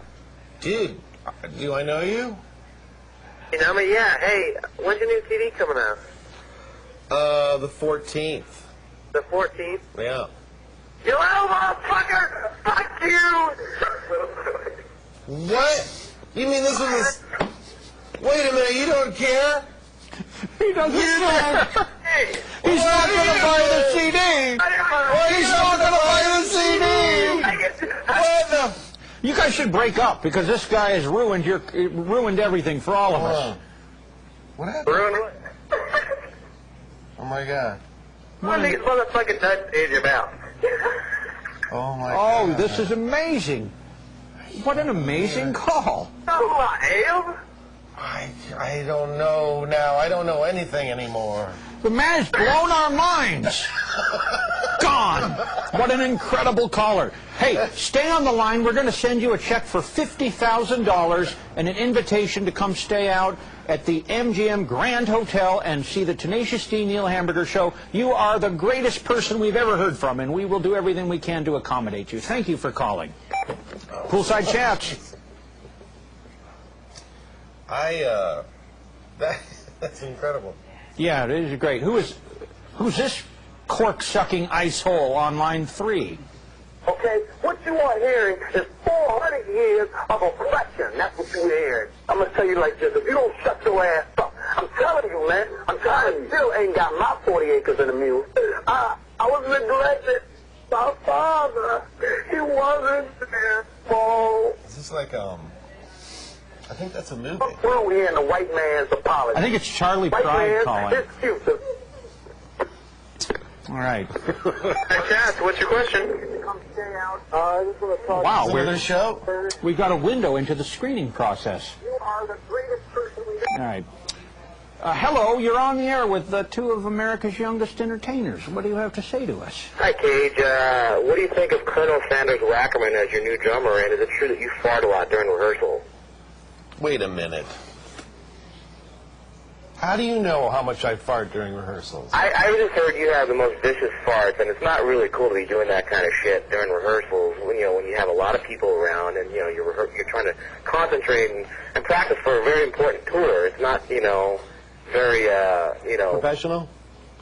Dude, do I know you? You know me? Yeah. Hey, when's your new CD coming out? The 14th. The 14th? Yeah. You little motherfucker! Fuck you! What? You mean this was Wait a minute, you don't care? He doesn't care. He's not going to buy the CD. He's not going to buy the CD. What the? You guys should break up because this guy has ruined everything for all of us. What happened? Ruined what? Oh my God. One of these motherfucking nuts in your mouth. Oh my God. Oh, this is amazing. What an amazing call. Oh, I am? I don't know now. I don't know anything anymore. The man's blown our minds. Gone. What an incredible caller. Hey, stay on the line. We're going to send you a check for $50,000 and an invitation to come stay out at the MGM Grand Hotel and see the Tenacious D Neil Hamburger show. You are the greatest person we've ever heard from, and we will do everything we can to accommodate you. Thank you for calling. Poolside Chats. That's incredible. Yeah, it is great. Who's this cork-sucking ice hole on line 3? Okay, what you are hearing is 400 years of oppression. That's what you're hearing. I'm going to tell you like this. If you don't shut your ass up, I'm telling you, man. I'm telling you. Still ain't got my 40 acres and a mule. I was neglected. My father, he wasn't there. Oh. Is this like, I think that's a movie. I'm through here in the white man's apology. I think it's Charlie White Pride man's calling. excuses. All right. Hey, Chad, what's your question? Wow, we've got a window into the screening process. You are the greatest person we've All right. Hello, you're on the air with two of America's youngest entertainers. What do you have to say to us? Hi, Cage. What do you think of Colonel Sanders Wackerman as your new drummer, and is it true that you fart a lot during rehearsal? Wait a minute. How do you know how much I fart during rehearsals? I just heard you have the most vicious farts, and it's not really cool to be doing that kind of shit during rehearsals. When you have a lot of people around, and you're trying to concentrate and practice for a very important tour. It's not very Professional?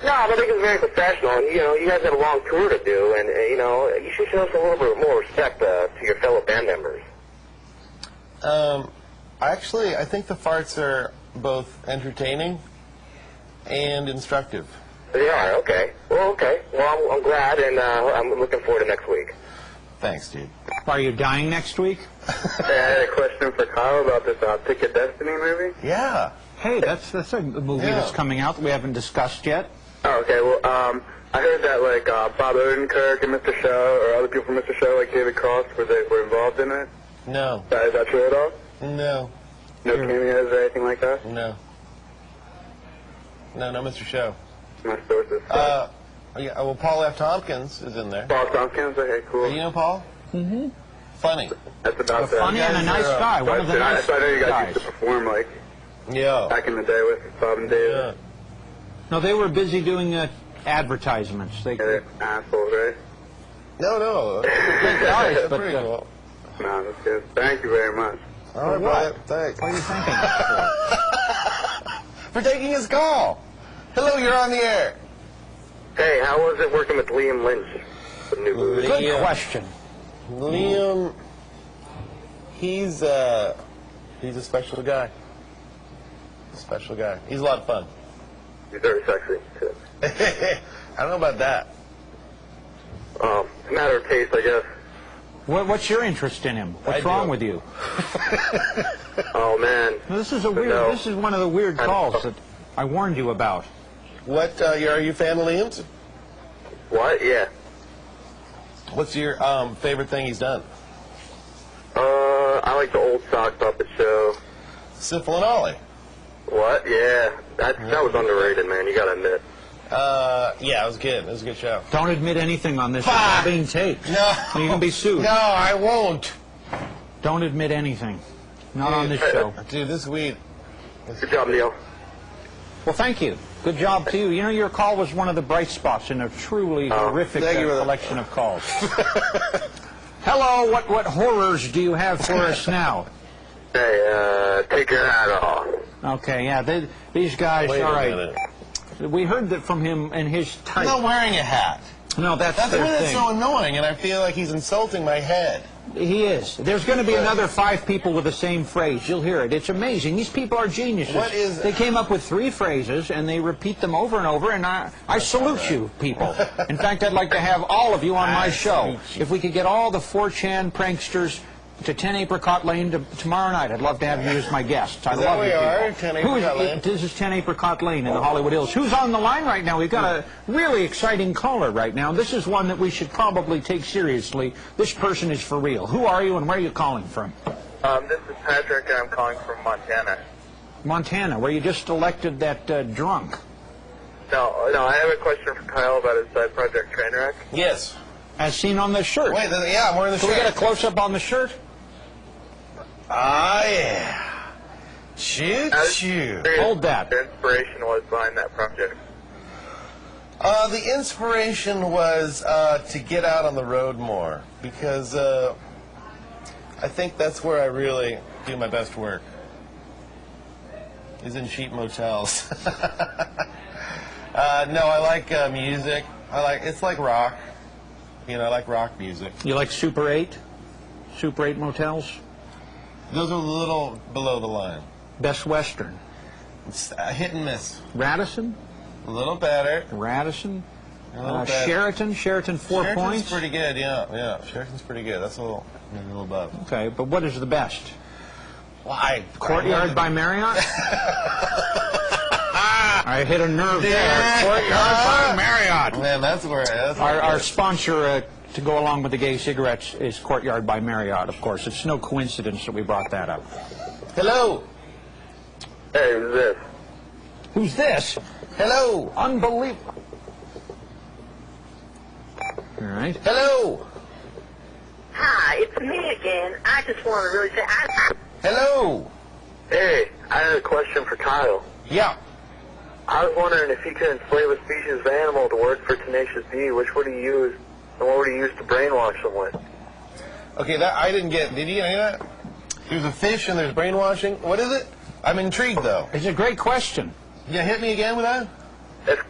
No, I don't think it's very professional. And you guys have a long tour to do, and you should show us a little bit more respect to your fellow band members. Actually, I think the farts are both entertaining and instructive. They are, okay. Well, I'm glad, and I'm looking forward to next week. Thanks, dude. Are you dying next week? Hey, I had a question for Kyle about this Ticket Destiny movie. Yeah. Hey, that's a movie that's coming out that we haven't discussed yet. Oh, okay, well, I heard that, Bob Odenkirk and Mr. Show, or other people from Mr. Show, like David Cross, were involved in it. No. Is that true at all? No. No cameos or anything like that? No. No, Mr. Show. My sources. Yeah, well, Paul F. Tompkins is in there. Paul Tompkins? Okay, cool. Do you know Paul? Mm-hmm. Funny. That's about that. Funny and a nice guy. One of the nice I know you guys guys. used to perform, Yeah. back in the day with Bob and David. Yeah. No, they were busy doing advertisements. They're assholes, right? No. Good guys, That's but pretty cool. No, that's good. Thank you very much. All right, brother. Thanks. what are you thinking? For taking his call. Hello, you're on the air. Hey, how was it working with Liam Lynch? The new movie? Good question. Liam, he's a special guy. A special guy. He's a lot of fun. He's very sexy, too. I don't know about that. It's a matter of taste, I guess. What's your interest in him? What's wrong with you? Oh, man. Well, this is This is one of the weird calls that I warned you about. What, are you a fan of Liam's? What? Yeah. What's your favorite thing he's done? I like the old sock puppet show. Syphil and Ollie. What? Yeah. That was underrated, man. You gotta admit. Yeah, it was good. It was a good show. Don't admit anything on this. It's all being taped. No. You can be sued. No, I won't. Don't admit anything. Not on this show. Dude, this weed. Good job, Neil. Well, thank you. Good job to you. You know, your call was one of the bright spots in a truly horrific collection of calls. Hello, what horrors do you have for us now? Hey, take your hat off. Okay, yeah, these guys, Wait all a right. minute. We heard that from him and his type. He's not wearing a hat. No, that's the their way that's thing. so annoying, and I feel like he's insulting my head. He is. There's going to be another 5 people with the same phrase. You'll hear it. It's amazing. These people are geniuses. What is it? They came up with 3 phrases, and they repeat them over and over, and I salute you, people. In fact, I'd like to have all of you on my show. If we could get all the 4chan pranksters to 10 Apricot Lane tomorrow night, I'd love to have you as my guests. I Is that love where you you people. are, 10 Apricot Lane? This is 10 Apricot Lane in the Hollywood Hills. Who's on the line right now? We've got a really exciting caller right now. This is one that we should probably take seriously. This person is for real. Who are you and where are you calling from? This is Patrick, and I'm calling from Montana. Montana, where you just elected that drunk. No, I have a question for Kyle about his side project Trainwreck. Yes. As seen on the shirt. Wait, yeah, I'm wearing the Can shirt. we get a close-up on the shirt? Ah, yeah. Choo-choo. Hold that. The inspiration was behind that project. The inspiration was to get out on the road more, because I think that's where I really do my best work, is in cheap motels. No, I like music. It's like rock. You know, I like rock music. You like Super 8? Super 8 motels? Those are a little below the line. Best Western? It's hit and miss. Radisson? A little better. Radisson? A little better. Sheraton? Sheraton 4 Sheraton's points? pretty good, yeah. Sheraton's pretty good. That's maybe a little above. Okay, but what is the best? Why? Courtyard by Marriott? I hit a nerve there. Courtyard by Marriott. Man, that's where our sponsor to go along with the gay cigarettes is Courtyard by Marriott, of course. It's no coincidence that we brought that up. Hello. Hey, who's this? Who's this? Hello. Unbelievable. All right. Hello. Hi, it's me again. I just want to really say... Hello. Hey, I had a question for Kyle. Yeah. I was wondering if he could enslave a species of animal to work for Tenacious D, which would he use, and what would he use to brainwash them with? Okay, that I didn't get. Did you get any of that? There's a fish and there's brainwashing. What is it? I'm intrigued, though. It's a great question. Yeah, hit me again with that? If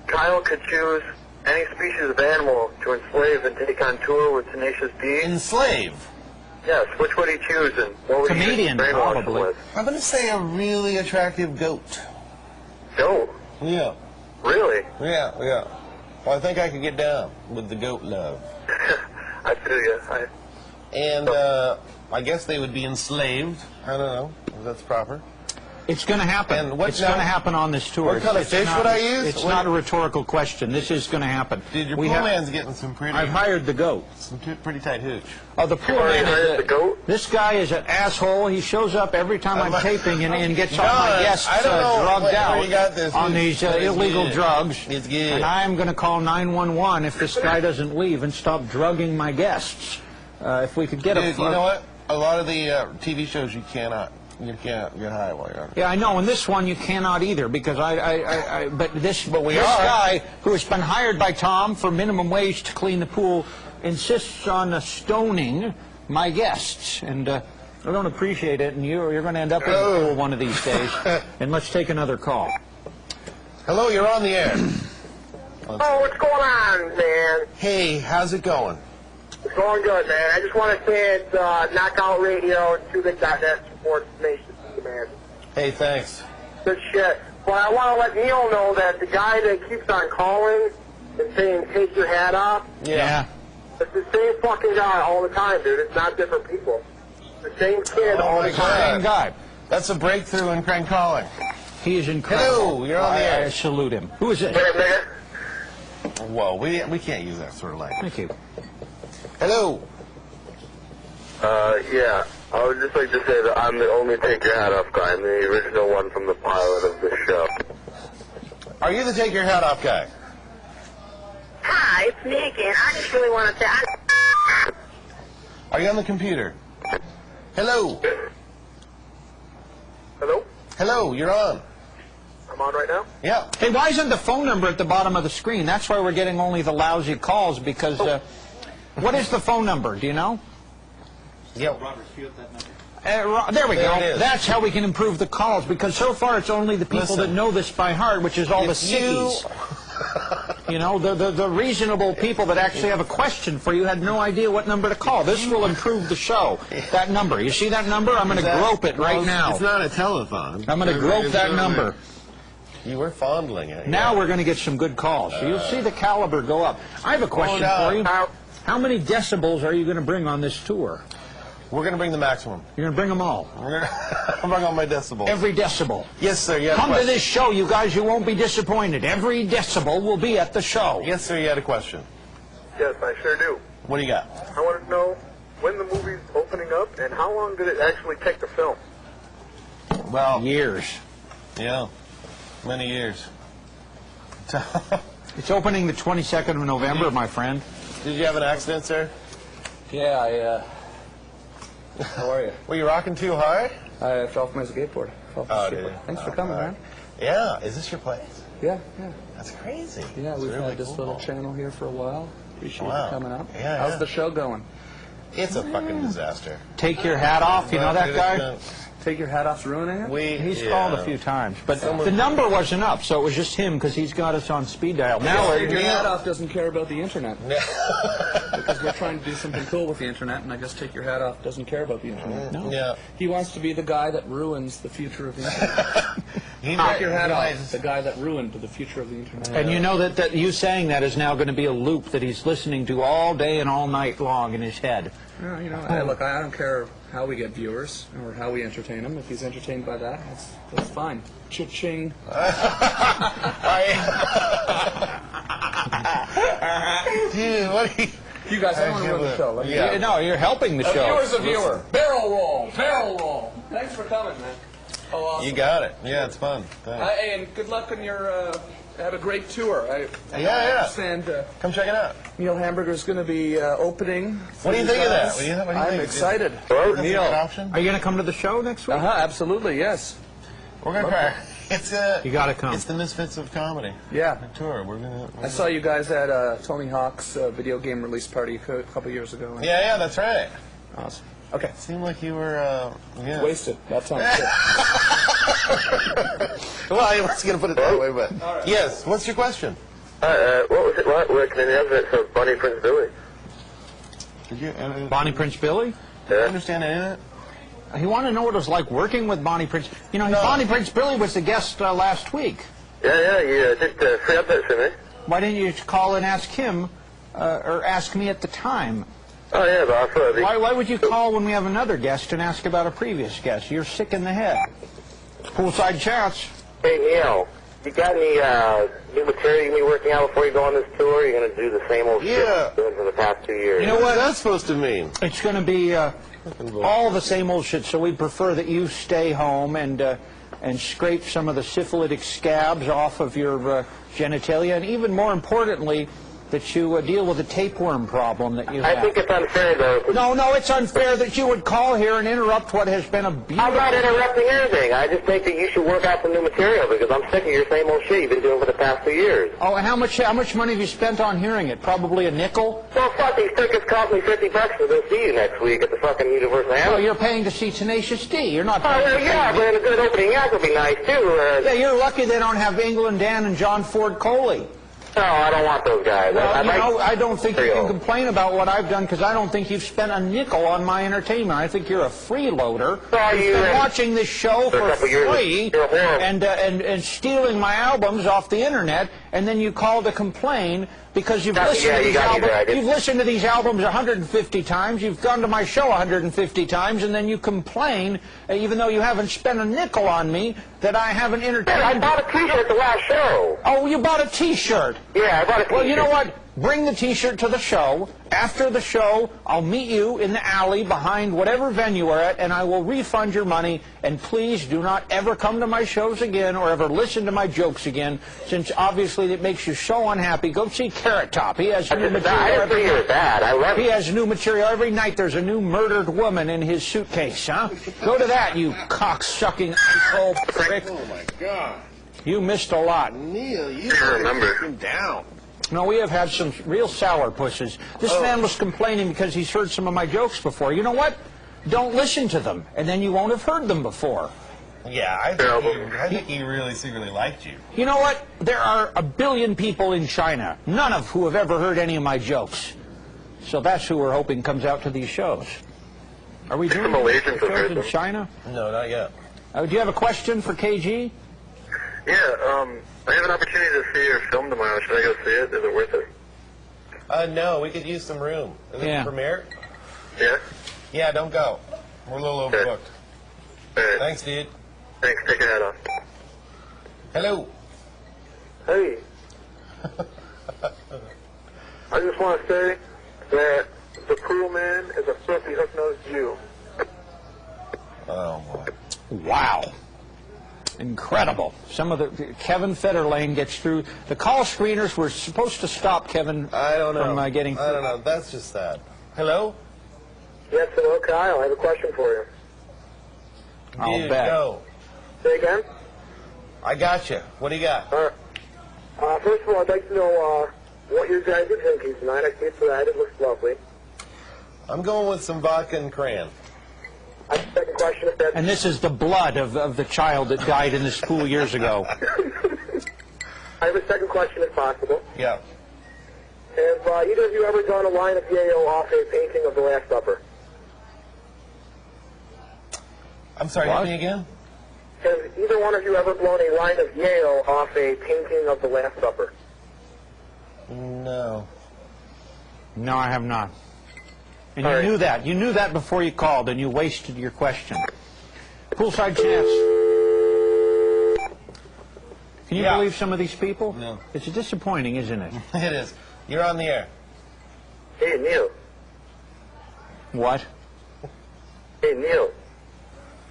Kyle could choose any species of animal to enslave and take on tour with Tenacious D... Enslave? Yes, which would he choose, and what would he use to brainwash them with? I'm going to say a really attractive goat. Goat? Yeah. Really? Yeah. Well, I think I could get down with the goat love. I feel you. And I guess they would be enslaved. I don't know if that's proper. It's going to happen. And It's going to happen on this tour. What kind of fish would I use? It's not a rhetorical question. This is going to happen. Dude, your pool man's getting some pretty... I've hired the goat. Some pretty tight hooch. Oh, the pool man is the goat? This guy is an asshole. He shows up every time I'm taping and gets all my guests drugged out on these illegal drugs. It's good. And I'm going to call 911 if this guy doesn't leave and stop drugging my guests. If we could get Dude, you know what? A lot of the TV shows you can't get high while you're on it. Yeah, I know. And this one you cannot either because but this guy who has been hired by Tom for minimum wage to clean the pool insists on stoning my guests, and I don't appreciate it. And you're going to end up in the pool one of these days. And let's take another call. Hello, you're on the air. Oh, what's going on, man? Hey, how's it going? It's going good, man. I just want to say it's Knockout Radio and TubeIt.net supports Tenacious D, man. Hey, thanks. Good shit. Well, I want to let Neil know that the guy that keeps on calling and saying, take your hat off, Yeah. it's the same fucking guy all the time, dude. It's not different people. The same kid all the time. Same guy. That's a breakthrough in crank calling. He is incredible. Hello, you're on the air. I salute him. Who is it? Wait a minute. Whoa, we can't use that sort of language. Thank you. Hello. Yeah. I would just like to say that I'm the only Take Your Hat Off guy. I'm the original one from the pilot of the show. Are you the Take Your Hat Off guy? Hi, it's me again. I just really want to say... Are you on the computer? Hello. Hello? Hello, you're on. I'm on right now? Yeah. Hey, why isn't the phone number at the bottom of the screen? That's why we're getting only the lousy calls because... what is the phone number? Do you know? Yeah. There we go. It is. That's how we can improve the calls because so far it's only the people that know this by heart, which is all the sickies. You know, the reasonable people that actually have a question for you had no idea what number to call. This will improve the show. That number. You see that number? I'm going to grope it right now. It's not a telephone. I'm going to grope that number. You were fondling it. Now we're going to get some good calls. So you'll see the caliber go up. I have a question for you. How many decibels are you going to bring on this tour? We're going to bring the maximum. You're going to bring them all? I'm bring all my decibels. Every decibel? Yes, sir. You Come to this show, you guys. You won't be disappointed. Every decibel will be at the show. Yes, sir. You had a question. Yes, I sure do. What do you got? I want to know when the movie's opening up and how long did it actually take to film? Well, years. Yeah, many years. It's opening the 22nd of November, my friend. Did you have an accident, sir? Yeah, how are you? Were you rocking too hard? I fell off my skateboard. Thanks for coming, man. Yeah, is this your place? Yeah. That's crazy. Yeah, That's we've really had this cool. little channel here for a while. Appreciate you coming up. Yeah, How's the show going? It's a fucking disaster. Take your hat off. You know that guy? Take your hat off's ruining it? He's called a few times, but the number wasn't up, so it was just him because he's got us on speed dial. Now Take Your Hat Off doesn't care about the internet. Because we're trying to do something cool with the internet, and I guess Take Your Hat Off doesn't care about the internet. No. Yeah. He wants to be the guy that ruins the future of the internet. Take Your Hat Off, the guy that ruined the future of the internet. And you know that you saying that is now going to be a loop that he's listening to all day and all night long in his head. No, you know, hey, look, I don't care how we get viewers or how we entertain him. If he's entertained by that, that's fine. Cha-ching. Dude, what are you guys, I want to run the show. No, you're helping the show. Viewer's a viewer. Barrel roll. Barrel roll. Thanks for coming, man. Oh, awesome. You got it. Yeah, it's fun. Thanks. Hey, and good luck on your... have a great tour. I understand. Come check it out. Neil Hamburger's going to be opening. What do you think of that? What do you think? I'm excited. Hello, Neil. Are you going to come to the show next week? Absolutely, yes. We're going to try. You got to come. It's the Misfits of Comedy. Yeah. Tour. We're gonna. I saw you guys at Tony Hawk's video game release party a couple years ago. Yeah, that's right. Awesome. Okay. Seemed like you were wasted. That sounds Well, I was going to put it that way, but yes. What's your question? What was it like working in the evidence of Bonnie Prince Billy? Did you, Bonnie Prince Billy? Did you understand any of it? He wanted to know what it was like working with Bonnie Prince. You know, Bonnie Prince Billy was the guest last week. Yeah, you did free updates for me. Why didn't you call and ask him, or ask me at the time? Oh, yeah, but I thought... Why would you call when we have another guest and ask about a previous guest? You're sick in the head. Poolside chats. Hey, Neil, you got any new material you be working out before you go on this tour? Or are you going to do the same old shit you've been doing for the past 2 years? You know what that's supposed to mean? It's going to be all the same old shit, so we'd prefer that you stay home and scrape some of the syphilitic scabs off of your genitalia, and even more importantly, that you deal with the tapeworm problem that you have. I think it's unfair, though. No, it's unfair that you would call here and interrupt what has been a beautiful... I'm not interrupting anything. I just think that you should work out some new material because I'm sick of your same old shit you've been doing for the past 2 years. Oh, and how much money have you spent on hearing it? Probably a nickel? Well, fuck, these tickets cost me $50 to go see you next week at the fucking Universal Hamburger. Oh, you're paying to see Tenacious D. You're not paying well, yeah, but a good opening act would be nice, too. Yeah, you're lucky they don't have England Dan and John Ford Coley. No, I don't want those guys. Well, I don't think you can complain about what I've done because I don't think you've spent a nickel on my entertainment. I think you're a freeloader. You've been watching this show for free and stealing my albums off the internet, and then you call to complain because you've listened to these albums. You've listened to these albums 150 times. You've gone to my show 150 times, and then you complain, even though you haven't spent a nickel on me, that I haven't entertained. I bought a T-shirt at the last show. Oh, you bought a T-shirt? Yeah, I bought a T-shirt. Well, you know what? Bring the T-shirt to the show. After the show, I'll meet you in the alley behind whatever venue we're at, and I will refund your money. And please do not ever come to my shows again or ever listen to my jokes again, since obviously it makes you so unhappy. Go see Carrot Top. He has new material every night. I love it. He has new material every night. There's a new murdered woman in his suitcase, huh? Go to that, you cock-sucking asshole prick. Oh, my God. You missed a lot. Neil, you remember him down. No, we have had some real sourpusses. This man was complaining because he's heard some of my jokes before. You know what? Don't listen to them, and then you won't have heard them before. Yeah, I think he really secretly liked you. You know what? There are 1 billion people in China, none of who have ever heard any of my jokes. So that's who we're hoping comes out to these shows. Are we doing shows in China? No, not yet. Do you have a question for KG? Yeah, I have an opportunity to see your film tomorrow. Should I go see it? Is it worth it? No, we could use some room. Is it the premiere? Yeah? Yeah, don't go. We're a little overbooked. Right. Thanks, dude. Thanks. Take your hat off. Hello. Hey. I just want to say that the Pool Man is a filthy hook-nosed Jew. Oh, boy. Wow. Incredible. Some of the Kevin Federline gets through. The call screeners were supposed to stop Kevin from getting through. I don't know. That's just sad. Hello? Yes, hello, Kyle. I have a question for you. I'll bet. Go. Say again? I got you. What do you got? First of all, I'd like to know what you guys are drinking tonight. I see it's red. It looks lovely. I'm going with some vodka and cran. I have a second question. If that's... And this is the blood of the child that died in this pool years ago. I have a second question, if possible. Yeah. Have either of you ever done a line of yayo off a painting of the Last Supper? I'm sorry, hit me again? Has either one of you ever blown a line of yayo off a painting of the Last Supper? No. No, I have not. And you knew that. You knew that before you called, and you wasted your question. Poolside chance. Can you believe some of these people? No. It's disappointing, isn't it? It is. You're on the air. Hey, Neil. What? Hey, Neil.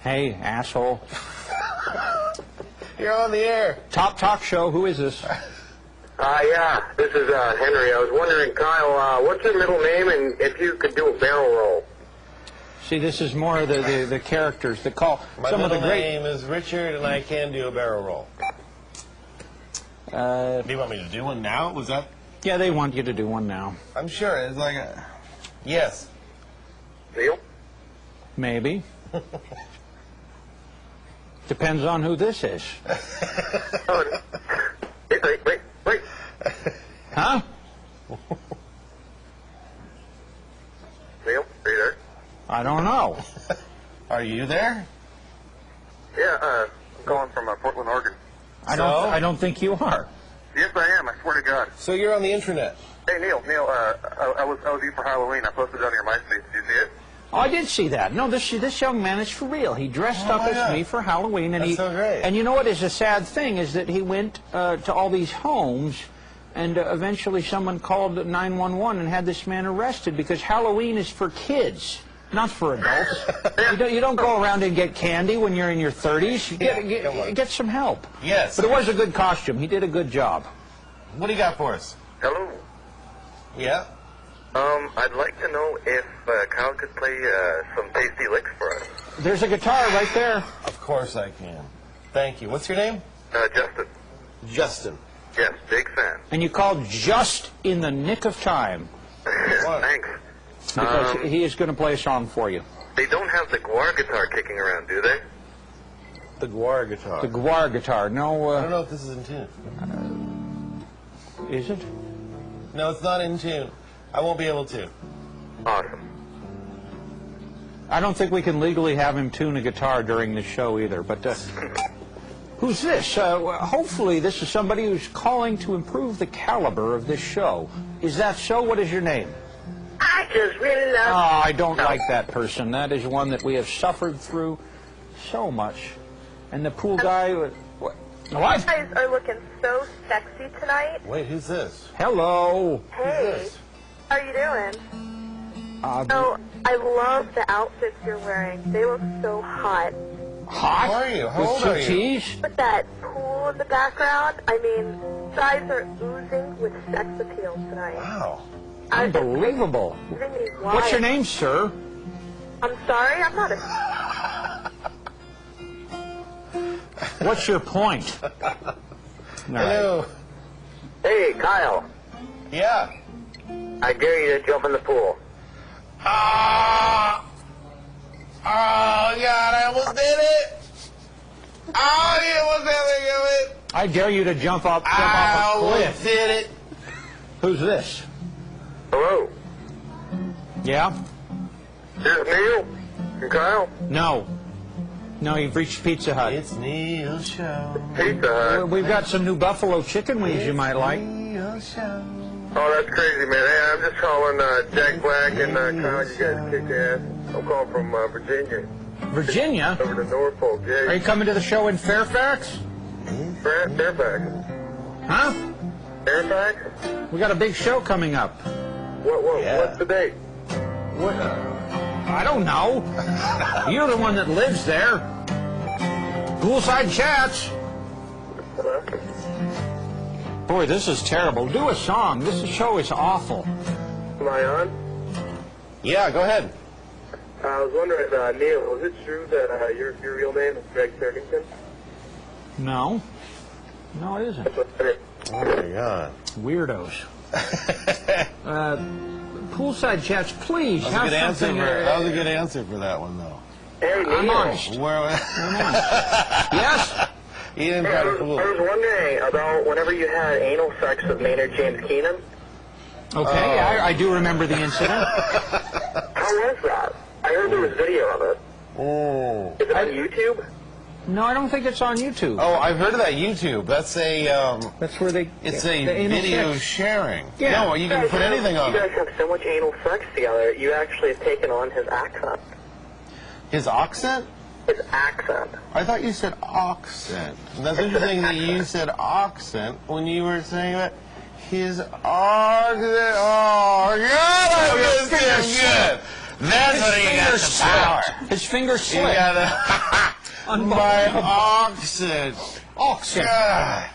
Hey, asshole. You're on the air. Top Talk Show. Who is this? Yeah, this is Henry. I was wondering, Kyle, what's your middle name, and if you could do a barrel roll? See, this is more of the characters that call. My some of the middle great. name is Richard, and I can do a barrel roll. Do you want me to do one now? Was that? Yeah, they want you to do one now. I'm sure it's like a. Yes. Neil? Maybe. Depends on who this is. Wait. Huh? Neil, are you there? I don't know. Are you there? Yeah, I'm calling from Portland, Oregon. I don't think you are. Yes, I am. I swear to God. So you're on the internet? Hey, Neil. I was you for Halloween. I posted it on your MySpace. Did you see it? Oh, I did see that. No, this young man is for real. He dressed up as me for Halloween, and That's so great. And you know what is a sad thing is that he went to all these homes, and eventually someone called 911 and had this man arrested because Halloween is for kids, not for adults. You don't go around and get candy when you're in your 30s. You get some help. Yes. But it was a good costume. He did a good job. What do you got for us? Hello. Yeah. I'd like to know if Kyle could play some tasty licks for us. There's a guitar right there. Of course I can. Thank you. What's your name? Justin. Justin. Yes, big fan. And you called just in the nick of time. Thanks. Because he is going to play a song for you. They don't have the guar guitar kicking around, do they? The guar guitar. The guar guitar. No. I don't know if this is in tune. Is it? No, it's not in tune. I won't be able to. Awesome. I don't think we can legally have him tune a guitar during the show either. But who's this? Hopefully this is somebody who's calling to improve the caliber of this show. Is that so? What is your name? I just really love... Oh, I don't like that person. That is one that we have suffered through so much. And the pool guy... What? You guys are looking so sexy tonight. Wait, who's this? Hello. Hey, how are you doing? So, I love the outfits you're wearing. They look so hot. Hot? How are you? How old are you? With that pool in the background, I mean, you guys are oozing with sex appeal tonight. Wow. Unbelievable. What's your name, sir? I'm sorry, I'm not a... What's your point? Hello. Hey, Kyle. Yeah. I dare you to jump in the pool. Oh, God, I almost did it. Oh, you almost did it. I dare you to jump off a cliff. Did it. Who's this? Hello. Yeah? This is Neil. And Kyle. No. No, you've reached Pizza Hut. It's Neil's show. Pizza Hut. We've got some new buffalo chicken wings you might like. Oh, that's crazy, man. Hey, I'm just calling Jack Black and Kyle. You guys kick ass. I'm calling from Virginia. Virginia? Over to Norfolk, yeah. Are you coming to the show in Fairfax? Fairfax. Huh? Fairfax? We got a big show coming up. What's the date? What? I don't know. You're the one that lives there. Poolside chats. Boy, this is terrible. Do a song. This show is awful. Am I on? Yeah, go ahead. I was wondering, Neil, is it true that your real name is Greg Turkington? No. No, it isn't. Oh, my God. Weirdos. Poolside chats, please. That was a good answer for that one, though. Hey, Neil. I'm honest. Yes? He didn't I was wondering about whenever you had anal sex with Maynard James Keenan. Okay, I do remember the incident. How was that? I heard there was video of it. Oh. Is it on YouTube? No, I don't think it's on YouTube. Oh, I've heard of that YouTube. That's a that's where they. It's a video sex. sharing. Yeah. No, you can put anything on You it. guys have so much anal sex together. You actually have taken on his accent. His accent? His accent. I thought you said accent. And that's interesting that you said accent when you were saying that. His accent. Oh, God, I missed him good. That's what he got the power. His fingers He slip. got my accent. Accent. God.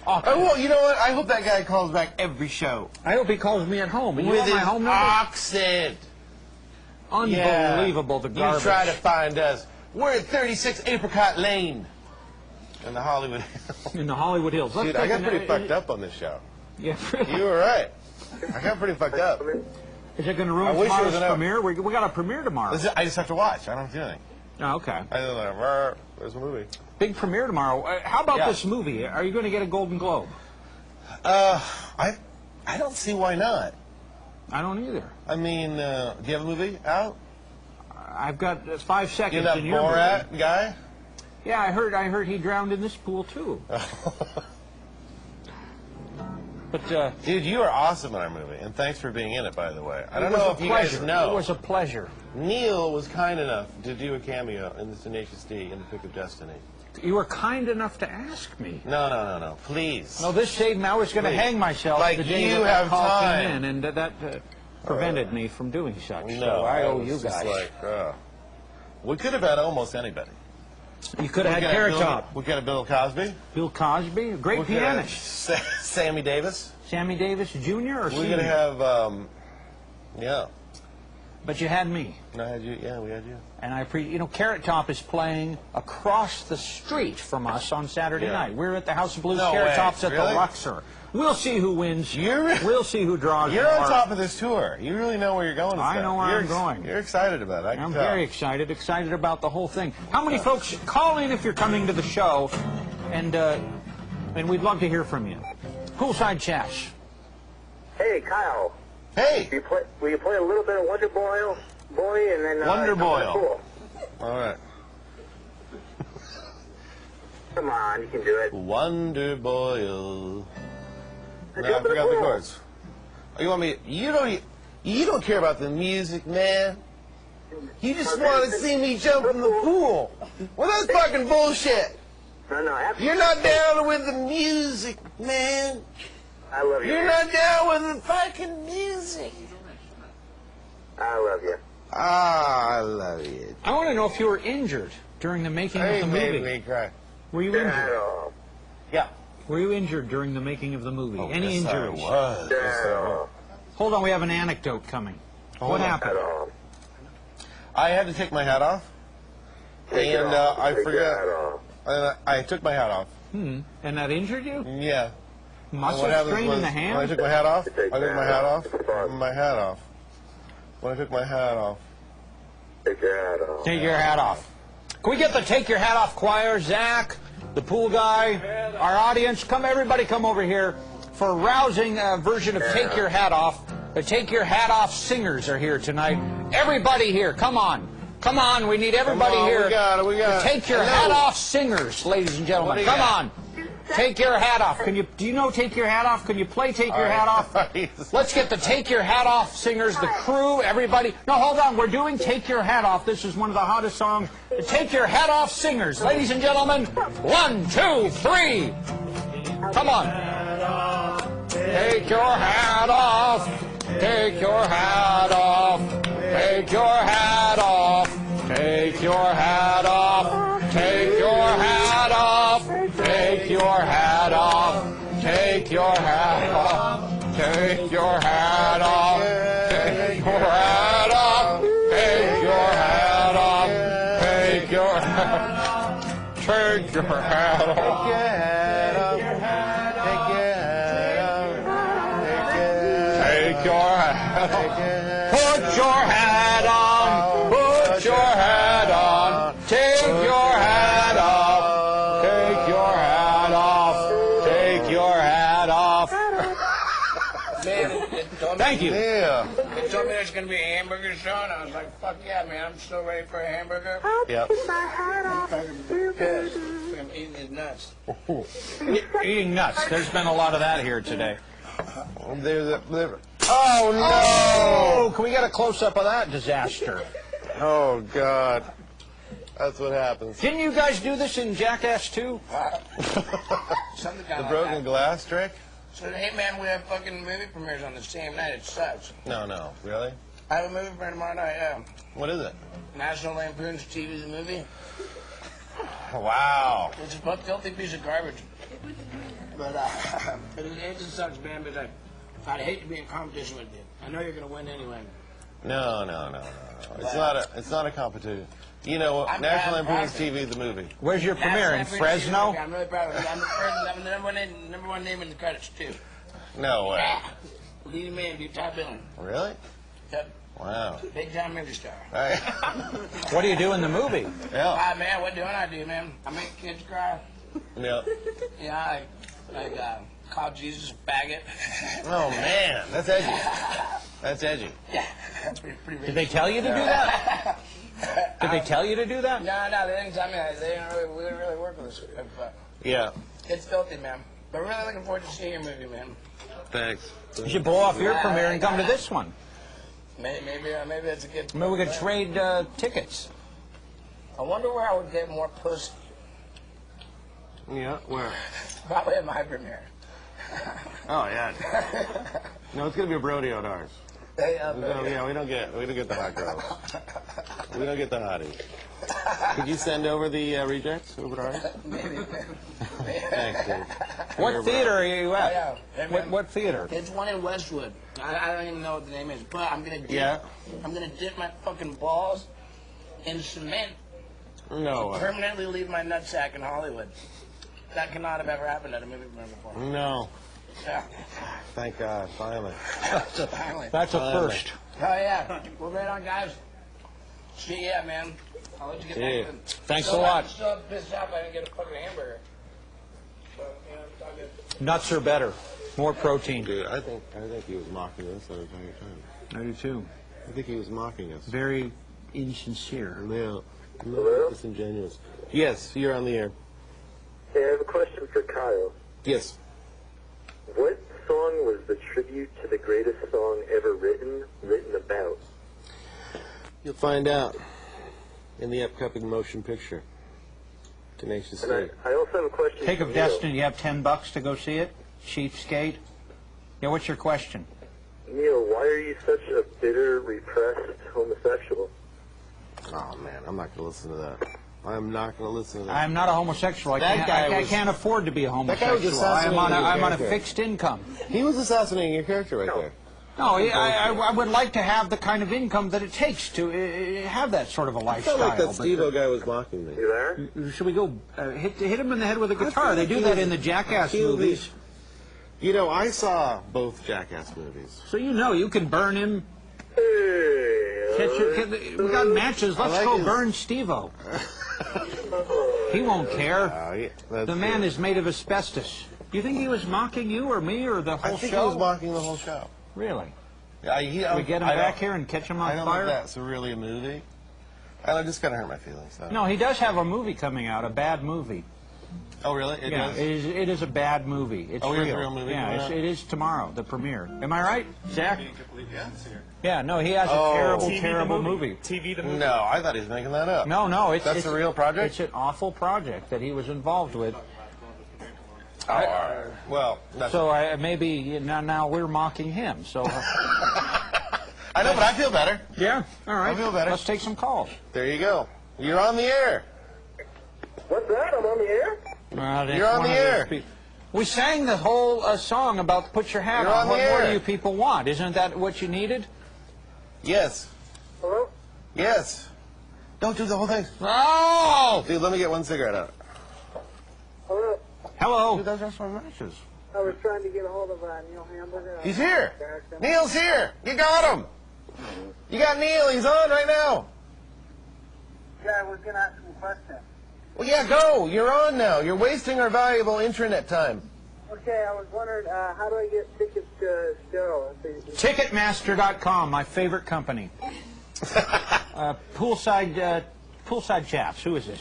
Oh, well, you know what? I hope that guy calls back every show. I hope he calls me at home. With his accent. Unbelievable, the garbage. You try to find us. We're at 36 Apricot Lane in the Hollywood Hills. In the Hollywood Hills. Dude, I got pretty fucked up on this show. Yeah, You were right. I got pretty fucked up. Is it going to ruin tomorrow's premiere? We got a premiere tomorrow. I just have to watch. I don't have to do anything. Oh, okay. I don't know. There's a movie. Big premiere tomorrow. How about this movie? Are you going to get a Golden Globe? I don't see why not. I don't either. I mean, do you have a movie out? I've got 5 seconds. You that in your Borat movie. guy? Yeah, I heard he drowned in this pool too. But dude, you are awesome in our movie, and thanks for being in it, by the way. I don't know if you guys know. It was a pleasure. Neil was kind enough to do a cameo in this Tenacious D in The Pick of Destiny. You were kind enough to ask me. No, please. No, this saved me. I was going to hang myself like the day you that have call time. came in, and that prevented me from doing such. No, so I owe you was just guys. like, we could have had almost anybody. You could have had Carrot Top. We could have Bill Cosby. Bill Cosby, a great pianist. Sammy Davis. Sammy Davis Jr. or We're Senior? going to have, yeah. But you had me. I had you. Yeah, we had you. And I appreciate, Carrot Top is playing across the street from us on Saturday night. We're at the House of Blues. No Carrot way. Top's at Really? the Luxor. We'll see who wins. We'll see who draws. You're more. on top of this tour. You really know where you're going. I know where I'm going. You're excited about it. I can I'm tell. very excited. Excited about the whole thing. How many folks call in if you're coming to the show, and we'd love to hear from you. Poolside chats. Hey, Kyle. Hey. Will you play a little bit of Wonder Boy, and then Wonder Boy. Cool. All right. Come on, you can do it. Wonder Boyle. No, I forgot the chords. Oh, you want me? You don't care about the music, man. You just want to see me jump in the pool. Well, that's fucking bullshit. No. You're not down with the music, man. I love you. You're not down with the fucking music. I love you. I love you. I want to know if you were injured during the making of the movie. Made me cry. Were you injured? Yeah. Were you injured during the making of the movie? Oh, Any yes, injuries? I was. Yes, I was. Hold on, we have an anecdote coming. What happened? I had to take my hat off, and I forgot. I took my hat off. And that injured you? Yeah. Muscle strain in the hand? When I took my hat off, When I took my hat off. Take your hat off. Take your hat off. Can we get the Take Your Hat Off choir? Zach, the pool guy, our audience, everybody come over here for a rousing version of Take Your Hat Off. The Take Your Hat Off singers are here tonight. Everybody here, come on. Come on, we need everybody here. We got it. Take Your Hat Off singers, ladies and gentlemen. Come on. Take Your Hat Off. Do you know Take Your Hat Off? Can you play Take Your Hat Off? Let's get the Take Your Hat Off singers, the crew, everybody. No, hold on. We're doing Take Your Hat Off. This is one of the hottest songs. The Take Your Hat Off singers. Ladies and gentlemen, 1, 2, 3. Come on. Take your hat off. Take your hat off. Take your hat off. Take your hat off. Take your hat off. Take your hat off. Take your hat off. Take your hat off. Take your hat off. Take your hat off. Take your hat off. Take your hat off. Take your hat off. Put your hat on. Put your hat on. Take your hat off. Take your hat off. Take your hat off. Man, Thank you. Yeah. They told me there's going to be a hamburger show, and I was like, fuck yeah, man, I'm still ready for a hamburger. Yep. I'm eating these nuts. Eating nuts. There's been a lot of that here today. Oh, no! Oh, can we get a close-up of that disaster? Oh, God. That's what happens. Didn't you guys do this in Jackass 2? The broken glass trick? So, hey, man, we have fucking movie premieres on the same night. It sucks. No. Really? I have a movie premiere tomorrow night, yeah. What is it? National Lampoon's TV the movie. Wow. It's a filthy piece of garbage. But it just sucks, man, because I'd hate to be in competition with you. I know you're going to win anyway. No. It's not a competition. You know, National Lampoon's TV, the movie. Where's your premiere? In Fresno? I'm really proud of it. I'm the first, I'm the number one name in the credits, too. No way. Leading man, do top billing. Really? Yep. Wow. Big time movie star. Right. What do you do in the movie? Ah, man, what do I do, man? I make kids cry. Yeah. Yeah, I call Jesus a faggot. Oh, man. That's edgy. That's edgy. Yeah. That's pretty Did they tell you to do that? Did they tell you to do that? No, they didn't tell me that. We didn't really work with this. Yeah. It's filthy, man. But really looking forward to seeing your movie, man. Thanks. You should blow off your premiere and come to this one. Maybe that's a good. Maybe we could trade tickets. I wonder where I would get more pussy. Yeah, where? Probably at my premiere. Oh, yeah. No, it's going to be a Brody on ours. Yeah, we don't get the hot girls. We don't get the hotties. Could you send over the rejects over to ours? Maybe. Thanks, dude. What theater are you at? Yeah. What theater? It's one in Westwood. I don't even know what the name is, but I'm gonna dip my fucking balls in cement. No way. Permanently leave my nutsack in Hollywood. That cannot have ever happened at a movie premiere before. No. Yeah. Thank God, finally. Finally. That's a first. Oh yeah. Well, right on, guys. See ya, man. I'll let you get back to it. Thanks a lot. I'm still pissed off I didn't get a fucking hamburger. But, you know, it's all good. Nuts are better. More protein. Dude, I think he was mocking us the entire time. I do too. I think he was mocking us. Very insincere. Yeah. No, disingenuous. Yes, you're on the air. Hey, I have a question for Kyle. Yes. What song was the tribute to the greatest song ever written about? You'll find out in the upcoming motion picture. Tenacious D. I also have a question Take for of Neil. Destiny. You have $10 to go see it? Cheapskate? Yeah, what's your question? Neil, why are you such a bitter, repressed homosexual? Oh, man, I'm not going to listen to that. I'm not going to listen to that. I'm not a homosexual. I can't afford to be a homosexual. That guy was assassinating I'm on a character. fixed income. He was assassinating your character right there. No, I would like to have the kind of income that it takes to have that sort of a I lifestyle. felt like that Steve-O guy was mocking me. You there? Should we go hit him in the head with a guitar? They do that in the Jackass movies. You know, I saw both Jackass movies. So you know, you can burn him. We got matches. Let's go burn Steve-O. He won't care. The man is made of asbestos. Do you think he was mocking you or me or the whole show? I think he was mocking the whole show. Really? Yeah, we get him back here and catch him on I don't fire? think that's really a movie. I just kind of hurt my feelings. No, he does have a movie coming out, a bad movie. Oh, really? It yeah, does? it is a bad movie. It's it's real. a real movie? Yeah, it is tomorrow, the premiere. Am I right, Zach? Yeah, Yeah, no, he has a terrible movie. TV the movie. No, I thought he was making that up. No, That's a real project? It's an awful project that he was involved with. Well, so maybe now we're mocking him. So I know, but I feel better. Yeah, all right. I feel better. Let's take some calls. There you go. You're on the air. What's that? I'm on the air? You're on the air. We sang the whole song about put your hat You're on the What more air. do you people want? Isn't that what you needed? Yes. Hello? Yes. Don't do the whole thing. Oh! Dude, let me get one cigarette out. Hello? Hello. Dude, those are some matches. I was trying to get a hold of Neil Hamburger. He's here. Neil's here. You got him. You got Neil. He's on right now. Yeah, I was going to ask him a question. Well, yeah, go. You're on now. You're wasting our valuable internet time. Okay, I was wondering, how do I get tickets to show? Ticketmaster.com, my favorite company. Poolside chaps. Who is this?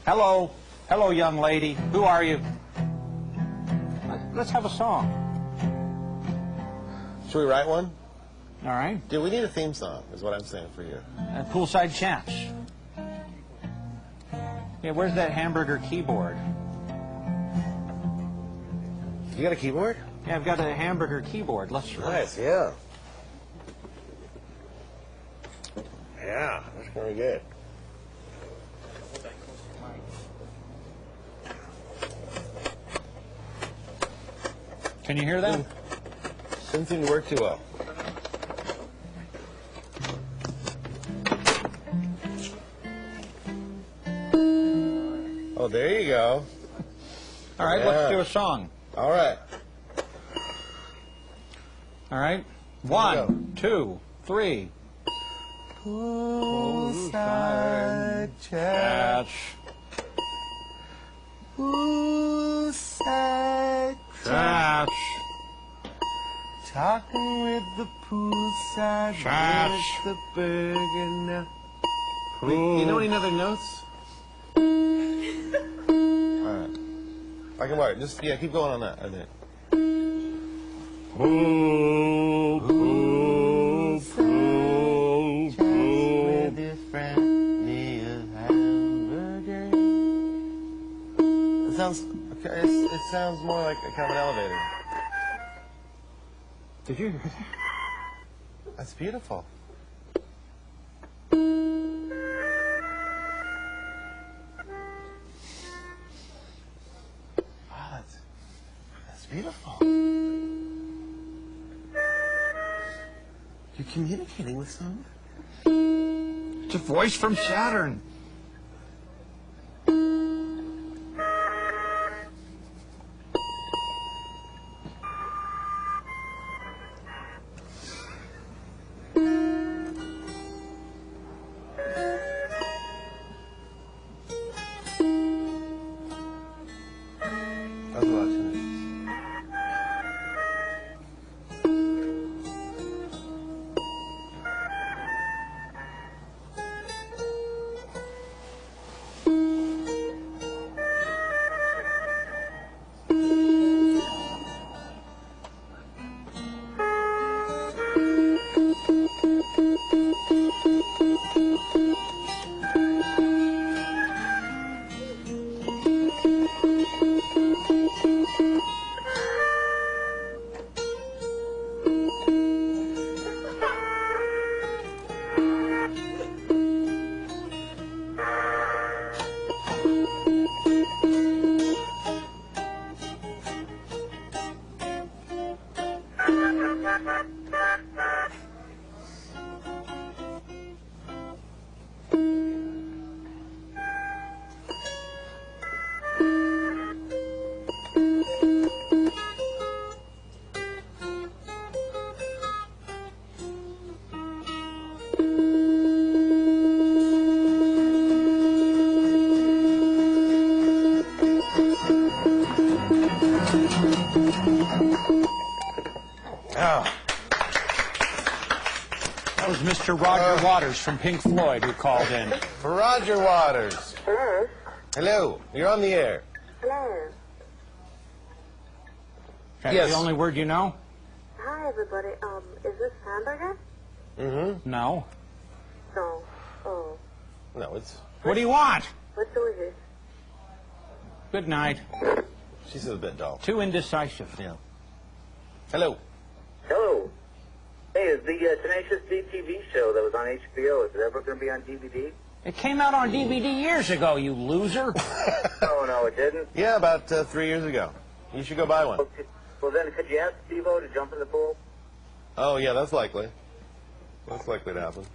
Hello. Hello, young lady. Who are you? Let's have a song. Should we write one? All right. Dude, we need a theme song, is what I'm saying for you. Poolside chaps. Yeah, where's that Hamburger keyboard? You got a keyboard? Yeah, I've got a Hamburger keyboard. Let's Nice, yeah. Yeah, that's very good. Can you hear that? Didn't seem to work too well. Oh, there you go. All right, let's do a song. All right. All right. 1, 2, 3. Poolside chat. Poolside Chat. Talking with the poolside Chat. with the burger now. You know any other notes? All right. I can work. Just keep going on that. I think. With your friend, me a hamburger. It sounds. Okay, it sounds more like a kind of an elevator. Did you hear that? That's beautiful. Wow, that's beautiful. You're communicating with someone? It's a voice from Saturn. I was watching it. That was Mr. Roger Waters from Pink Floyd who called in. Roger Waters. Hello? Hello. You're on the air. Hello? That's Yes. the only word you know? Hi, everybody. Is this Hamburger? Mm-hmm. No. No. Oh. No, it's... What do you want? What show is it? Good night. She's a bit dull. Too indecisive. Yeah. Hello. Hello. Hey, is the Tenacious D TV show that was on HBO, is it ever going to be on DVD? It came out on DVD years ago, you loser. Oh, no, it didn't? Yeah, about 3 years ago. You should go buy one. Okay. Well, then, could you ask Steve-O to jump in the pool? Oh, yeah, that's likely. That's likely to happen.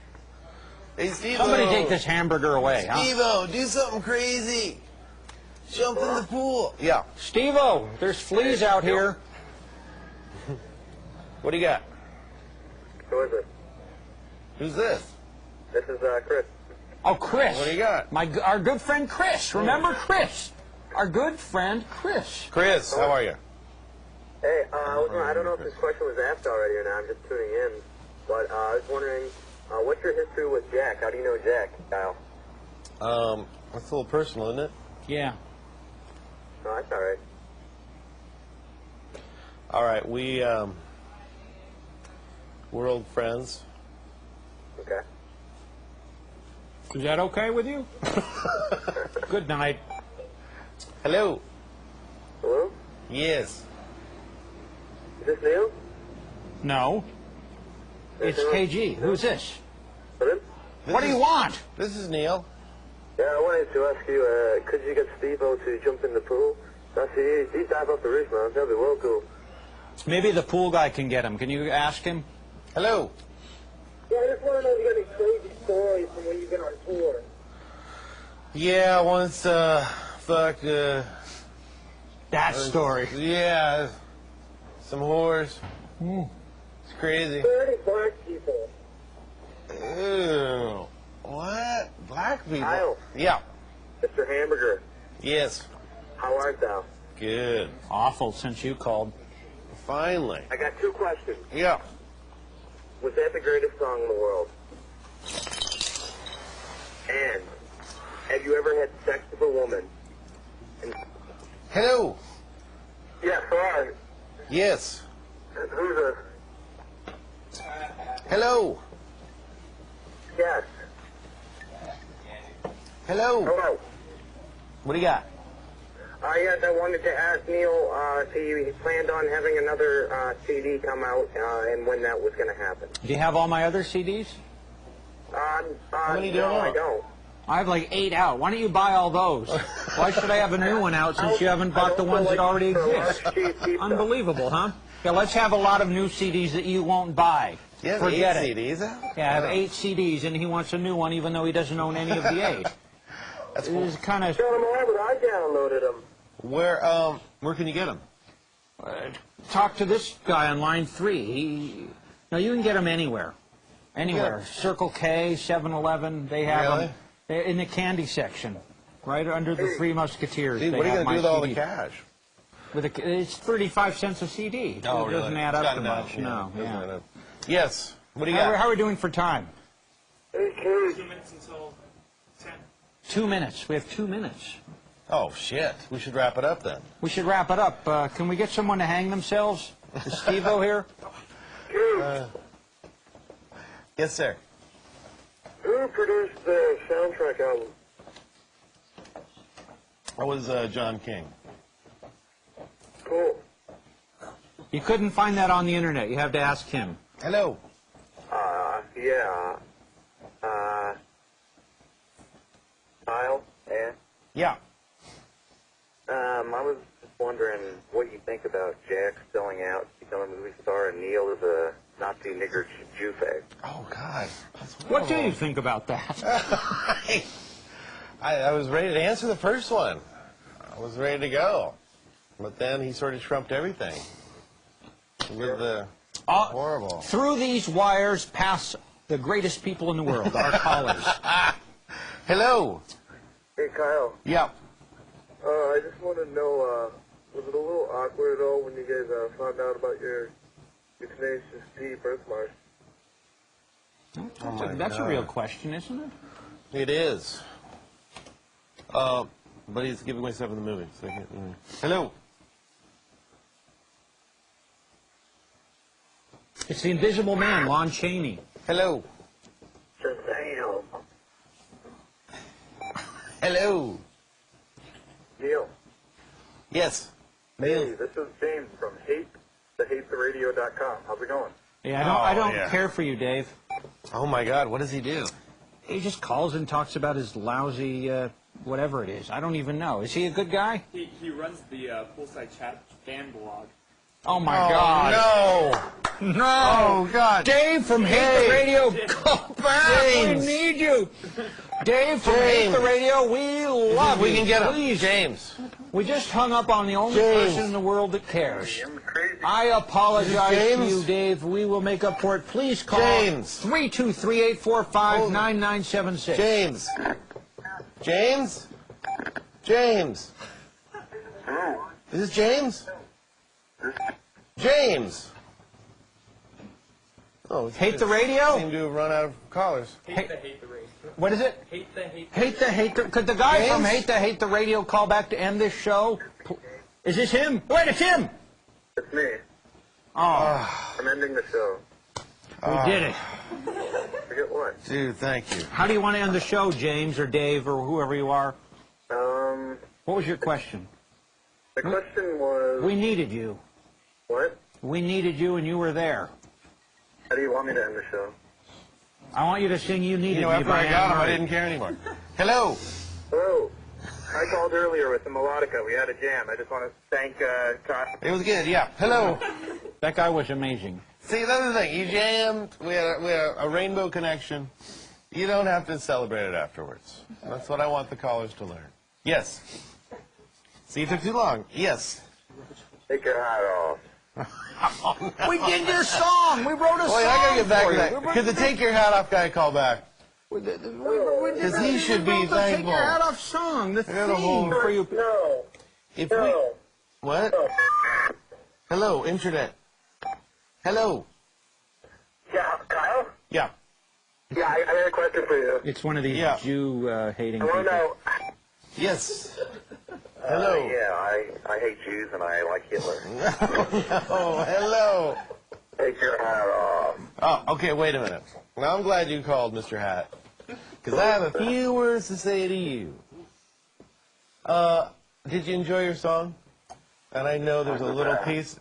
Hey, Steve-O. Somebody take this hamburger away, huh? Steve-O, do something crazy. Jump in the pool. Yeah. Steve-O, there's fleas out here. What do you got? Who is it? Who's this? This is Chris. Oh, Chris. What do you got? Our good friend Chris. Remember Chris? Our good friend Chris. Chris, how are you? Hey, I don't know if this question was asked already or not. I'm just tuning in. But I was wondering, what's your history with Jack? How do you know Jack, Kyle? That's a little personal, isn't it? Yeah. No, that's all right. All right, we're old friends. Okay. Is that okay with you? Good night. Hello. Hello? Yes. Is this Neil? No. It's KG. Who's this? Pardon? What do you want? This is Neil. Yeah, I wanted to ask you, could you get Steve-O to jump in the pool? He's dive off the roof, man. That'd be well cool. Maybe the pool guy can get him. Can you ask him? Hello. Yeah, I just want to know if you got any crazy stories from when you've been on tour. Yeah, once fucked, That story. Yeah. Some whores. It's crazy. 30 black people. Ew. What? Black people? Kyle. Yeah. Mr. Hamburger. Yes. How art thou? Good. Awful since you called. Finally. I got 2 questions. Yeah. Was that the greatest song in the world? And have you ever had sex with a woman? And Hello. yeah, sorry. Yes. Who's a... Hello. Yes. Hello. Hello. What do you got? Yes, I wanted to ask Neil if he planned on having another CD come out and when that was going to happen. Do you have all my other CDs? How many do you no, have? I don't. I have like 8 out. Why don't you buy all those? Why should I have a new one out since you haven't bought the ones that already exist? Unbelievable, huh? Yeah, let's have a lot of new CDs that you won't buy. You have Forget 8 it. CDs? Yeah, I have 8 CDs, and he wants a new one, even though he doesn't own any of the 8. That's cool. It's kind of. Tell him why, but I downloaded them. Where can you get them? Talk to this guy on line 3. No, you can get them anywhere. Anywhere. Circle K, 7-Eleven, they have them. They're in the candy section, right under the Three Musketeers. Dude, what are you going to do with all the cash? It's 35 cents a CD. Oh, it doesn't really? add It's up not to enough, much. yeah. No. Doesn't Yeah. add up. Yes. What do you How got? are we doing for time? 2 minutes until 10. 2 minutes. We have 2 minutes. Oh, shit. We should wrap it up then. We should wrap it up. Can we get someone to hang themselves? Is Steve-O here? Yes, sir. Who produced the soundtrack album? That was John King. Cool. You couldn't find that on the internet. You have to ask him. Hello. Yeah. Kyle? Yeah? Yeah. I was just wondering what you think about Jack selling out to become a movie star and Neil is a Nazi nigger Jew fag. Oh, God. What do you think about that? I was ready to answer the first one. I was ready to go. But then he sort of trumped everything. With the horrible. Through these wires pass the greatest people in the world, our callers. Hello. Hey, Kyle. Yeah. I just want to know, was it a little awkward at all when you guys found out about your Tenacious D birthmark? That's a real question, isn't it? It is. But he's giving away stuff in the movie, so I can't. Hello. It's the Invisible Man, Lon Chaney. Hello. Shazam. Hello. Neil. Yes. Hey, this is James from HateTheRadio.com. How's it going? Yeah, I don't care for you, Dave. Oh, my God. What does he do? He just calls and talks about his lousy, whatever it is. I don't even know. Is he a good guy? He runs the Poolside Chat fan blog. Oh, my God. No. No. Oh, God. Dave from Hate the Radio, come back. James. We need you. Dave from Hate the Radio, we love you. We can get him. Please. James. We just hung up on the only person in the world that cares. I apologize to you, Dave. We will make up for it. Please call James. 323-845-9976. James. James? James. Is this James? James. Oh, Hate the Radio? Seem to have run out of callers. Hate the radio. What is it? Hate the Hate the. Could the guy from Hate the Radio call back to end this show? Is this him? Wait, it's him. It's me. Oh. I'm ending the show. We did it. Forget what? Dude, thank you. How do you want to end the show, James or Dave or whoever you are? What was your question? The question was... We needed you. What? We needed you and you were there. How do you want me to end the show? I want you to sing You Needed Me after by I got Anne him, I Murray. didn't care anymore. Hello. Hello. I called earlier with the melodica. We had a jam. I just want to thank Kyle. It was good, yeah. Hello. That guy was amazing. See, that's the thing. You jammed. We had a rainbow connection. You don't have to celebrate it afterwards. That's what I want the callers to learn. Yes. See, it took too long. Yes. Take your hat off. Oh, no. We did your song. We wrote a song. Wait, I gotta get back for to that. you. Could the take your hat off guy call back? Because he should be Take thankful. your hat off song. The I got a theme whole- for you. No. If No. we... What? Hello, internet. Hello. Yeah, Kyle? Yeah. Yeah, I got a question for you. It's one of these Jew-hating I want people. to know. Yes. Hello. Yeah, I hate Jews and I like Hitler. Oh, hello. Take your hat off. Oh, okay, wait a minute. Now, I'm glad you called, Mr. Hat. Because I have a few words to say to you. Did you enjoy your song? And I know there's a little piece...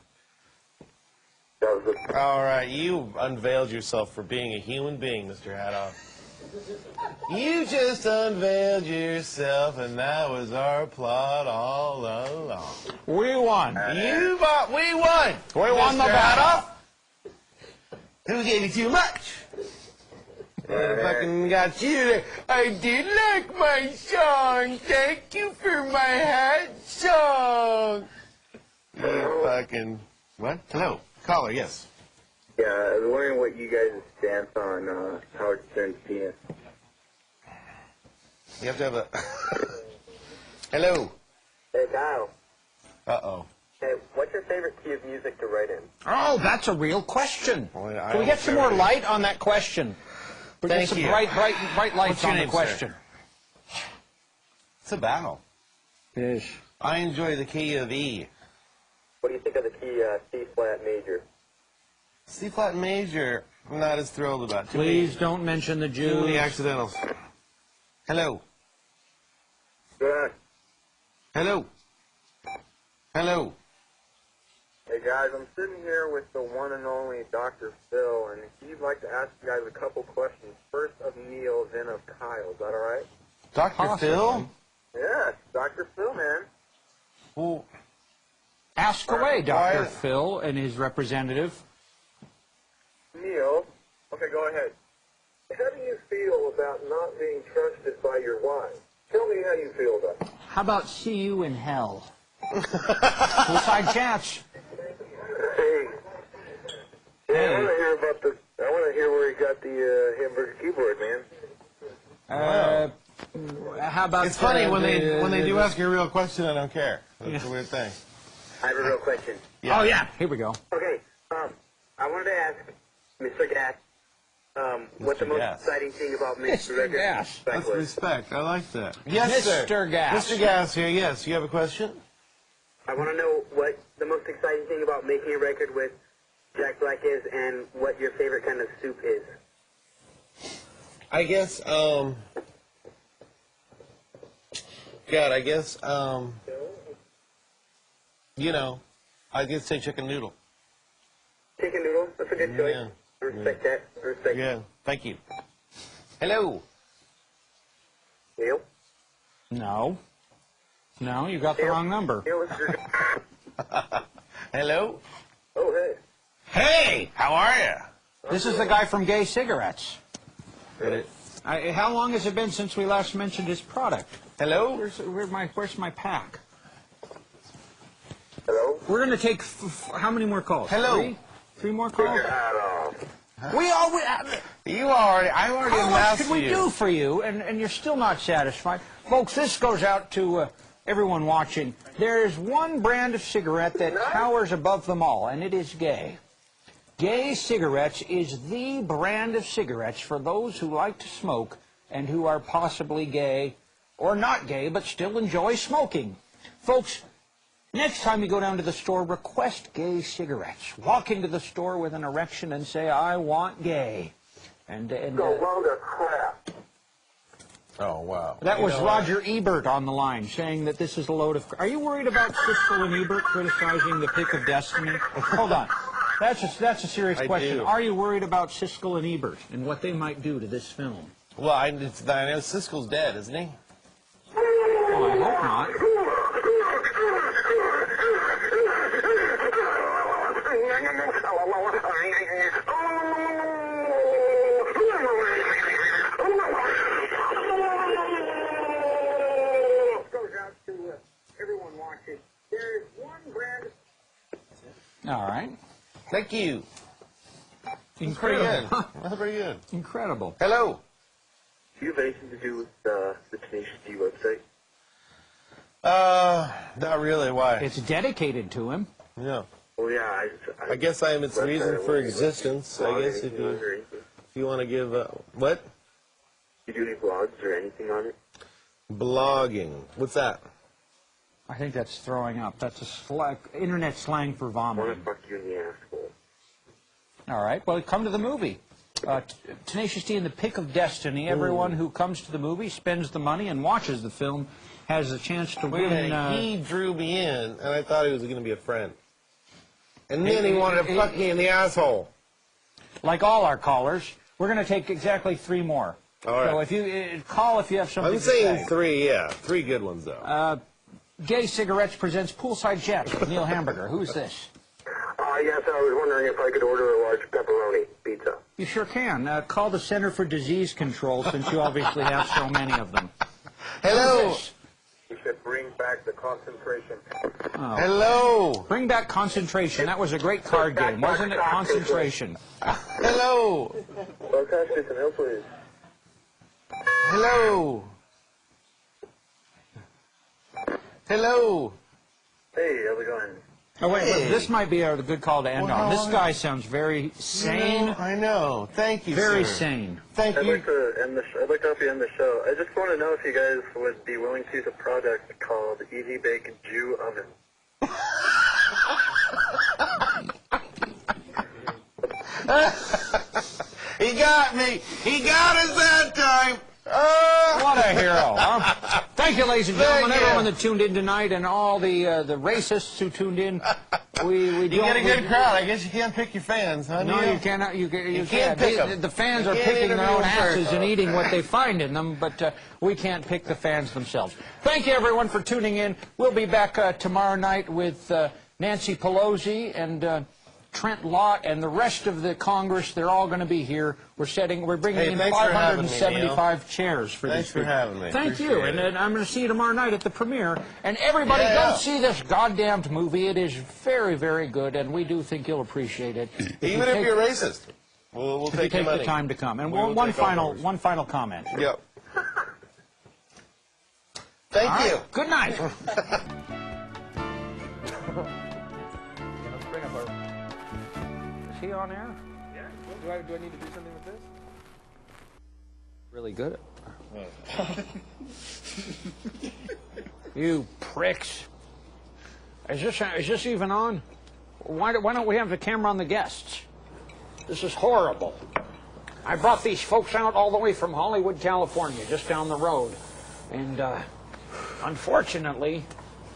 All right, you unveiled yourself for being a human being, Mr. Hatoff. You just unveiled yourself, and that was our plot all along. We won. You bought. We won. We won the Mr. battle. Who gave you too much? I fucking got you there. I did like my song. Thank you for my hat song. You fucking... What? Hello. Caller, yes. Yeah, I was wondering what you guys' stance on Howard Stern's penis. You have to have a... Hello. Hey, Kyle. Uh-oh. Hey, what's your favorite key of music to write in? Oh, that's a real question. I Can we get some more light on that question? We Thank get some you. bright lights What's your on the name, question. sir? It's a battle. Yes. I enjoy the key of E. What do you think of the key C-flat major? C-flat major, I'm not as thrilled about. Please don't mention the Jews. Too many accidentals. Hello. Good. Hello. Hello. Hey, guys, I'm sitting here with the one and only Dr. Phil, and he'd like to ask you guys a couple questions. First of Neil, then of Kyle. Is that all right? Dr. Phil? Yes, Dr. Phil, man. Well, ask away, Dr. Phil and his representative. Neil, okay, go ahead. How do you feel about not being trusted by your wife? Tell me how you feel about it. How about see you in hell? Poolside chats. Hey. Yeah, I want to hear about the. I want to hear where he got the Hamburger keyboard, man. How about it's funny when they do ask you a real question, I don't care. That's a weird thing. I have a real question. Yeah. Oh yeah, here we go. Okay, I wanted to ask Mr. Gass, what the most exciting thing about Mr. Record Gass. That's respect. I like that. Yes, Mr. sir. Gass. Mr. Gass here. Yes, you have a question? I want to know what the most exciting thing about making a record with Jack Black is, and what your favorite kind of soup is. I guess, you know, I guess say chicken noodle. Chicken noodle? That's a good choice. Yeah. I respect that. I respect Yeah, thank you. Hello. Neil? No. No, you got the wrong number. Neil, what's your... Hello. Oh, hey. Hey, how are you? This is the guy from Gay Cigarettes. How long has it been since we last mentioned his product? Hello? Where's my pack? Hello? We're going to take how many more calls? Hello? Three more calls? Take your hat off. I've already How much can we do for you, and you're still not satisfied? Folks, this goes out to everyone watching. There is one brand of cigarette that towers above them all, and it is Gay. Gay Cigarettes is the brand of cigarettes for those who like to smoke and who are possibly gay or not gay but still enjoy smoking. Folks, next time you go down to the store, request Gay Cigarettes. Walk into the store with an erection and say, I want Gay. Go load of crap. Oh, wow. That was Roger Ebert on the line saying that this is a load of... Are you worried about Siskel and Ebert criticizing the Pick of Destiny? Hold on. That's a serious question. do. Are you worried about Siskel and Ebert and what they might do to this film? Well, I know Siskel's dead, isn't he? Oh, I hope not. Goes out to everyone watching. All right. Thank you. Incredible. That's pretty good. Incredible. Hello. Do you have anything to do with the Tenacious D website? Not really. Why? It's dedicated to him. Yeah. Well, yeah, I guess I am its reason for existence. I guess if you want to give what? Do you do any blogs or anything on it? Blogging. What's that? I think that's throwing up. That's a internet slang for vomiting. I want to fuck you in the asshole. All right. Well, come to the movie. Tenacious D and the Pick of Destiny. Everyone who comes to the movie, spends the money, and watches the film has a chance to win. He drew me in, and I thought he was going to be a friend. And then he wanted to fuck me in the asshole. Like all our callers, we're going to take exactly 3 more. All right. So if you call if you have something I'm to say. saying 3, yeah. 3 good ones, though. Gay Cigarettes presents Poolside Jets with Neil Hamburger. Who's this? Yes, I was wondering if I could order a large pepperoni pizza. You sure can. Call the Center for Disease Control, since you obviously have so many of them. Hello. You should bring back the concentration. Oh. Hello. Bring back concentration. That was a great card game, wasn't it? Concentration. Hello. Well, can I say something else, please? Hello. Hello. Hey, how's it going? Oh, wait, this might be a good call to end on. This guy sounds very sane. I know. Thank you, Very sir. sane. Thank I'd you. like to end the I'd like to help you end the show. I just want to know if you guys would be willing to use a product called Easy Bake Jew Oven. He got me. He got us that time. What a hero. Huh? Thank you, ladies and gentlemen, Thank you. everyone that tuned in tonight, and all the racists who tuned in. You get a good crowd. I guess you can't pick your fans, huh? No, Neil? you cannot. You can't can't. pick 'em. The fans You are can't picking their interview own them asses first. and eating what they find in them, but we can't pick the fans themselves. Thank you, everyone, for tuning in. We'll be back tomorrow night with Nancy Pelosi and Trent Lott and the rest of the Congress. They're all going to be here. We're bringing in thanks for having me, 575 chairs for Thanks this for week. having me. Thank you, Appreciate and I'm going to see you tomorrow night at the premiere. And everybody, Yeah. go see this goddamned movie. It is very, very good, and we do think you'll appreciate it. Even if you're racist, we'll If you take your take money. the time to come. And We will one take all final yours. comment. Yep. Thank All you. right. Good night. Is he on air? Yeah. Do I need to do something with this? Really good. You pricks. Is this even on? Why don't we have the camera on the guests? This is horrible. I brought these folks out all the way from Hollywood, California, just down the road. And unfortunately,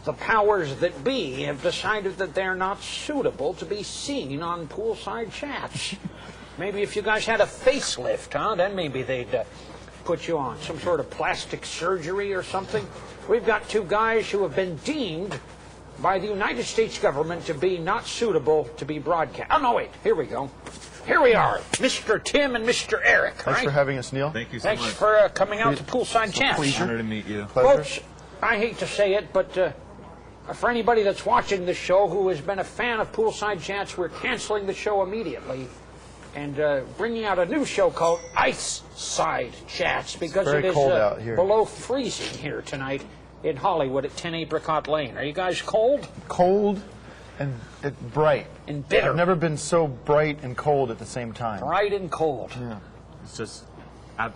the powers that be have decided that they're not suitable to be seen on Poolside Chats. Maybe if you guys had a facelift, huh, then maybe they'd put you on some sort of plastic surgery or something. We've got 2 guys who have been deemed by the United States government to be not suitable to be broadcast. Oh, no, wait. Here we go. Here we are, Mr. Tim and Mr. Eric. Thanks for having us, Neil. Thank you so Thanks much. for coming out to Poolside Chats. Honor to meet you. Folks, I hate to say it, but for anybody that's watching this show who has been a fan of Poolside Chats, we're canceling the show immediately and bringing out a new show called Ice Side Chats because very it is cold out here. below freezing here tonight in Hollywood at 10 Apricot Lane. Are you guys cold? Cold and bright. And bitter. I've never been so bright and cold at the same time. Bright and cold. Yeah. It's just,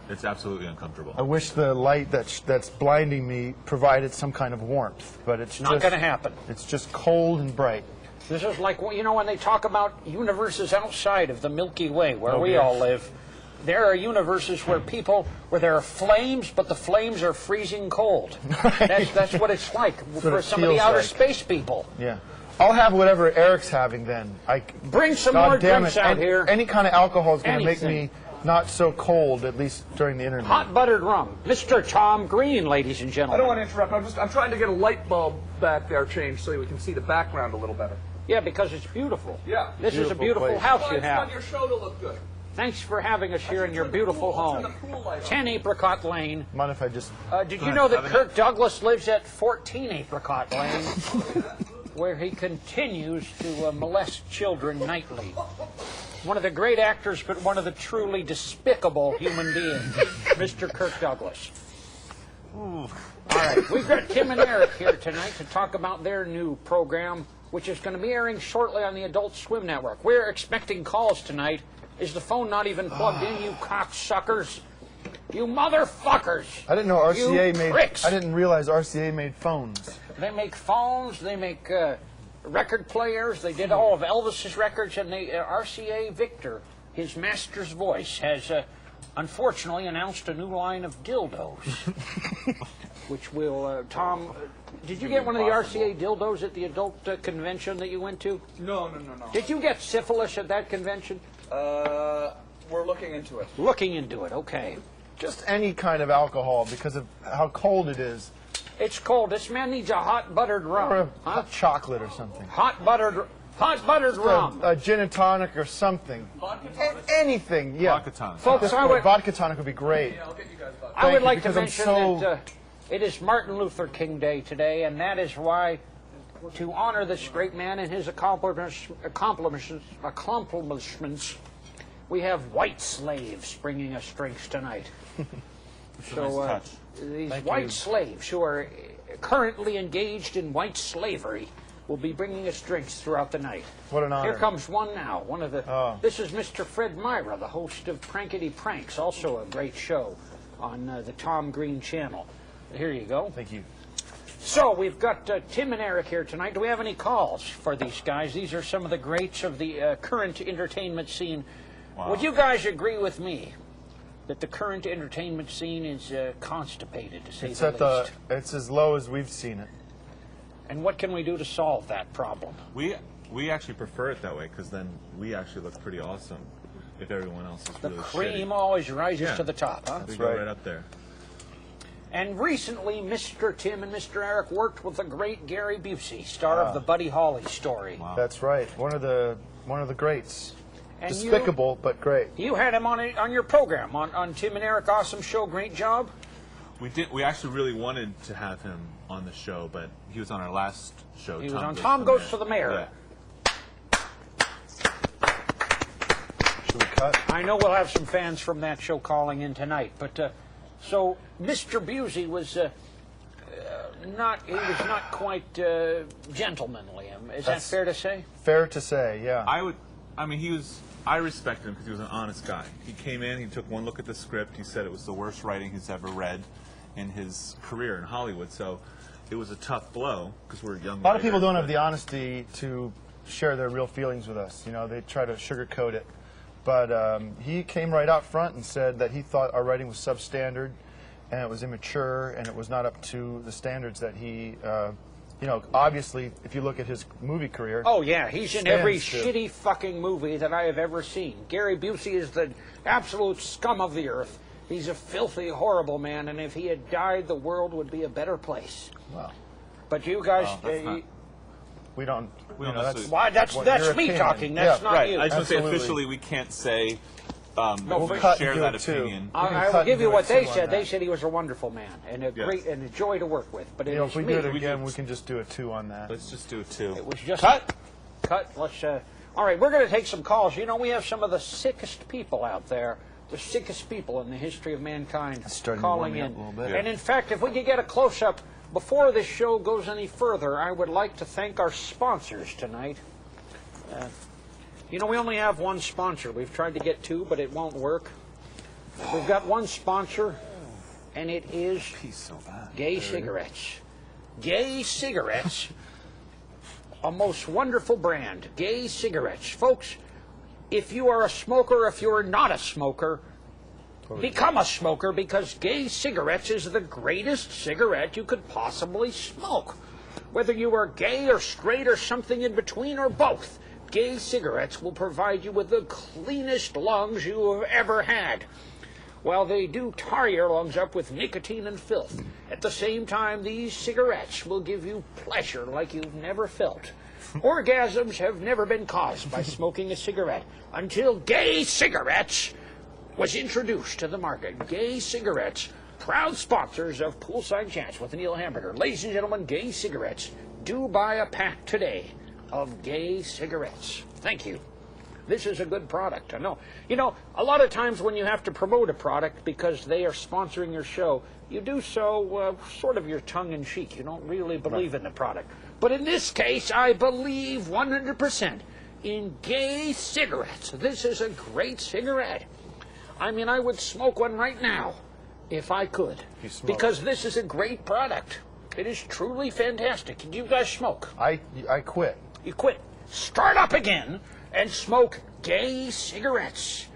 it's absolutely uncomfortable. I wish the light that's blinding me provided some kind of warmth, but it's Not going to happen. It's just cold and bright. This is like, you know, when they talk about universes outside of the Milky Way, where Oh, we yeah. all live, there are universes where there are flames, but the flames are freezing cold. That's what it's like for some of the outer space people. Yeah. I'll have whatever Eric's having then. Bring some God more damn drinks it. out here. Any kind of alcohol is going to make Anything. me not so cold, at least during the internet. Hot buttered rum. Mr. Tom Green, ladies and I gentlemen. don't want to interrupt. I'm trying to get a light bulb back there changed so we can see the background a little better. Yeah, because it's beautiful. Yeah. This is a beautiful house Well, you I just want have. your show to look good. Thanks for having us here in your beautiful home. 10 Apricot Lane. Mind if I just... Did you know that Kirk Douglas lives at 14 Apricot Lane? where he continues to molest children nightly. One of the great actors, but one of the truly despicable human beings, Mr. Kirk Douglas. All right, we've got Tim and Eric here tonight to talk about their new program, which is going to be airing shortly on the Adult Swim Network. We're expecting calls tonight. Is the phone not even plugged in, you cocksuckers? You motherfuckers! I didn't know RCA made. Pricks. I didn't realize RCA made phones. They make phones. They make record players. They did all of Elvis's records, and they RCA Victor, his master's voice, has unfortunately announced a new line of dildos, which will Tom. Did you get one of the RCA dildos at the adult convention that you went to? No. Did you get syphilis at that convention? We're looking into it. Looking into it, okay. Just any kind of alcohol because of how cold it is. It's cold. This man needs a hot buttered rum. Or a hot chocolate or something. Hot buttered rum. A gin and tonic or something. Anything, yeah. Vodka tonic. Folks, vodka tonic would be great. Yeah, I'll get you guys vodka. I would like to mention that it is Martin Luther King Day today, and that is why, to honor this great man and his accomplishments, we have white slaves bringing us drinks tonight. So these white slaves who are currently engaged in white slavery will be bringing us drinks throughout the night. What an honor. Here comes one now. One of the. This is Mr. Fred Myra, the host of Prankety Pranks, also a great show on the Tom Green channel. Here you go. Thank you. So we've got Tim and Eric here tonight. Do we have any calls for these guys? These are some of the greats of the current entertainment scene. Wow. Would you guys agree with me that the current entertainment scene is constipated, to say the least? It's as low as we've seen it. And what can we do to solve that problem? We actually prefer it that way because then we actually look pretty awesome if everyone else is really shitty. The cream always rises to the top, huh? We go right up there. And recently, Mr. Tim and Mr. Eric worked with the great Gary Busey, star of the Buddy Holly story. Wow. That's right. One of the greats. And despicable, but great. You had him on your program, on Tim and Eric Awesome Show. Great job. We actually really wanted to have him on the show, but he was on our last show. He was on Tom Goes to the Mayor. Yeah. Should we cut? I know we'll have some fans from that show calling in tonight, but so Mr. Busey was not quite gentlemanly. Is that fair to say? Fair to say, yeah. I respected him because he was an honest guy. He came in, he took one look at the script, he said it was the worst writing he's ever read in his career in Hollywood, so it was a tough blow because we're young. A lot of people don't have the honesty to share their real feelings with us. You know, they try to sugarcoat it. But he came right out front and said that he thought our writing was substandard and it was immature and it was not up to the standards that he... you know, obviously, if you look at his movie career... Oh, yeah, he's in every shitty fucking movie that I have ever seen. Gary Busey is the absolute scum of the earth. He's a filthy, horrible man, and if he had died, the world would be a better place. Wow. But you guys... we don't... that's me talking, that's not you. I just want to say, officially, we can't say... we'll share that opinion. I will give you what they said. They said he was a wonderful man and a great and a joy to work with. But if we do it again, we can just do a 2 on that. Let's just do a 2. It was just cut. Let's. All right, we're going to take some calls. You know, we have some of the sickest people out there, the sickest people in the history of mankind calling in. And in fact, if we could get a close up before this show goes any further, I would like to thank our sponsors tonight. You know, we only have one sponsor. We've tried to get 2, but it won't work. We've got one sponsor, and it is Gay Cigarettes. Gay Cigarettes, a most wonderful brand. Gay Cigarettes. Folks, if you are a smoker, if you're not a smoker, become a smoker because Gay Cigarettes is the greatest cigarette you could possibly smoke. Whether you are gay or straight or something in between or both, Gay Cigarettes will provide you with the cleanest lungs you have ever had. While they do tar your lungs up with nicotine and filth, at the same time these cigarettes will give you pleasure like you've never felt. Orgasms have never been caused by smoking a cigarette until Gay Cigarettes was introduced to the market. Gay Cigarettes, proud sponsors of Poolside Chats with Neil Hamburger. Ladies and gentlemen, Gay Cigarettes. do buy a pack today of gay cigarettes. Thank you. This is a good product. I know. You know, a lot of times when you have to promote a product because they are sponsoring your show, you do so sort of your tongue-in-cheek. You don't really believe in the product. But in this case, I believe 100% in gay cigarettes. This is a great cigarette. I mean, I would smoke one right now if I could, because this is a great product. It is truly fantastic. Do you guys smoke? I quit. You quit. Start up again and smoke gay cigarettes.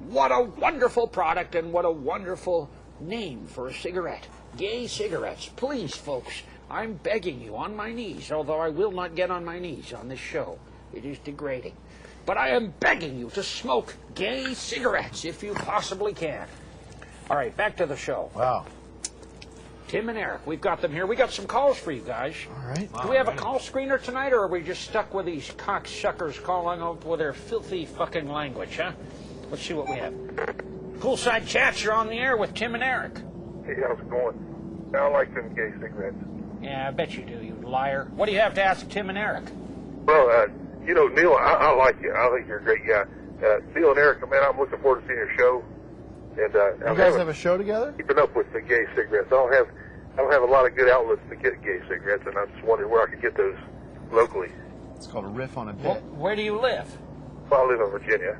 What a wonderful product and what a wonderful name for a cigarette. Gay cigarettes. Please, folks, I'm begging you on my knees, although I will not get on my knees on this show. It is degrading. But I am begging you to smoke gay cigarettes if you possibly can. All right, back to the show. Wow. Tim and Eric, we've got them here. We got some calls for you guys. All right. Do we have a call screener tonight, or are we just stuck with these cocksuckers calling up with their filthy fucking language, huh? Let's see what we have. Poolside Chats, you're on the air with Tim and Eric. Hey, how's it going? I like them gay cigarettes. Yeah, I bet you do, you liar. What do you have to ask Tim and Eric? Well, you know, Neil, I like you. I think you're a great guy. Neil and Eric, man, I'm looking forward to seeing your show. And you guys have a show together? Keeping up with the gay cigarettes. I don't have a lot of good outlets to get gay cigarettes, and I just wondered where I could get those locally. It's called a riff on a bit. Well, where do you live? Well, I live in Virginia.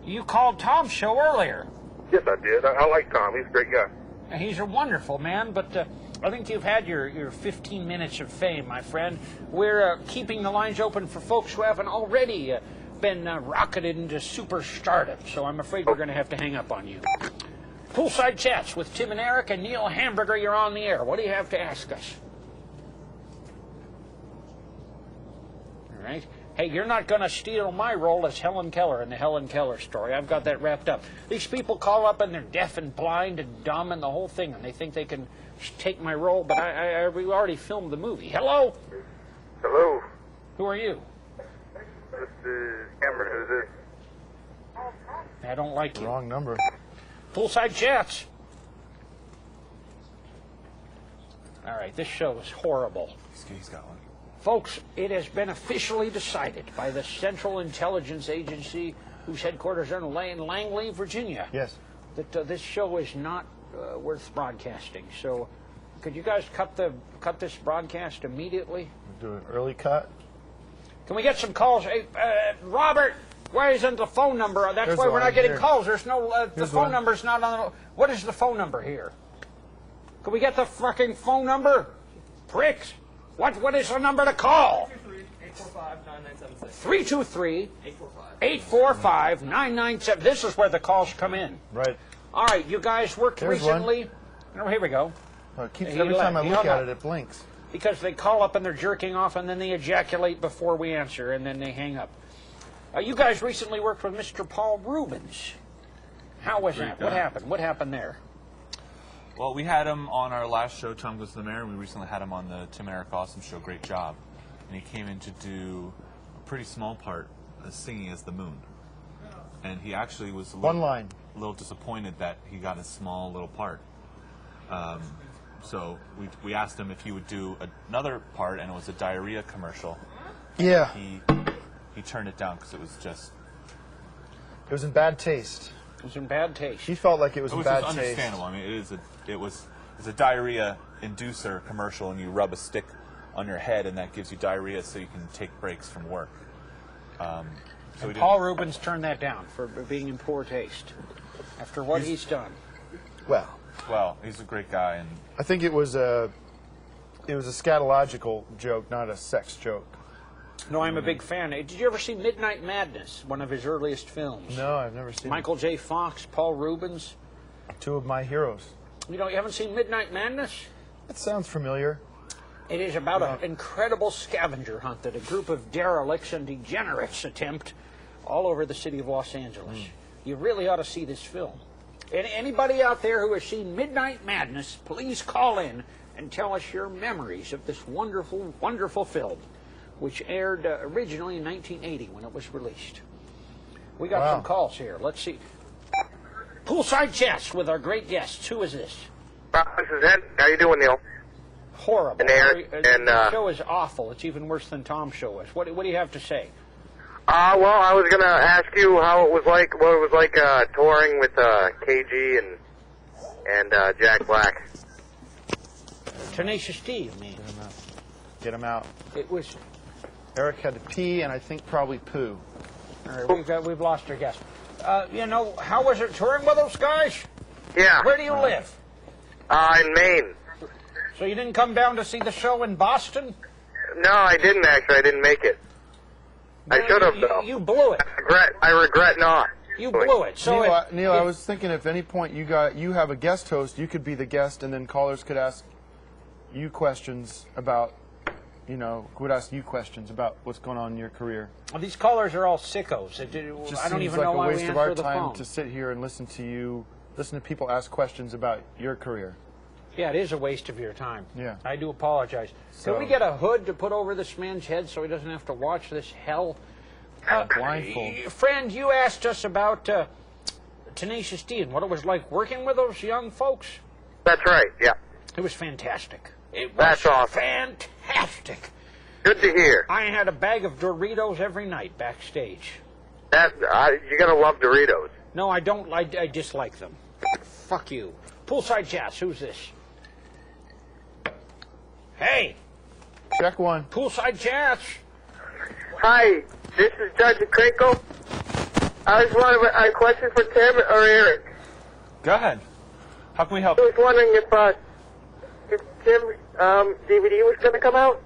You called Tom's show earlier. Yes, I did. I like Tom. He's a great guy. He's a wonderful man, but I think you've had your 15 minutes of fame, my friend. We're keeping the lines open for folks who haven't already been rocketed into superstardom, so I'm afraid we're going to have to hang up on you. Poolside Chats with Tim and Eric and Neil Hamburger, you're on the air. What do you have to ask us? All right. Hey, you're not going to steal my role as Helen Keller in the Helen Keller story. I've got that wrapped up. These people call up and they're deaf and blind and dumb and the whole thing, and they think they can take my role, but we already filmed the movie. Hello? Hello? Who are you? This is Cameron. Who's this? I don't like you. Wrong number. Poolside Chats. All right, this show is horrible. He's got one. Folks, it has been officially decided by the Central Intelligence Agency, whose headquarters are in Langley, Virginia, yes, that this show is not worth broadcasting. So, could you guys cut this broadcast immediately? Do an early cut. Can we get some calls? Hey, Robert, why isn't the phone number? That's why we're not getting calls. There's no. The phone number's not on the. What is the phone number here? Can we get the fucking phone number? Pricks. What is the number to call? 323-845-9977. 323-845-9977. This is where the calls come in. Right. All right, you guys worked recently. Oh, here we go. It keeps, every time I look at it, it blinks. Because they call up and they're jerking off and then they ejaculate before we answer and then they hang up. You guys recently worked with Mr. Paul Rubens. How was that? What happened? What happened there? Well, we had him on our last show, Tom Goes to the Mayor, and we recently had him on the Tim and Eric Awesome Show. Great job. And he came in to do a pretty small part, singing as the moon. And he actually was a little disappointed that he got a small little part. So we asked him if he would do another part, and it was a diarrhea commercial. Yeah. He turned it down because it was just... It was in bad taste. It was in bad taste. He felt like it was in bad taste. Understandable. I mean, it's a diarrhea inducer commercial, and you rub a stick on your head, and that gives you diarrhea, so you can take breaks from work. And Paul Rubens turned that down for being in poor taste after what he's done. Well, he's a great guy, and I think it was a scatological joke, not a sex joke. No, I'm a big fan. Did you ever see Midnight Madness, one of his earliest films? No, I've never seen Michael J. Fox, Paul Rubens. Two of my heroes. You haven't seen Midnight Madness? That sounds familiar. It is about an incredible scavenger hunt that a group of derelicts and degenerates attempt all over the city of Los Angeles. You really ought to see this film. And anybody out there who has seen Midnight Madness, please call in and tell us your memories of this wonderful, wonderful film, which aired originally in 1980 when it was released. We got some calls here. Let's see. Poolside Chats with our great guests. Who is this? This is Ed. How you doing, Neil? horrible. And Eric, The show is awful. It's even worse than Tom's show was. What do you have to say? Well, I was gonna ask you how it was like, what it was like touring with KG and Jack Black. Tenacious D, you mean? Get him out. It was. Eric had to pee, and I think probably poo. All right, we've lost our guest. You know, how was it touring with those guys? Yeah. Where do you live? In Maine. So you didn't come down to see the show in Boston? No, I didn't actually. I didn't make it. I should have, though. You blew it. I regret not. You blew it. So Neil, I was thinking if at any point you have a guest host, you could be the guest, and then callers could ask you questions about, would ask you questions about what's going on in your career. Well, these callers are all sickos. I don't even know why we answer the phone. It seems like a waste of our time to sit here and listen to people ask questions about your career. Yeah, it is a waste of your time. Yeah. I do apologize. Can we get a hood to put over this man's head so he doesn't have to watch this hell? Blindfold. Friend, you asked us about Tenacious D and what it was like working with those young folks. That's right, yeah. It was fantastic. It was That's awesome. Fantastic. Good to hear. I had a bag of Doritos every night backstage. You're gonna love Doritos. No, I don't. I dislike them. Fuck you. Poolside Chats, who's this? Hey. Check one. Poolside Chats. Hi, this is Judge Kringle. I was wondering, a question for Tim or Eric. Go ahead. How can we help? I was wondering if Tim's DVD was going to come out.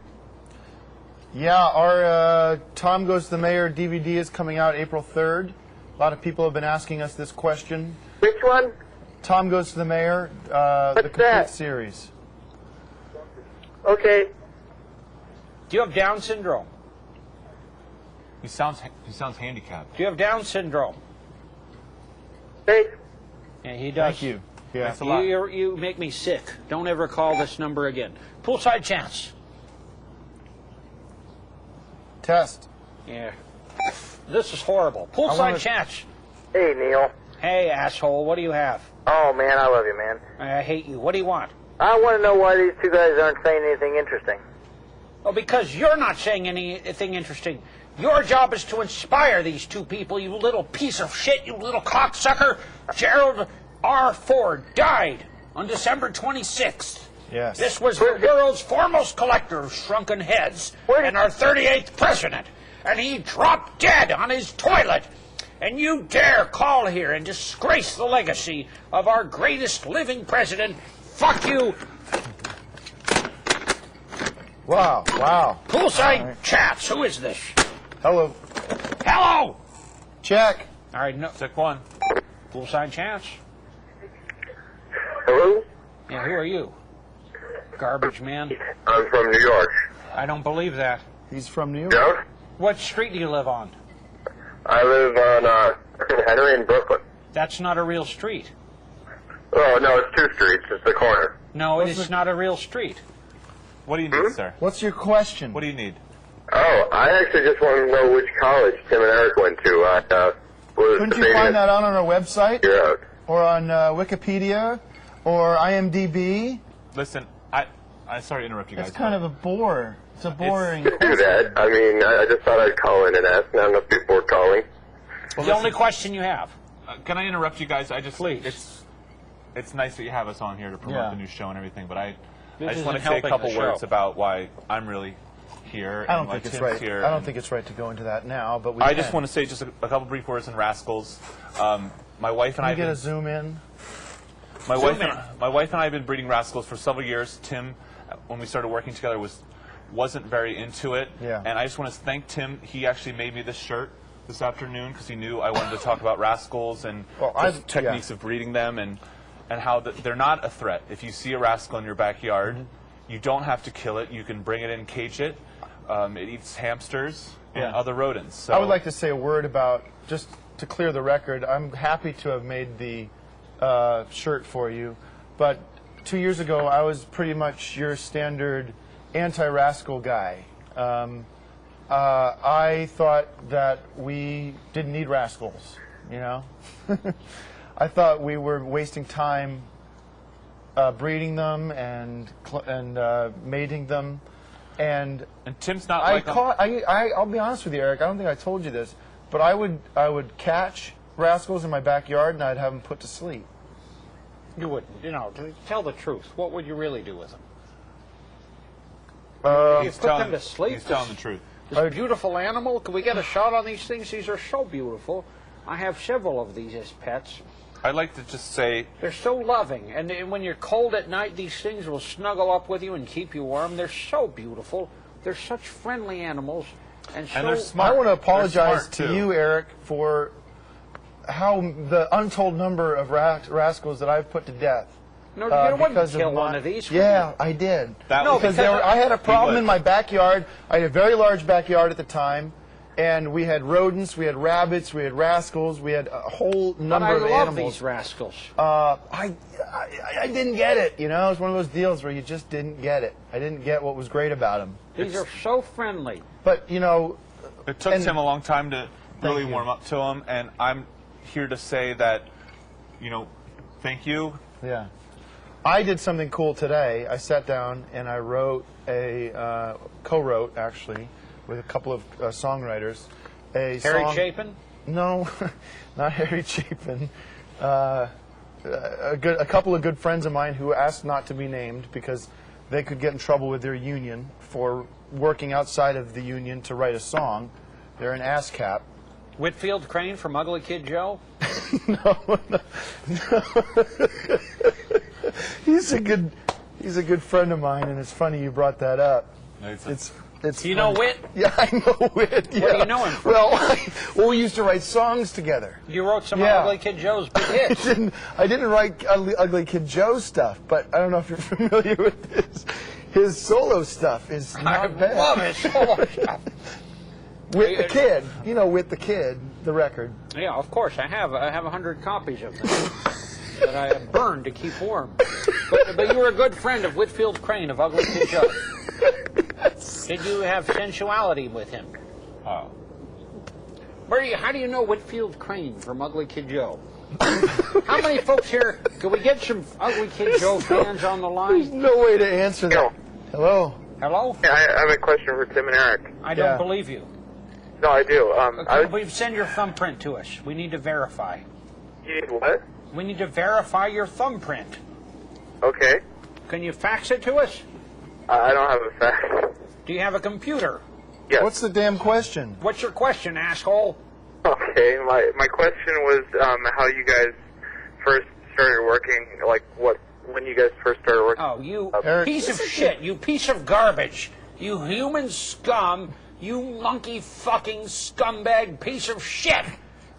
Yeah, our Tom Goes to the Mayor DVD is coming out April 3rd. A lot of people have been asking us this question. Which one? Tom Goes to the Mayor, the complete series. Okay. Do you have Down syndrome? He sounds handicapped. Do you have Down syndrome? Thanks. Yeah, he does. Thank you. Yeah. Thanks a lot. You make me sick. Don't ever call this number again. Poolside Chats. Test. Yeah. This is horrible. Poolside Chats. Hey, Neil. Hey, asshole. What do you have? Oh, man, I love you, man. I hate you. What do you want? I want to know why these two guys aren't saying anything interesting. Oh, because you're not saying anything interesting. Your job is to inspire these two people, you little piece of shit, you little cocksucker. Gerald R. Ford died on December 26th. Yes. This was the world's foremost collector of shrunken heads and our 38th president. And he dropped dead on his toilet. And you dare call here and disgrace the legacy of our greatest living president. Fuck you. Wow, wow. Poolside Chats, who is this? Hello. Hello! Check. All right, no. Check one. Poolside Chats. Hello? Yeah, who are you? Garbage man. I'm from New York. I don't believe that. He's from New York. Yeah? What street do you live on? I live on Henry in Brooklyn. That's not a real street. Oh, no, it's two streets. It's the corner. No, it's not a real street. What do you need, sir? What's your question? What do you need? Oh, I actually just want to know which college Tim and Eric went to. Couldn't you find that on our website? Yeah. Or on Wikipedia? Or IMDb? Listen, I'm sorry to interrupt you guys. It's kind of a bore. It's a boring Do that. I mean, I just thought I'd call in and ask. Not enough people are calling. Well, the only question you have. Can I interrupt you guys? Please. It's nice that you have us on here to promote the new show and everything, but I just want to isn't say a couple helping the words show. about why I'm really here. I don't and why think it's Tim's right. Here I don't think it's right to go into that now, but we I can. just want to say just a couple brief words in Rascals. My wife and I Can you get a zoom in? My wife and I have been breeding Rascals for several years. Tim, when we started working together, wasn't very into it. Yeah. And I just want to thank Tim. He actually made me this shirt this afternoon because he knew I wanted to talk about Rascals and techniques of breeding them and how they're not a threat. If you see a rascal in your backyard, you don't have to kill it. You can bring it in, cage it. It eats hamsters and other rodents. So I would like to say a word about, just to clear the record, I'm happy to have made the shirt for you, but 2 years ago I was pretty much your standard anti-rascal guy. I thought that we didn't need rascals, you know? I thought we were wasting time breeding them and mating them. And Tim's not I'll be honest with you, Eric, I don't think I told you this, but I would catch rascals in my backyard and I'd have them put to sleep. You wouldn't. You know, to tell the truth, what would you really do with them? You put them to sleep? He's telling the truth. This beautiful animal, can we get a shot on these things? These are so beautiful. I have several of these as pets. I'd like to just say... They're so loving, and when you're cold at night, these things will snuggle up with you and keep you warm. They're so beautiful. They're such friendly animals. And they're smart. I want to apologize to you, Eric, for how the untold number of rascals that I've put to death. No, you wouldn't kill one of these. Yeah, I did. Because I had a problem in my backyard. I had a very large backyard at the time. And we had rodents, we had rabbits, we had rascals, we had a whole number of animals. I love these rascals. I didn't get it, you know. It was one of those deals where you just didn't get it. I didn't get what was great about them. These are so friendly. But, you know... It took Tim a long time to really warm up to them, and I'm here to say that, you know, thank you. Yeah. I did something cool today. I sat down and I wrote co-wrote, actually, with a couple of songwriters. Harry Chapin? No, not Harry Chapin. A couple of good friends of mine who asked not to be named because they could get in trouble with their union for working outside of the union to write a song. They're an ASCAP. Whitfield Crane from Ugly Kid Joe? No. He's a good friend of mine, and it's funny you brought that up. It's you know Whit? Yeah, I know Whit. Yeah. What do you know him from? Well, we used to write songs together. You wrote some Ugly Kid Joe's big hits. I didn't write Ugly Kid Joe stuff, but I don't know if you're familiar with this. His solo stuff is not bad. I love his solo stuff. Whit the Kid. You know Whit the Kid, the record. Yeah, of course. I have 100 copies of them that I have burned to keep warm. But you were a good friend of Whitfield Crane of Ugly Kid Joe. Did you have sensuality with him? Oh. How do you know Whitfield Crane from Ugly Kid Joe? How many folks here, can we get some Ugly Kid Joe fans on the line? There's no way to answer that. Hello? Hello? Yeah, I have a question for Tim and Eric. I don't believe you. No, I do. Send your thumbprint to us. We need to verify. You need what? We need to verify your thumbprint. Okay. Can you fax it to us? I don't have a fax. Do you have a computer? Yes. What's the damn question? What's your question, asshole? Okay, my question was how you guys first started working, like when you guys first started working. Oh, you piece of shit, you piece of garbage, you human scum, you monkey fucking scumbag piece of shit.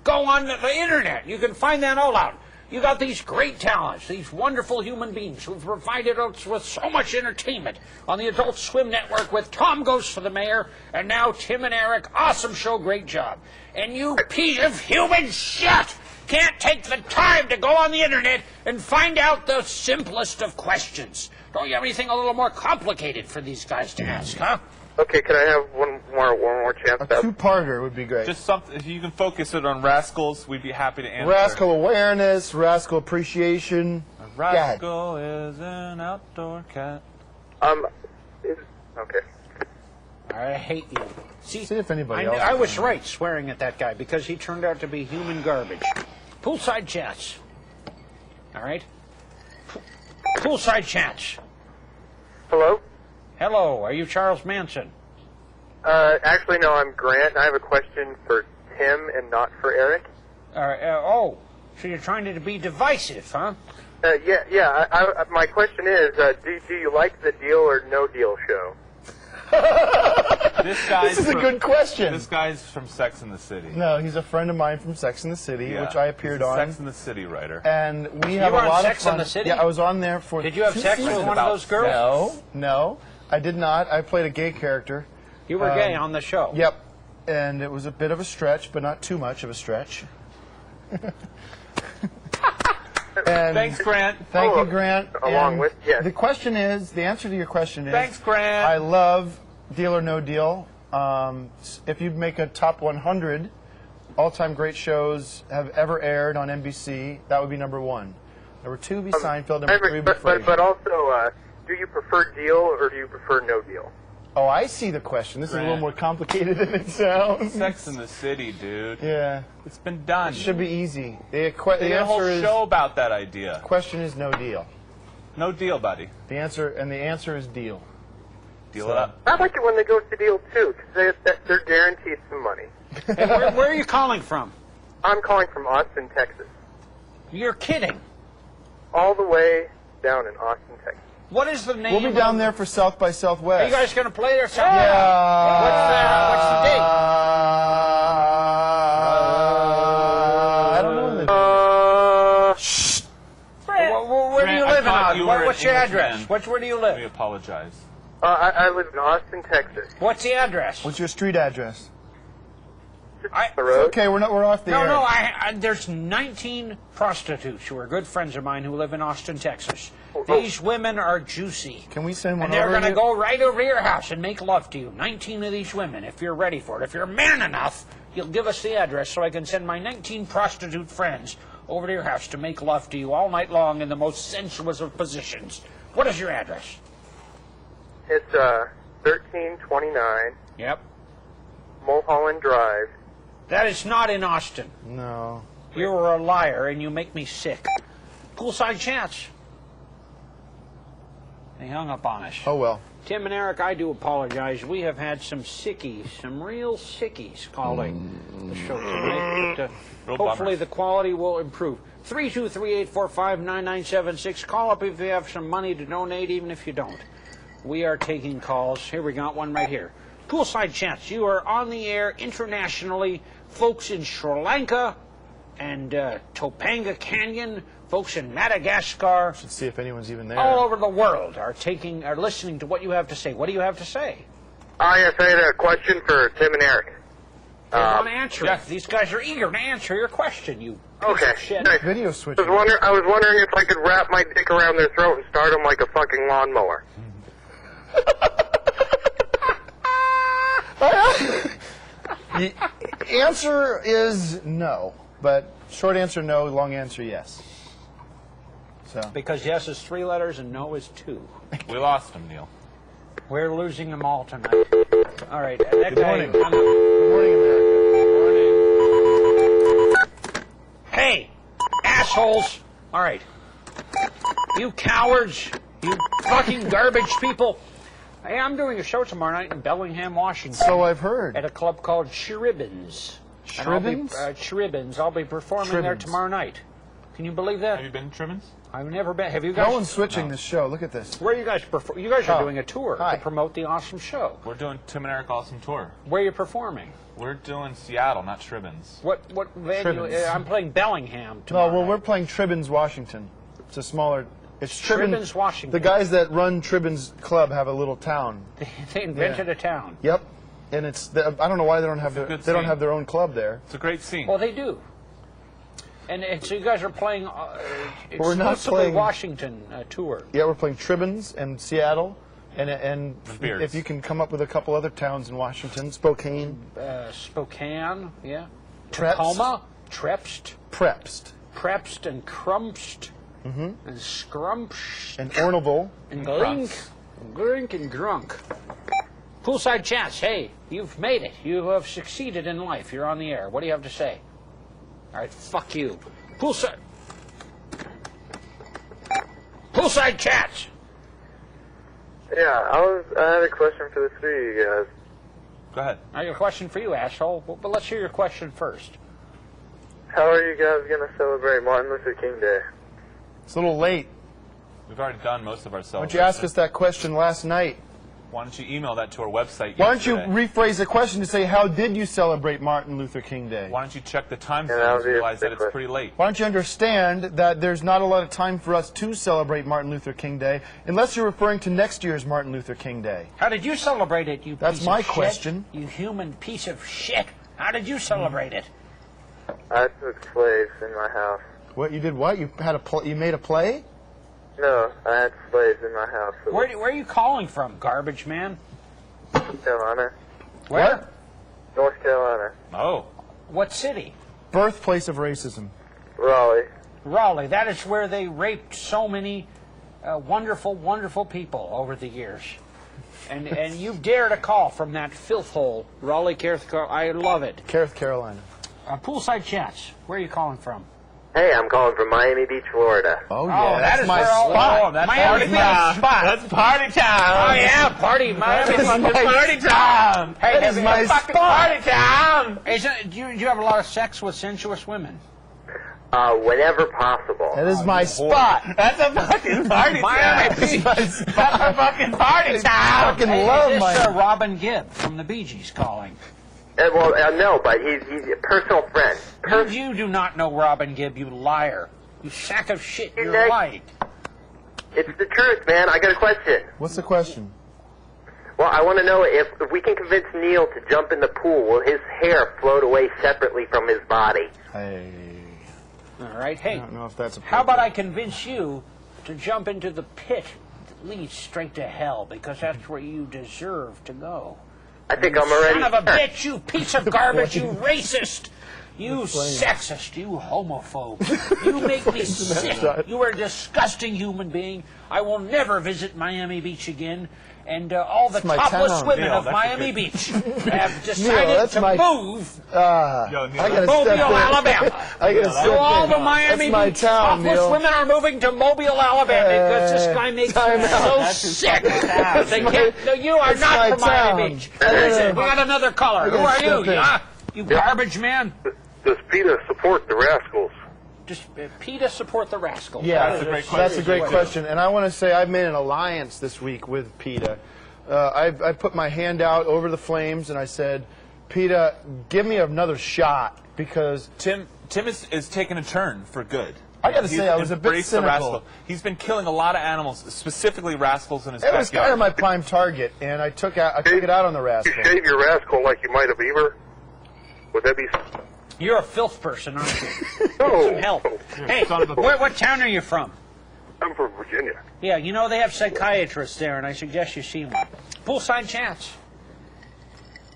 Go on the internet, you can find that all out. You got these great talents, these wonderful human beings who've provided us with so much entertainment on the Adult Swim Network with Tom Goes for the Mayor, and now Tim and Eric. Awesome show, great job. And you piece of human shit can't take the time to go on the internet and find out the simplest of questions. Don't you have anything a little more complicated for these guys to ask, huh? Okay, can I have one more chance? A two-parter would be great. Just something, if you can focus it on rascals, we'd be happy to answer. Rascal awareness, rascal appreciation. A rascal is an outdoor cat. Okay. I hate you. See if anybody else. I was right swearing at that guy because he turned out to be human garbage. Poolside chats. All right? Poolside chats. Hello? Hello, are you Charles Manson? Actually, no, I'm Grant. I have a question for Tim and not for Eric. So you're trying to be divisive, huh? Yeah. My question is, do you like the Deal or No Deal show? This is a good question. This guy's from Sex and the City. No, he's a friend of mine from Sex and the City, which I appeared on. Sex and the City writer. And we have a lot of fun. Sex and the City? Yeah, I was on there for. Did you have sex with one of those girls? No, I did not. I played a gay character. You were gay on the show? Yep. And it was a bit of a stretch, but not too much of a stretch. Thanks, Grant. Thank you, Grant. The answer to your question is... Thanks, Grant. I love Deal or No Deal. If you make a top 100 all-time great shows have ever aired on NBC, that would be number one. There were 2 be Seinfeld, number 3 be Frasier. But also, do you prefer deal or do you prefer no deal? Oh, I see the question. This is a little more complicated than it sounds. Sex in the City, dude. Yeah. It's been done. It should be easy. The They had a whole answer is show about that idea. question is no deal. No deal, buddy. The answer is deal. Deal it up. I like it when they go to deal too, because they're guaranteed some money. Hey, where are you calling from? I'm calling from Austin, Texas. You're kidding. All the way down in Austin, Texas. What is the name? We'll be down there for South by Southwest. Are you guys going to play there? Yeah. What's the date? I don't know. Where do you live in? What's your Englishman. address? Where do you live? We apologize. I live in Austin, Texas. What's the address? What's your street address? The road? Okay, we're off the air. No, there's 19 prostitutes who are good friends of mine who live in Austin, Texas. These women are juicy. Can we send one And they're over going to here? go right over to your house and make love to you. 19 of these women, if you're ready for it. If you're man enough, you'll give us the address so I can send my 19 prostitute friends over to your house to make love to you all night long in the most sensuous of positions. What is your address? It's 1329 Yep. Mulholland Drive. That is not in Austin. No. You're a liar and you make me sick. Poolside chats. They hung up on us. Oh, well. Tim and Eric, I do apologize. We have had some sickies, some real sickies calling the show tonight. But, hopefully the quality will improve. 323-845-9976. Call up if you have some money to donate, even if you don't. We are taking calls. Here, we got one right here. Poolside chats. You are on the air internationally. Folks in Sri Lanka and Topanga Canyon, folks in Madagascar. Should see if anyone's even there. All over the world are listening to what you have to say. What do you have to say? Yes, I had a question for Tim and Eric. They want to answer it. These guys are eager to answer your question, you piece of shit. Nice. Video switch. I was wondering if I could wrap my dick around their throat and start them like a fucking lawnmower. The answer is no, but short answer no, long answer yes. So because yes is 3 letters and no is 2. We lost him, Neil. We're losing them all tonight. All right. Good morning. Good morning, America. Hey, assholes! All right, you cowards, you fucking garbage people. Hey, I'm doing a show tomorrow night in Bellingham, Washington. So I've heard. At a club called Chiribbins. Chiribbins? I'll be performing there tomorrow night. Can you believe that? Have you been to Trimmins? I've never been. Have you guys? No one's switching this show. Look at this. Where are you guys performing? You guys are doing a tour to promote the awesome show. We're doing Tim and Eric Awesome Tour. Where are you performing? We're doing Seattle, not Tribbins. What venue? I'm playing Bellingham No, tomorrow. well, we're playing Tribbins, Washington. It's a smaller. It's Tribbins, Washington. The guys that run Tribbins Club have a little town. They invented a town. Yep, and it's. I don't know why they don't have don't have their own club there. It's a great scene. Well, they do. And so you guys are playing we're not exclusively playing Washington tour. Yeah, we're playing Tribbins and Seattle, and Beards. if you can come up with a couple other towns in Washington, Spokane. Spokane, yeah. Prepst. Tacoma, Trepst. Prepst and Crumpst. And Scrumpst. And Orneville. And Glink and Grunk. Poolside chats, hey, you've made it. You have succeeded in life. You're on the air. What do you have to say? All right, fuck you. Poolside chats. Yeah, I had a question for the 3 of you guys. Go ahead. I got a question for you, asshole. But let's hear your question first. How are you guys going to celebrate Martin Luther King Day? It's a little late. We've already done most of our Why celebrations. don't you ask us that question last night? Why don't you email that to our website? Why don't you yesterday? rephrase the question to say, how did you celebrate Martin Luther King Day? Why don't you check the time that zones would and be a realize that good it's question. pretty late? Why don't you understand that there's not a lot of time for us to celebrate Martin Luther King Day, unless you're referring to next year's Martin Luther King Day? How did you celebrate it, you That's piece my of shit? question. You human piece of shit. How did you celebrate it? I took slaves in my house. What you did? What you had you made a play? No, I had slaves in my house. Where are you calling from, garbage man? North Carolina. Where? North Carolina. Oh. What city? Birthplace of racism. Raleigh. Raleigh. That is where they raped so many wonderful, wonderful people over the years. And you dare to call from that filth hole, Raleigh, Carith, I love it. Carith, Carolina. Poolside Chats, where are you calling from? Hey, I'm calling from Miami Beach, Florida. Oh, yeah, that's my spot. That's Miami party Beach time. spot. That's party time. Oh, yeah, party. Miami Beach. Party time. Hey, That is my spot. Party time. Hey, do you have a lot of sex with sensuous women? Whenever possible. That is my spot. That's a fucking party Miami time. Beach. That's a fucking party time. fucking love is this, Miami. Robin Gibb from the Bee Gees calling? No, but he's a personal friend. You do not know Robin Gibb, you liar. You sack of shit, you're white. It's the truth, man. I got a question. What's the question? Well, I want to know if we can convince Neil to jump in the pool, will his hair float away separately from his body? Hey. All right, hey, I don't know if that's how about I convince you to jump into the pit that leads straight to hell, because that's where you deserve to go. I think I'm already... Son of a bitch, you piece of garbage, you racist, you sexist, you homophobe. You make me sick. You are a disgusting human being. I will never visit Miami Beach again. And all the topless women of Miami Beach have decided to move to Mobile, Alabama. So all the Miami Beach topless women are moving to Mobile, Alabama because this guy makes me so sick. They can't, no, you are not from Miami Beach. Listen, we got another caller. Who are you? You garbage man? Does PETA support the Rascals? Does PETA support the Rascals? Yeah, that's a great question. And I want to say I've made an alliance this week with PETA. I put my hand out over the flames and I said, PETA, give me another shot, because Tim is taking a turn for good. I got to say, I was a bit cynical. He's been killing a lot of animals, specifically rascals in his backyard. It was kind of my prime target, and I took it out on the rascal. You shave your rascal like you might a beaver? Would that be... You're a filth person, aren't you? No. Some help. Hey, what town are you from? I'm from Virginia. Yeah, you know they have psychiatrists there, and I suggest you see one. Poolside Chats.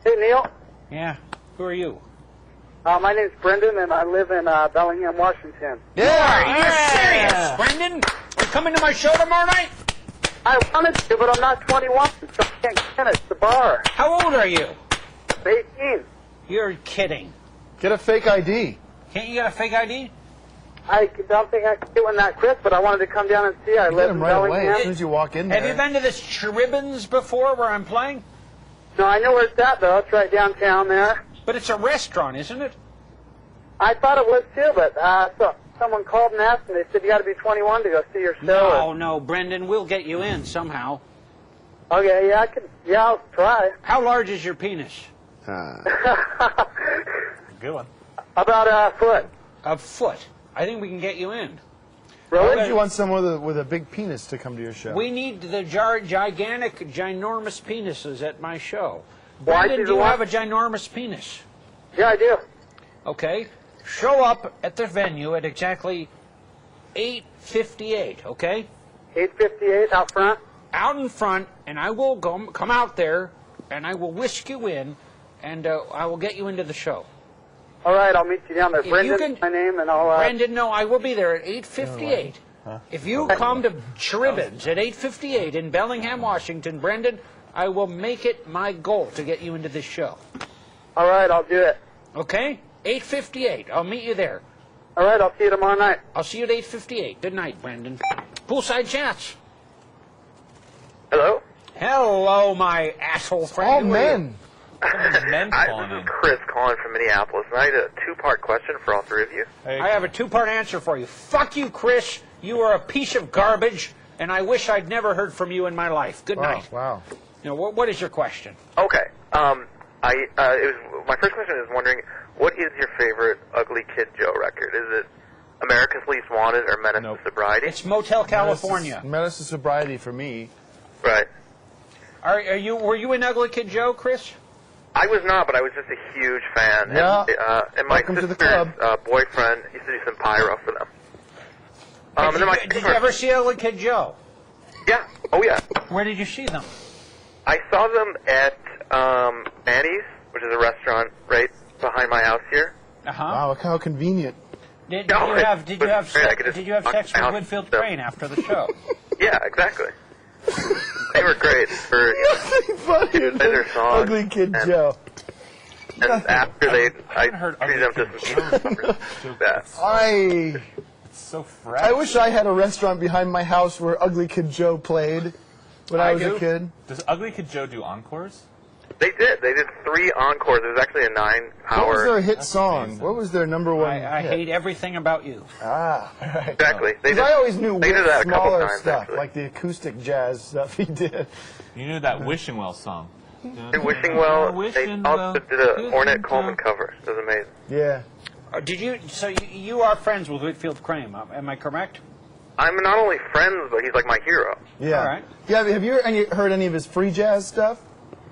Hey, Neil. Yeah, who are you? My name's Brendan, and I live in Bellingham, Washington. Yeah, you're serious, Brendan? You coming to my show tomorrow night? I wanted to, but I'm not 21, so I can't get in. It's the bar. How old are you? 18. You're kidding. Get a fake ID. Can't you get a fake ID? I don't think I can get one that quick, but I wanted to come down and see. I live in right Bellingham. away as soon as you walk in there. Have you been to this Cheribbins before where I'm playing? No, I know where it's at, though. It's right downtown there. But it's a restaurant, isn't it? I thought it was, too, but so someone called and asked, and they said you got to be 21 to go see your show. No, Brendan, we'll get you in somehow. Okay, yeah, I'll try. How large is your penis? Good one. About a foot. A foot. I think we can get you in. Really? Why would you want someone with a big penis to come to your show? We need the gigantic, ginormous penises at my show. Why Brendan, do you have a ginormous penis? Yeah, I do. Okay. Show up at the venue at exactly 8:58, okay? 8:58 out front? Out in front, and I will come out there, and I will whisk you in, and I will get you into the show. All right, I'll meet you down there. If Brendan's my name, and I'll... Brendan, no, I will be there at 8:58. If you come to Cheribbins at 8:58 in Bellingham, Washington, Brendan, I will make it my goal to get you into this show. All right, I'll do it. Okay? 8:58. I'll meet you there. All right, I'll see you tomorrow night. I'll see you at 8:58. Good night, Brendan. Poolside Chats. Hello? Hello, my asshole friend. All men. This is Chris calling from Minneapolis, and I had a two-part question for all three of you. I have a two-part answer for you. Fuck you, Chris. You are a piece of garbage, and I wish I'd never heard from you in my life. Good night. Wow. Now, what is your question? Okay. My first question is wondering, what is your favorite Ugly Kid Joe record? Is it America's Least Wanted or Menace to Sobriety? It's Motel California. Menace to Sobriety for me. Right. Were you in Ugly Kid Joe, Chris? I was not, but I was just a huge fan. Yeah. And my Welcome to the sister's club. boyfriend used to do some pyro for them. Did you ever see Ugly Kid Joe? Yeah. Oh, yeah. Where did you see them? I saw them at Manny's, which is a restaurant right behind my house here. Uh-huh. Wow, how convenient. Did you have sex with Whitfield Crane after the show? Yeah, exactly. They were great for funnier than their songs. Ugly Kid Joe. And after I treated them to some It's so fresh. I wish I had a restaurant behind my house where Ugly Kid Joe played when I was a kid. Does Ugly Kid Joe do encores? They did 3 encores. It was actually a 9-hour. What was their hit song? What was their number one I hit? hate everything about you. Ah, right. Exactly. Because I always knew they did that a couple smaller times, stuff, actually. like the acoustic jazz stuff he did. You knew that Wishing Well song. Wishing Well, they also did a Ornette Coleman cover. It was amazing. Yeah. So you are friends with Whitfield Crane, am I correct? I'm not only friends, but he's like my hero. Yeah. All right. Yeah. Have you heard any of his free jazz stuff?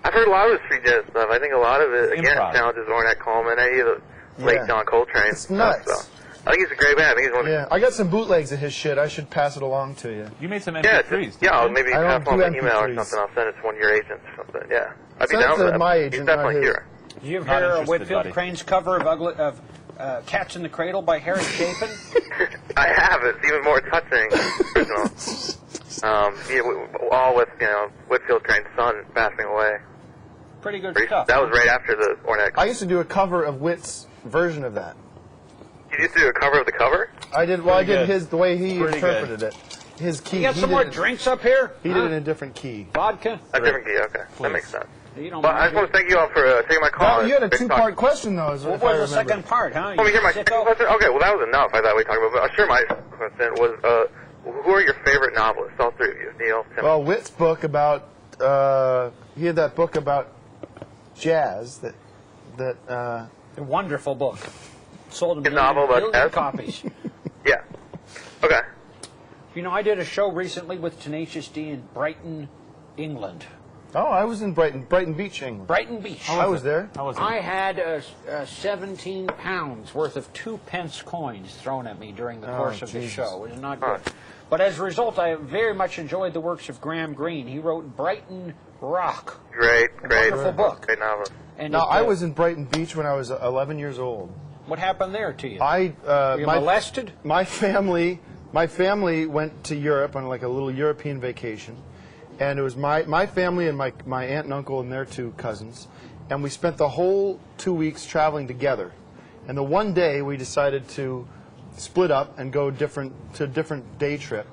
I've heard a lot of his free jazz stuff. I think a lot of it, again, Improv. challenges Ornette Coleman, any of the late John Coltrane. It's nuts. So. I think he's a great man. I think he's one of Yeah, I got some bootlegs of his shit. I should pass it along to you. You made some Yeah, MP3s. yeah, maybe I pass don't on do an email or MP3s. something. I'll send it to one of your agents or something. Yeah. I'd be Send it down to for that. my He's agent, definitely not his. here. Did you ever Not hear interested, Whitfield buddy. Crane's cover of Cats in the Cradle by Harry Chapin? I have. It's even more touching. Original. All with, Whitfield Crane's son passing away. Pretty good stuff. That was right after the Ornette. I used to do a cover of Whit's version of that. You used to do a cover of the cover? I did. Well, I Pretty did good. the way he Pretty interpreted it. His key. You got he some did more it- drinks up here? He did it in a different key. Vodka? A different key, okay. That makes sense. You don't Well, I just want to thank you all for taking my call. No, you had a Great talk. two-part question, though. What was the second part, huh? Want me to hear my second question? Okay, well, that was enough. I thought we'd talk about it. But sure, my question was, who are your favorite novelists? All 3 of you. Neil, Tim. Well, Whit's book about he had that book about jazz A wonderful book. Sold A novel about million jazz? copies. Yeah. Okay. I did a show recently with Tenacious D in Brighton, England. Oh, I was in Brighton Beach, England. Brighton Beach. I was there. I had 17 pounds worth of 2-pence coins thrown at me during the course of the Jesus. show. It was not good. But as a result, I very much enjoyed the works of Graham Greene. He wrote Brighton Rock. Great. Wonderful book. Great novelist. And Now, I was in Brighton Beach when I was 11 years old. What happened there to you? Were you molested? My family went to Europe on like a little European vacation, and it was my family and my aunt and uncle and their 2 cousins, and we spent the whole 2 weeks traveling together. And the one day we decided to split up and go to a different day trip,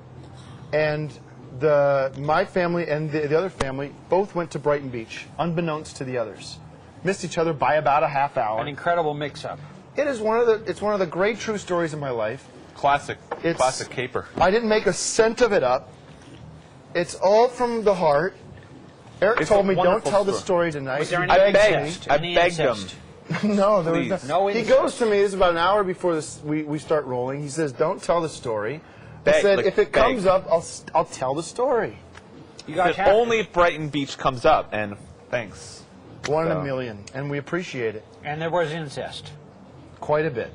and my family and the other family both went to Brighton Beach, unbeknownst to the others. Missed each other by about a half hour. An incredible mix-up. It's one of the great true stories of my life. Classic It's- caper. I didn't make a cent of it up. It's all from the heart. Eric It's told a me, don't wonderful tell the story. story tonight. Was there He any begged incest? me. I begged him. No, there was Please. No He incest. goes to me, this is about an hour before we start rolling. He says, don't tell the story. I Beg, said, like, if it beg. comes up, I'll tell the story. You guys If have only if Brighton Beach comes up, and thanks. One in So. a million, and we appreciate it. And there was incest. Quite a bit.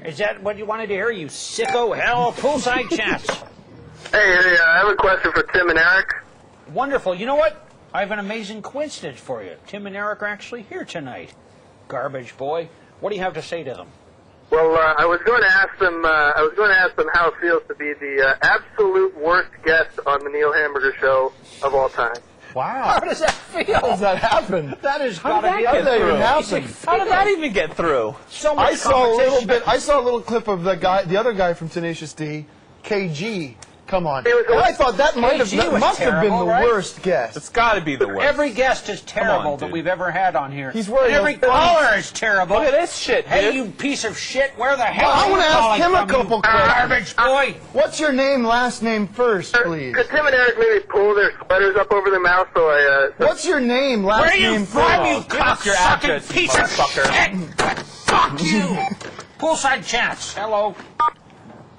Is that what you wanted to hear, you sicko? Hell, Poolside chats. Hey, I have a question for Tim and Eric. Wonderful. You know what? I have an amazing coincidence for you. Tim and Eric are actually here tonight. Garbage boy. What do you have to say to them? Well, I was going to ask them. How it feels to be the absolute worst guest on the Neil Hamburger show of all time. Wow. How does that feel? How does that happen? That is How gotta did be that How did that even through? happen? How did that even get through? so much I saw a little competition. bit. I saw a little clip of the other guy from Tenacious D, KG. Come on. It was- And I thought that KG was must have been terrible, the right? worst guest. It's got to be the worst. Every guest is terrible that dude. we've ever had on here. He's wearing Every those- caller is terrible. Look at this shit, Hey, dude. you piece of shit! Where the hell? Well, I are want you to ask calling him a from, you couple questions. Garbage boy. What's your name, last name first, please? Could Tim and Eric maybe pull their sweaters up over their mouth so I? What's your name, last Where are you name from, first? you Give us your cock-sucking address, piece of motherfucker. shit? Fuck you. Poolside chats. Hello.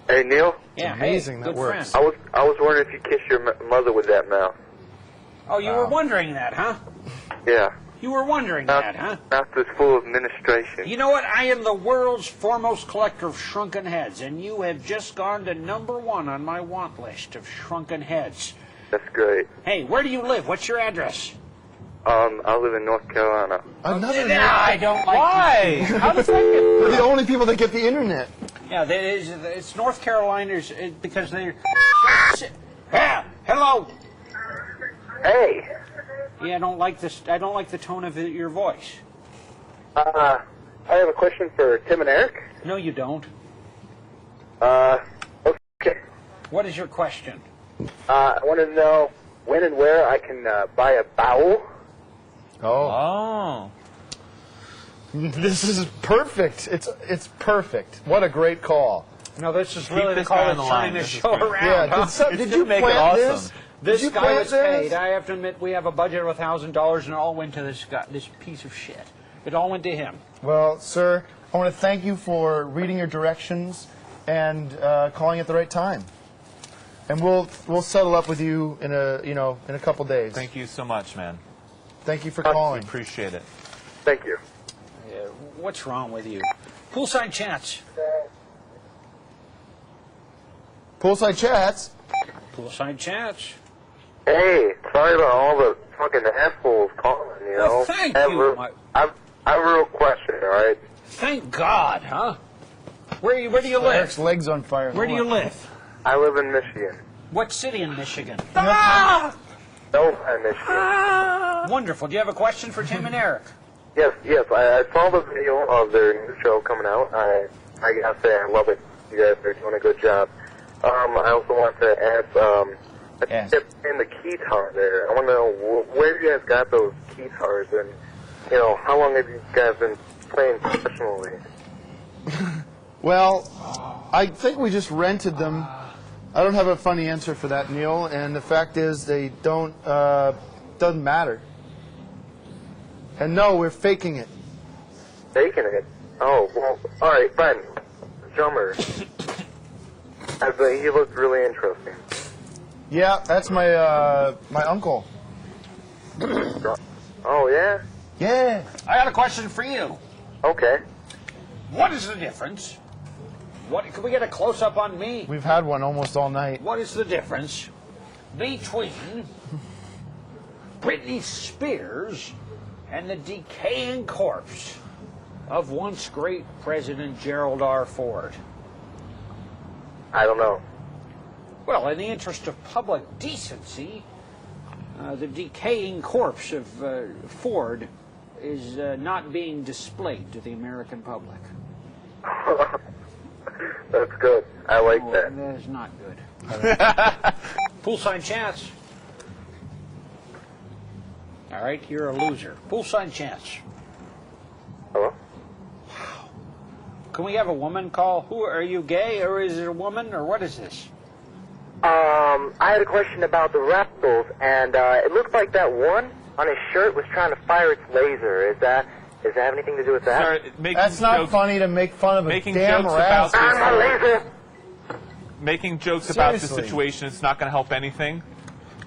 Hey, Neil. Yeah, Amazing, hey, that good works. friend. I was wondering if you kissed your mother with that mouth. Oh, you were wondering that, huh? Yeah. You were wondering that, huh? Mouth is full of ministration. You know what? I am the world's foremost collector of shrunken heads, and you have just gone to #1 on my want list of shrunken heads. That's great. Hey, where do you live? What's your address? I live in North Carolina. Another I don't like Why? How does that get... We're the only people that get the internet. Yeah, it's North Carolina's because they're... Yeah, hello. Hey. Yeah, I don't like this. I don't like the tone of your voice. I have a question for Tim and Eric. No, you don't. Okay. What is your question? I want to know when and where I can buy a bowel. Oh. This is perfect. It's perfect. What a great call. No, this is Keep really the this call guy on that's the turning line. this This is show great. around. Yeah, huh? did you make it plant awesome. this? This Did you guy plant was this? paid. I have to admit, we have a budget of $1,000, and it all went to this guy, this piece of shit. It all went to him. Well, sir, I want to thank you for reading your directions and calling at the right time. And we'll settle up with you in a couple days. Thank you so much, man. Thank you for We calling. appreciate it. Thank you. What's wrong with you? Poolside chats. Poolside chats. Poolside chats. Hey, sorry about all the fucking assholes calling, you know. Well, thank you. I have a real question, all right? Thank God, huh? Where do you live? Eric's legs on fire. Where do you live? I live in Michigan. What city in Michigan? No, Michigan. Wonderful. Do you have a question for Tim and Eric? Yes. I saw the video of their new show coming out. I gotta say, I love it. You guys are doing a good job. I also want to ask, a tip in the guitar there. I want to know where you guys got those guitars, and how long have you guys been playing professionally? Well, I think we just rented them. I don't have a funny answer for that, Neil. And the fact is, they don't. Doesn't matter. And no, we're faking it. Faking it? Oh, well, all right, fine. Drummer. He looked really interesting. Yeah, that's my my uncle. Oh, yeah? Yeah. I got a question for you. Okay. What is the difference? Can we get a close-up on me? We've had one almost all night. What is the difference between Britney Spears and the decaying corpse of once great President Gerald R. Ford? I don't know. Well, in the interest of public decency, the decaying corpse of Ford is not being displayed to the American public. That's good. I like that. That is not good. Poolside chats. All right, you're a loser. Poolside chats. Hello? Wow. Can we have a woman call? Who are you, gay, or is it a woman, or what is this? I had a question about the Rascals, and it looked like that one on his shirt was trying to fire its laser. Does that have anything to do with that? Sorry, That's not funny to make fun of a damn rascal. Making jokes about the Seriously. situation, it's not going to help anything.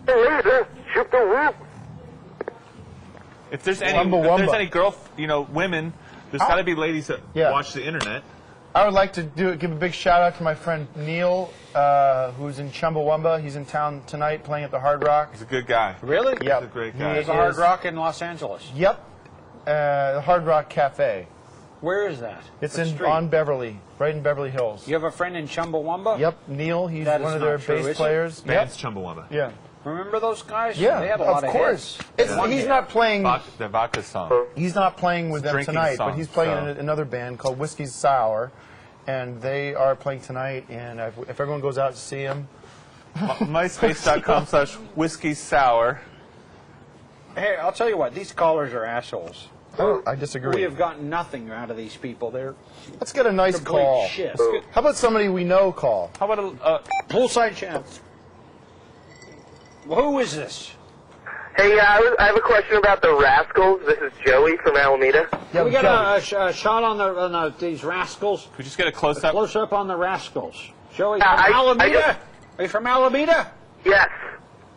Laser, shoot the roof. If there's any, Wumba if there's wumba. any women, there's got to be ladies that watch the internet. I would like to give a big shout out to my friend Neil, who's in Chumbawamba. He's in town tonight playing at the Hard Rock. He's a good guy. Really? Yep. He's a great guy. There's a Hard Rock in Los Angeles. Yep. The Hard Rock Cafe. Where is that? It's What in street? on Beverly, right in Beverly Hills. You have a friend in Chumbawamba? Yep, Neil. He's That is one of not their true, is bass it? players. Band's Chumbawamba. Yeah. Remember those guys? Yeah, They had a lot of course. hits. He's not playing. The vodka song. He's not playing with It's them drinking tonight, song, but he's playing so. in another band called Whiskey Sour, and they are playing tonight. And if everyone goes out to see him, MySpace.com/whiskey sour. Hey, I'll tell you what. These callers are assholes. Oh, I disagree. We have gotten nothing out of these people. Let's get a nice complete call. shit. How about somebody we know call? How about a Poolside chance? Well, who is this? Hey, I have a question about the Rascals. This is Joey from Alameda. Can we get a shot on these rascals? Could we just get a close-up? Close up on the rascals. Joey from I Alameda? Are you from Alameda? Yes.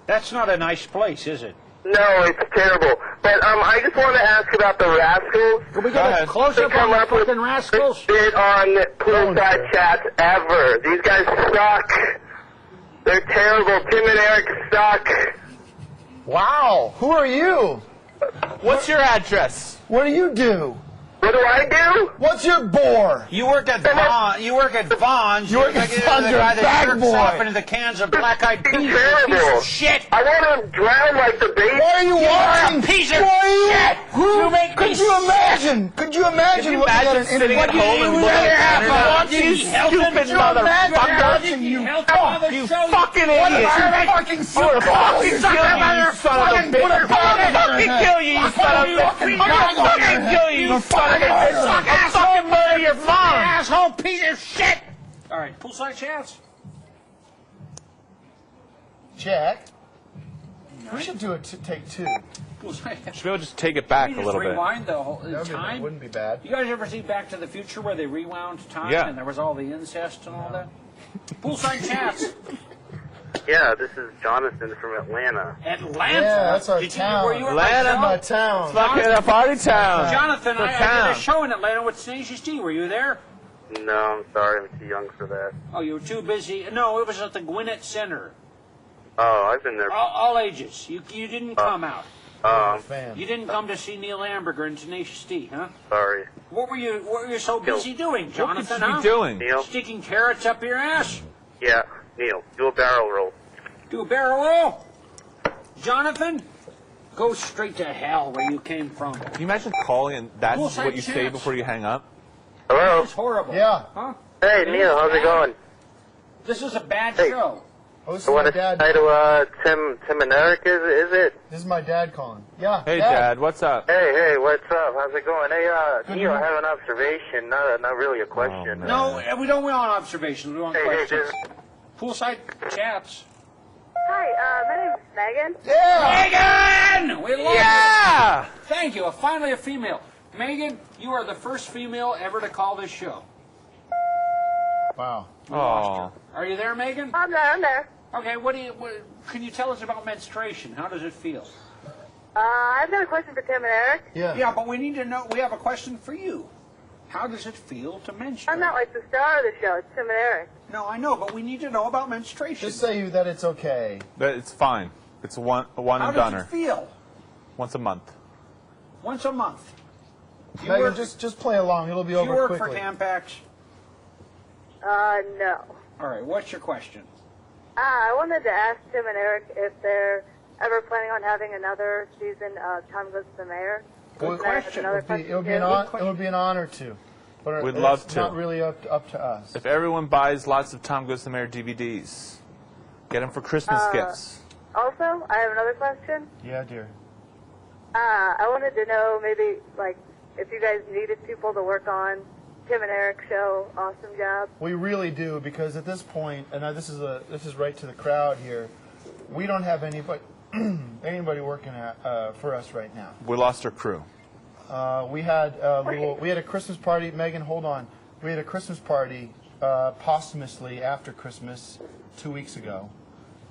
That's not a nice place, is it? No, it's terrible. But I just want to ask about the Rascals. Can we get a close up on the fucking rascals? Bit on Poolside chats ever. These guys suck. They're terrible. Tim and Eric suck. Wow. Who are you? What's your address? What do you do? What do I do? What's your bore? You work at Vaughn. You work at Vaughn's. You work at Vaughn's, the you're guy a that bag jerks boy. off into the cans of black-eyed peas. You Terrible. piece of shit. I want to drown like the baby. Why are you watching? A piece of shit. You make Could you imagine? Could you imagine looking at an sitting at internet? home and looking at the internet? You stupid motherfucker! You fucking idiot! Fucking I'm gonna fucking kill you, you son of a bitch! I'm gonna fucking kill you, you son of a bitch! I'll fucking murder your mom! Asshole piece of shit. All right, poolside chats. Jack, we should do a take two. Should we just take it back a little bit? Rewind the whole time. Wouldn't be bad. You guys ever see Back to the Future where they rewound time Yeah. and there was all the incest and all that? Poolside chats. Yeah, this is Jonathan from Atlanta. Atlanta. Yeah, that's our Did you- town. were you at Atlanta, my town. Fucking a party town. Jonathan, I town. did a show in Atlanta with Tenacious D. Were you there? No, I'm sorry, I'm too young for that. Oh, you were too busy. No, it was at the Gwinnett Center. Oh, I've been there. All ages. You didn't come out. Fan. You didn't come to see Neil Hamburger and Tenacious D, huh? Sorry. What were you so busy doing, Jonathan? What could you be doing? Neil? Sticking carrots up your ass? Yeah, Neil, do a barrel roll. Do a barrel roll? Jonathan? Go straight to hell where you came from. Can you imagine calling and that's Poolside what you say chats. before you hang up? Hello? It's horrible. Yeah. Huh? Hey, Neil, how's it going? This is a bad Hey. show. Oh, this is I my want to dad. say to Tim and Eric, is it? This is my dad calling. Yeah. Hey, Dad, what's up? Hey, what's up? How's it going? Hey, Good Neil, I morning. have an observation, not really a question. man. No, we don't want observations. We want Hey, questions. just Poolside chats. Hi, my name's Megan. Yeah. Megan! We love Yeah! you. Thank you. Finally a female. Megan, you are the first female ever to call this show. Wow. Oh. Are you there, Megan? I'm there. Okay, can you tell us about menstruation? How does it feel? I've got a question for Tim and Eric. Yeah. Yeah, but we need to know, we have a question for you. How does it feel to menstruate? I'm not like the star of the show. It's Tim and Eric. No, I know, but we need to know about menstruation. Just say that it's okay. But it's fine. It's a one How and does doneer. it feel? Once a month. Once a month. You Megan, work, just play along. It'll be you over work quickly. for Tampax? No. All right, what's your question? I wanted to ask Tim and Eric if they're ever planning on having another season of Tom Goes to the Mayor. Good Can I have question. another It would be question, it would be an honor to. But We'd it's love to. not really up to us. If everyone buys lots of Tom Goes to the Mayor DVDs, get them for Christmas gifts. Also, I have another question. Yeah, dear. I wanted to know maybe, like, if you guys needed people to work on Tim and Eric's show. Awesome job. We really do, because at this point, and this is right to the crowd here, we don't have anybody working for us right now. We lost our crew. We had a Christmas party. Megan, hold on. We had a Christmas party posthumously after Christmas 2 weeks ago,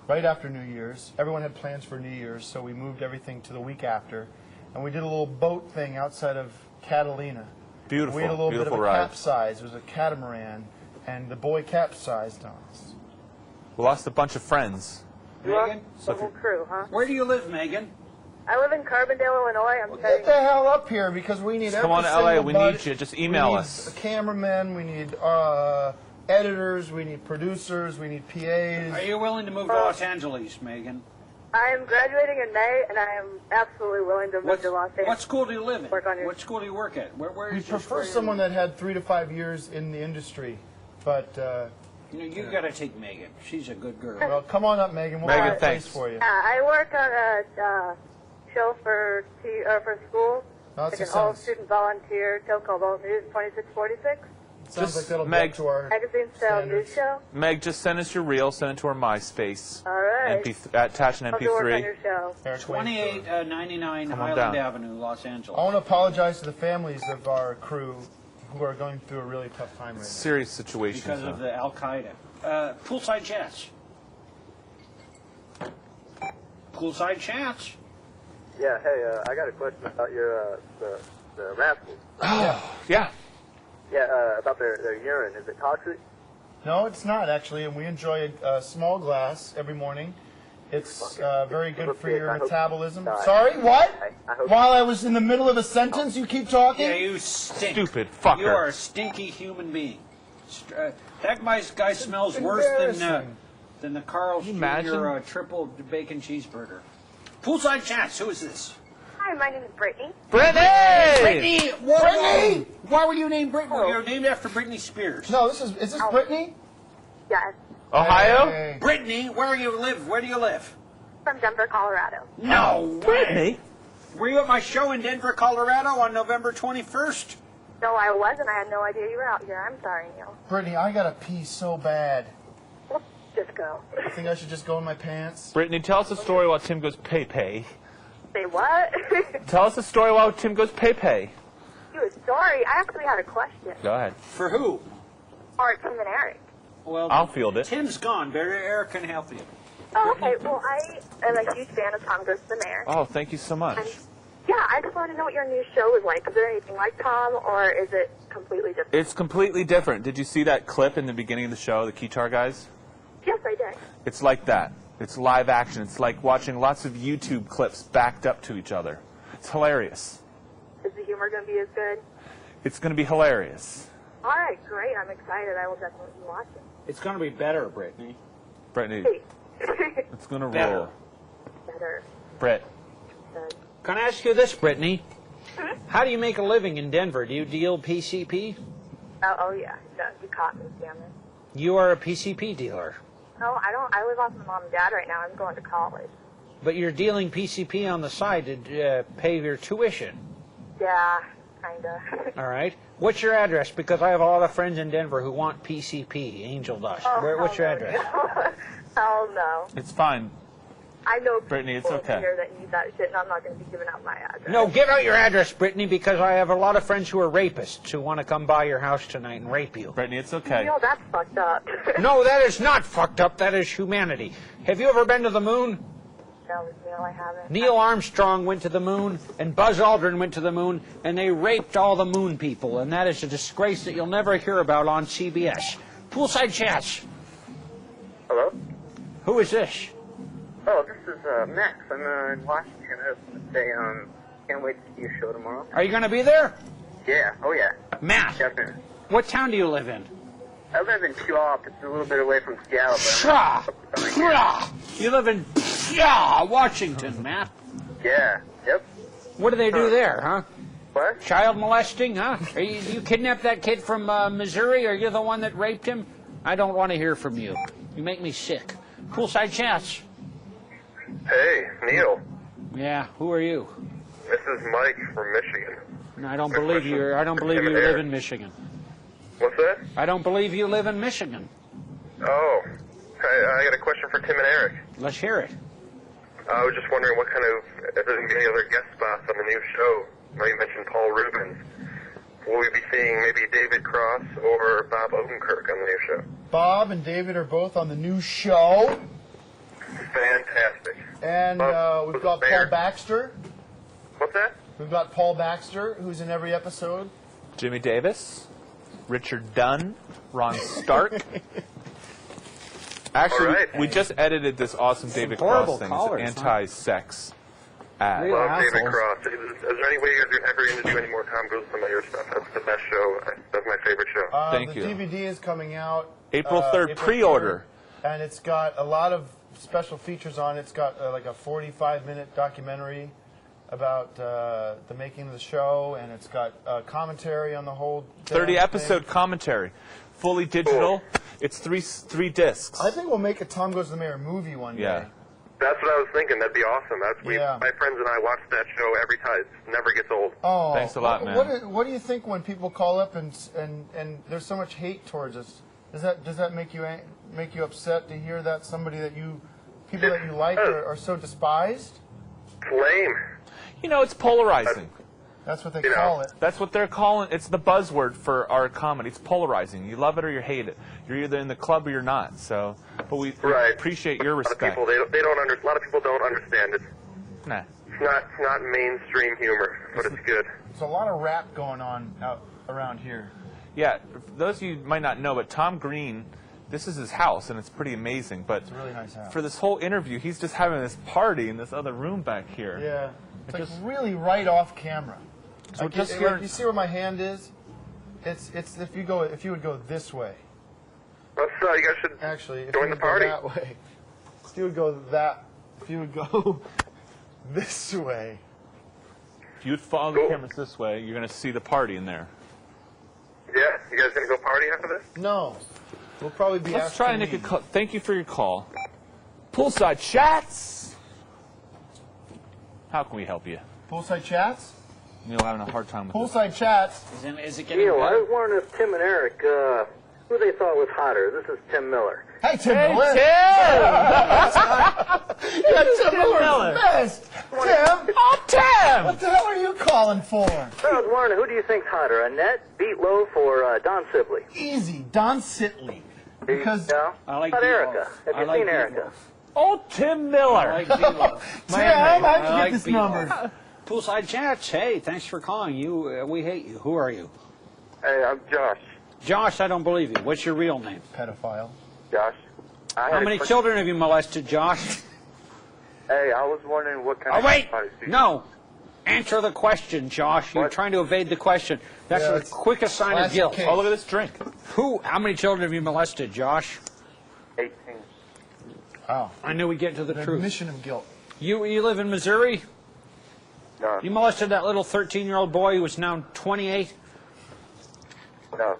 right after New Year's. Everyone had plans for New Year's, so we moved everything to the week after, and we did a little boat thing outside of Catalina. Beautiful, We had a little bit of beautiful a ride. capsize. It was a catamaran, and the boy capsized on us. We lost a bunch of friends. Megan? The whole crew, huh? Where do you live, Megan? I live in Carbondale, Illinois. I'm Get the hell up here, because we need Come on to LA. We need you. Just email us. Cameramen. We need editors. We need producers. We need PAs. Are you willing to move to Los Angeles, Megan? I am graduating in May, and I am absolutely willing to move to Los Angeles. What school do you live in? Work on your- What school do you work at? Where We is your prefer school? someone that had 3 to 5 years in the industry, but You got to take Megan. She's a good girl. well, come on up, Megan. We'll Megan, have a place thanks. for you. I work on a show for school. That's Like a an sounds- all-student volunteer show called All News 2646. Sounds Just like that'll Meg- get to our Magazine-style news show. Meg, just send us your reel. Send it to our MySpace. All right. Attach an I'll do work on MP3. your show. Eric's waiting for- 2899 Come on Highland down. Avenue, Los I Angeles. want to apologize to the families of our crew who are going through a really tough time right now. Serious situation. Because of the Al Qaeda. Poolside chats. Poolside chats. Yeah, hey, I got a question about your, the rascals. Yeah. Yeah, about their urine. Is it toxic? No, it's not actually, and we enjoy a small glass every morning, It's very good for your metabolism. Sorry, what? While I was in the middle of a sentence, you keep talking? Yeah, you stink. Stupid fucker. You are a stinky human being. That guy smells worse than the Carl's Jr. Triple Bacon Cheeseburger. Poolside Chats, who is this? Hi, my name is Brittany. Brittany! Brittany! Brittany! Why were you named Brittany? You're named after Britney Spears. No, is this Brittany? Yes. Ohio? Hey. Brittany, where do you live? From Denver, Colorado. No way. Brittany? Were you at my show in Denver, Colorado on November 21st? No, I wasn't. I had no idea you were out here. I'm sorry, Neil. Brittany, I gotta pee so bad. Let's just go. I think I should just go in my pants. Brittany, tell us a story while Tim goes pay-pay. Say what? Tell us a story while Tim goes pay-pay. You a story? I actually had a question. Go ahead. For who? Or Tim and Eric. Well, I'll field it. Tim's gone, but Eric can help you. Oh, okay. Well, I am a huge fan of Tom Goes to the Mayor. Oh, thank you so much. And, yeah, I just want to know what your new show is like. Is there anything like Tom, or is it completely different? It's completely different. Did you see that clip in the beginning of the show, the Keytar guys? Yes, I did. It's like that. It's live action. It's like watching lots of YouTube clips backed up to each other. It's hilarious. Is the humor going to be as good? It's going to be hilarious. All right, great. I'm excited. I will definitely watch it. It's going to be better, Brittany. Brittany, it's going to Better. roll. Better. Brett. Can I ask you this, Brittany? How do you make a living in Denver? Do you deal PCP? Oh yeah. No, you caught me, damn it. You are a PCP dealer, No, I don't. I live off my mom and dad right now. I'm going to college. but you're dealing PCP on the side to pay your tuition. Yeah, kinda. All right. What's your address? Because I have a lot of friends in Denver who want PCP, angel dust. What's your address? Hell no. It's fine. I know Brittany, it's people okay. here that need that shit, and I'm not going to be giving out my address. No, give out your address, Brittany, because I have a lot of friends who are rapists who want to come by your house tonight and rape you. Brittany, it's okay. You know, that's fucked up. No, that is not fucked up. That is humanity. Have you ever been to the moon? No, I haven't. Neil Armstrong went to the moon, and Buzz Aldrin went to the moon, and they raped all the moon people, and that is a disgrace that you'll never hear about on CBS. Poolside Chats. Hello? Who is this? Oh, this is Max. I'm in Washington. Can't wait to see your show tomorrow. Are you going to be there? Yeah. Oh, yeah. Matt. Definitely. What town do you live in? I live in Puyallup. It's a little bit away from Seattle. You live in Washington, Matt. Yeah. Yep. What do they do there, huh? What? Child molesting, huh? You kidnapped that kid from Missouri? Are you the one that raped him? I don't want to hear from you. You make me sick. Poolside Chats. Hey, Neil. Yeah, who are you? This is Mike from Michigan. No, I don't believe you. I don't believe you live in Michigan. What's that? I don't believe you live in Michigan. Oh, I got a question for Tim and Eric. Let's hear it. I was just wondering what kind of, if there's going to be any other guest spots on the new show. I know you mentioned Paul Rubens. Will we be seeing maybe David Cross or Bob Odenkirk on the new show? Bob and David are both on the new show. Fantastic. And we've got Paul Baxter. What's that? We've got Paul Baxter, who's in every episode. Jimmy Davis, Richard Dunn, Ron Stark. Actually, we just edited this awesome David Cross thing. It's an anti-sex ad. Love David Cross. Is there any way you guys are ever going to do any more Tom Goes to the Mayor stuff? That's the best show. That's my favorite show. Thank you. The DVD is coming out April 3rd, pre-order. And it's got a lot of special features on it. It's got like a 45-minute documentary about the making of the show, and it's got commentary on the whole 30-episode commentary. Fully digital. It's three discs. I think we'll make a Tom Goes to the Mayor movie one day. Yeah. That's what I was thinking. That'd be awesome. My friends and I watch that show every time. It never gets old. Oh, thanks a lot, man. What do you think when people call up and there's so much hate towards us? Does that make you upset to hear that people that you like are so despised? It's lame. You know, it's polarizing. That's what they call it. That's what they're calling. It's the buzzword for our comedy. It's polarizing. You love it or you hate it. You're either in the club or you're not. So, but we appreciate your respect. A lot of people don't understand it. Nah. It's not mainstream humor, but it's good. There's a lot of rap going on out around here. Yeah, for those of you who might not know, but Tom Green this is his house, and it's pretty amazing. But It's a really nice house. for this whole interview, he's just having this party in this other room back here. Yeah. It's like really right off camera. So Like, just you see where my hand is? It's if you would go this way. Let's, you guys should Actually, if join you the would go party. that way. If you would go if you would go this way. If you would follow the cameras this way, you're going to see the party in there. Yeah, you guys gonna go party after this? No. We'll probably be Let's after try and make a call. Thank you for your call. Poolside Chats. How can we help you? Poolside Chats? Neil having a hard time with this. Poolside Chats. Is it getting Neil, I better? was wondering if Tim and Eric, who they thought was hotter. This is Tim Miller. Hey, Tim Hey, Miller. Tim! Yeah, Tim Miller's the best. Tim. Oh, Tim! What the hell are you calling for? So I was wondering, who do you think's hotter, Annette, Beatloaf, or Don Sibley? Easy. Don Sitley. Because No? I like How about Beatloaf. Erica? Have I you like seen Beatloaf. Erica? Oh, Tim Miller! I like Beatloaf. Tim, how'd you get this Beatloaf. number? Poolside Chats. Hey, thanks for calling. We hate you. Who are you? Hey, I'm Josh. Josh, I don't believe you. What's your real name? Pedophile. Josh. How many children have you molested, Josh? Hey, I was wondering what kind Oh, wait! No! Answer the question, Josh. You're trying to evade the question. That's Yeah, the it's quickest sign of classic guilt. case. Oh, look at this drink. How many children have you molested, Josh? 18. Oh. I knew we'd get to the truth. Admission of guilt. You live in Missouri? No. You molested that little 13-year-old boy who is now 28? No.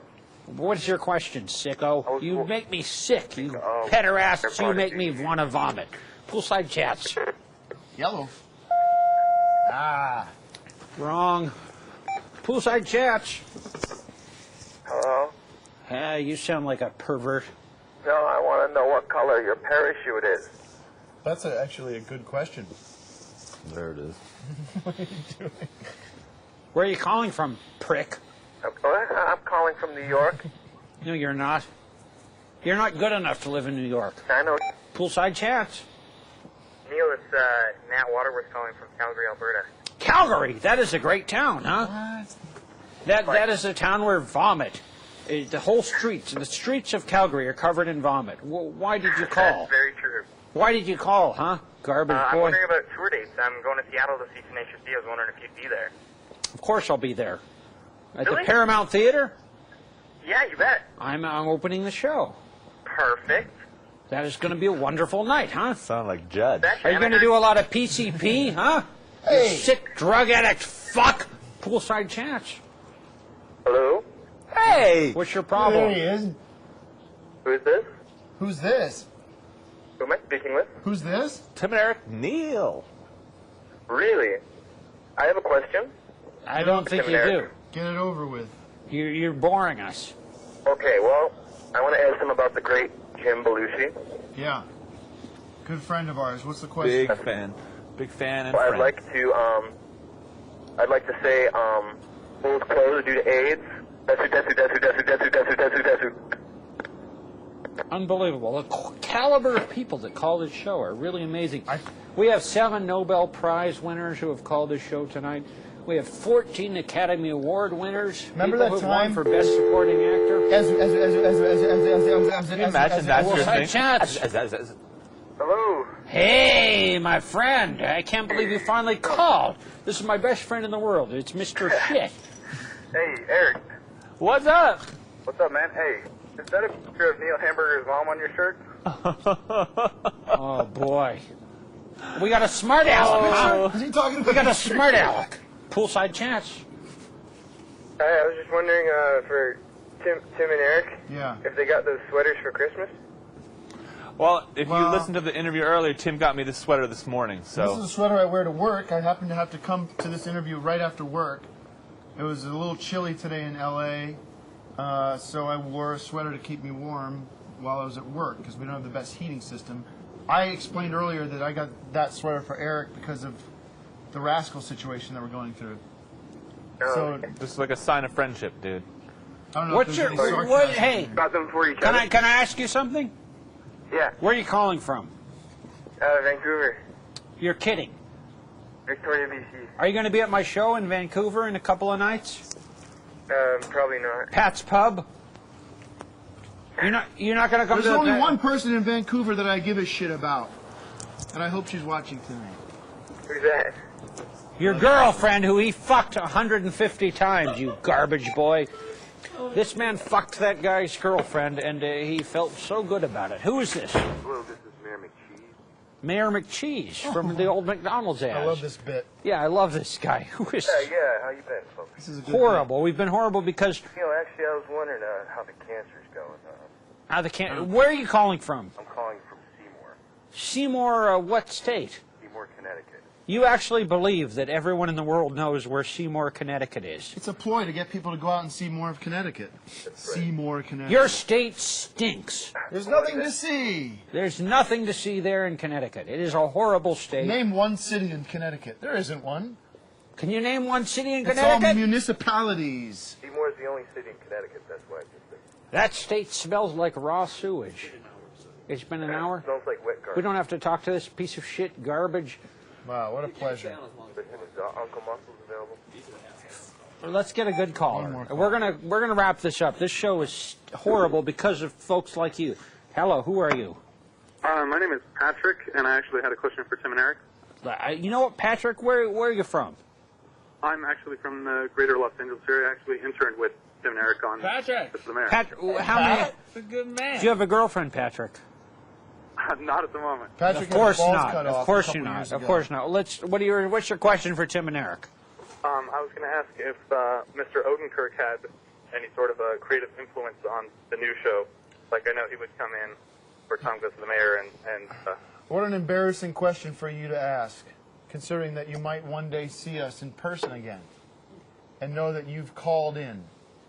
What's your question, sicko? You make me sick. You pederasts. You make me want to vomit. Poolside Chats. Yellow. Ah. Wrong. Poolside Chats. Hello? Hey, you sound like a pervert. No, I want to know what color your parachute is. That's actually a good question. There it is. What are you doing? Where are you calling from, prick? I'm calling from New York. No, you're not. You're not good enough to live in New York. I know. Poolside Chats. Neil, it's Nat Waterworth calling from Calgary, Alberta. Calgary. That is a great town, huh? That is a town where vomit. The whole streets, the streets of Calgary are covered in vomit. Why did you call? That's very true. Why did you call, huh? Garbage I'm boy. wondering about tour dates. I'm going to Seattle to see Tenacious D. I was wondering if you'd be there. Of course I'll be there. At Really? the Paramount Theater? Yeah, you bet. I'm opening the show. Perfect. That is going to be a wonderful night, huh? Sound like Judd. Are you going to do a lot of PCP, huh? Hey. You sick drug addict fuck. Poolside Chats. Hello? Hey! What's your There problem? he is. Who is this? Who's this? Who am I speaking with? Who's this? Tim and Eric. Neil. Really? I have a question. I don't think you do. Get it over with. You're boring us. Okay, well, I want to ask him about the great Jim Belushi. Yeah. Good friend of ours. What's the question? Big fan. Big fan and Well, friend. I'd like to say, schools closed due to AIDS. Desu. Unbelievable. The caliber of people that call this show are really amazing. We have 7 Nobel Prize winners who have called this show tonight. We have 14 Academy Award winners. Remember people that who've won time? for Best Supporting Actor. Can you imagine that's your Poolside thing? Chats. Hello. Hey, my friend. I can't believe you finally called. This is my best friend in the world. It's Mr. Shit. Hey, Eric. What's up? What's up, man? Hey, is that a picture of Neil Hamburger's mom on your shirt? Oh, boy. We got a smart aleck, huh? Is he talking about We got a smart aleck. Poolside Chats. Hey, I was just wondering for Tim and Eric. Yeah. If they got those sweaters for Christmas. Well, if you listened to the interview earlier, Tim got me this sweater this morning. So This is a sweater I wear to work. I happen to have to come to this interview right after work. It was a little chilly today in L.A., so I wore a sweater to keep me warm while I was at work because we don't have the best heating system. I explained earlier that I got that sweater for Eric because of the rascal situation that we're going through. So this is like a sign of friendship, dude. I don't know. What's if your... there's any What, sarcasm. hey, Got them for each can other. I ask you something? Yeah. Where are you calling from? Vancouver, You're kidding. Victoria, BC. Are you going to be at my show in Vancouver in a couple of nights? Probably not. Pat's Pub? You're not going to come There's to the only one person in Vancouver that I give a shit about, and I hope she's watching tonight. Who's that? Your girlfriend, who he fucked 150 times, you garbage boy. This man fucked that guy's girlfriend, and he felt so good about it. Who is this? Hello, this is Mayor McCheese. Mayor McCheese from the old McDonald's ad. I love this bit. Yeah, I love this guy. Who is Yeah, how you been, folks? This is a good horrible? We've been horrible because You know, actually, I was wondering how the cancer's going. Where are you calling from? I'm calling from Seymour. Seymour, what state? Seymour, Connecticut. You actually believe that everyone in the world knows where Seymour, Connecticut is? It's a ploy to get people to go out and see more of Connecticut. Seymour, Connecticut. Your state stinks. There's nothing to see. There's nothing to see there in Connecticut. It is a horrible state. Name one city in Connecticut. There isn't one. Can you name one city in It's Connecticut? all municipalities. Seymour's the only city in Connecticut, that's why I just said. That state smells like raw sewage. It's been an hour. Smells like wet garbage. We don't have to talk to this piece of shit garbage. Wow, what a pleasure. Is Uncle Muscles available? Let's get a good caller. We're gonna wrap this up. This show is horrible because of folks like you. Hello, who are you? My name is Patrick, and I actually had a question for Tim and Eric. You know what, Patrick? Where are you from? I'm actually from the greater Los Angeles area. I actually interned with Tim and Eric on Patrick. the Mayor. How many? That's a good man. Do you have a girlfriend, Patrick? Not at the moment. Patrick Of course had his balls not. cut Of off course a couple you're not. years Of ago. course not. What's your question for Tim and Eric? I was going to ask if Mr. Odenkirk had any sort of a creative influence on the new show. Like, I know he would come in for Tom Goes to the Mayor and What an embarrassing question for you to ask, considering that you might one day see us in person again and know that you've called in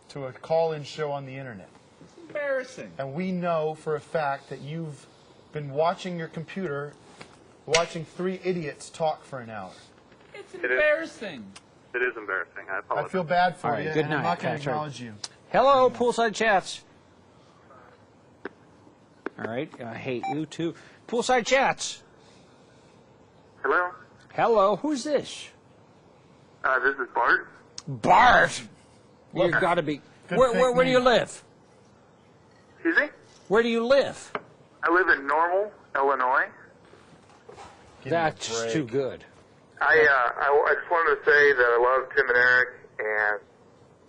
to a call-in show on the internet. It's embarrassing. And we know for a fact that you've been watching your computer, watching three idiots talk for an hour. It's embarrassing. It is embarrassing. I apologize. I feel bad for All right, you, good and I'm night, not going to Patrick. acknowledge you. Hello, Poolside Chats. All right, I hate you too. Poolside Chats. Hello? Hello, who's this? This is Bart. Bart. You've got to be. Good Where do you live? Excuse me? Where do you live? I live in Normal, Illinois. That's too good. I just wanted to say that I love Tim and Eric, and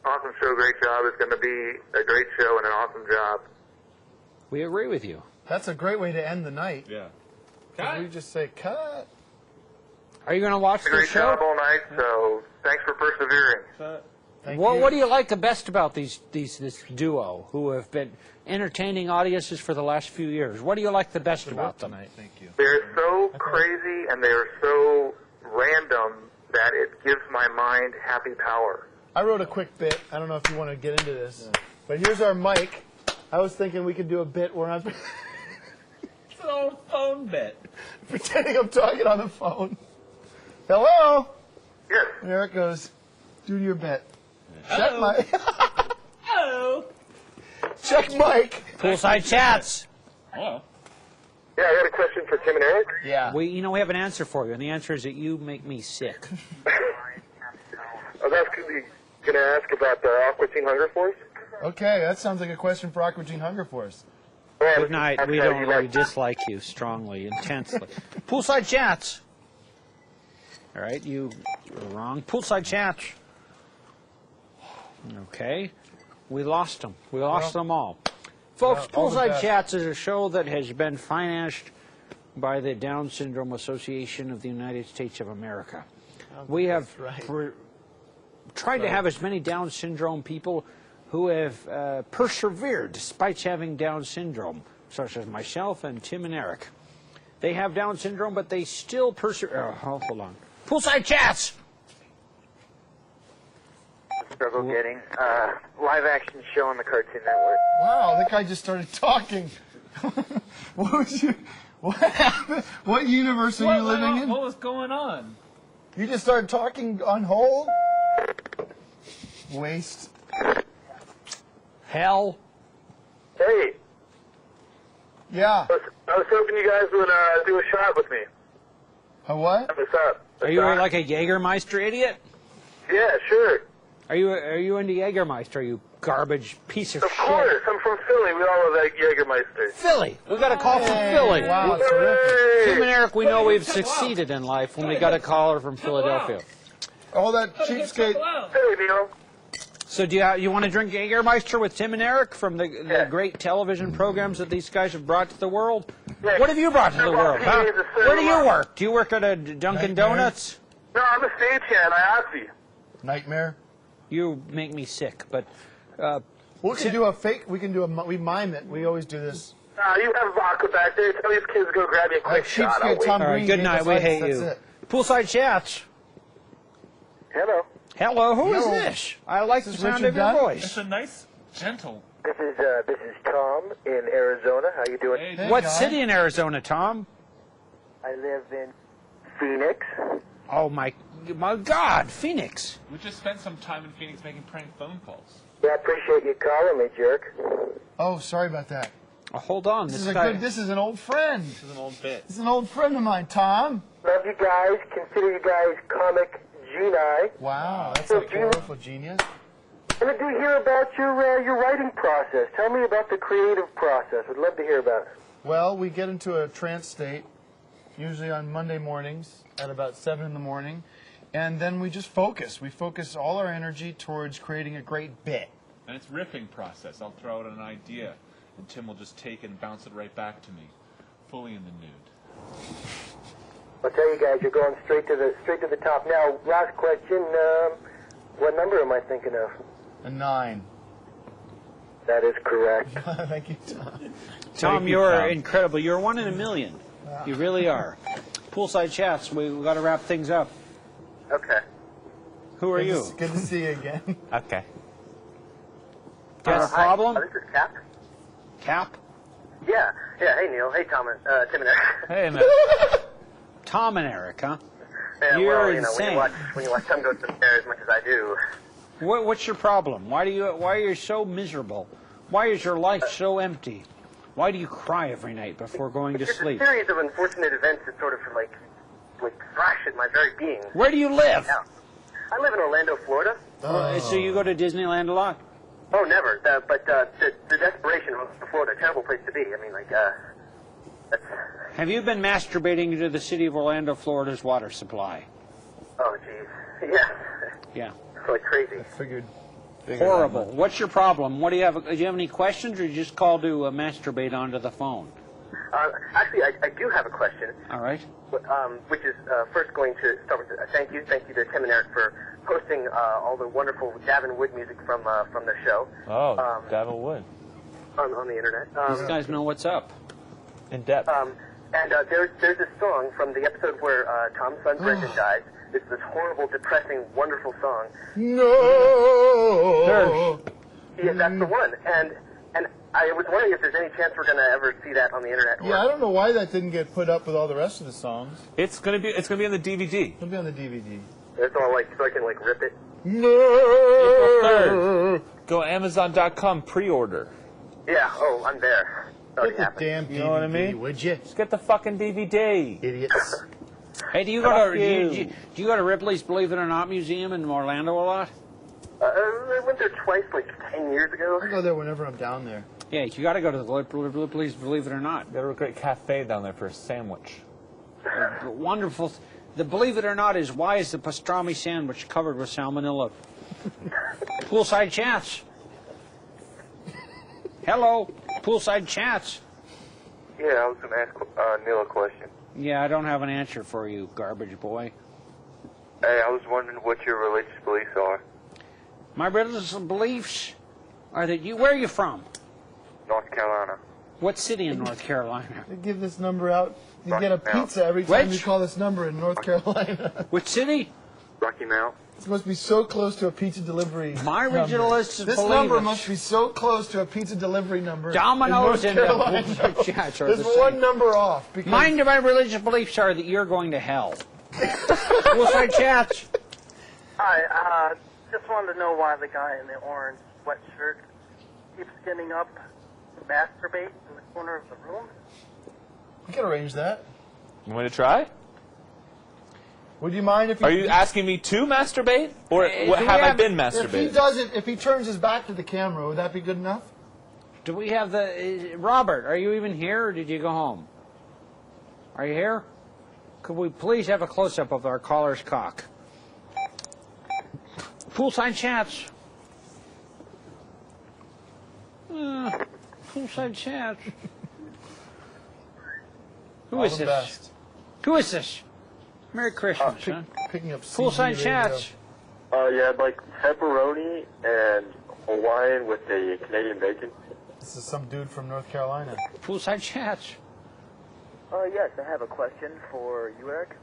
awesome show, great job. It's going to be a great show and an awesome job. We agree with you. That's a great way to end the night. Yeah. Cut. We just say, cut. Are you going to watch It's a the great show? job all night, so thanks for persevering. What do you like the best about this duo who have been entertaining audiences for the last few years? What do you like the best about them? Thank you. They're so crazy and they're so random that it gives my mind happy power. I wrote a quick bit. I don't know if you want to get into this, but here's our mic. I was thinking we could do a bit where I'm It's an old phone bit. pretending I'm talking on the phone. Hello? Yes. And Eric goes, do your bit. Hello. Check mic. Hello. Check mic. Poolside Chats. Hello. Yeah, I got a question for Tim and Eric. Yeah. We have an answer for you, and the answer is that you make me sick. I was going to ask about the Aqua Teen Hunger Force. Okay, that sounds like a question for Aqua Teen Hunger Force. Good night. We don't really dislike you strongly, intensely. Poolside Chats. All right, you were wrong. Poolside Chats. Okay. We lost them. We lost them all. Folks, all the Poolside best. Chats is a show that has been financed by the Down Syndrome Association of the United States of America. We have tried to have as many Down syndrome people who have persevered despite having Down syndrome, such as myself and Tim and Eric. They have Down syndrome, but they still persevere. Oh, hold on. Poolside Chats! Struggle getting live action show on the Cartoon Network. Wow, that guy just started talking. What happened? What universe are you living in? What was going on? You just started talking on hold? Waste. Hell. Hey. Yeah. I was hoping you guys would do a shot with me. A what? What's up? Are you like a Jägermeister idiot? Yeah, sure. Are you into Jägermeister, you garbage piece of shit? Of course, I'm from Philly. We all love Jägermeister. Philly. We got a call from Philly. Wow, that's terrific. Tim and Eric, we know we've succeeded in life when we got a caller from Philadelphia. All that cheapskate. Philly, Neil. So do you want to drink Jägermeister with Tim and Eric from the great television programs that these guys have brought to the world? Yeah. What have you brought to the world, huh? Where do you work? Do you work at a Dunkin' Donuts? No, I'm a stagehand. I asked you. Nightmare. You make me sick, but... we can do a fake, we mime it. We always do this. You have vodka back there. Tell these kids to go grab you a quick shot. I'll wait. All right, good night. We hate you. Poolside Chats. Hello. Hello, who is this? I like the sound of your voice. It's a nice, gentle. This is Tom in Arizona. How you doing? Hey, what city in Arizona, Tom? I live in Phoenix. Oh, my God, Phoenix. We just spent some time in Phoenix making prank phone calls. Yeah, I appreciate you calling me, jerk. Oh, sorry about that. Oh, hold on. This is an old friend. This is an old bit. This is an old friend of mine, Tom. Love you guys. Consider you guys comic genii. Wow, that's a powerful genius. And I do hear about your writing process. Tell me about the creative process. I'd love to hear about it. Well, we get into a trance state, usually on Monday mornings at about 7 in the morning, and then we just focus. We focus all our energy towards creating a great bit. And it's riffing process. I'll throw out an idea, and Tim will just take it and bounce it right back to me, fully in the nude. I'll tell you guys, you're going straight to the top. Now, last question. What number am I thinking of? A 9. That is correct. Thank you, Tom. Tom, you're incredible. You're one in a million. Wow. You really are. Poolside Chats, we've got to wrap things up. Okay. Who are you? Good to see you again. Okay. Got a problem? This is Cap. Cap? Yeah. Hey, Neil. Hey, Tom and Tim and Eric. Hey, man. Tom and Eric, huh? Yeah, You're well, insane. when you watch Tom go to the fair as much as I do. What's your problem? Why are you so miserable? Why is your life so empty? Why do you cry every night before going to sleep? It's a series of unfortunate events that sort of like thrash at my very being. Where do you live? Yeah. I live in Orlando, Florida. So you go to Disneyland a lot? Oh, never. But the desperation of Florida, a terrible place to be. I mean, that's... Have you been masturbating into the city of Orlando, Florida's water supply? Oh, jeez. Yeah. Yeah. It's like crazy. I figured. Horrible. What's your problem? What do you have? Do you have any questions, or you just call to masturbate onto the phone? Actually, I do have a question. All right. Which is first going to start with thank you to Tim and Eric for posting all the wonderful Gavin Wood music from the show. Oh, Gavin Wood. On the internet. These guys know what's up. In depth. And there's this song from the episode where Tom's son Brendan dies. It's this horrible, depressing, wonderful song. No. Yeah, that's the one. And I was wondering if there's any chance we're going to ever see that on the internet. Yeah, I don't know why that didn't get put up with all the rest of the songs. It's gonna be on the DVD. It'll be on the DVD. It's all so I can rip it. No. April 3rd. Go Amazon.com pre-order. Yeah. Oh, I'm there. Get the damn DVD, you know what I mean? Would you? Just get the fucking DVD. Idiots. Hey, do you go to do you go to Ripley's Believe It or Not Museum in Orlando a lot? I went there twice, 10 years ago. I go there whenever I'm down there. Yeah, you got to go to the Ripley's Believe It or Not. Got a great cafe down there for a sandwich. Wonderful. The Believe It or Not is why is the pastrami sandwich covered with salmonella? Poolside Chats. Hello, Poolside Chats. Yeah, I was going to ask Neil a question. Yeah, I don't have an answer for you, garbage boy. Hey, I was wondering what your religious beliefs are. My religious beliefs are that you... Where are you from? North Carolina. What city in North Carolina? They give this number out. You get a pizza every time you call this number in North Carolina. Which city? Rocky Mount. This must be so close to a pizza delivery My originalists This number must be so close to a pizza delivery number. Domino's in North Carolina. There's one number off. Mine and my religious beliefs are that you're going to hell. Poolside Chats. Hi, just wanted to know why the guy in the orange sweatshirt keeps getting up to masturbate in the corner of the room. We can arrange that. You want to try? Would you mind if? Are you asking me to masturbate, or have I been masturbating? If he doesn't, if he turns his back to the camera, would that be good enough? Do we have the Robert? Are you even here, or did you go home? Are you here? Could we please have a close-up of our caller's cock? Poolside chats. Poolside chats. Who is this? Who is this? Merry Christmas, huh? Picking up Poolside chats. Yeah, I'd like pepperoni and Hawaiian with a Canadian bacon. This is some dude from North Carolina. Poolside chats. Yes, I have a question for you, Eric.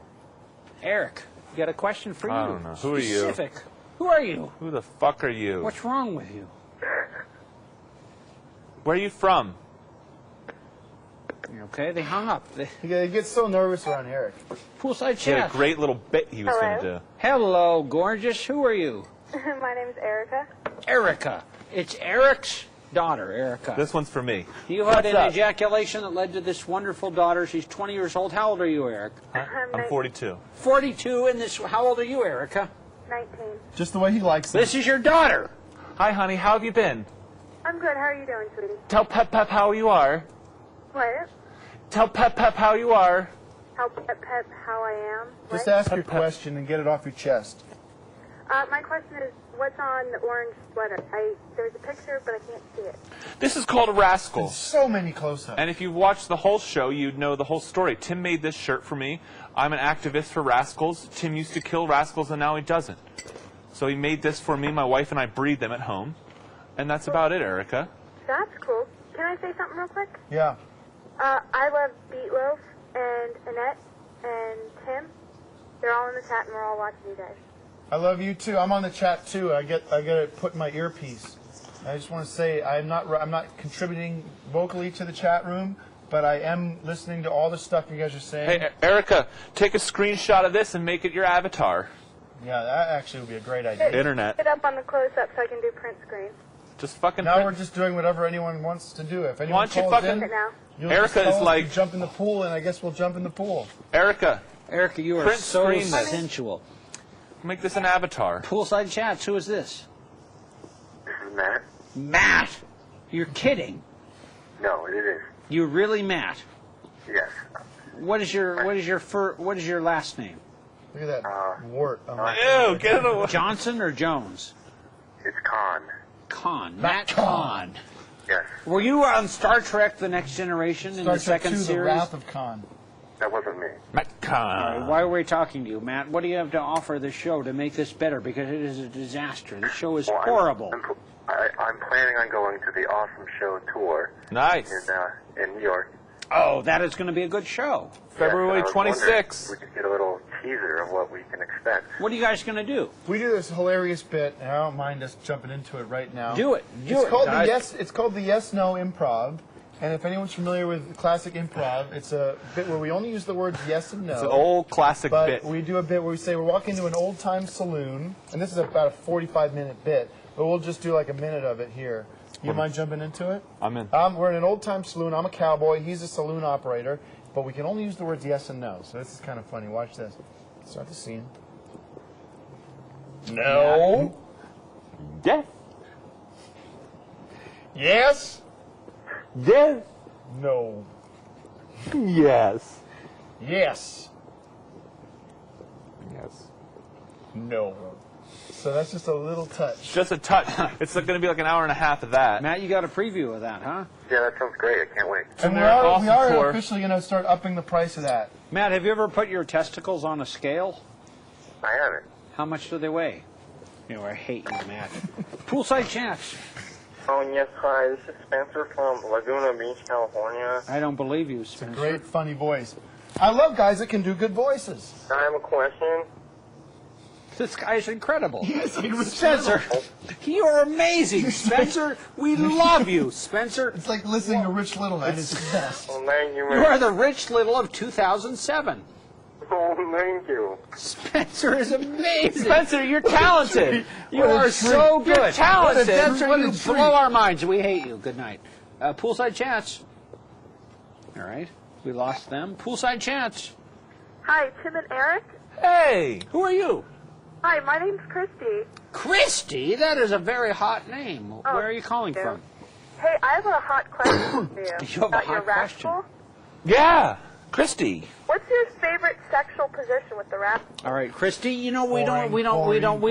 Eric, you got a question for you. I don't know. Who are you? Specific. Who are you? Who the fuck are you? What's wrong with you? Where are you from? Okay, they hung up. He gets so nervous around Eric. Poolside He had a chat. great little bit he was going to do. Hello, gorgeous. Who are you? My name's Erica. Erica. It's Eric's daughter, Erica. This one's for me. You had What's an up? ejaculation that led to this wonderful daughter. She's 20 years old. How old are you, Eric? I'm 42. 42, and this. How old are you, Erica? 19. Just the way he likes it. This is your daughter. Hi, honey. How have you been? I'm good. How are you doing, sweetie? Tell Pep how you are. What? Tell Pep how you are. How how I am? Just What? ask your question and get it off your chest. My question is, what's on the orange sweater? There's a picture, but I can't see it. This is called a rascal. So many close-ups. And if you've watched the whole show, you'd know the whole story. Tim made this shirt for me. I'm an activist for rascals. Tim used to kill rascals, and now he doesn't. So he made this for me. My wife and I breed them at home. And that's about it, Erica. That's cool. Can I say something real quick? Yeah. I love Beatloaf and Annette and Tim. They're all in the chat, and we're all watching you guys. I love you too. I'm on the chat too. I get it put in my earpiece. I just want to say I'm not contributing vocally to the chat room, but I am listening to all the stuff you guys are saying. Hey, Erica, take a screenshot of this and make it your avatar. Yeah, that actually would be a great idea. Internet. Get up on the close-up so I can do print screen. Just fucking. Now we're just doing whatever anyone wants to do. If anyone Why don't you calls fucking- in, now. you'll Erica just tell is us like- to jump in the pool, and I guess we'll jump in the pool. Erica, you are print so screen this. sensual. Make this an avatar. Poolside chats. Who is this? This is Matt. Matt. You're kidding. No, it is. You're really Matt. Yes. What is your last name? Look at that wart. Ew, get it away. Johnson or Jones? It's Khan. Khan. Matt Khan. Yes. Were you on Star Trek: The Next Generation in the Star Trek second 2, series? The Wrath of Khan. That wasn't me. Matt All Khan. right, why are we talking to you, Matt? What do you have to offer the show to make this better? Because it is a disaster. The show is horrible. I'm planning on going to the Awesome Show tour. Nice. In New York. Oh, that is going to be a good show. February 26th. We could get a little teaser of what we can expect. What are you guys going to do? We do this hilarious bit, and I don't mind us jumping into it right now. Do it. Do It's it, called guys. It's called the Yes No Improv. And if anyone's familiar with classic improv, it's a bit where we only use the words yes and no. It's an old classic but bit. we do a bit where we say we're walking into an old-time saloon, and this is about a 45-minute bit, but we'll just do like a minute of it here. You mind jumping into it? I'm in. We're in an old-time saloon. I'm a cowboy. He's a saloon operator, but we can only use the words yes and no. So this is kind of funny. Watch this. Start the scene. No. Yes. Yes. Yes. No. Yes. Yes. Yes. No. So that's just a little touch. Just a touch. It's going to be like an hour and a half of that. Matt, you got a preview of that, huh? Yeah, that sounds great. I can't wait. And we they're are awesome tour. officially going to start upping the price of that. Matt, have you ever put your testicles on a scale? I haven't. How much do they weigh? You know, I hate you, Matt. Poolside chats. Oh, yes, hi. This is Spencer from Laguna Beach, California. I don't believe you, Spencer. Great, funny voice. I love guys that can do good voices. I have a question. This guy's incredible. Yes, he was Spencer, you're amazing, Spencer. We love you, Spencer. It's like listening to Rich Little at his best. Well, thank you, You are the Rich Little of 2007. Oh, thank you. Spencer is amazing. Spencer, you're talented. You are so good. You're talented. Spencer, What a you treat. blow our minds. We hate you. Good night. Poolside chats. All right. We lost them. Poolside chats. Hi, Tim and Eric. Hey! Who are you? Hi, my name's Christy. Christy? That is a very hot name. Oh, Where are you calling thank from? Hey, I have a hot question for you. You have a About your hot question? rascal? Yeah, Christy. What's your favorite sexual position with the rascal? All right, Christy. You know we Boring,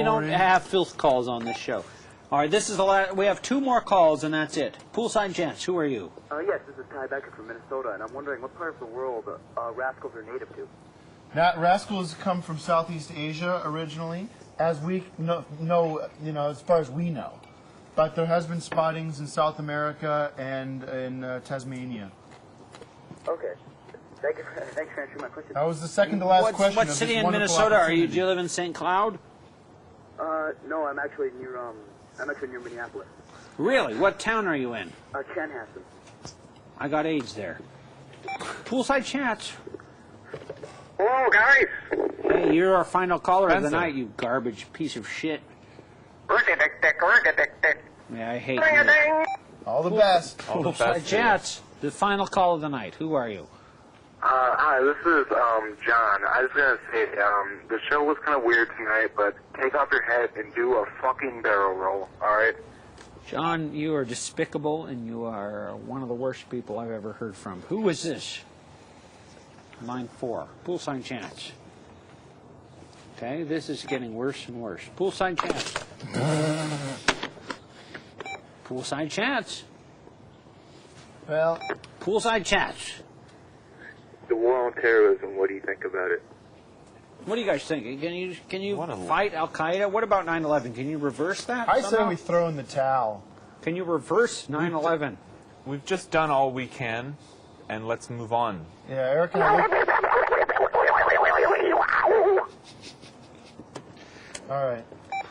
don't have filth calls on this show. All right, this is the last. We have 2 more calls and that's it. Poolside gents, who are you? Yes, this is Ty Becker from Minnesota, and I'm wondering what part of the world rascals are native to. Now, rascals come from Southeast Asia originally, as we know, as far as we know. But there has been spottings in South America and in Tasmania. Okay. Thanks for answering my question. That was the second to last question. What of city this in wonderful Minnesota are you? opportunity. Do you live in St. Cloud? No, I'm actually near Minneapolis. Really? What town are you in? Chanhassen. I got AIDS there. Poolside chats. Hello, guys. Hey, you're our final caller of the Spencer. night, you garbage piece of shit. Yeah, I hate Ring-a-ding. you. All the best. Poolside chats. The final call of the night. Who are you? Hi, this is John. I was gonna say the show was kind of weird tonight, but take off your head and do a fucking barrel roll. All right. John, you are despicable, and you are one of the worst people I've ever heard from. Who is this? Line 4. Poolside chats. Okay, this is getting worse and worse. Poolside chats. Poolside chats. Well, Poolside chats. The war on terrorism. What do you think about it? What do you guys think? Can you fight Al Qaeda? What about 9/11? Can you reverse that? I say somehow? we throw in the towel. Can you reverse 9/11? We've just done all we can, and let's move on. Yeah, Eric and I. All right.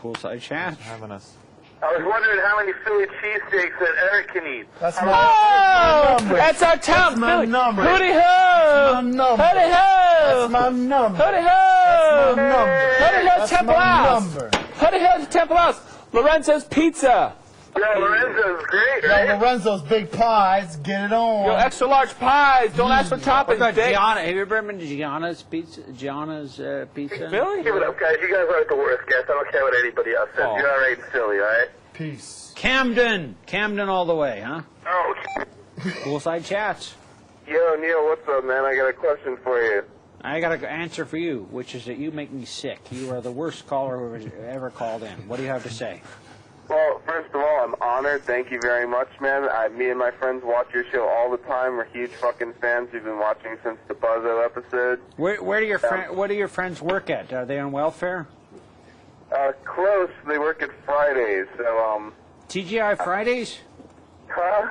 Poolside chat. Having us. I was wondering how many Philly cheesesteaks that Eric can eat. That's Oh, that's our town, Philly. Hooty ho! Hooty ho! That's my number. Hooty ho! That's my number. Hooty ho, That's Temple my House. number. Hooty ho, Temple House. Lorenzo's Pizza. Yeah, Lorenzo's great, Yo, right? Lorenzo's big pies. Get it on. Yo, extra large pies. Don't ask for What toppings, about Dick. Gianna? Have you ever been to Gianna's Pizza? Gianna's Pizza? Philly? Give it up, guys. You guys aren't the worst guys. I don't care what anybody else says. Oh. You're all right in Philly, all right? Peace. Camden. Camden all the way, huh? Oh. Poolside chats. Yo, Neil, what's up, man? I got a question for you. I got an answer for you, which is that you make me sick. You are the worst caller who has ever called in. What do you have to say? Well, first of all, I'm honored. Thank you very much, man. Me and my friends watch your show all the time. We're huge fucking fans. We've been watching since the Buzzo episode. Where do your what do your friends work at? Are they on welfare? Close. They work at Fridays, so, TGI Fridays? Huh?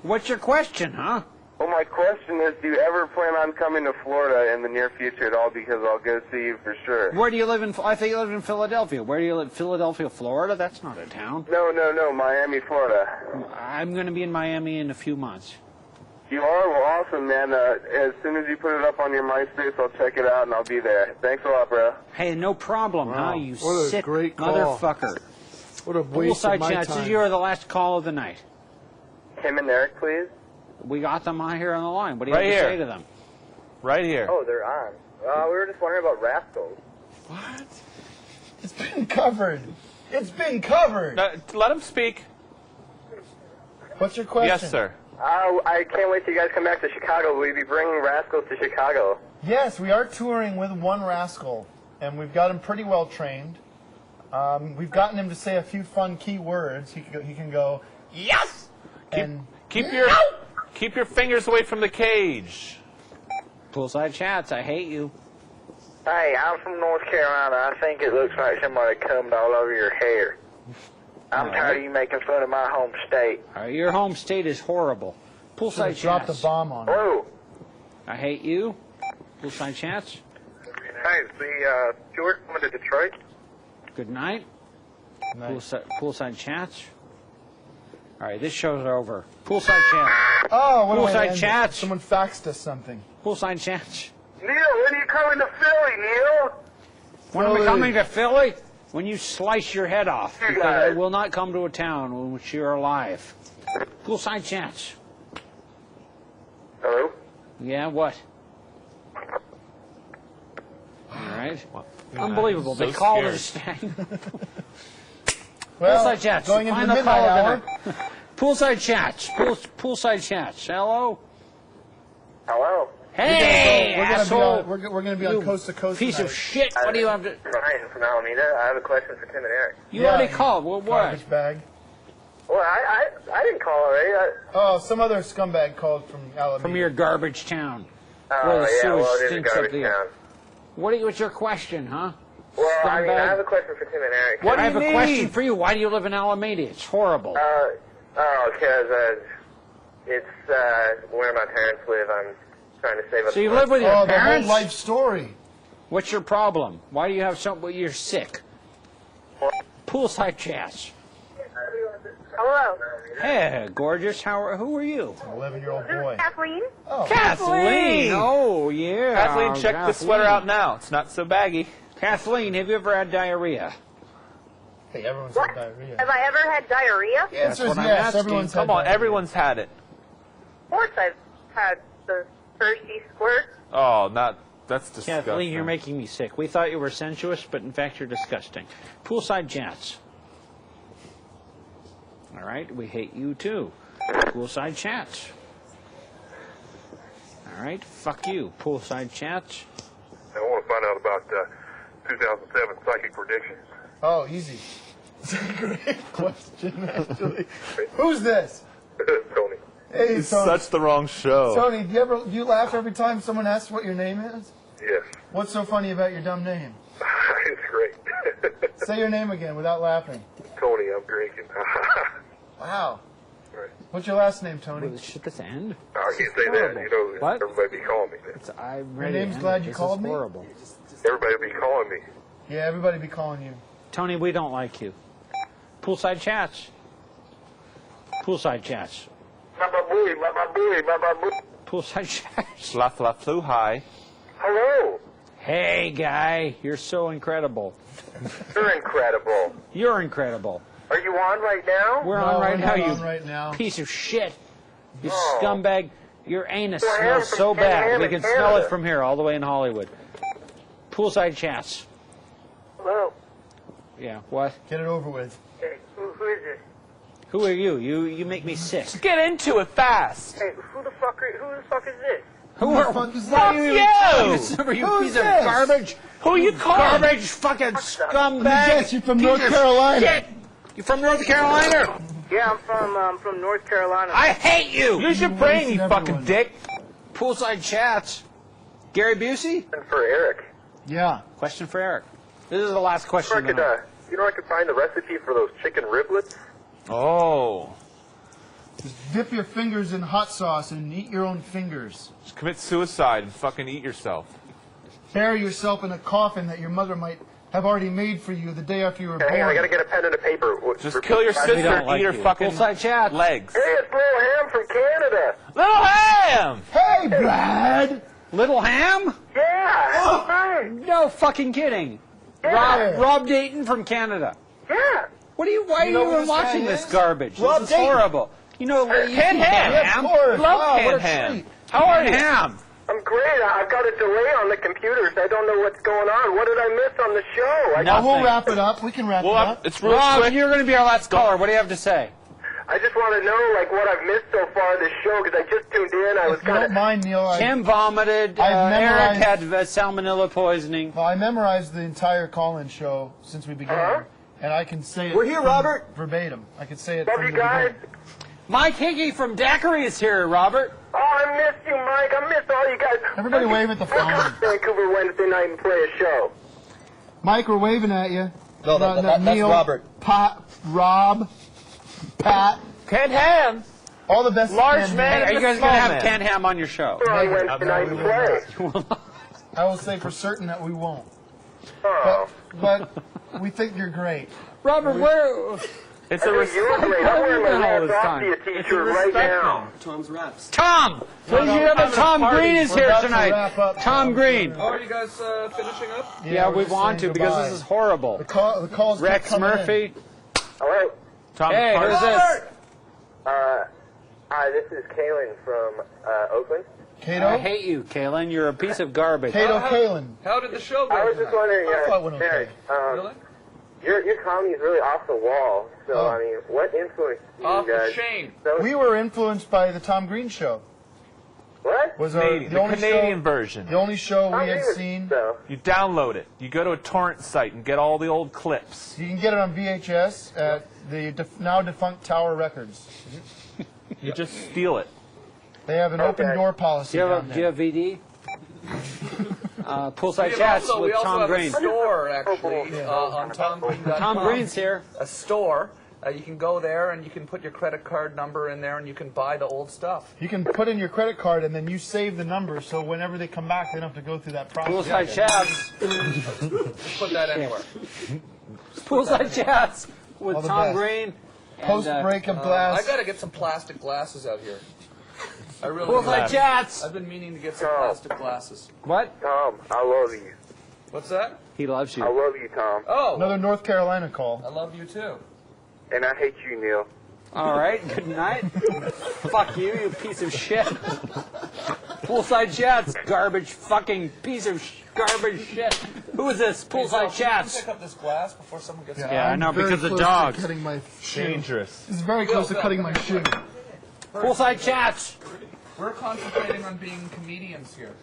What's your question, huh? Well, my question is, do you ever plan on coming to Florida in the near future at all? Because I'll go see you for sure. Where do you live in? I think you live in Philadelphia. Where do you live? Philadelphia, Florida? That's not a town. No, Miami, Florida. I'm going to be in Miami in a few months. You are? Well, awesome, man. As soon as you put it up on your MySpace, I'll check it out and I'll be there. Thanks a lot, bro. Hey, no problem, huh? You What a sick great call. motherfucker. What a waste of Poolside my chats. time. You are the last call of the night. Tim and Eric, please. We got them on here on the line. What do you Right have to here. say to them? Right here. Oh, they're on. We were just wondering about rascals. What? It's been covered. It's been covered. Let him speak. What's your question? Yes, sir. I can't wait till you guys come back to Chicago. Will you be bringing rascals to Chicago? Yes, we are touring with one rascal, and we've got him pretty well trained. We've gotten him to say a few fun key words. He can go, yes! Keep your fingers away from the cage. Poolside chats. I hate you. Hey, I'm from North Carolina. I think it looks like somebody combed all over your hair. I'm tired of you making fun of my home state. Your home state is horrible. Poolside dropped chats. a bomb on him. Whoa. I hate you. Poolside chats. Hey, is the Stewart coming to Detroit? Good night. Nice. Poolside chats. All right, this show's over. Poolside chats. Oh, what do I Poolside end it? chats. Someone faxed us something. Poolside chats. Neil, when are you coming to Philly, Neil? When are we Philly. coming to Philly? When you slice your head off. You Because I guys. will not come to a town in which you're alive. Poolside chats. Hello? Yeah, what? All right. Unbelievable. So They called her scared. staying. Well, Poolside chats. going into Final the call midnight of the night. Poolside chats. Poolside chats. Hello. Hello. Hey, asshole. We're going to be on Coast to Coast Piece tonight. of shit. What do you have to... Ryan from Alameda. I have a question for Tim and Eric. You already called. Well, what? Garbage bag. Well, I didn't call already. Oh, some other scumbag called from Alameda. From your garbage town. Oh, where the yeah, sewage well, it is a stinks up garbage the town. What's your question, huh? Well, I mean, I Scumbag? have a question for Tim and Eric. I have a question for you. Why do you live in Alameda? It's horrible. Because it's where my parents live. I'm trying to save up. So you live with your parents? The whole life story. What's your problem? Why do you have something? You're sick. Poolside chats. Hello. Hey, gorgeous. Who are you? 11-year-old boy. Kathleen? Oh. Kathleen! Oh, yeah. Kathleen, check the sweater out now. It's not so baggy. Kathleen, have you ever had diarrhea? Hey, everyone's had diarrhea. Have I ever had diarrhea? The answer is yes. Everyone's had Come on, diarrhea. everyone's had it. Of course I've had the thirsty squirt. Oh, that's disgusting. Kathleen, you're making me sick. We thought you were sensuous, but in fact you're disgusting. Poolside chats. All right, we hate you too. Poolside chats. All right, fuck you. Poolside chats. I want to find out about 2007 psychic predictions. Oh, easy. It's a great question, actually. Who's this? Tony. Hey, It's Tony. such the wrong show. Tony, do you laugh every time someone asks what your name is? Yes. What's so funny about your dumb name? It's great. Say your name again without laughing. Tony, I'm drinking. Wow. Right. What's your last name, Tony? Should this end? I can't say that. You know, What? everybody be calling me that. I'm Your ready to name's end glad it. you This called is me? horrible. Everybody be calling me. Yeah, everybody be calling you. Tony, we don't like you. Poolside chats. Poolside chats. Poolside chats. La fla flu high. Hello. Hey, guy, you're so incredible. You're incredible. You're incredible. Are you on right now? We're No, on right we're now, not you on right now. piece of shit. You Oh. scumbag. Your anus Well, I am smells from so bad. Canada, We can smell Canada. it from here, all the way in Hollywood. Poolside chats. Hello. Yeah, what? Get it over with. Hey, who is this? Who are you? You make me sick. Get into it fast. Hey, who the fuck is this? Who are fuck is Fuck you? you! You Who's piece of this? garbage. Who you calling? Garbage fucking scumbag. Yes, you're from Piece North of Carolina. shit. You from North Carolina? Yeah, I'm from North Carolina. I hate you. Use your brain, you fucking dick. Poolside chats. Gary Busey? And for Eric, Yeah. Question for Eric. This is the last question. I could, I could find the recipe for those chicken riblets. Oh. Just dip your fingers in hot sauce and eat your own fingers. Just commit suicide and fucking eat yourself. Bury yourself in a coffin that your mother might have already made for you the day after you were Hey, hang on, I born. gotta get a pen and a paper. Just kill your sister and eat her fucking Poolside chat. legs. Hey, it's Little Ham from Canada. Little Ham! Hey, Brad! Little Ham? Yeah. Hey. No fucking kidding. Yeah. Rob Dayton from Canada. Yeah. Why are you know who even this watching guy this is? garbage? Rob This is Dayton. horrible. You know, you Ken Ham. Yeah, of course. Love Wow, Ken what a Ham. treat. How are you? Ham. I'm great. I've got a delay on the computers. I don't know what's going on. What did I miss on the show? Now we'll wrap it up. We can wrap it up. It's real Rob, quick. you're going to be our last caller. What do you have to say? I just want to know, like, what I've missed so far this show, because I just tuned in. I was If you kind don't of... mind, Neil, Tim vomited. I've Eric memorized- had salmonella poisoning. I memorized the entire call-in show since we began, and I can say it. We're here, from Robert. Verbatim. I can say it. Love from you the guys. beginning. Mike Hickey from Daiquiri is here, Robert. Oh, I missed you, Mike. I missed all you guys. Everybody wave at the We'll come phone. to Vancouver Wednesday night and play a show. Mike, we're waving at you. No, that's Neil, Robert. Rob, Pat, Ken Ham. all the best. Large Ken man. Ham. Are you guys going to have Ken Ham on your show? We're on Wednesday night and play. I will say for certain that we won't. Oh. But we think you're great. Robert, where... It's I a think you're great. I'm wearing my Rhapsody t-shirt right now. Tom's Raps. Tom! Please, you know that Tom Green is We're here about to tonight. wrap up, Tom Green. Oh, are you guys finishing up? Yeah, we're we just want to saying because goodbye. this is horrible. The calls keep Rex coming in. Murphy. Hello. Tom Hey, Carter. who's this? Hi, this is Kaylin from Oakland. Cato? I hate you, Kalen. You're a piece of garbage. Cato Kalen. How did the show go? I was just wondering, I thought it went okay. Eric, Really? your comedy is really off the wall. So, I mean, what influenced you Off guys? the chain. We were influenced by the Tom Green Show. What? Was Canadian, the only Canadian show, version. The only show we had seen. You download it. You go to a torrent site and get all the old clips. You can get it on VHS at the now defunct Tower Records. You just steal it. They have an open door policy down Do you have VD? Poolside Chats with Tom Green. We also have a store, actually, on TomGreen.com. Tom Green's here. A store. You can go there and you can put your credit card number in there and you can buy the old stuff. You can put in your credit card and then you save the number so whenever they come back, they don't have to go through that process. Poolside Chats. Put that anywhere. Poolside Chats with All the Tom best. Green. Post-breakup glass. I got to get some plastic glasses out here. I really Poolside do. Chats. I've been meaning to get some plastic glasses. What? Tom, I love you. What's that? He loves you. I love you, Tom. Oh. Another North Carolina call. I love you too. And I hate you, Neil. All right. Good night. Fuck you, you piece of shit. Poolside Chats, garbage fucking piece of garbage shit. Who is this? Poolside Chats. Can you pick up this glass before someone gets Yeah, I know, I'm very because of close to dogs. cutting my shoe. Dangerous. This is very close to cutting my shoe. Poolside Chats. We're concentrating on being comedians here.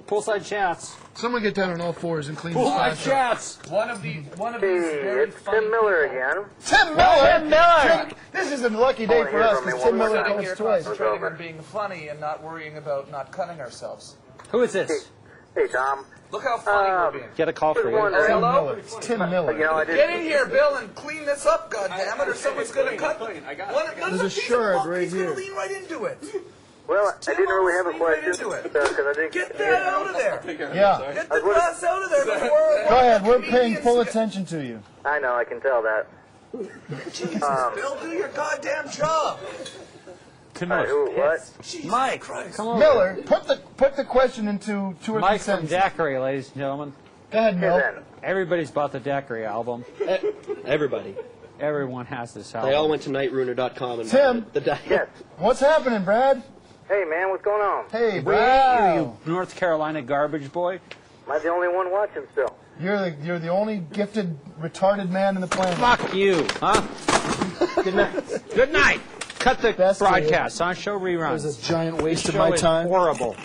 Poolside Chats. Someone get down on all fours and clean the Poolside glass up. Chats. One of these very It's Tim Miller again. Tim Miller! Tim Miller! This is a lucky day for us because Tim Miller sitting here goes twice. concentrating on being funny and not worrying about not cutting ourselves. Who is this? Hey, Tom. Look how funny we're being. Get a call for you. Tim Miller. It's Tim Miller. You know, I Get in here, Bill, and clean this up, goddammit, or someone's going to cut. There's a shard right here. Lean right into it. Well, I didn't really have a question because I didn't Get that out of there. Yeah. Get the glass out of there before. Go ahead. We're paying full attention to you. I know, I can tell that. Jesus, Bill, do your goddamn job. Tim What? Mike, come on. Miller, put the question into 2 or 3 Mike from sentences. Daiquiri, ladies and gentlemen. Go ahead, Mel. Everybody's bought the Daiquiri album. Everybody. Everyone has this album. They all went to nightruiner.com and Tim. Yes. What's happening, Brad? Hey, man, what's going on? Hey, We hate you, Brad. you North Carolina garbage boy. Am I the only one watching still? You're the only gifted retarded man in the planet. Fuck you, huh? Good night. Good night. Cut the broadcast, huh? Show reruns. It was a giant waste This of my show is time. horrible.